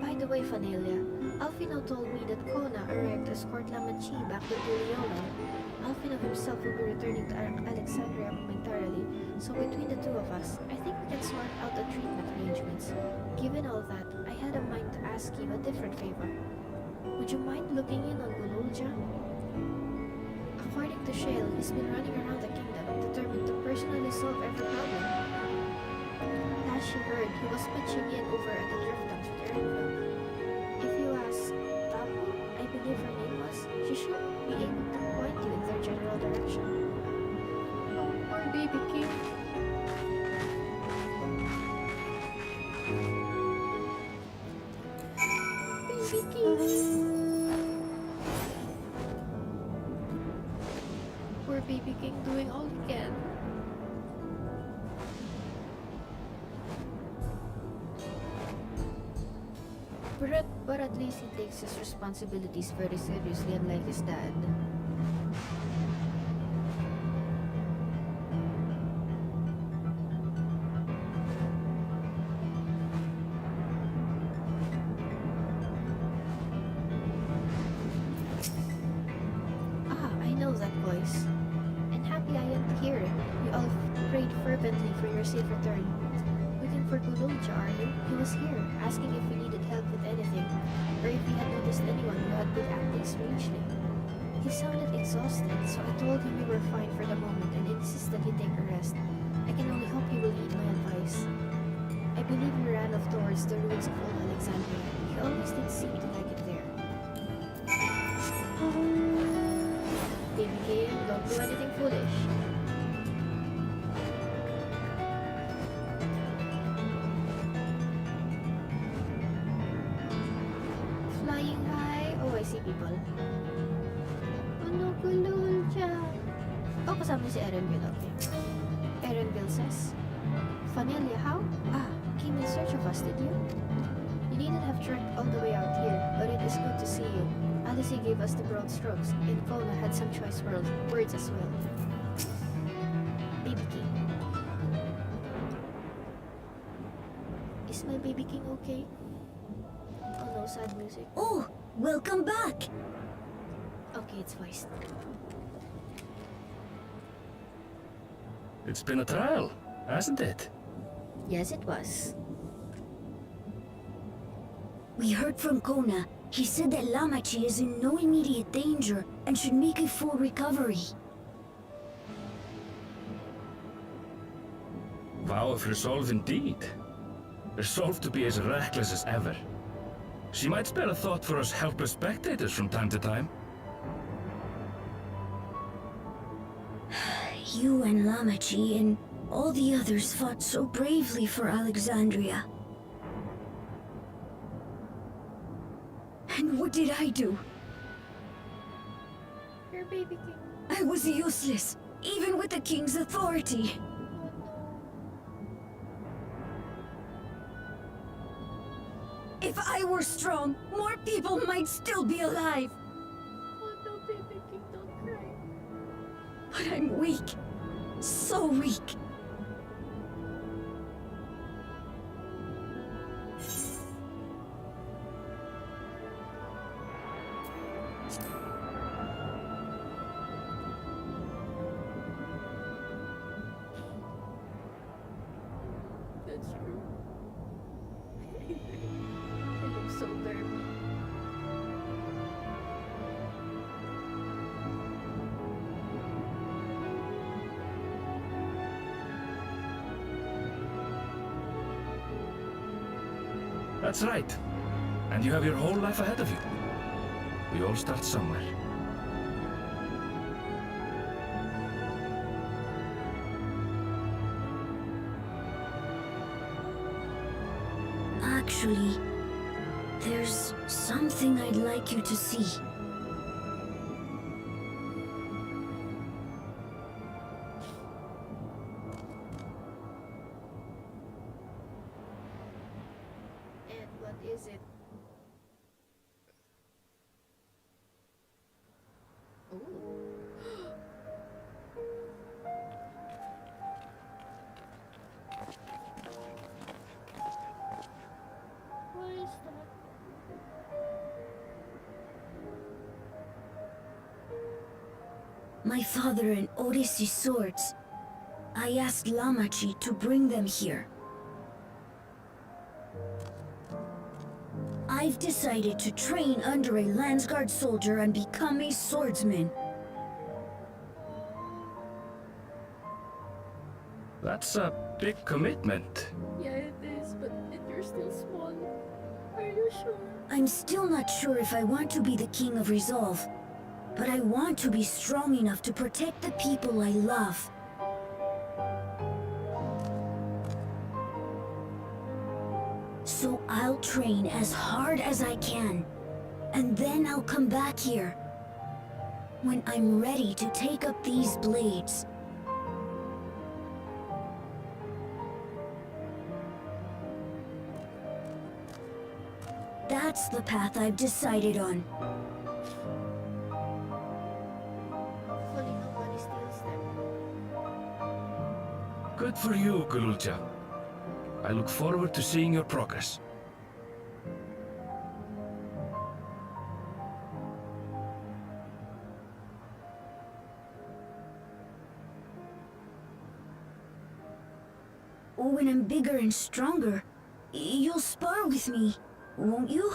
By the way, Fanelia, Alfino told me that Kona arrived to escort Lamanchi back to Tuliola. Alfino himself will be returning to Alexandria momentarily, so between the two of us, I think we can sort out the treatment arrangements. Given all that, I had a mind to ask you a different favor. Would you mind looking in on Gululja? According to Shale, he's been running around the kingdom, determined to personally solve every problem. As she heard, he was pitching in over at the drift dumps with Erinville. If you ask Tapu, I believe her name was, she should be able to point you in their general direction. Oh, poor baby king. Baby king. Poor baby king doing all he can. But at least he takes his responsibilities very seriously, unlike his dad. Ah, I know that voice. And happy I am to hear it. We all prayed fervently for your safe return. We can for Kululcha, are you? He was here, asking if we needed help with anything, or if we had noticed anyone who had been acting strangely. He sounded exhausted, so I told him we were fine for the moment and insisted he take a rest. I can only hope he will heed my advice. I believe he ran off towards the ruins of old Alexandria. He always did seem to like it there. Baby game, don't do anything foolish. Flying high. Oh, I see people. Ano, Kululcha? Oh, kasama si Erenville, okay. Erenville says, Fanelia, how? Ah, came in search of us, did you? You needn't have trekked all the way out here, but it is good to see you. Alice gave us the broad strokes, and Kona had some choice words as well. Baby King. Is my Baby King okay? Oh no, sad music. Oh, welcome back! Okay, it's voiced. It's been a trial, hasn't it? Yes, it was. We heard from Kona. He said that Lamachi is in no immediate danger and should make a full recovery. Vow of resolve indeed. Resolve to be as reckless as ever. She might spare a thought for us helpless spectators from time to time. You and Lamachi and all the others fought so bravely for Alexandria. And what did I do? Your Baby King. I was useless, even with the king's authority. If I were strong, more people might still be alive. Oh no, Baby King, don't cry. But I'm weak. So weak. That's true. I look so derpy. That's right. And you have your whole life ahead of you. We all start somewhere. Actually, there's something I'd like you to see. And what is it? What is that? My father and Odyssey's swords. I asked Lamachi to bring them here. I've decided to train under a Landsguard soldier and become a swordsman. That's a big commitment. Yeah, it is, but you're still small. Are you sure? I'm still not sure if I want to be the King of Resolve, but I want to be strong enough to protect the people I love. So I'll train as hard as I can, and then I'll come back here when I'm ready to take up these blades. That's the path I've decided on. Hopefully nobody steals them. Good for you, Kululcha. I look forward to seeing your progress. When I'm bigger and stronger, you'll spar with me, won't you?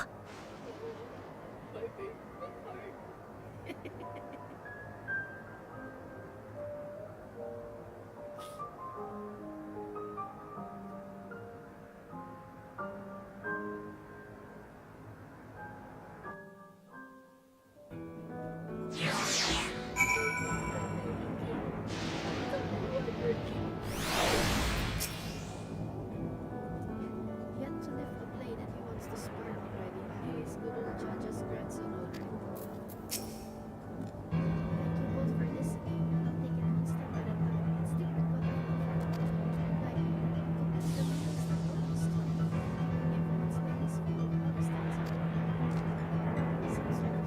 Yet to lift the blade and he wants to spar already. He is good old Jaja's grandson already. Thank you both for listening. I'll take it one step at a time and stick with what I know. Like, competitive against the worst. Everyone's way is full of understands of some sort of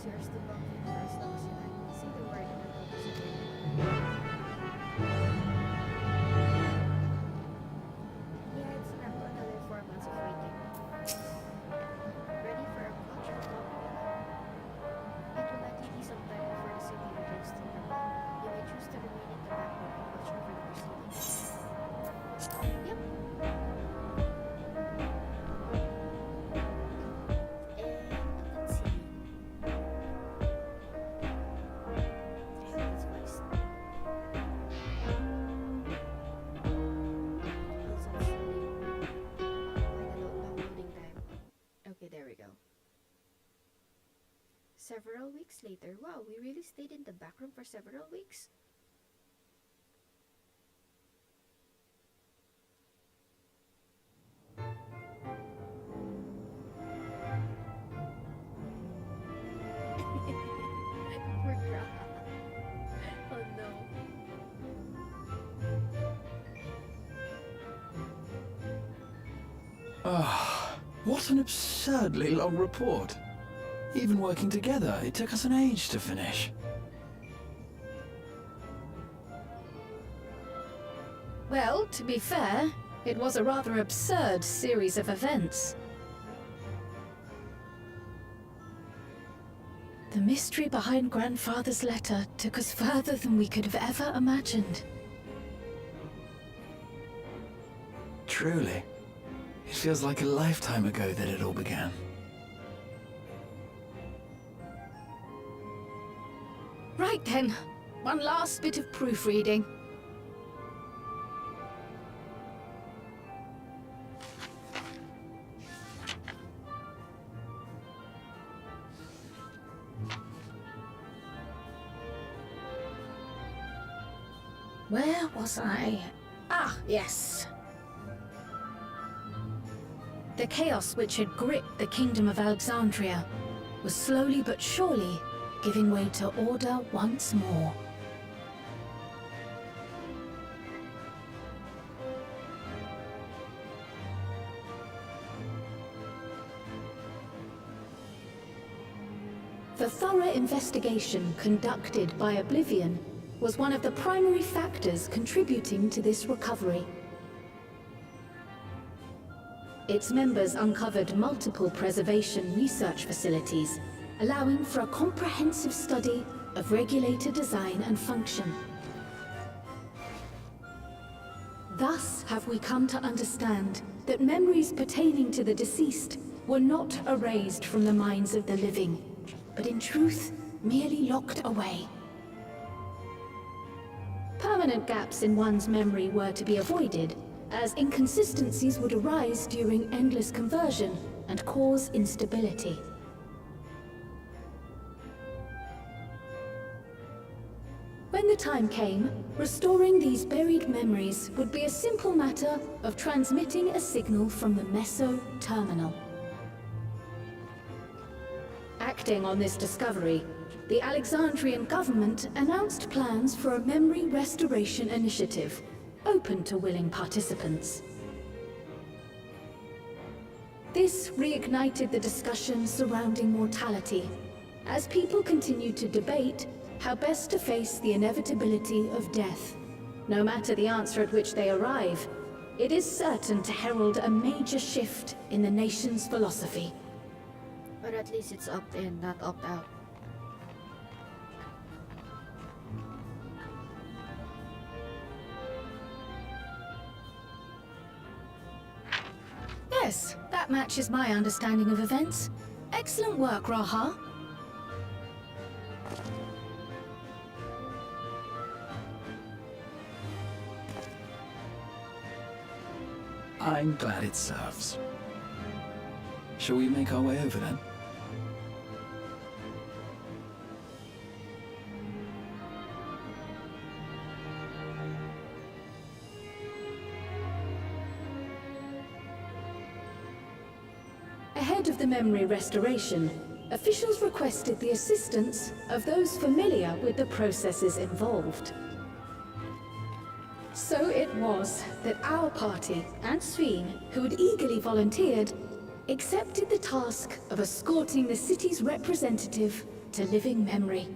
yours to lock in for as long as you like. Say the word and I'll publish it. Yeah, it's not another 4 months of waiting. Ready for a contract copy? It will likely be some time before the city returns to normal. You may choose to remain in the background and watch over the proceedings. Yep. Let's see. Let's voice. Long loading time. Okay, there we go. Several weeks later. Wow, we really stayed in the back room for several weeks? Poor Gra. Oh no. Ah, what an absurdly long report. Even working together, it took us an age to finish. Well, to be fair, it was a rather absurd series of events. The mystery behind Grandfather's letter took us further than we could have ever imagined. Truly. It feels like a lifetime ago that it all began. Right then, one last bit of proofreading. Where was I? Ah, yes. The chaos which had gripped the kingdom of Alexandria was slowly but surely giving way to order once more. The thorough investigation conducted by Oblivion was one of the primary factors contributing to this recovery. Its members uncovered multiple preservation research facilities, allowing for a comprehensive study of regulator design and function. Thus have we come to understand that memories pertaining to the deceased were not erased from the minds of the living, but in truth, merely locked away. Permanent gaps in one's memory were to be avoided, as inconsistencies would arise during endless conversion and cause instability. When the time came, restoring these buried memories would be a simple matter of transmitting a signal from the Meso terminal. Acting on this discovery, the Alexandrian government announced plans for a memory restoration initiative, open to willing participants. This reignited the discussion surrounding mortality, as people continued to debate how best to face the inevitability of death. No matter the answer at which they arrive, it is certain to herald a major shift in the nation's philosophy. But at least it's opt-in, not opt-out. Yes, that matches my understanding of events. Excellent work, Raha. I'm glad it serves. Shall we make our way over then? Ahead of the memory restoration, officials requested the assistance of those familiar with the processes involved. So it was that our party and Sveen, who had eagerly volunteered, accepted the task of escorting the city's representative to living memory.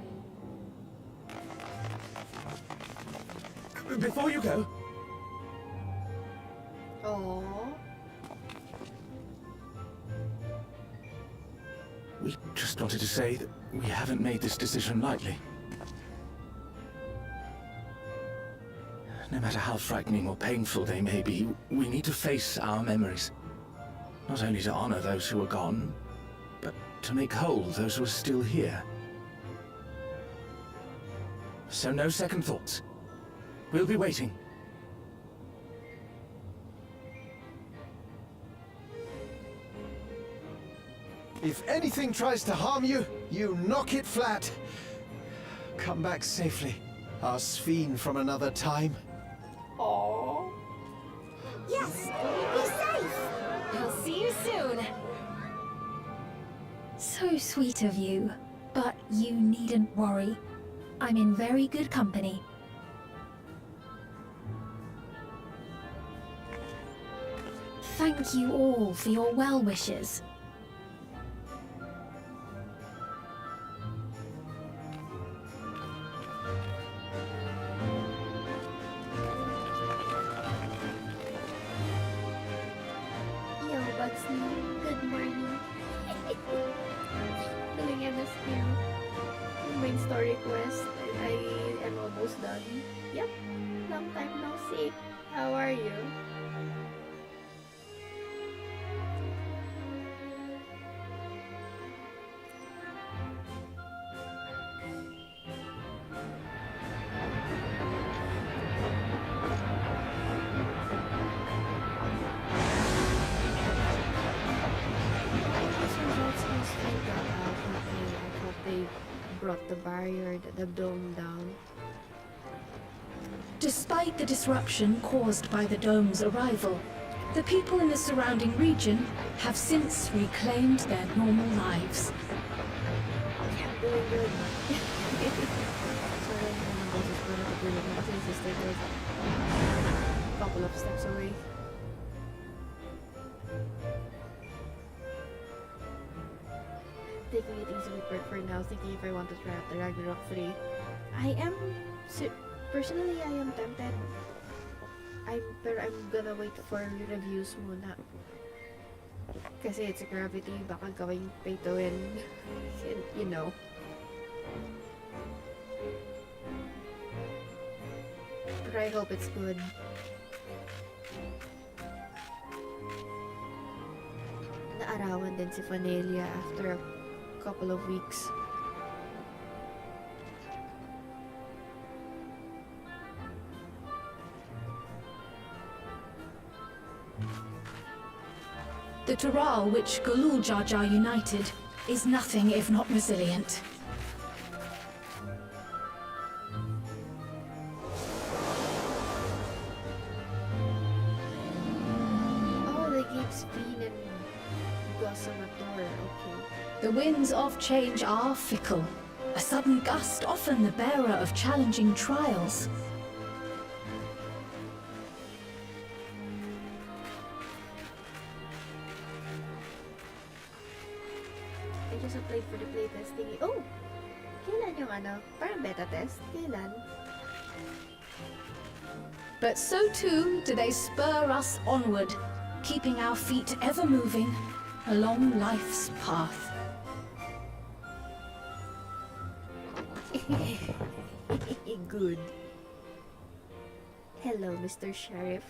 Before you go, Oh. we just wanted to say that we haven't made this decision lightly. No matter how frightening or painful they may be, we need to face our memories. Not only to honor those who are gone, but to make whole those who are still here. So no second thoughts. We'll be waiting. If anything tries to harm you, you knock it flat. Come back safely, our Sphene from another time. Oh. Yes! Be safe! I'll see you soon! So sweet of you, but you needn't worry. I'm in very good company. Thank you all for your well wishes. Yo, Bugsy. Good morning. Doing MSQ. Main story quest. I am almost done. Yep. Long time no see. How are you? Brought the barrier, the dome down. Despite the disruption caused by the dome's arrival, the people in the surrounding region have since reclaimed their normal lives. Yeah, doing good. Sorry, I'm going to go to the building. My sister is a couple of steps away. Taking it easy with work for now, thinking if I want to try out the Ragnarok 3. I am, personally, I am tempted. Pero I'm gonna wait for reviews muna. Kasi it's a Gravity, baka gawing pay to win. You know. But I hope it's good. Naarawan din si Fanelia after a couple of weeks. The Taral which Galul Jar Jar united is nothing if not resilient. Oh, they gave Sphene and Gosamator, okay. The winds of change are fickle. A sudden gust often the bearer of challenging trials. I just applied for the playtest thingy. Oh! Kailan yung ano? Parang beta test? Kailan? But so too do they spur us onward, keeping our feet ever moving along life's path. Good. Hello, Mr. Sheriff.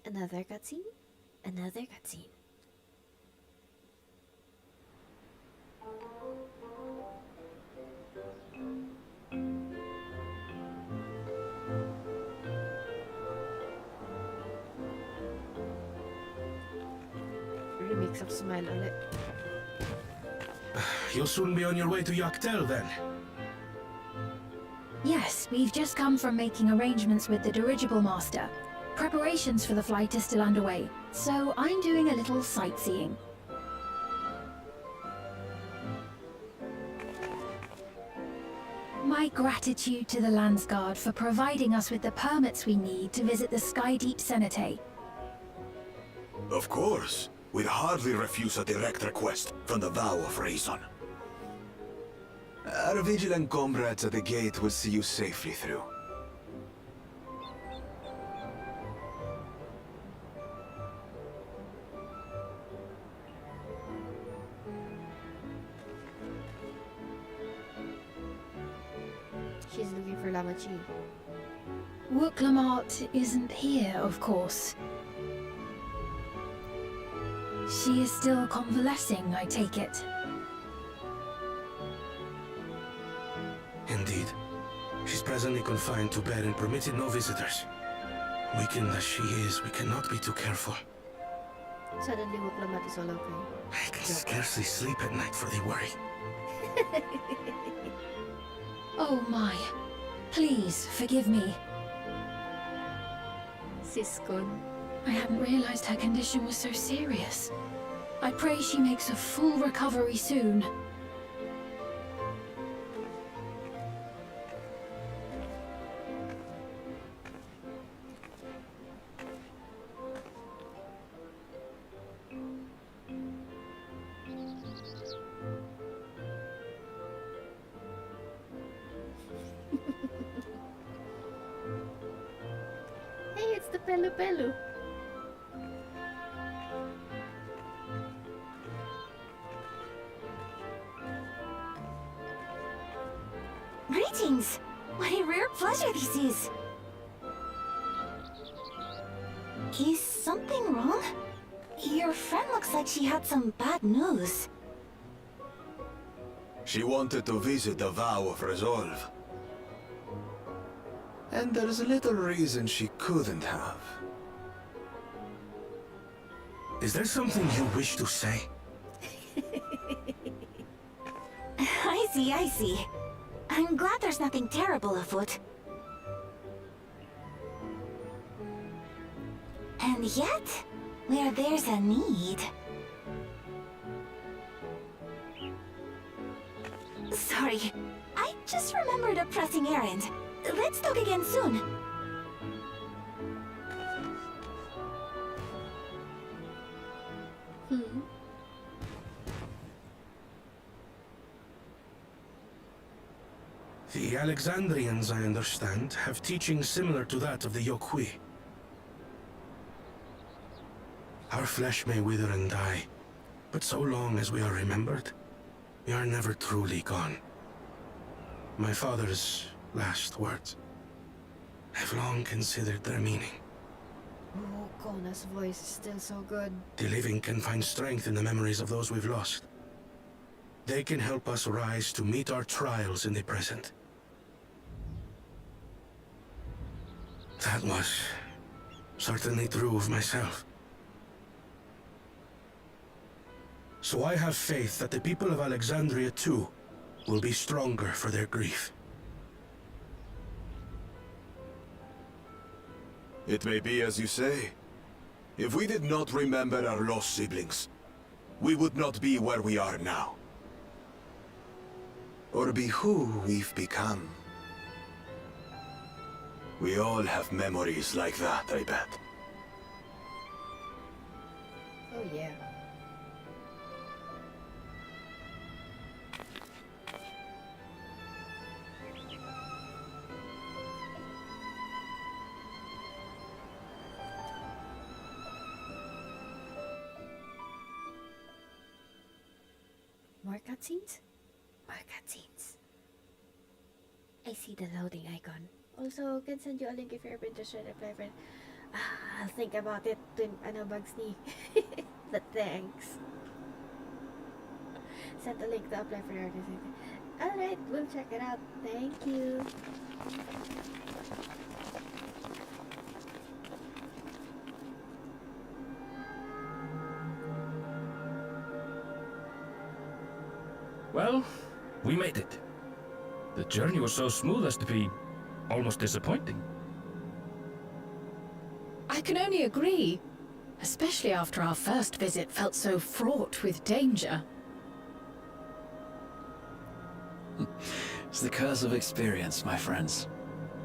Another cutscene? Another cutscene. Remix of Smile ulit. You'll soon be on your way to Yaktel then. Yes, we've just come from making arrangements with the dirigible master. Preparations for the flight are still underway, so I'm doing a little sightseeing. My gratitude to the Landsguard for providing us with the permits we need to visit the Skydeep Cenotaph. Of course. We'd hardly refuse a direct request from the Vow of Reason. Our vigilant comrades at the gate will see you safely through. She's looking for Lamachi. Wooklamart isn't here, of course. She is still convalescing, I take it. Indeed. She's presently confined to bed and permitted no visitors. Weakened as she is, we cannot be too careful. Suddenly, Woklamat is all okay. I can scarcely sleep at night for the worry. Oh my. Please, forgive me. Siskon. I hadn't realized her condition was so serious. I pray she makes a full recovery soon. Hey, it's the Pelu Pelu. Greetings! What a rare pleasure this is! Is something wrong? Your friend looks like she had some bad news. She wanted to visit the Vow of Resolve. And there's little reason she couldn't have. Is there something you wish to say? I see. I'm glad there's nothing terrible afoot. And yet, where there's a need... Sorry, I just remembered a pressing errand. Let's talk again soon. The Alexandrians, I understand, have teachings similar to that of the Yokui. Our flesh may wither and die, but so long as we are remembered, we are never truly gone. My father's last words. I've long considered their meaning. Oh, Kona's voice is still so good. The living can find strength in the memories of those we've lost. They can help us rise to meet our trials in the present. That was certainly true of myself. So I have faith that the people of Alexandria too will be stronger for their grief. It may be as you say. If we did not remember our lost siblings, we would not be where we are now. Or be who we've become. We all have memories like that, I bet. Oh yeah. More cutscenes? More cutscenes. I see the loading icon. Also, can send you a link if you're interested in apply for it. I'll think about it to Bugs ni. But thanks. Send a link to apply for your artist. Alright, we'll check it out. Thank you. Well, we made it. The journey was so smooth as to be almost disappointing. I can only agree. Especially after our first visit felt so fraught with danger. It's the curse of experience, my friends.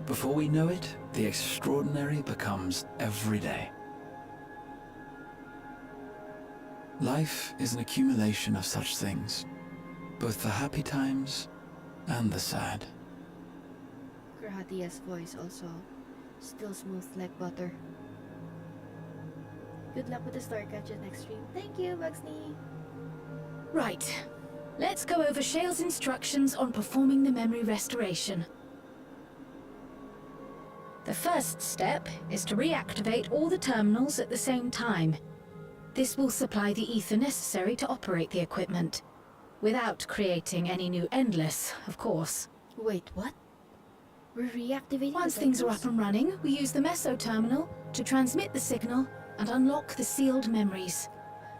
Before we know it, the extraordinary becomes everyday. Life is an accumulation of such things, both the happy times and the sad. Grahatia's voice also still smooth like butter. Good luck with the star catcher next stream. Thank you, Bugsney. Right. Let's go over Shale's instructions on performing the memory restoration. The first step is to reactivate all the terminals at the same time. This will supply the ether necessary to operate the equipment, without creating any new endless, of course. Wait, what? We're reactivating Once the things are terminals? up and running, we use the meso terminal to transmit the signal and unlock the sealed memories.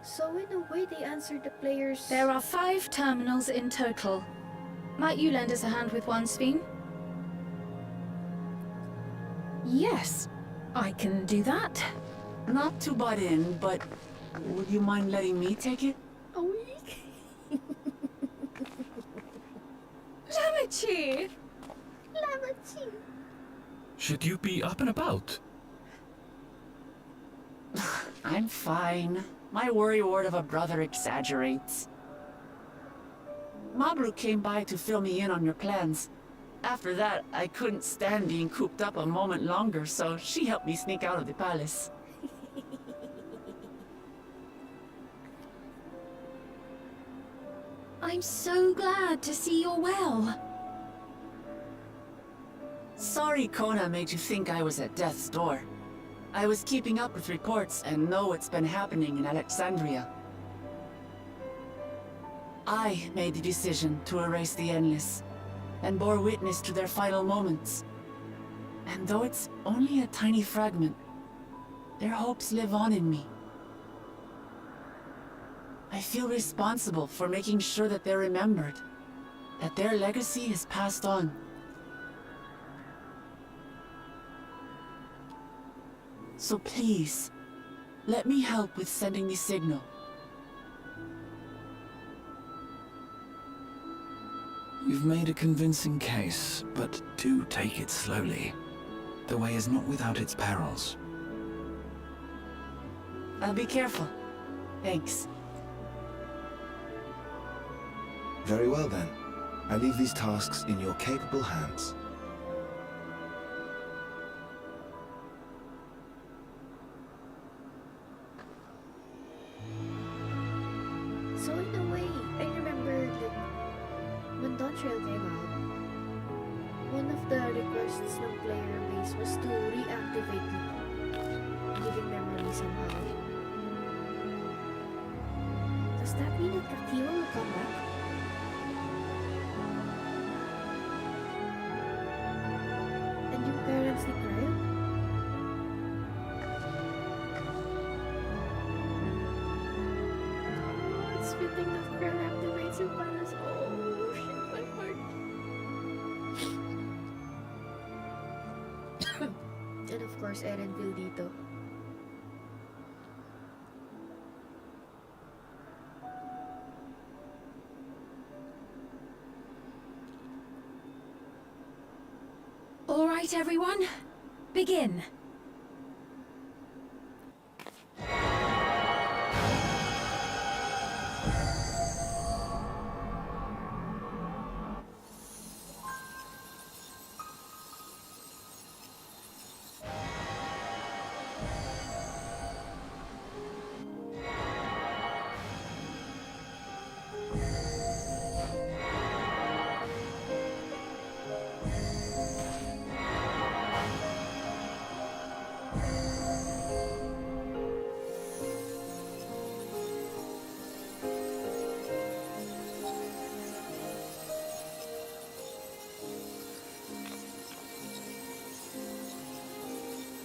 So in a way they answered the players... There are 5 terminals in total. Might you lend us a hand with one, Sphene? Yes, I can do that. Not to butt in, but would you mind letting me take it? A week? Lamachi! Lamachi! Should you be up and about? I'm fine. My worrywart of a brother exaggerates. Mabru came by to fill me in on your plans. After that, I couldn't stand being cooped up a moment longer, so she helped me sneak out of the palace. I'm so glad to see you're well. Sorry Kona made you think I was at death's door. I was keeping up with reports and know what's been happening in Alexandria. I made the decision to erase the Endless, and bore witness to their final moments. And though it's only a tiny fragment, their hopes live on in me. I feel responsible for making sure that they're remembered, that their legacy is passed on. So please, let me help with sending the signal. You've made a convincing case, but do take it slowly. The way is not without its perils. I'll be careful. Thanks. Very well then. I leave these tasks in your capable hands. So in a way, I remember that when Dawntrail came out, one of the requests ng player base was to reactivate living memory somehow. Does that mean that Kakira will come back? And yung parents ni Kyle? It's fitting that Kyle activates yung paras. Oh, shit, my heart. And of course, Erenville dito. All right, everyone. Begin.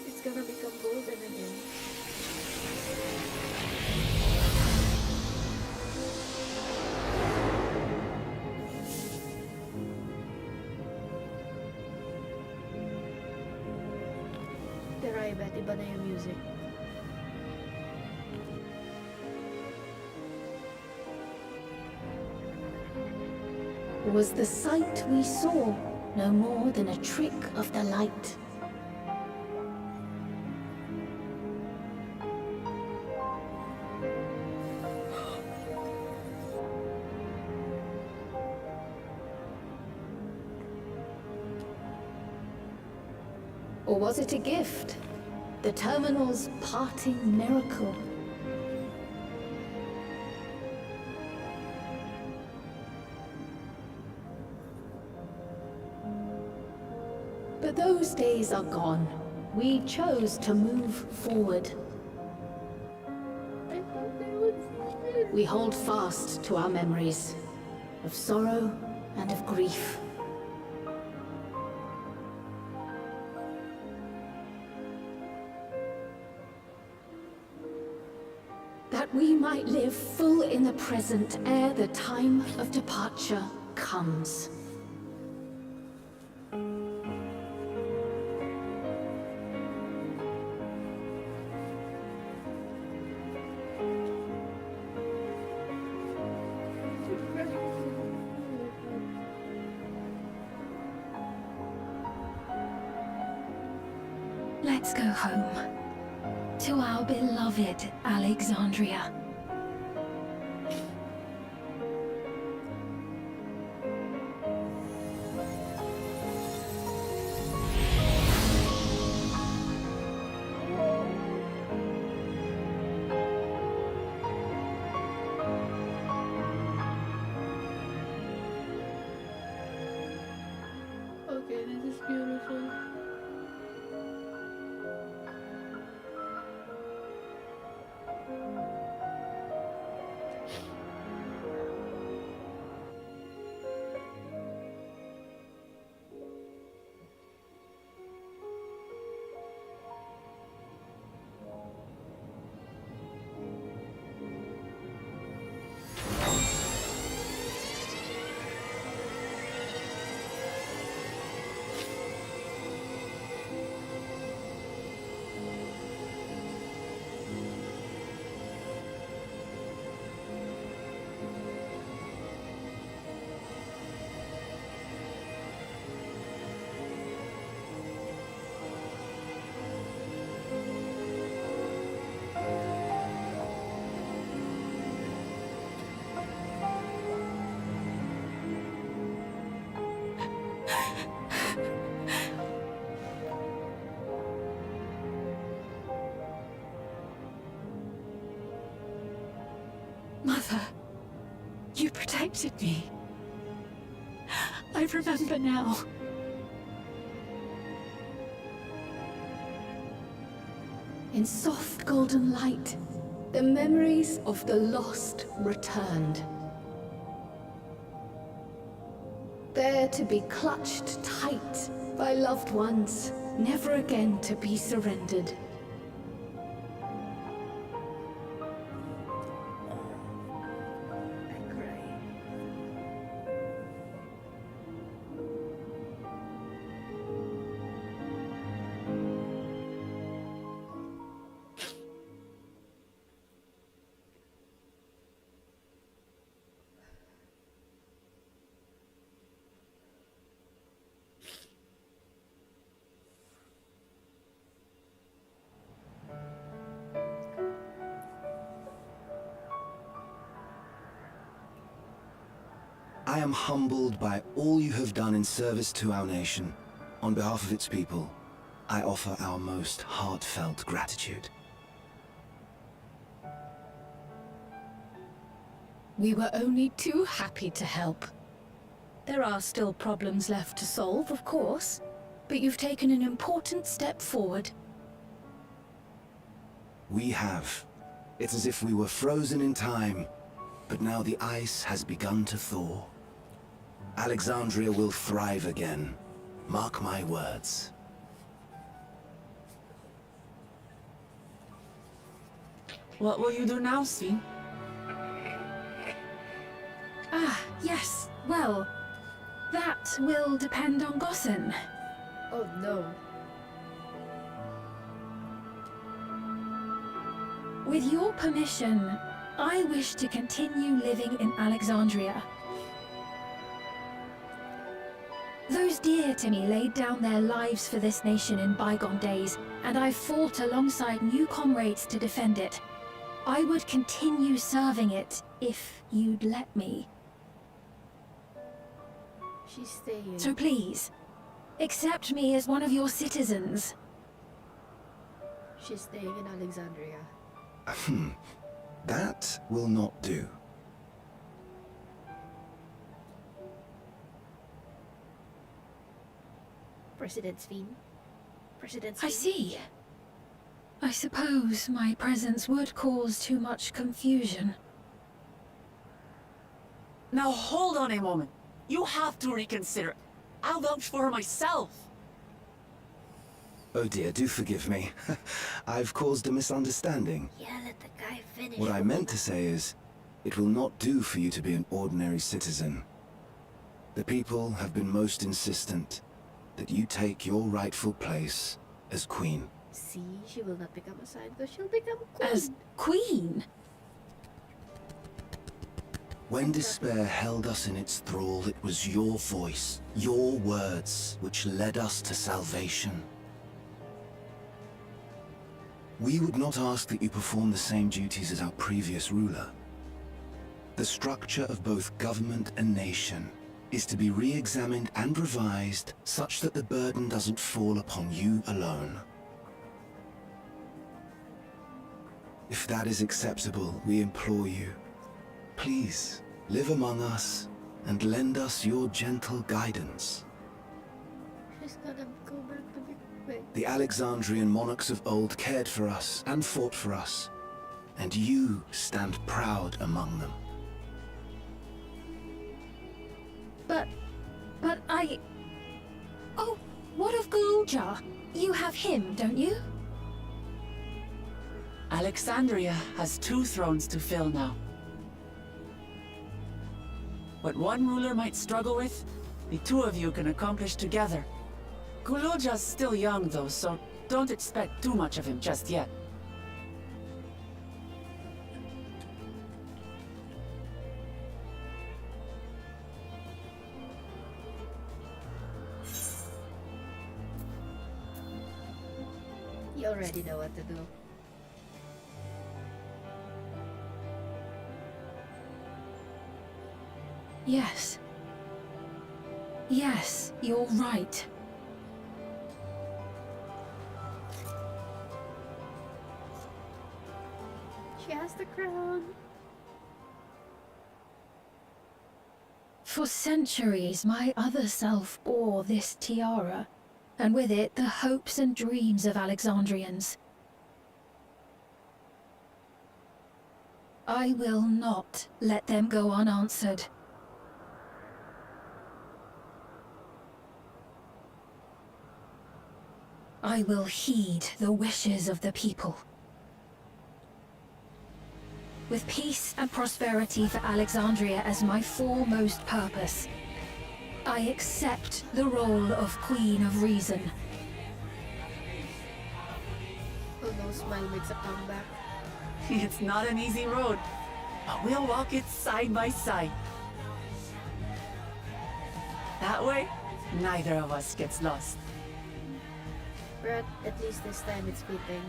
It's gonna become golden again. I bet iba na yung music. Was the sight we saw no more than a trick of the light? Or was it a gift? The terminal's parting miracle? But those days are gone. We chose to move forward. We hold fast to our memories of sorrow and of grief. That we might live full in the present ere the time of departure comes. Let's go home. To our beloved Alexandria. Okay, this is beautiful. Mother, you protected me. I remember now. In soft golden light, the memories of the lost returned. There to be clutched tight by loved ones, never again to be surrendered. I am humbled by all you have done in service to our nation. On behalf of its people, I offer our most heartfelt gratitude. We were only too happy to help. There are still problems left to solve, of course, but you've taken an important step forward. We have. It's as if we were frozen in time, but now the ice has begun to thaw. Alexandria will thrive again. Mark my words. What will you do now, Sven? Ah, yes. Well, that will depend on Gossen. Oh no. With your permission, I wish to continue living in Alexandria. Those dear to me laid down their lives for this nation in bygone days, and I fought alongside new comrades to defend it. I would continue serving it if you'd let me. She's staying. So please, accept me as one of your citizens. She's staying in Alexandria. That will not do. President's Fiend. President's I Fiend. see. I suppose my presence would cause too much confusion. Now hold on a moment. You have to reconsider. I'll vouch for her myself. Oh dear, do forgive me. I've caused a misunderstanding. Yeah, let the guy finish. What I meant to say is, it will not do for you to be an ordinary citizen. The people have been most insistent that you take your rightful place as queen. See, she will not become a side, but she'll become queen. As queen? When despair held us in its thrall, it was your voice, your words, which led us to salvation. We would not ask that you perform the same duties as our previous ruler. The structure of both government and nation is to be re-examined and revised such that the burden doesn't fall upon you alone. If that is acceptable, we implore you, please live among us and lend us your gentle guidance. She's gonna go back to be queen. The Alexandrian monarchs of old cared for us and fought for us, and you stand proud among them. But I... Oh, what of Gulja? You have him, don't you? Alexandria has 2 thrones to fill now. What one ruler might struggle with, the 2 of you can accomplish together. Gulja's still young though, so don't expect too much of him just yet. You already know what to do. Yes. Yes, you're right. She has the crown. For centuries, my other self bore this tiara, and with it the hopes and dreams of Alexandrians. I will not let them go unanswered. I will heed the wishes of the people. With peace and prosperity for Alexandria as my foremost purpose, I accept the role of Queen of Reason. Oh no, Smile makes a comeback. It's not an easy road, but we'll walk it side by side. That way, neither of us gets lost. But at least this time it's fitting.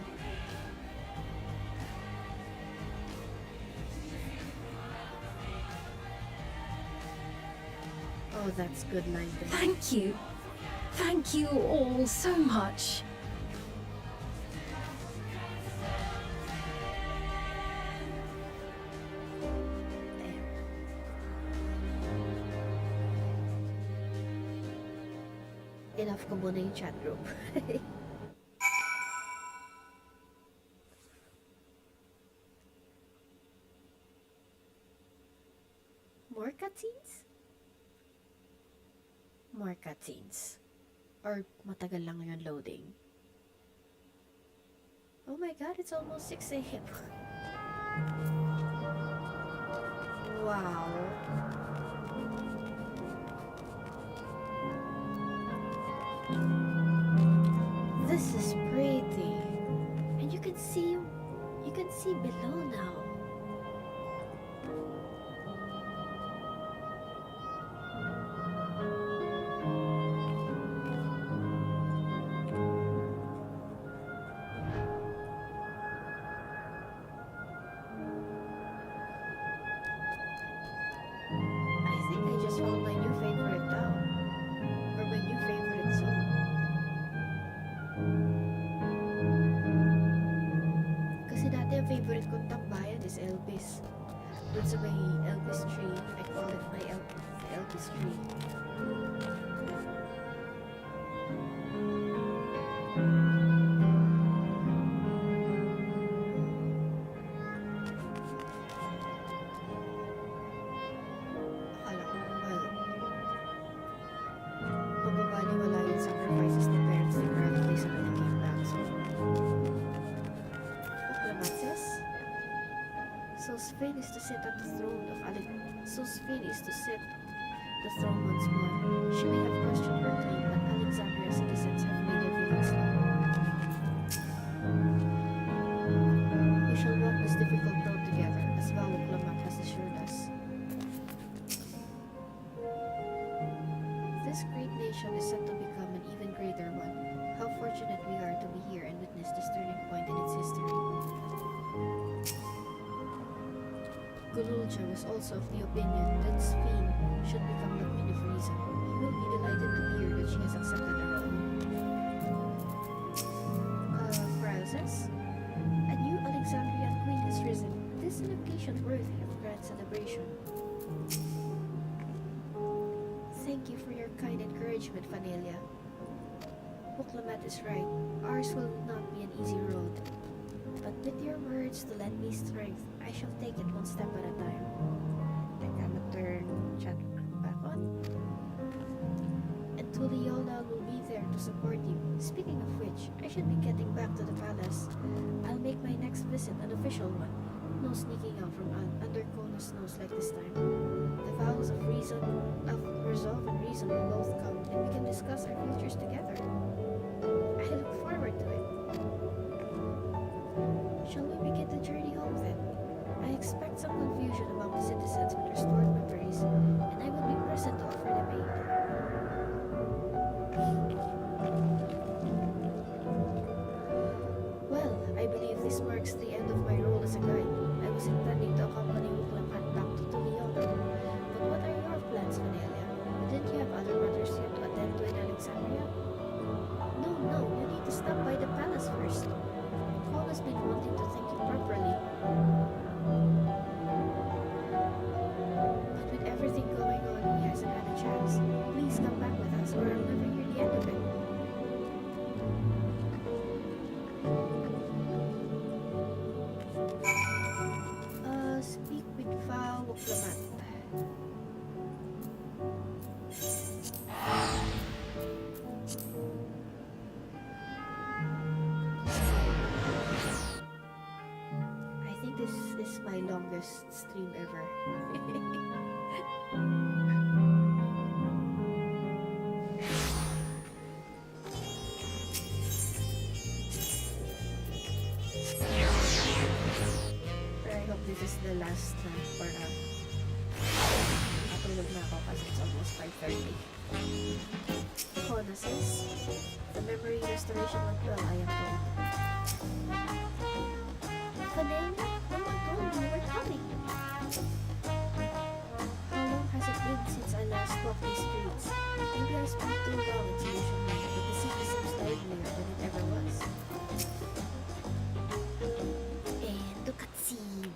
Oh, that's good lighting. Thank you. Thank you all so much. Enough ko muna yung chat room. More cutscenes? More cutscenes. Or matagal lang yung loading. Oh my god, it's almost 6 AM. Wow. This is pretty. And you can see also my Elvis tree. I call it my Elvis tree. Akala ko, well, mababaliwala yung sacrifices ng parents ni Bradley sa when I came back, so... Diplomatist? Sosfin is to sit at the throne of Sosfin is to sit the throne once more. She may have questioned her claim, but Alexandria's citizens have made evidence known. We shall walk this difficult road together, as Diplomat has assured us. This great nation is set to become an even greater one. How fortunate we are to be here and witness this turning point in its history. Gululja was also of the opinion that Sphene should become the Queen of Reason. He will be delighted to hear that she has accepted the role. Princess? A new Alexandrian Queen has risen. This is an occasion worthy of grand celebration. Thank you for your kind encouragement, Fanelia. Buklamat is right. Ours will not be an easy road. But with your words to lend me strength, I shall take it one step at a time. Teka, turn chat back on. And Tuliola will be there to support you. Speaking of which, I should be getting back to the palace. I'll make my next visit an official one. No sneaking out from under Kona's nose like this time. The vows of resolve and reason will both come, and we can discuss our futures together. I look forward to it. Shall we begin the journey home then? I expect some confusion among the citizens with restored memories, and I will be present to offer them aid. Well, I believe this marks the end of my role as a guide. I was intending to accompany Uklapan back to Tuliona. But what are your plans, Vanelia? Didn't you have other matters yet to attend to in Alexandria? No, you need to stop by the palace first. Paul has been wanting to thank you properly. But with everything going on, he hasn't had a chance. Please come back with us, or I'll never hear the end of it. Speak with Val Wuklamat. I think this is my longest stream ever. But I hope this is the last na para matulog na ako kasi it's almost 5:30. Kona says, the memory restoration went well, I am told. Vanessa, no one told me you were coming. How long has it been since I last walked these streets? Maybe I spent too long in Solution Mine, but the city seems livelier than it ever was. And the cutscene.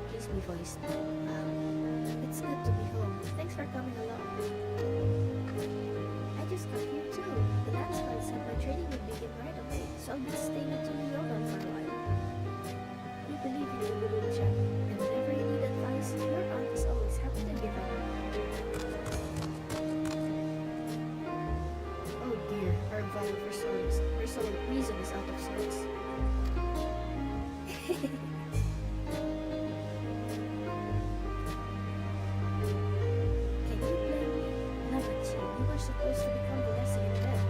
Please be voiced. It's good to be home. Thanks for coming along. I just got here too. The landslide said my training would begin right away, so I'll be staying at Tuliola for a while. We believe in you, little chap, and whenever you need advice, your aunt is always happy to give it. Oh dear, our vow of reason is out of sorts. Can you blame me? Navachi, you were supposed to become the lesson in bed.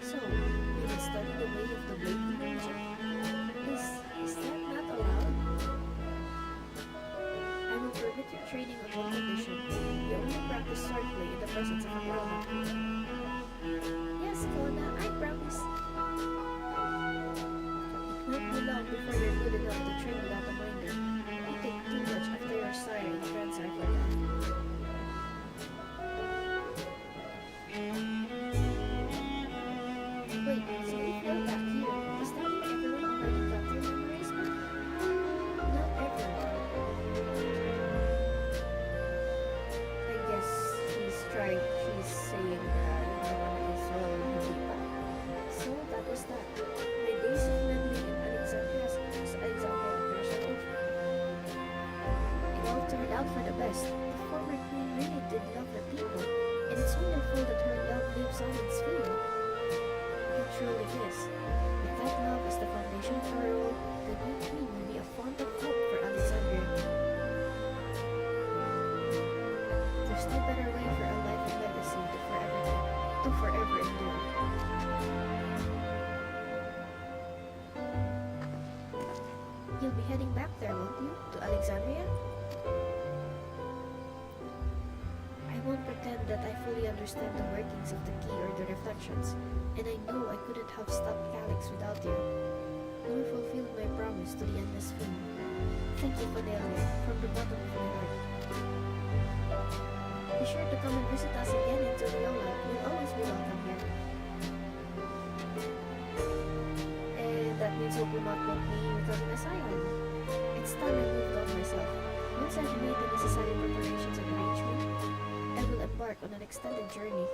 So, you will study the way of the Blade Ninja. Is that not allowed? I will permit your training on one condition. You only practice swordplay in the presence of a grown-up. Yes, Kona, I promise. It won't be long before you're good enough to train without a minder. You take too much after your sire in Transar for that. Wait, so if you're back here, does that out for the best. The former queen really did love her people, and it's wonderful that her love lives on in Sphere. It truly is. With that love as the foundation of our role, the new queen will be a font of hope for Alexandria. There's no better way for a life and legacy to forever endure. You'll be heading back there, won't you? To Alexandria? I won't pretend that I fully understand the workings of the key or the reflections, and I know I couldn't have stopped Calyx without you, nor fulfilled my promise to the endless fiend. Thank you, Cornelia, from the bottom of my heart. Be sure to come and visit us again in Toriola. You'll always be welcome here. And that means Okumat won't be becoming a scion. It's time I moved on myself. Once I've made the necessary preparations and arrangement, I will embark on an extended journey.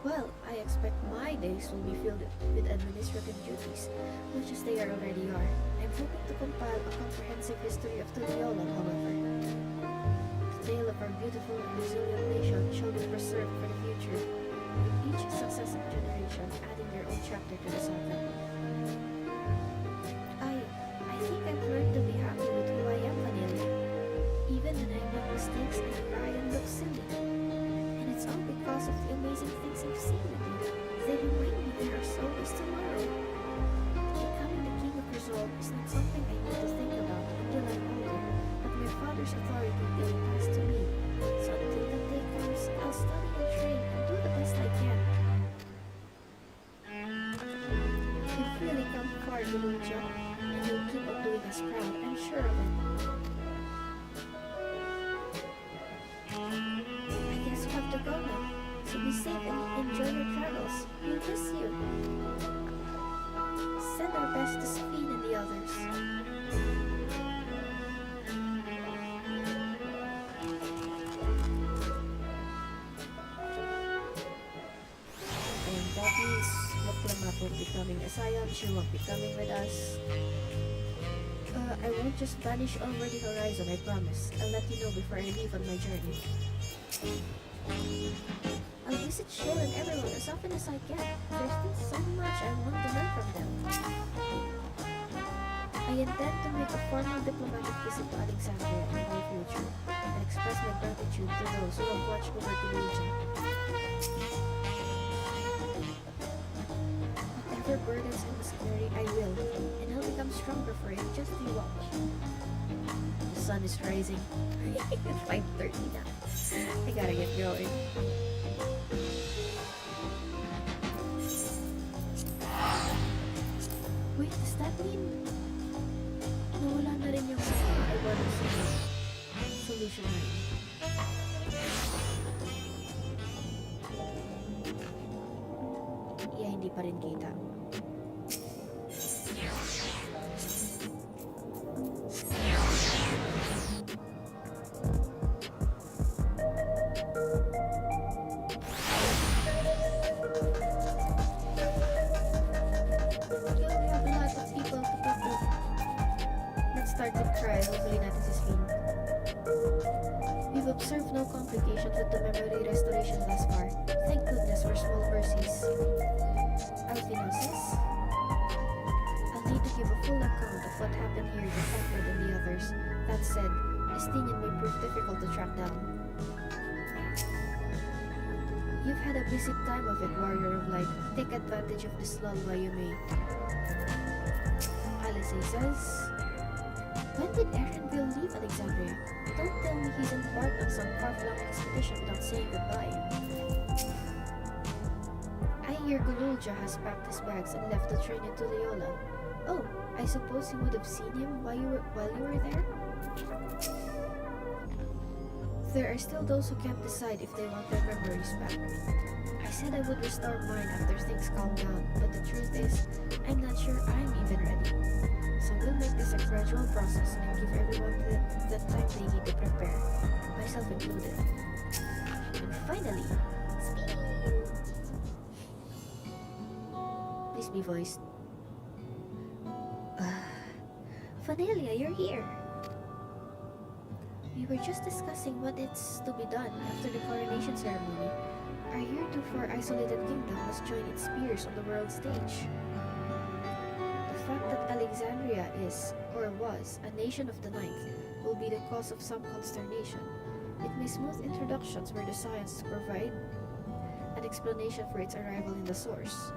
Well, I expect my days will be filled with administrative duties, much as they already are. I'm hoping to compile a comprehensive history of Toriola, however. The tale of our beautiful and resilient nation shall be preserved for the future, with each successive generation adding their own chapter to the saga. I think I've learned to be happy with who I am, Vanilla. Even when I make mistakes, I cry and look silly. And it's all because of the amazing things I've seen with you. They remind me there is always tomorrow. Becoming the king of resolve is not something I need to think about until I'm older, but my father's authority being passed to me. So until that day comes, I'll study and train and do the best I can. You've really come far, Lucha, and you'll keep on doing us proud, I'm sure of it. I guess you have to go now, so be safe and enjoy your travels. We'll miss you. Send our best to Sphere and the others. And that means Moklamat won't be coming a scion, she won't be coming with us. I won't just vanish over the horizon, I promise. I'll let you know before I leave on my journey. I'll visit Shill and everyone as often as I can. There's still so much I want to learn from them. I intend to make a formal diplomatic visit to Alexandria in the near future and express my gratitude to those who have watched over the region. Whatever burdens I must carry, I will, and I'll become stronger for it, just you watch. The sun is rising. It's 5:30 now. I gotta get going. Wait, does that mean nawala na rin yung I want to see solution na rin? Yeah, hindi pa rin kita. Observed no complications with the memory restoration thus far. Thank goodness for small mercies. Alfino says, I'll need to give a full account of what happened here to Sanford and the others. That said, Estinian may prove difficult to track down. You've had a busy time of it, Warrior of Light. Take advantage of this lull while you may. Alice says, when did Erenville leave Alexandria? Don't tell me he's embarked on some far-flung expedition without saying goodbye. I hear Gululja has packed his bags and left to train in Tuliyola. Oh, I suppose you would have seen him while you were there? There are still those who can't decide if they want their memories back. I said I would restore mine after things calm down, but the truth is, I'm not sure I'm even ready. So we'll make this a gradual process and give everyone the time they need to prepare, myself included. And finally, speed! Please be voiced. Vanilla, you're here. We were just discussing what is to be done after the coronation ceremony. Our heretofore isolated kingdom must join its peers on the world stage. The fact that Alexandria is, or was, a nation of the ninth will be the cause of some consternation. It may smooth introductions were the science to provide an explanation for its arrival in the source.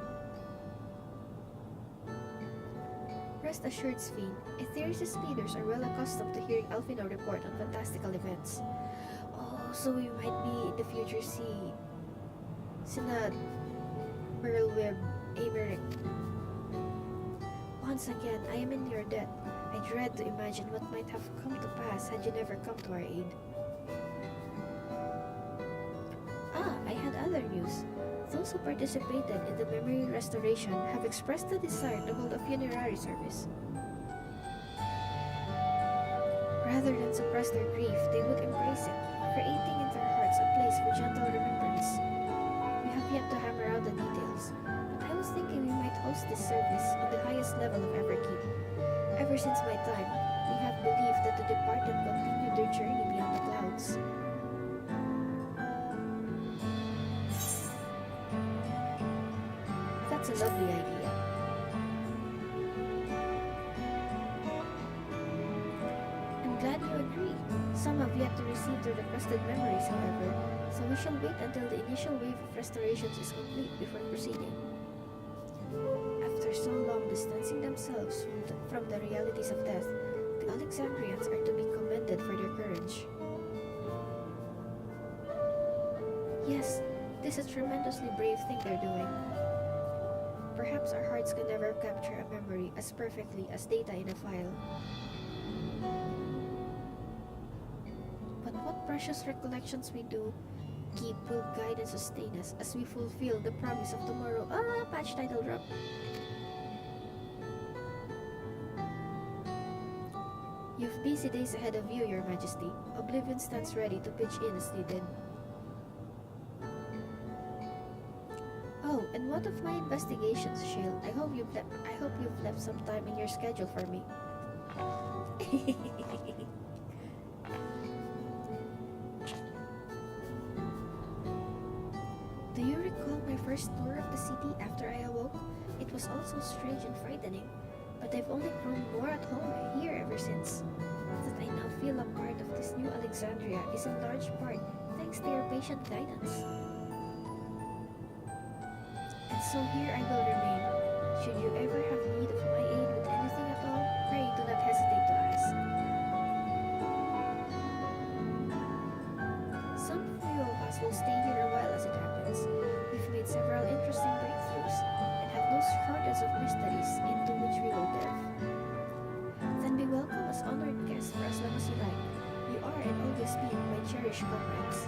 Rest assured, Sphene, Aetherius' leaders are well accustomed to hearing Alphinaud report on fantastical events. Oh, so we might be in the future see Sina Merlweb Americ. Once again, I am in your debt. I dread to imagine what might have come to pass had you never come to our aid. I had other news. Those who participated in the memory restoration have expressed the desire to hold a funerary service. Rather than suppress their grief, they would embrace it, creating in their hearts a place for gentle remembrance. We have yet to hammer out the details, but I was thinking we might host this service on the highest level of Everkeep. Ever since my time, we have believed that the departed continued their journey beyond the clouds. That's a lovely idea. I'm glad you agree. Some have yet to receive their requested memories, however, so we shall wait until the initial wave of restorations is complete before proceeding. After so long distancing themselves from the realities of death, the Alexandrians are to be commended for their courage. Yes, this is a tremendously brave thing they're doing. Perhaps our hearts can never capture a memory as perfectly as data in a file. But what precious recollections we do keep will guide and sustain us as we fulfill the promise of tomorrow. Patch title drop. You've busy days ahead of you, Your Majesty. Oblivion stands ready to pitch in as needed. Oh, and what of my investigations, Shield? I hope you've left some time in your schedule for me. Do you recall my first tour of the city after I awoke? It was all so strange and frightening, but I've only grown more at home here ever since. That I now feel a part of this new Alexandria is in large part thanks to your patient guidance. And so here I will remain. Should you ever have need of my aid with anything at all, pray do not hesitate to ask. Some few of us will stay here a while as it happens. We've made several interesting breakthroughs and have no shortage of mysteries into which we will delve. Then be welcome as honored guests for as long as you like. You are and always be my cherished comrades.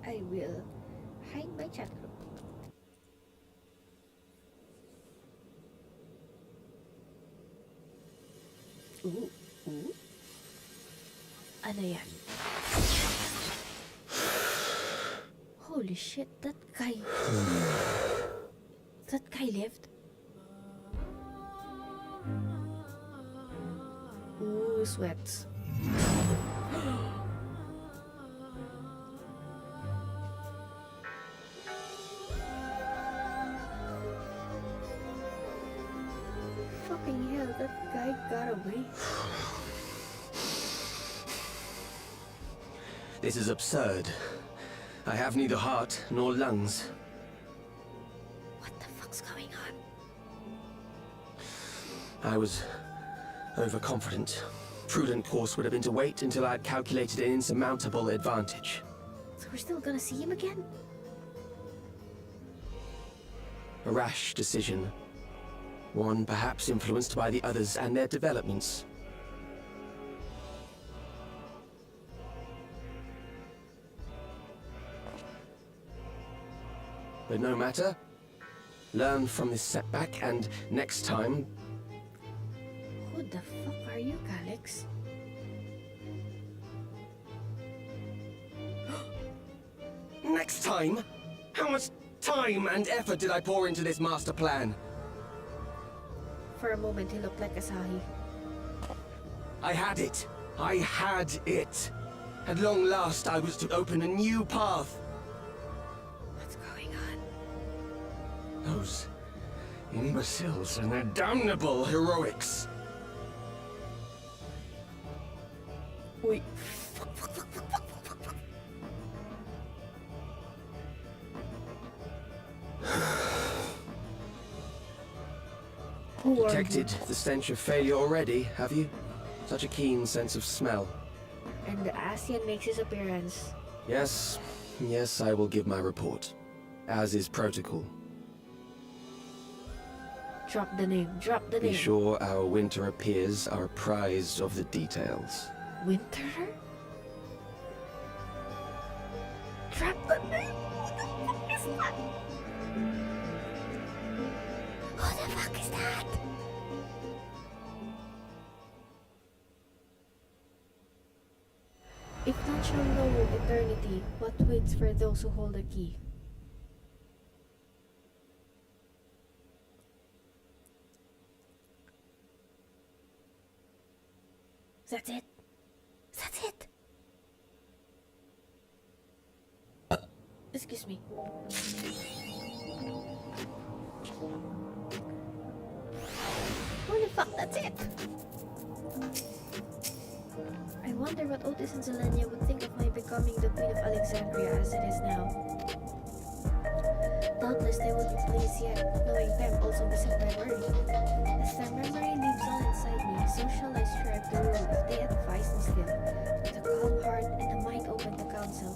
I will hide my chat group. Ooh. Ano yan? Holy shit, that guy left? Ooh, sweats. Fucking hell, that guy got away. This is absurd. I have neither heart nor lungs. What the fuck's going on? I was overconfident. Prudent course would have been to wait until I had calculated an insurmountable advantage. So we're still gonna see him again? A rash decision. One perhaps influenced by the others and their developments. But no matter. Learn from this setback, and next time... Who the fuck are you, Calyx? Next time? How much time and effort did I pour into this master plan? For a moment, he looked like Asahi. I had it. I had it. At long last, I was to open a new path. What's going on? Those imbeciles and their damnable heroics. Wait. Detected the stench of failure already, have you? Such a keen sense of smell. And the ASEAN makes his appearance. Yes, yes, I will give my report. As is protocol. Drop the name, drop the name. Be sure our winter peers are apprised of the details. Winterer? Drop the name? What the fuck is that? Who the fuck is that? If none shall know eternity, what waits for those who hold the key? That's it. That's it. Excuse me. Holy fuck, that's it! I wonder what Otis and Zelenia would think of my becoming the Queen of Alexandria as it is now. Doubtless they would be pleased, yet knowing them also wasn't my worry. As their memory lives on inside me, so shall I strive to rule if they advise me still, with a calm heart and a mind open to counsel.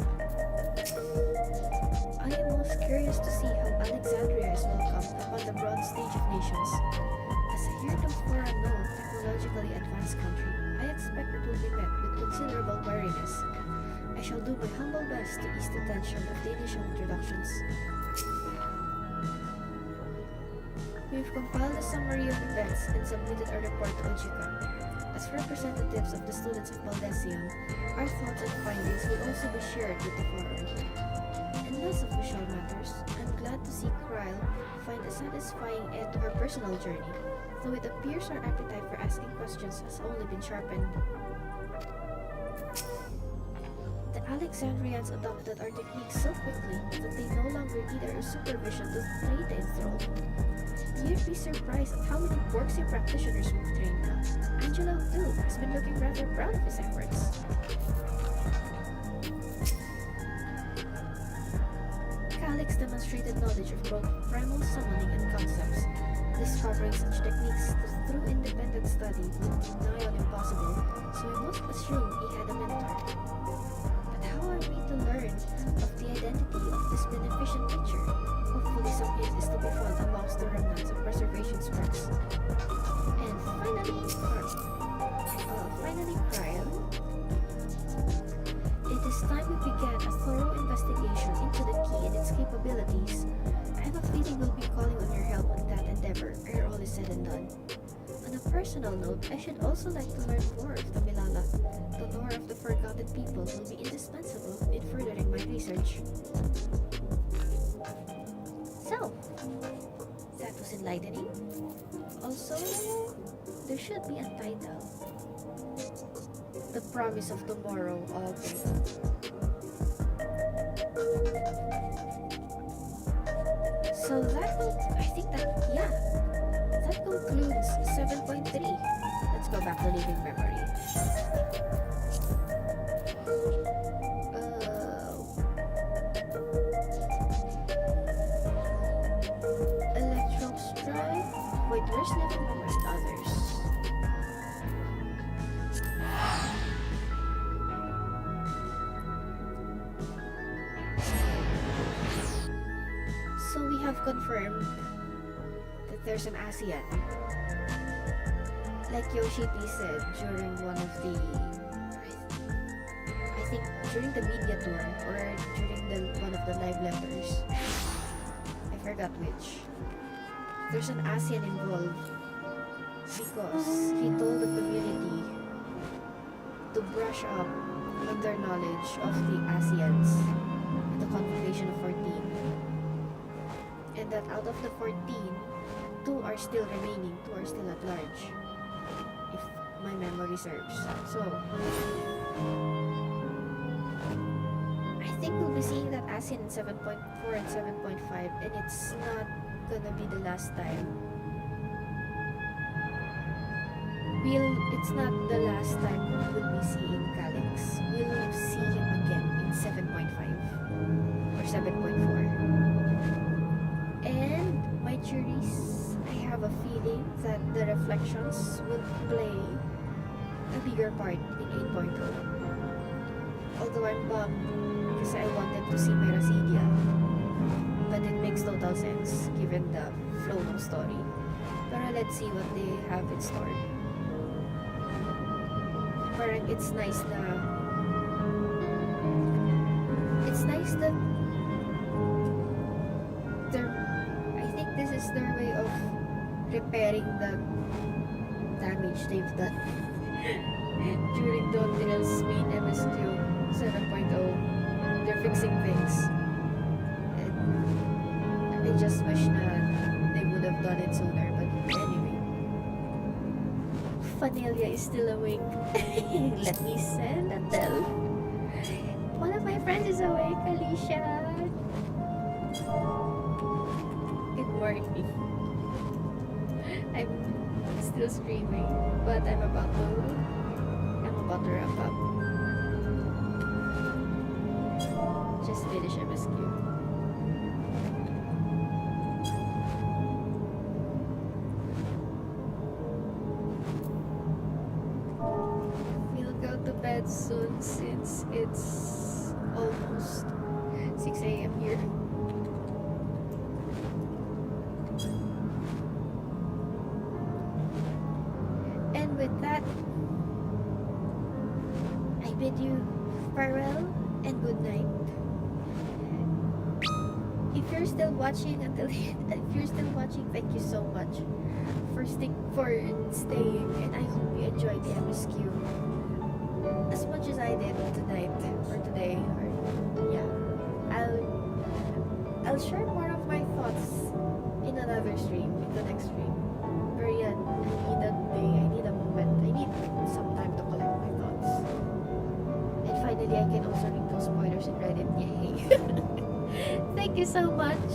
I am most curious to see how Alexandria is welcomed upon the broad stage of nations. As a heretofore unknown, technologically advanced country, I expect it will be met with considerable wariness. I shall do my humble best to ease the tension of the initial introductions. We've compiled a summary of events and submitted a report to Ojika. As representatives of the students of Baldesion, our thoughts and findings will also be shared with the forum. In less official matters, I'm glad to see Kryle find a satisfying end to her personal journey, though it appears our appetite for asking questions has only been sharpened. The Alexandrians adopted our techniques so quickly that they no longer need our supervision to train the enthralled. You'd be surprised at how many Borxia practitioners we've trained now. Angelo, too, has been looking rather proud of his efforts. Calyx demonstrated knowledge of both primal summoning and concepts. Discovering such techniques through independent study would be nigh on impossible, so we must assume he had a mentor. But how are we to learn of the identity of this beneficent teacher? Hopefully some hint is to be found amongst the remnants of preservation's works. And finally, Kryle. It is time we began a thorough investigation into the key and its capabilities. I have a feeling we'll be calling on your help on that endeavor ere all is said and done. On a personal note, I should also like to learn more of the Milala. The lore of the forgotten people will be indispensable in furthering my research. So, that was enlightening. Also, there should be a title. The Promise of Tomorrow. Okay. So that will, I think that, yeah, that concludes 7.3. Let's go back to Living Memory. Electro-Strike. Wait, where's Living Memory and others? So we have confirmed that there's an ASEAN. Like Yoshi-P said during one of the, I think during the media tour or during one of the live letters. I forgot which. there's an ASEAN involved because he told the community to brush up on their knowledge of the ASEANs and the Confederation of 14. And that out of the 14, 2 are still remaining, 2 are still at large, if my memory serves. So, I think we'll be seeing that ASEAN in 7.4 and 7.5, and it's not gonna be the last time. It's not the last time we'll be seeing Calyx. We'll see him again in 7.5 or 7.4. And my theories, I have a feeling that the reflections will play a bigger part in 8.0. Although I'm bummed because I wanted to see Merasidia, but it makes total sense given the flow of story. But let's see what they have in store. Parang it's nice that I think this is their way of repairing the damage they've done during Dawntrail's main MSQ 7.0. They're fixing things, and I just wish that they would have done it sooner. But anyway, Fanelia is still awake. Let me send a tell. One of my friends is awake, Alicia. Good morning. I'm still streaming, but I'm about to wrap up. Just finish MSQ. We'll go to bed soon since it's almost 6 a.m. here. And with that, I bid you farewell and good night. If you're still watching thank you so much for staying, and I hope you enjoyed the MSQ as much as I did tonight or today. Or yeah, I'll share more of my thoughts in another stream, in the next stream. But yeah, I need a moment. I need some time to collect my thoughts. And finally, I can also read those spoilers in Reddit. Yay! Thank you so much.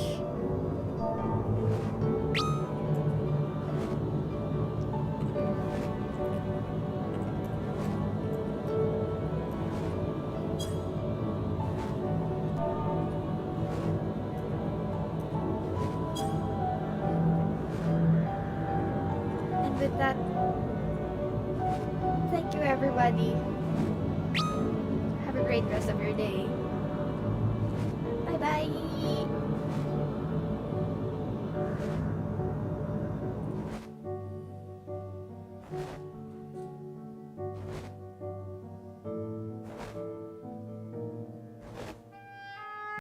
And with that, thank you everybody. Have a great rest of your day. Bye bye.